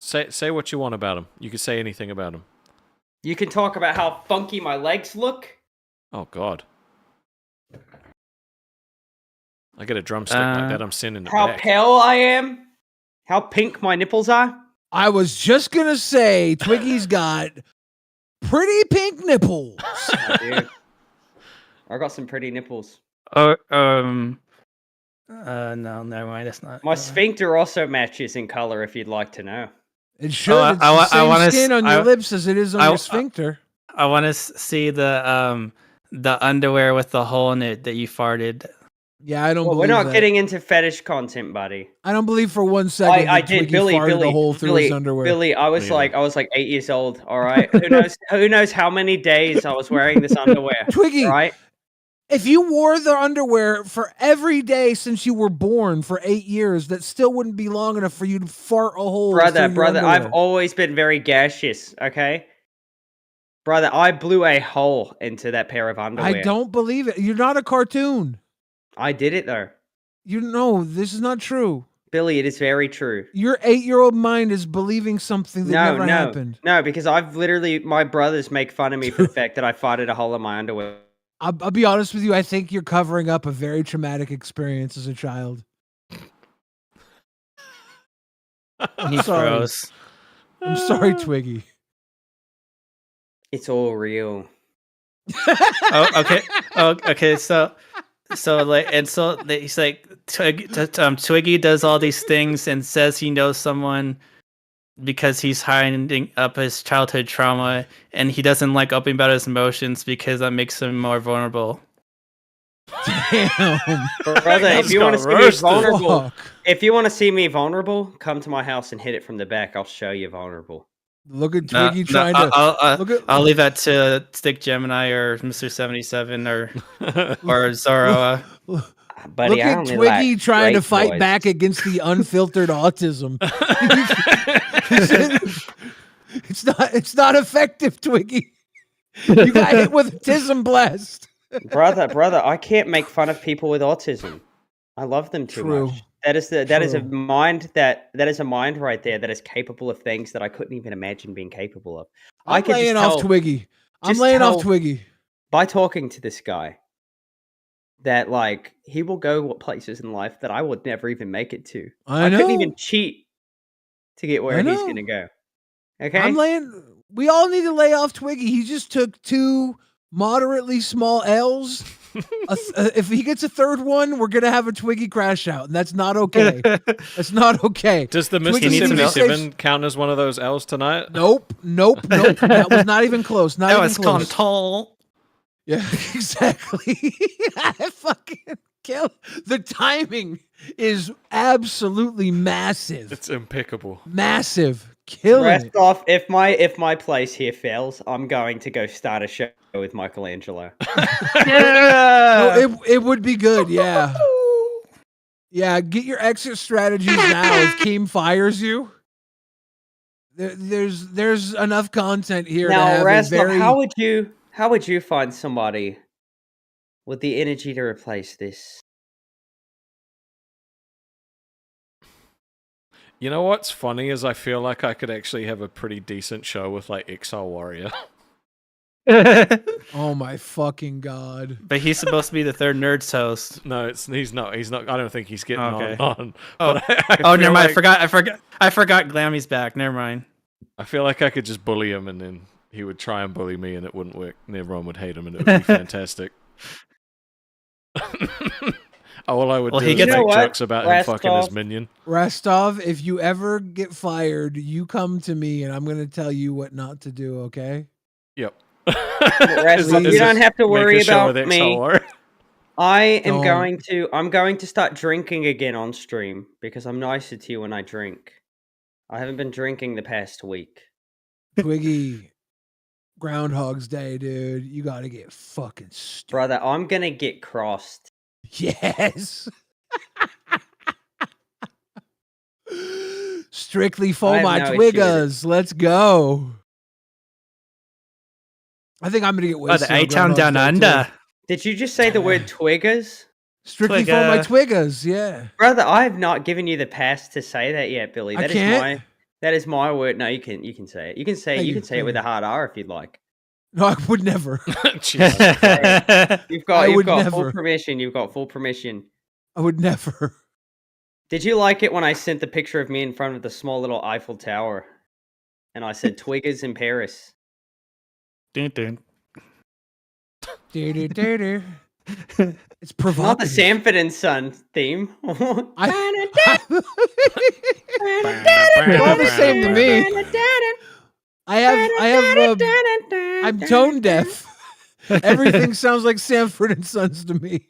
say what you want about him. You can say anything about him. You can talk about how funky my legs look. Oh God. I get a drumstick like that, I'm sending it How back. pale I am. How pink my nipples are. I was just gonna say, Twiggy's got pretty pink nipples. I do. I got some pretty nipples. No, never mind. That's not. My sphincter also matches in color, if you'd like to know. It should. It's the same skin on your lips as it is on I- your sphincter. I want to see the underwear with the hole in it that you farted. Yeah, I don't Well, believe we're not that. getting into fetish content, buddy. I don't believe for 1 second I that did, Twiggy farted a hole through his Billy, underwear. Billy, I was like 8 years old. All right, who knows how many days I was wearing this underwear? Twiggy, right? If you wore the underwear for every day since you were born for 8 years, that still wouldn't be long enough for you to fart a hole. Brother, through your I've underwear. always been very gaseous. Okay, brother, I blew a hole into that pair of underwear. I don't believe it. You're not a cartoon. I did it though. You know this is not true. Billy, it is very true. Your 8-year-old mind is believing something that never happened. No, because my brothers make fun of me for the fact that I farted a hole in my underwear. I'll be honest with you. I think you're covering up a very traumatic experience as a child. He froze. I'm sorry, Twiggy. It's all real. Oh, okay. Oh, okay. So like, and so he's like, Twiggy does all these things and says he knows someone because he's hiding up his childhood trauma, and he doesn't like opening about his emotions because that makes him more vulnerable. Damn, brother! If you want to see me vulnerable, come to my house and hit it from the back. I'll show you vulnerable. Look at Twiggy trying to. I'll leave that to Stick Gemini or Mr. 77 or Zoroa. Buddy, look at Twiggy trying to fight back against the unfiltered autism. It's not effective, Twiggy. You got hit with a tism blast. brother, I can't make fun of people with autism. I love them too much. That is a mind right there that is capable of things that I couldn't even imagine being capable of. I'm laying off Twiggy. By talking to this guy that like he will go places in life that I would never even make it to. I couldn't even cheat to get where he's gonna go. Okay, we all need to lay off Twiggy. He just took 2 moderately small L's. If he gets a third one, we're gonna have a Twiggy crash out, and that's not okay. That's not okay. Does the Mr. 77 count as one of those L's tonight? Nope. That was not even close. That was tall. Yeah, exactly. I fucking kill. The timing is absolutely massive. It's impeccable. Massive. Killing Rest off. If my place here fails, I'm going to go start a show with Michelangelo. Yeah. No, it would be good. Yeah. Yeah. Get your exit strategies now. If Keem fires you, there's enough content here. Now, to have Rest off, very... how would you find somebody with the energy to replace this? You know what's funny is I feel like I could actually have a pretty decent show with like Exile Warrior. Oh my fucking god! But he's supposed to be the third Nerds host. No, he's not. He's not. I don't think he's getting on. Oh, never mind. I forgot. Glammy's back. Never mind. I feel like I could just bully him, and then he would try and bully me, and it wouldn't work. And everyone would hate him, and it would be fantastic. All I would do is make jokes about him fucking his minion. Rostov, if you ever get fired, you come to me, and I'm going to tell you what not to do. Okay? Yep. Rostov, you don't have to worry about me. I'm going to start drinking again on stream because I'm nicer to you when I drink. I haven't been drinking the past week. Twiggy, Groundhog's Day, dude. You got to get fucking stupid. Brother, I'm going to get crossed. Yes. Strictly for I have my no issue with it. twiggas. Let's go. I think I'm gonna get Oh, wasted. the on A-Town Groundhog's Down Day, too. Under. Did you just say the word twiggers? Strictly for my Twigger. twiggas. Yeah. Brother, I have not given you the pass to say that yet, Billy. I That is can't? that is my word. No, you can say it. You can say Thank you you, can say it thank with you. a hard R if you'd like. No, I would never. Jesus. You've I would got full never. permission. You've got full permission. I would never. Did you like it when I sent the picture of me in front of the small little Eiffel Tower? And I said twiggers in Paris. Dun, dun. It's Not the provocative. Sanford and Son theme. They're all the same to me. I'm tone deaf. Everything sounds like Sanford and Sons to me.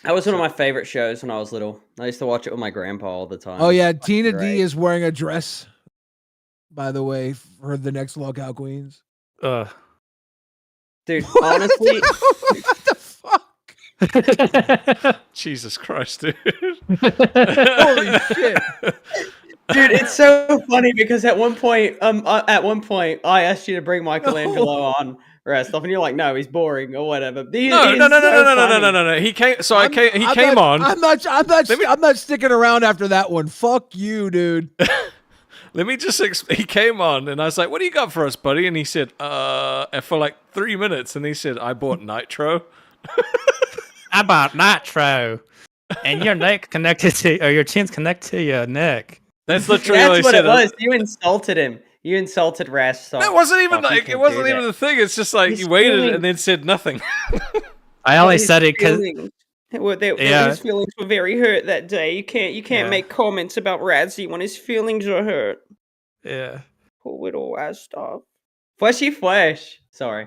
That was one of my favorite shows when I was little. I used to watch it with my grandpa all the time. Oh yeah, It's fucking Tina great. D is wearing a dress. By the way, for the next Lolcow Queens. Dude, honestly, What the fuck? Jesus Christ, dude. Holy shit. dude, it's so funny because at one point, I asked you to bring Michelangelo on Restov, and you're like, "No, he's boring or whatever." No. He came. So he came on. I'm not sticking around after that one. Fuck you, dude. Let me just. He came on, and I was like, "What do you got for us, buddy?" And he said, for like 3 minutes, and he said, "I bought nitro." I bought nitro, and your neck connected to, or your chin's connected to your neck. That's literally That's what what he it said. was. You insulted him. You insulted Restov. That wasn't even Fuck, you like it can't wasn't do even that. the thing. It's just like His he waited feelings- and then said nothing. I only his said it because feelings- Yeah. his feelings were very hurt that day. You can't Yeah. make comments about Radzi when his feelings are hurt. yeah, Poor little Restov. Fleshy flesh. Sorry.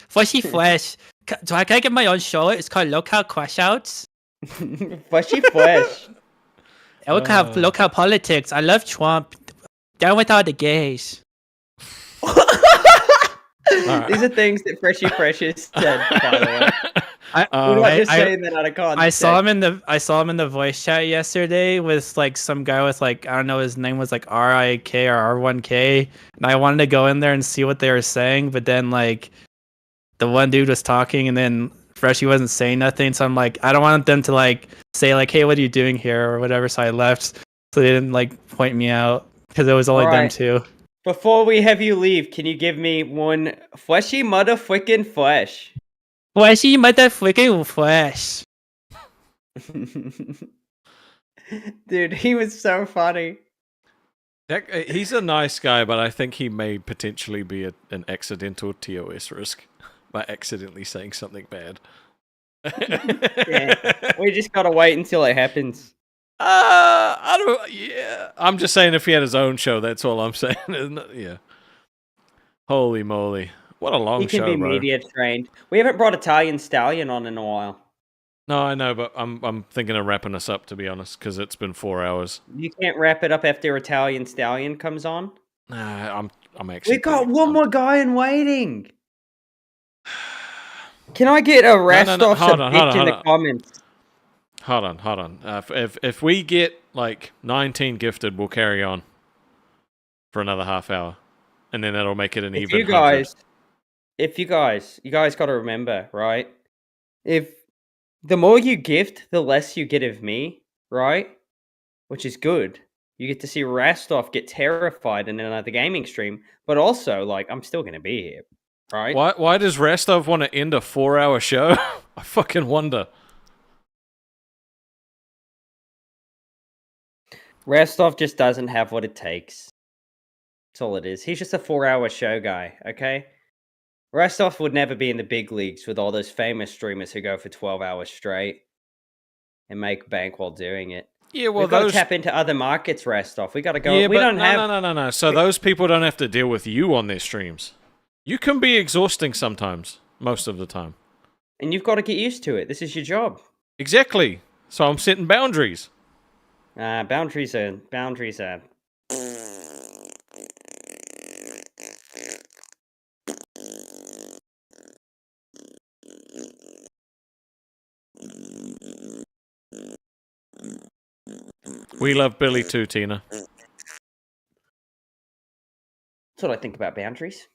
fleshy flesh. Do I get my own show? It's called Local Crash Outs. Fleshy flesh. Local politics. I love Trump. Down with all the gays. These are things that Freshy Fresh has said, by the way. We're not just saying that out of context. I saw him in the voice chat yesterday with like some guy with like, I don't know, his name was like RIK or R1K, and I wanted to go in there and see what they were saying, but then like the one dude was talking and then Freshy wasn't saying nothing, so I'm like, I don't want them to like say like, hey, what are you doing here or whatever, so I left, so they didn't like point me out because it was only them Alright. two. Before we have you leave, can you give me one fleshy motherfucking flesh? Fleshy motherfucking flesh. Dude, he was so funny. He's a nice guy, but I think he may potentially be an accidental TOS risk by accidentally saying something bad. Yeah, we just gotta wait until it happens. I don't. Yeah, I'm just saying if he had his own show, that's all I'm saying. Isn't it? Yeah. Holy moly! What a long He can show, be bro. media trained. We haven't brought Italian Stallion on in a while. No, I know, but I'm thinking of wrapping us up, to be honest, because it's been 4 hours. You can't wrap it up after Italian Stallion comes on. Nah, I'm actually. We got pretty one more guy in waiting. Can I get a no, Rastov hold on, bitch in the comments? Hold on. If we get like 19 gifted, we'll carry on for another half hour, and then that'll make it an If even. you guys got to remember, right? If the more you gift, the less you get of me, right? Which is good. You get to see Rastov get terrified in another gaming stream, but also like I'm still gonna be here, right? Why does Rastov want to end a 4-hour show? I fucking wonder. Rastov just doesn't have what it takes. That's all it is. He's just a 4-hour show guy, okay? Rastov would never be in the big leagues with all those famous streamers who go for 12 hours straight and make bank while doing it. Yeah, well, We've got to those. tap into other markets, Rastov. We got to go. Yeah, we but don't have. no. So those people don't have to deal with you on their streams. You can be exhausting sometimes, most of the time. And you've got to get used to it. This is your job. Exactly. So I'm setting boundaries. Boundaries are. We love Billy too, Tina. That's what I think about boundaries.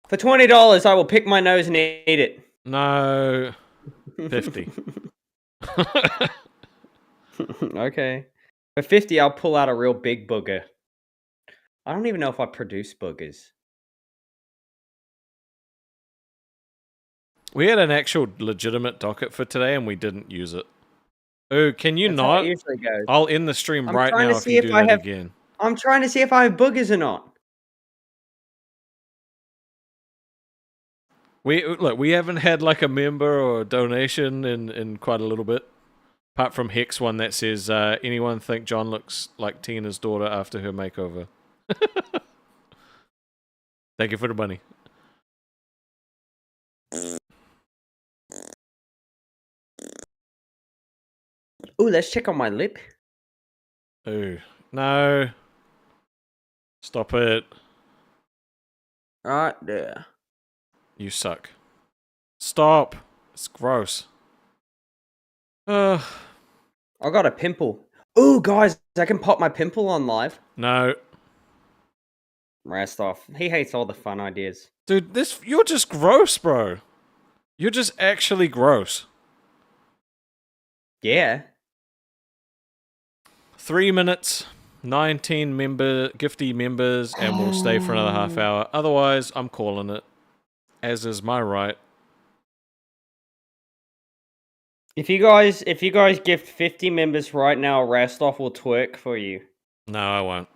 For $20, I will pick my nose and eat it. No, 50. Okay. For 50, I'll pull out a real big booger. I don't even know if I produce boogers. We had an actual legitimate docket for today, and we didn't use it. Oh, can you That's how it not? usually goes. I'll end the stream I'm right trying now to if see you if do I that have- again. I'm trying to see if I have boogers or not. We haven't had like a member or a donation in quite a little bit. Apart from Hex one that says, anyone think John looks like Tina's daughter after her makeover? Thank you for the money. Ooh, let's check on my lip. Oh, no. Stop it. Right there. You suck. Stop. It's gross. I got a pimple. Ooh, guys, I can pop my pimple on live. No. Rest off. He hates all the fun ideas. Dude, you're just gross, bro. You're just actually gross. Yeah. 3 minutes, 19 gifty members, and we'll stay for another half hour. Otherwise, I'm calling it. As is my right. If you guys gift 50 members right now, Rastoff will twerk for you. No, I won't.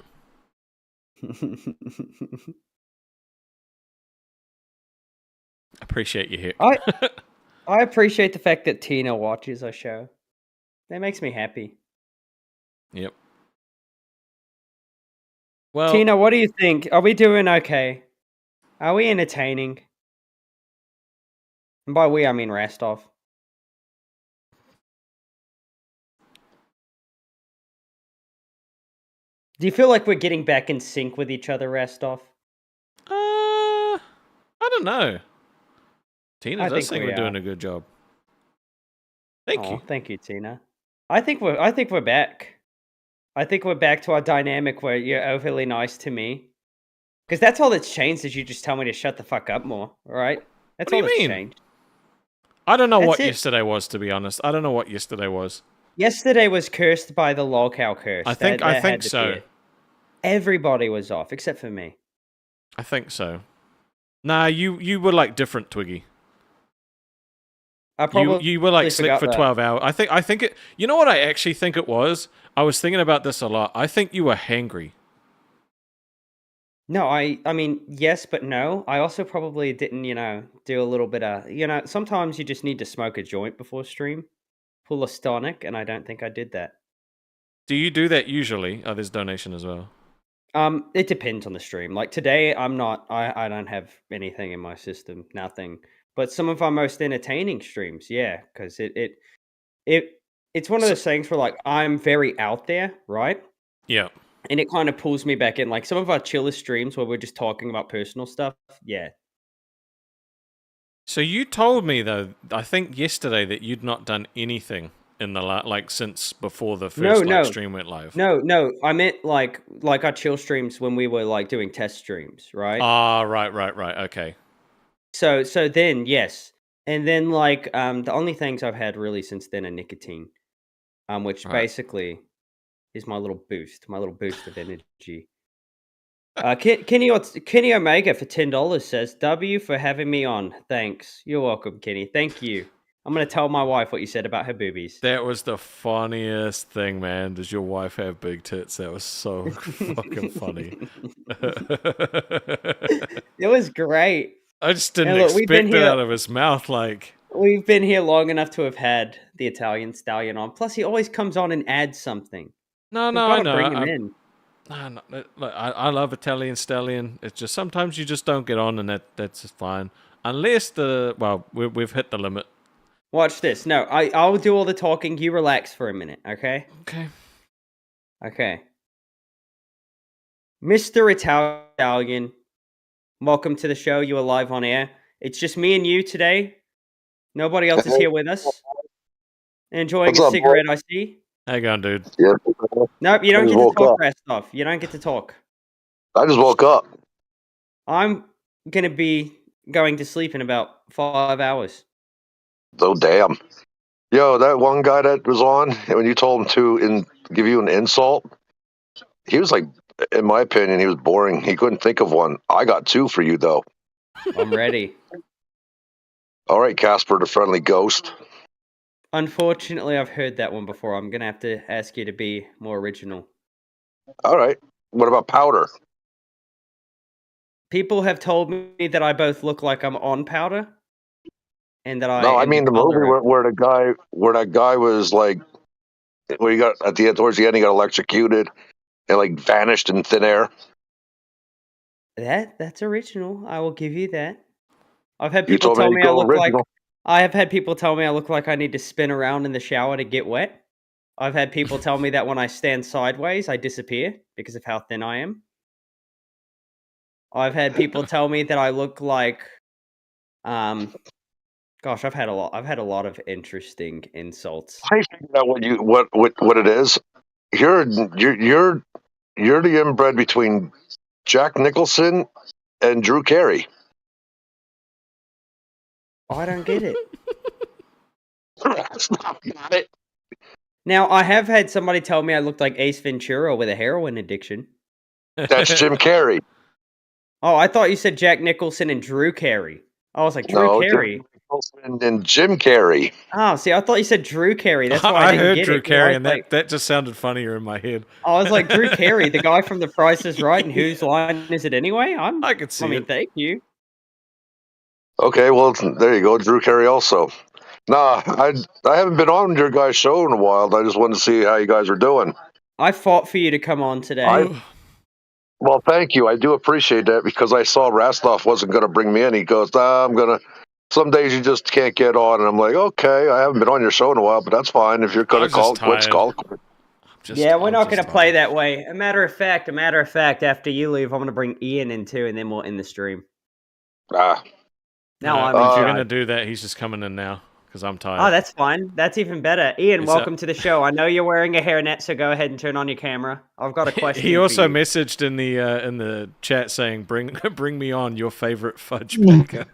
Appreciate you here. I appreciate the fact that Tina watches our show. That makes me happy. Yep. Well, Tina, what do you think? Are we doing okay? Are we entertaining? And by we, I mean Rastov. Do you feel like we're getting back in sync with each other, Rastov? I don't know. Tina I does think think we we're doing are. a good job. Thank you. Thank you, Tina. I think we're back. I think we're back to our dynamic where you're overly nice to me. Because that's all that's changed is you just tell me to shut the fuck up more, alright? That's What all do you that's mean? changed. I don't know That's what it. yesterday was, to be honest. I don't know what yesterday was. Yesterday was cursed by the Lolcow curse. I think That had to be so. it. Everybody was off, except for me. I think so. Nah, you were like different, Twiggy. I probably You were like slick forgot for that. 12 hours. I think it. You know what I actually think it was? I was thinking about this a lot. I think you were hangry. No, I mean, yes, but no. I also probably didn't, do a little bit of, sometimes you just need to smoke a joint before stream. Pull a stonic, and I don't think I did that. Do you do that usually? Oh, there's donation as well. It depends on the stream. Like today, I don't have anything in my system, nothing. But some of our most entertaining streams, yeah, because it's one of those things where like I'm very out there, right? Yeah. And it kind of pulls me back in. Like some of our chiller streams where we're just talking about personal stuff, yeah. So you told me though, I think yesterday that you'd not done anything in the since before the first stream went live. No. I meant like our chill streams when we were like doing test streams, right? Ah, right. Okay. So then yes, and then like the only things I've had really since then are nicotine, which basically is my little boost of energy. Kenny Omega for $10 says W for having me on. Thanks. You're welcome, Kenny. Thank you. I'm gonna tell my wife what you said about her boobies. That was the funniest thing, man. Does your wife have big tits? That was so fucking funny. It was great. I just didn't And look, we've been expect it here- out of his mouth. Like, We've been here long enough to have had the Italian Stallion on. Plus, he always comes on and adds something. no, We've I gotta know. bring him in. No, look, I love Italian Stallion. It's just sometimes you just don't get on, and that's fine. Unless we've hit the limit. Watch this. No, I'll do all the talking. You relax for a minute, okay? Okay. Mr. Italian, welcome to the show. You are live on air. It's just me and you today. Nobody else is here with us. Enjoying What's a up, cigarette, I see. How you going, dude? Yeah. Nope, you I don't just get to woke talk, up. Restov. You don't get to talk. I just woke up. I'm gonna be going to sleep in about 5 hours. Oh damn. Yo, that one guy that was on when you told him to give you an insult, he was like, in my opinion, he was boring. He couldn't think of one. I got two for you though. I'm ready. All right, Casper, the friendly ghost. Unfortunately, I've heard that one before. I'm gonna have to ask you to be more original. All right. What about powder? People have told me that I both look like I'm on powder, and that I No, I am mean the the movie color of. where that guy was like, where he got at the end, towards the end, he got electrocuted and like vanished in thin air. That's original. I will give you that. I've had You people told me tell to me I go look like. original. I have had people tell me I look like I need to spin around in the shower to get wet. I've had people tell me that when I stand sideways, I disappear because of how thin I am. I've had people tell me that I look like, gosh, I've had a lot. I've had a lot of interesting insults. I figured out what it is. You're the inbred between Jack Nicholson and Drew Carey. I don't get it. Got it. Now, I have had somebody tell me I looked like Ace Ventura with a heroin addiction. That's Jim Carrey. Oh, I thought you said Jack Nicholson and Drew Carey. I was like, Drew No, Carey. Jack Nicholson and Jim Carrey. Oh, see, I thought you said Drew Carey. That's why I I didn't heard get Drew it. 'cause I Carey, was and like, that just sounded funnier in my head. I was like, Drew Carey, the guy from The Price is Right, and whose line is it anyway? I could see it. Thank you. Okay, well there you go, Drew Carey also. Nah, I haven't been on your guys' show in a while. I just wanted to see how you guys are doing. I fought for you to come on today. Well, thank you. I do appreciate that because I saw Rastov wasn't going to bring me in. He goes, I'm going to. Some days you just can't get on. And I'm like, okay, I haven't been on your show in a while, but that's fine. If you're going to call it quits, call it quits. Yeah, we're not going to play that way. A matter of fact, after you leave, I'm going to bring Ian in too, and then we'll end the stream. Ah. Now I'm if in you're charge. going to do that, he's just coming in now because I'm tired. Oh, that's fine. That's even better. Ian, It's welcome to the show. I know you're wearing a hairnet, so go ahead and turn on your camera. I've got a question. He for also you. messaged in the chat saying, "Bring me on, your favorite fudge packer."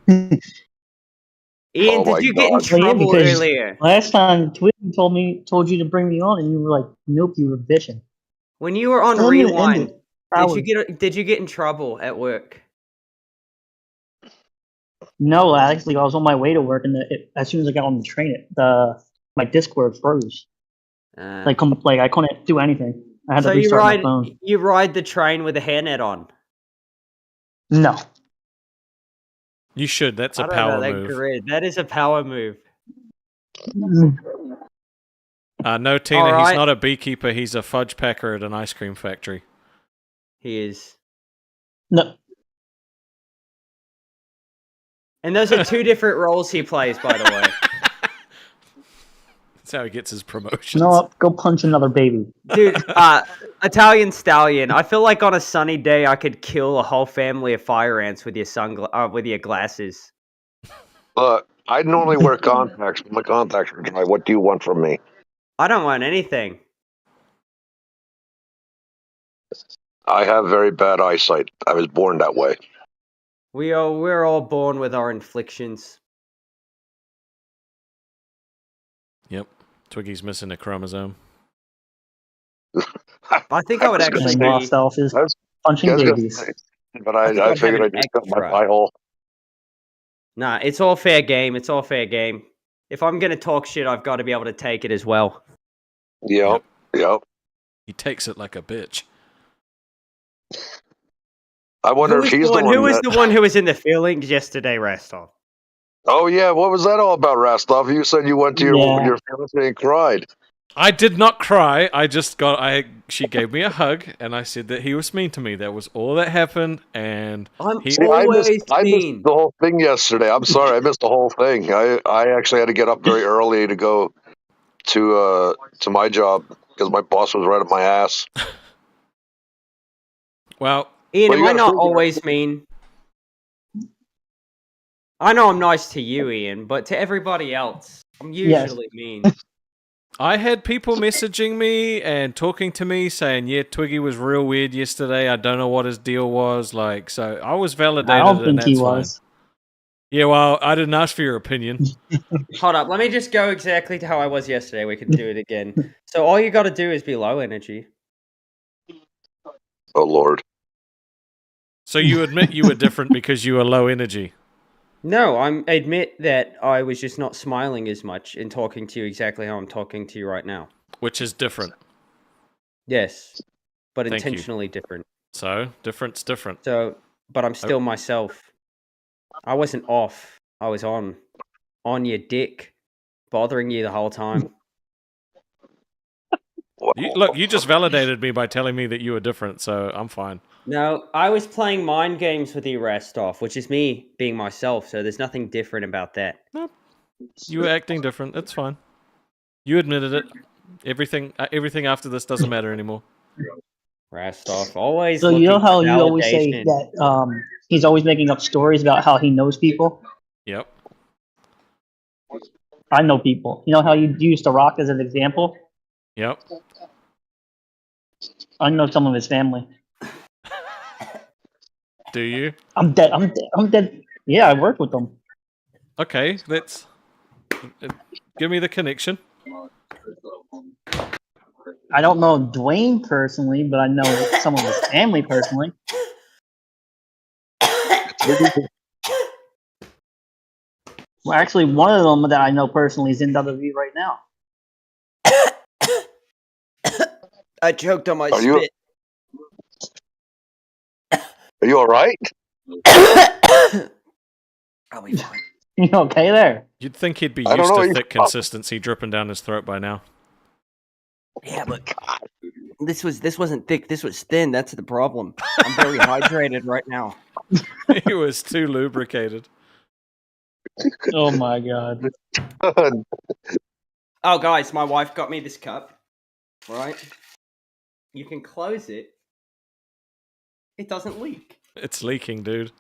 Ian, did you get in Well, yeah, trouble because earlier? last time Twitty told you to bring me on, and you were like, "Nope, you were bitching." When you were on Tell me to end Rewind, it. did you get in trouble at work? No, actually, I was on my way to work, and as soon as I got on the train, my Discord froze. I couldn't do anything. I had So to restart my phone. you ride the train with a hairnet on? No. You should. That's a I don't power know, move. that is a power move. No, Tina, All he's right. not a beekeeper. He's a fudge packer at an ice cream factory. He is. No. And those are two different roles he plays, by the way. That's how he gets his promotions. No, go punch another baby. Dude, Italian Stallion. I feel like on a sunny day I could kill a whole family of fire ants with your glasses. Look, I normally wear contacts, but my contacts are dry. What do you want from me? I don't want anything. I have very bad eyesight. I was born that way. We're all born with our inflictions. Yep. Twiggy's missing a chromosome. I think I would actually And lost elf is punching babies. But I figured I'd just cut my eye hole. Nah, it's all fair game. It's all fair game. If I'm gonna talk shit, I've got to be able to take it as well. Yep. He takes it like a bitch. I wonder if he's the one. Who was the one who was in the feelings yesterday, Rastov? Oh yeah, what was that all about, Rastov? You said you went to your fiance and cried. I did not cry. She gave me a hug, and I said that he was mean to me. That was all that happened. And I missed the whole thing yesterday. I'm sorry, I missed the whole thing. I actually had to get up very early to go to my job because my boss was right up my ass. Well, Ian, am I not always mean? I know I'm nice to you, Ian, but to everybody else, I'm usually mean. I had people messaging me and talking to me saying, yeah, Twiggy was real weird yesterday. I don't know what his deal was. Like, so I was validated, I don't and think he that's fine. was. Yeah, well, I didn't ask for your opinion. Hold up, let me just go exactly to how I was yesterday. We can do it again. So all you got to do is be low energy. Oh Lord. So you admit you were different because you were low energy. No, I admit that I was just not smiling as much and talking to you exactly how I'm talking to you right now. Which is different. Yes, but Thank you. intentionally different. So, different's different. So, but I'm still myself. I wasn't off. I was on your dick, bothering you the whole time. Look, you just validated me by telling me that you were different, so I'm fine. No, I was playing mind games with you, Rastov, which is me being myself, so there's nothing different about that. Nope. You were acting different. It's fine. You admitted it. Everything after this doesn't matter anymore. Rastov, always So you know looking how for you always say validation. that he's always making up stories about how he knows people? Yep. I know people. You know how you used The Rock as an example? Yep. I know some of his family. Do you? I'm dead. I'm dead. Yeah, I work with them. Okay, let's give me the connection. I don't know Dwayne personally, but I know some of his family personally. Well, actually, one of them that I know personally is in WWE right now. I choked on my Are you spit. are you all right? I'll be fine. You okay there? You'd think he'd be I don't used know. to thick consistency dripping down his throat by now. Yeah, but this wasn't thick. This was thin. That's the problem. I'm very hydrated right now. He was too lubricated. Oh my god. Oh, guys, my wife got me this cup. Right? You can close it. It doesn't leak. It's leaking, dude.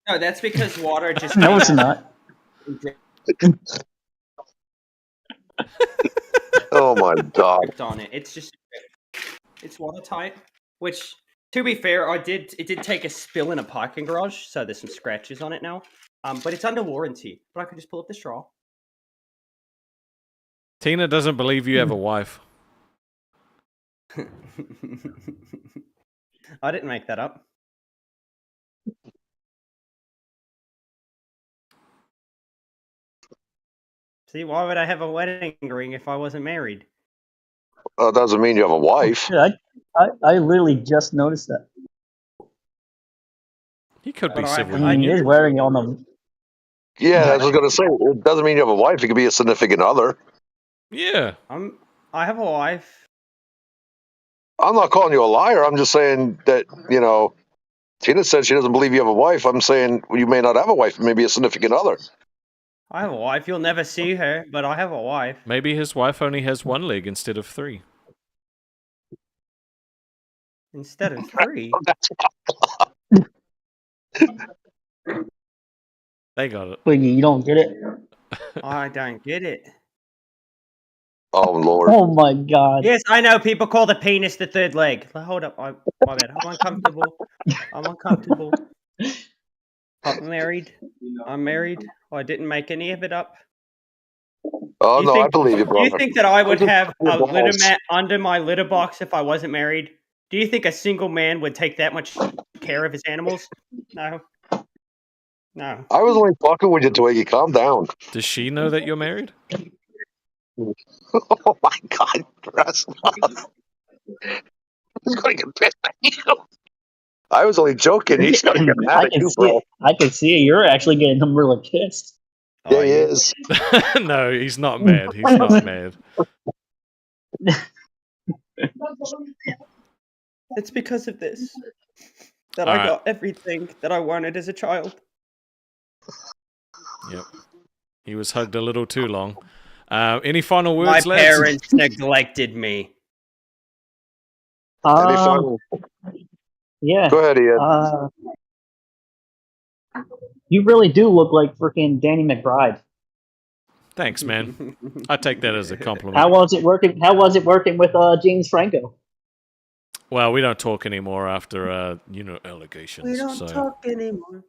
No, that's because water just No, came it's out not. Oh my god. dripped on it. It's watertight. Which, to be fair, it did take a spill in a parking garage, so there's some scratches on it now. But it's under warranty. But I could just pull up the straw. Tina doesn't believe you have a wife. I didn't make that up. See, why would I have a wedding ring if I wasn't married? Doesn't mean you have a wife. Yeah, I literally just noticed that. He could be But several I mean, he years. is wearing it on the. Yeah, I was gonna say it doesn't mean you have a wife. You could be a significant other. Yeah. I have a wife. I'm not calling you a liar. I'm just saying that, Tina said she doesn't believe you have a wife. I'm saying you may not have a wife, maybe a significant other. I have a wife. You'll never see her, but I have a wife. Maybe his wife only has one leg instead of 3. Instead of 3. They got it. Wait, you don't get it? I don't get it. Oh Lord. Oh my god. Yes, I know. People call the penis the third leg. Hold up. My bad. I'm uncomfortable. I'm married. I'm married. I didn't make any of it up. Oh no, I think, believe you, do brother. you think that I would have a litter balls. mat under my litter box if I wasn't married? Do you think a single man would take that much care of his animals? No. No. I was only fucking with you, Twiggy. Calm down. Does she know that you're married? Oh my god, he's gonna get pissed at you. I was only joking. He's gonna get mad at you, bro. I can see it. You're actually getting him really pissed. Yeah, he is. No, he's not mad. He's not mad. It's because of this that All I right. got everything that I wanted as a child. Yep. He was hugged a little too long. Any final words, My lads? parents neglected me. Any final? Yeah. Go ahead, Ian. You really do look like freaking Danny McBride. Thanks, man. I take that as a compliment. How was it working? How was it working with James Franco? Well, we don't talk anymore after allegations. We don't so talk anymore.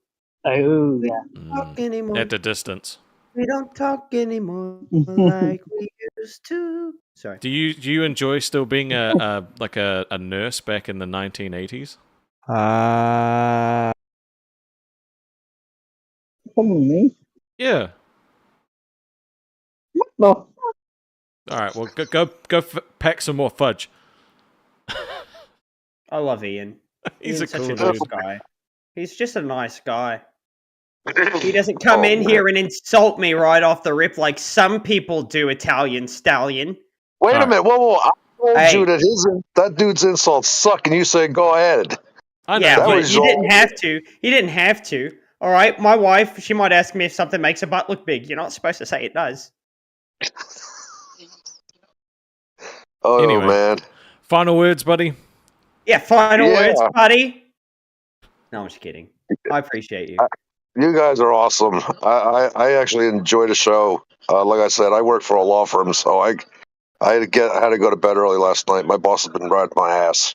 Oh yeah. Talk anymore. at the distance. We don't talk anymore like we used to. Sorry. Do you enjoy still being a nurse back in the 1980s? Me? Yeah. No. All right. Well, go pack some more fudge. I love Ian. He's Ian's a cool such a nice dude. guy. He's just a nice guy. He doesn't come in here and insult me right off the rip like some people do, Italian Stallion. Wait a minute. Whoa. I told you Hey. that that dude's insults suck, and you say go ahead. Yeah, That but was you all- didn't have to. You didn't have to. All right, my wife, she might ask me if something makes her butt look big. You're not supposed to say it does. Oh Anyway. man. Final words, buddy. Yeah, final Yeah. words, buddy. No, I'm just kidding. I appreciate you. You guys are awesome. I actually enjoy the show. Like I said, I work for a law firm, so I had to go to bed early last night. My boss has been riding my ass.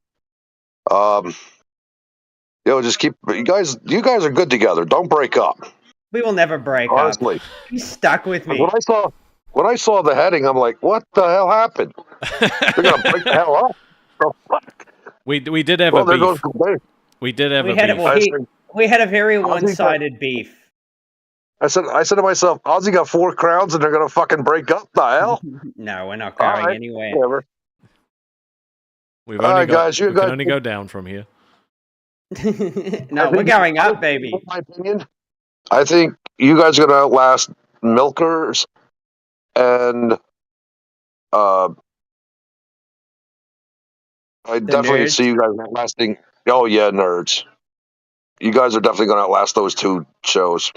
Just keep you guys are good together. Don't break up. We will never break Honestly. up. He's stuck with me. When I saw the heading, I'm like, what the hell happened? They're gonna break the hell up. The fuck? We did have Well, a there beef. goes the We did have We a had, beef. we had a very Ozzy got- one-sided beef. I said to myself, Ozzy got 4 crowns and they're gonna fucking break up. The hell? No, we're not All going right, anywhere. whatever. We've All only right, got, guys, you we can guys- only go down from here. No, we're going up, baby. In my opinion, I think you guys are gonna outlast milkers and I definitely nerds? see you guys outlasting. Oh yeah, nerds. You guys are definitely gonna outlast those 2 shows.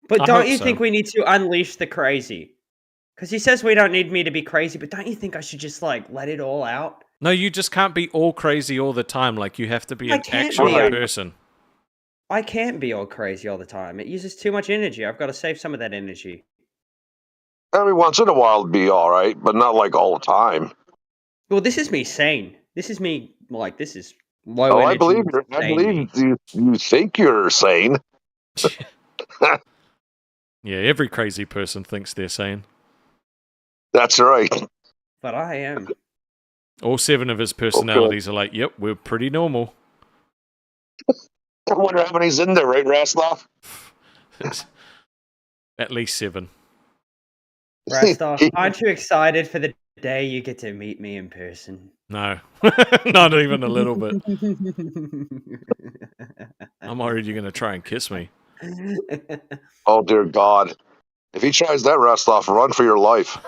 But I don't hope you so. think we need to unleash the crazy? Because he says we don't need me to be crazy, but don't you think I should just, let it all out? No, you just can't be all crazy all the time. Like, you have to be I an can't actual be. person. I can't be all crazy all the time. It uses too much energy. I've got to save some of that energy. Every once in a while it'd be all right, but not like all the time. Well, this is me sane. This is me, this is low Oh, energy. I believe you think you're sane. Yeah, every crazy person thinks they're sane. That's right. But I am. All 7 of his personalities are like, yep, we're pretty normal. I wonder how many's in there, right, Rastloff? At least 7. Rastov, aren't you excited for the day you get to meet me in person? No, not even a little bit. I'm worried you're going to try and kiss me. Oh dear God! If he tries that, Rastloff, run for your life.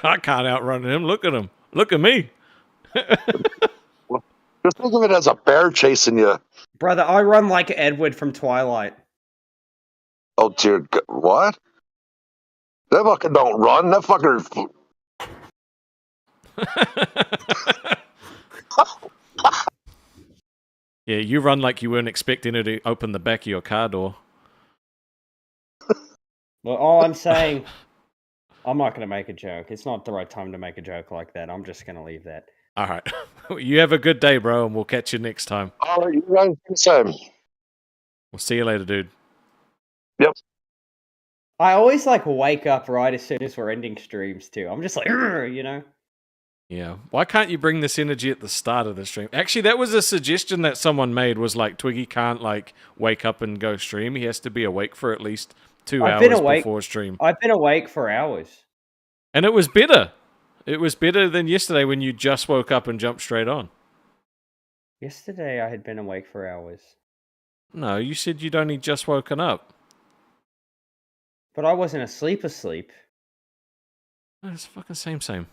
I can't outrun him. Look at him. Look at me. Just think of it as a bear chasing you. Brother, I run like Edward from Twilight. Oh dear God! What? That fucker don't run. That fucker. Yeah, you run like you weren't expecting her to open the back of your car door. Well, all I'm saying, I'm not going to make a joke. It's not the right time to make a joke like that. I'm just going to leave that. All right. You have a good day, bro, and we'll catch you next time. All right, you guys do the same. We'll see you later, dude. Yep. I always wake up right as soon as we're ending streams too. I'm just like, you know. Yeah. Why can't you bring this energy at the start of the stream? Actually, that was a suggestion that someone made, was Twiggy can't wake up and go stream. He has to be awake for at least 2 hours before stream. I've been awake for hours. And it was better. It was better than yesterday when you just woke up and jumped straight on. Yesterday I had been awake for hours. No, you said you'd only just woken up. But I wasn't asleep. No, it's fucking same.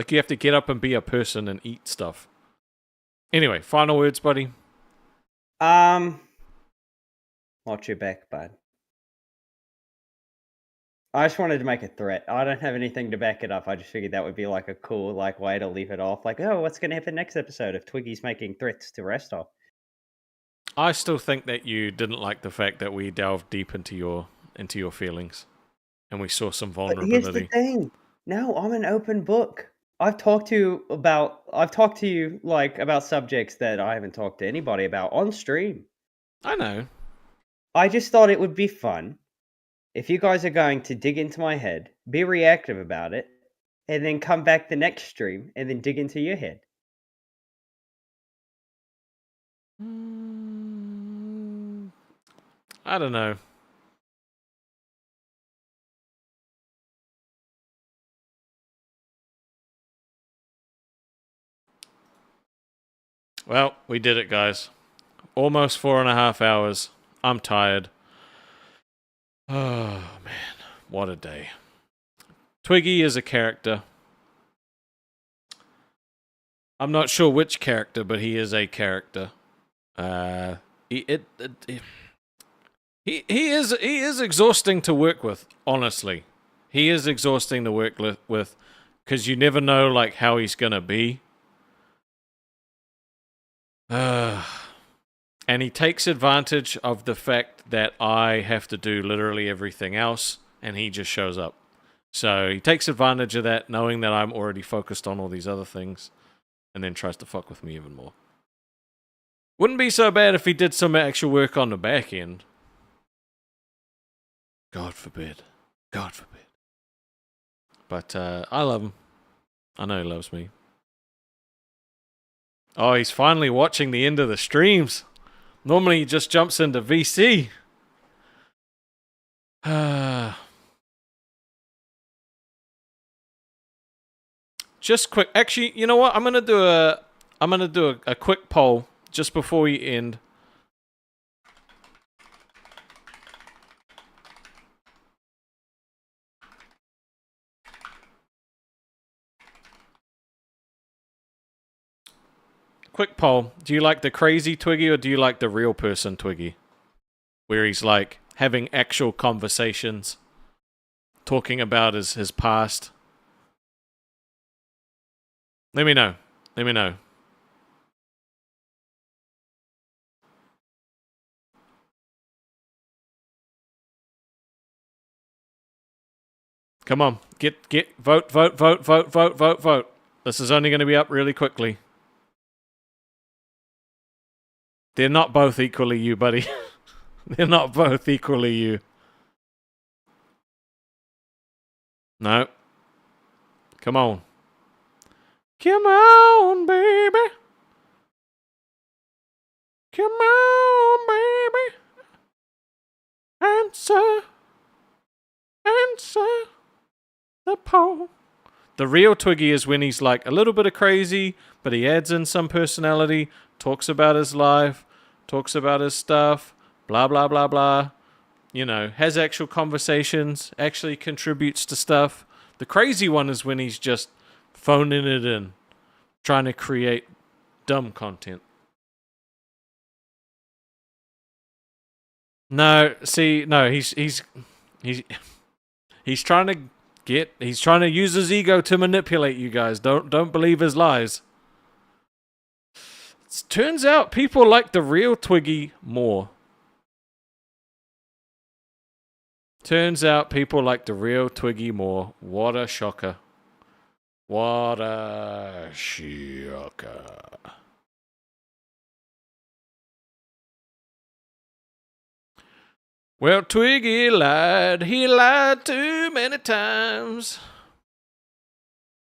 You have to get up and be a person and eat stuff. Anyway, final words, buddy. Watch your back, bud. I just wanted to make a threat. I don't have anything to back it up. I just figured that would be a cool way to leave it off. Oh, what's going to happen next episode if Twiggy's making threats to Restov? I still think that you didn't like the fact that we delved deep into your feelings. and we saw some But here's the vulnerability. thing. No, I'm an open book. I've talked to you like about subjects that I haven't talked to anybody about on stream. I know. I just thought it would be fun if you guys are going to dig into my head, be reactive about it, and then come back the next stream and then dig into your head. I don't know. Well, we did it, guys. Almost 4.5 hours. I'm tired. Oh, man. What a day. Twiggy is a character. I'm not sure which character, but he is a character. He is exhausting to work with, honestly. He is exhausting to work with, because you never know, like, how he's gonna be. And he takes advantage of the fact that I have to do literally everything else, and he just shows up. So he takes advantage of that, knowing that I'm already focused on all these other things, and then tries to fuck with me even more. Wouldn't be so bad if he did some actual work on the back end. God forbid. God forbid. But I love him. I know he loves me. Oh, he's finally watching the end of the streams. Normally he just jumps into VC. Just quick. Actually, you know what? I'm gonna do a quick poll just before we end. Quick poll. Do you like the crazy Twiggy or do you like the real person Twiggy? Where he's like having actual conversations, talking about his past. Let me know. Let me know. Come on. Vote. This is only going to be up really quickly. They're not both equally you, buddy. They're not both equally you. No. Come on. Come on, baby. Come on, baby. Answer the poll. The real Twiggy is when he's like a little bit of crazy, but he adds in some personality, talks about his life, talks about his stuff, blah, blah, blah, blah. You know, has actual conversations, actually contributes to stuff. The crazy one is when he's just phoning it in, trying to create dumb content. No, see, no, he's trying to use his ego to manipulate you guys. Don't believe his lies. Turns out people like the real Twiggy more. Turns out people like the real Twiggy more. What a shocker. What a shocker. Well, Twiggy lied. He lied too many times.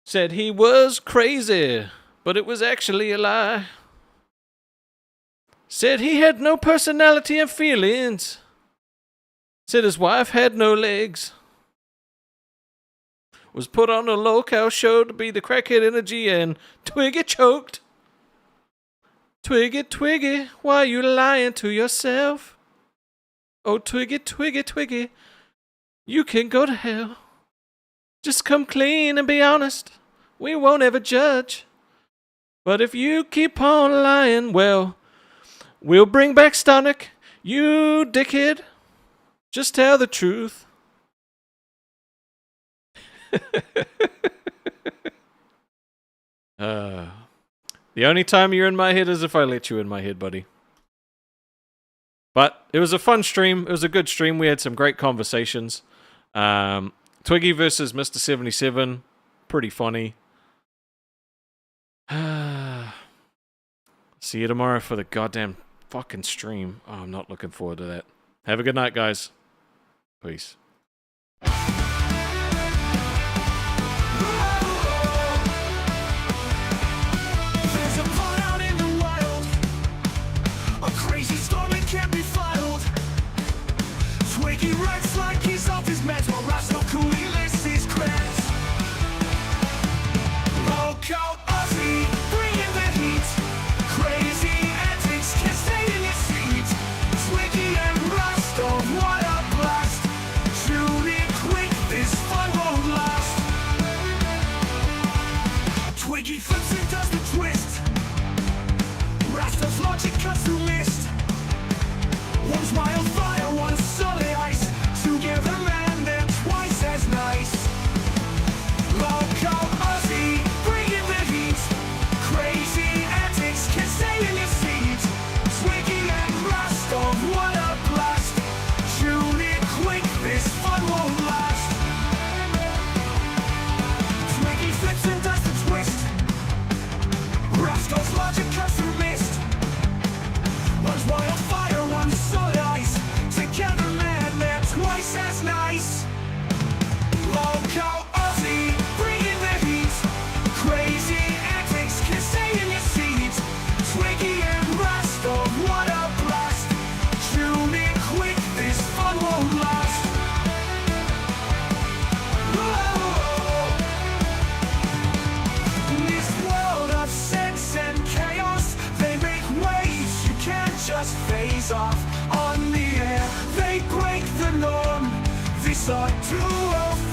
Said he was crazy, but it was actually a lie. Said he had no personality and feelings. Said his wife had no legs. Was put on a Lolcow show to be the crackhead energy and Twiggy choked. Twiggy, why you lying to yourself? Oh, Twiggy, you can go to hell. Just come clean and be honest. We won't ever judge. But if you keep on lying, well, we'll bring back Stonic. You dickhead. Just tell the truth. The only time you're in my head is if I let you in my head, buddy. But it was a fun stream. It was a good stream. We had some great conversations. Twiggy versus Mr. 77, pretty funny. See you tomorrow for the goddamn fucking stream. Oh, I'm not looking forward to that. Have a good night, guys. Peace. There's a pond out in the wild, a crazy storm that can't be filed. Twiggy writes like he's off his meds, while Lolcow lists his creds. Lolcow Ozzy, bringing the heat. Crazy antics, can't stay in your seat. Twiggy and Rostov, what a blast. Tune in quick, this fun won't last. Twiggy flips and does the twist. Rastov's logic cuts through mist. One's wildfire, one's solid ice. Together, man, they're twice as nice. Lolcow Ozzy, bringing the heat. Crazy antics, can't stay in your seat. Twiggy and Rostov, what a blast. Tune in quick, this fun won't last. Twiggy flips and does the twist. Rostov's logic cuts through mist. One's wildfire, one's solid ice. Together, man, they're twice as nice. Lolcow Ozzy, bringing the heat. Crazy antics, can stay in your seat. Twiggy and Rostov, what a blast. Tune in quick, this fun won't last. Whoa. In this world of sense and chaos, they make waves you can't just phase off. On the air, they break the norm. This are 205.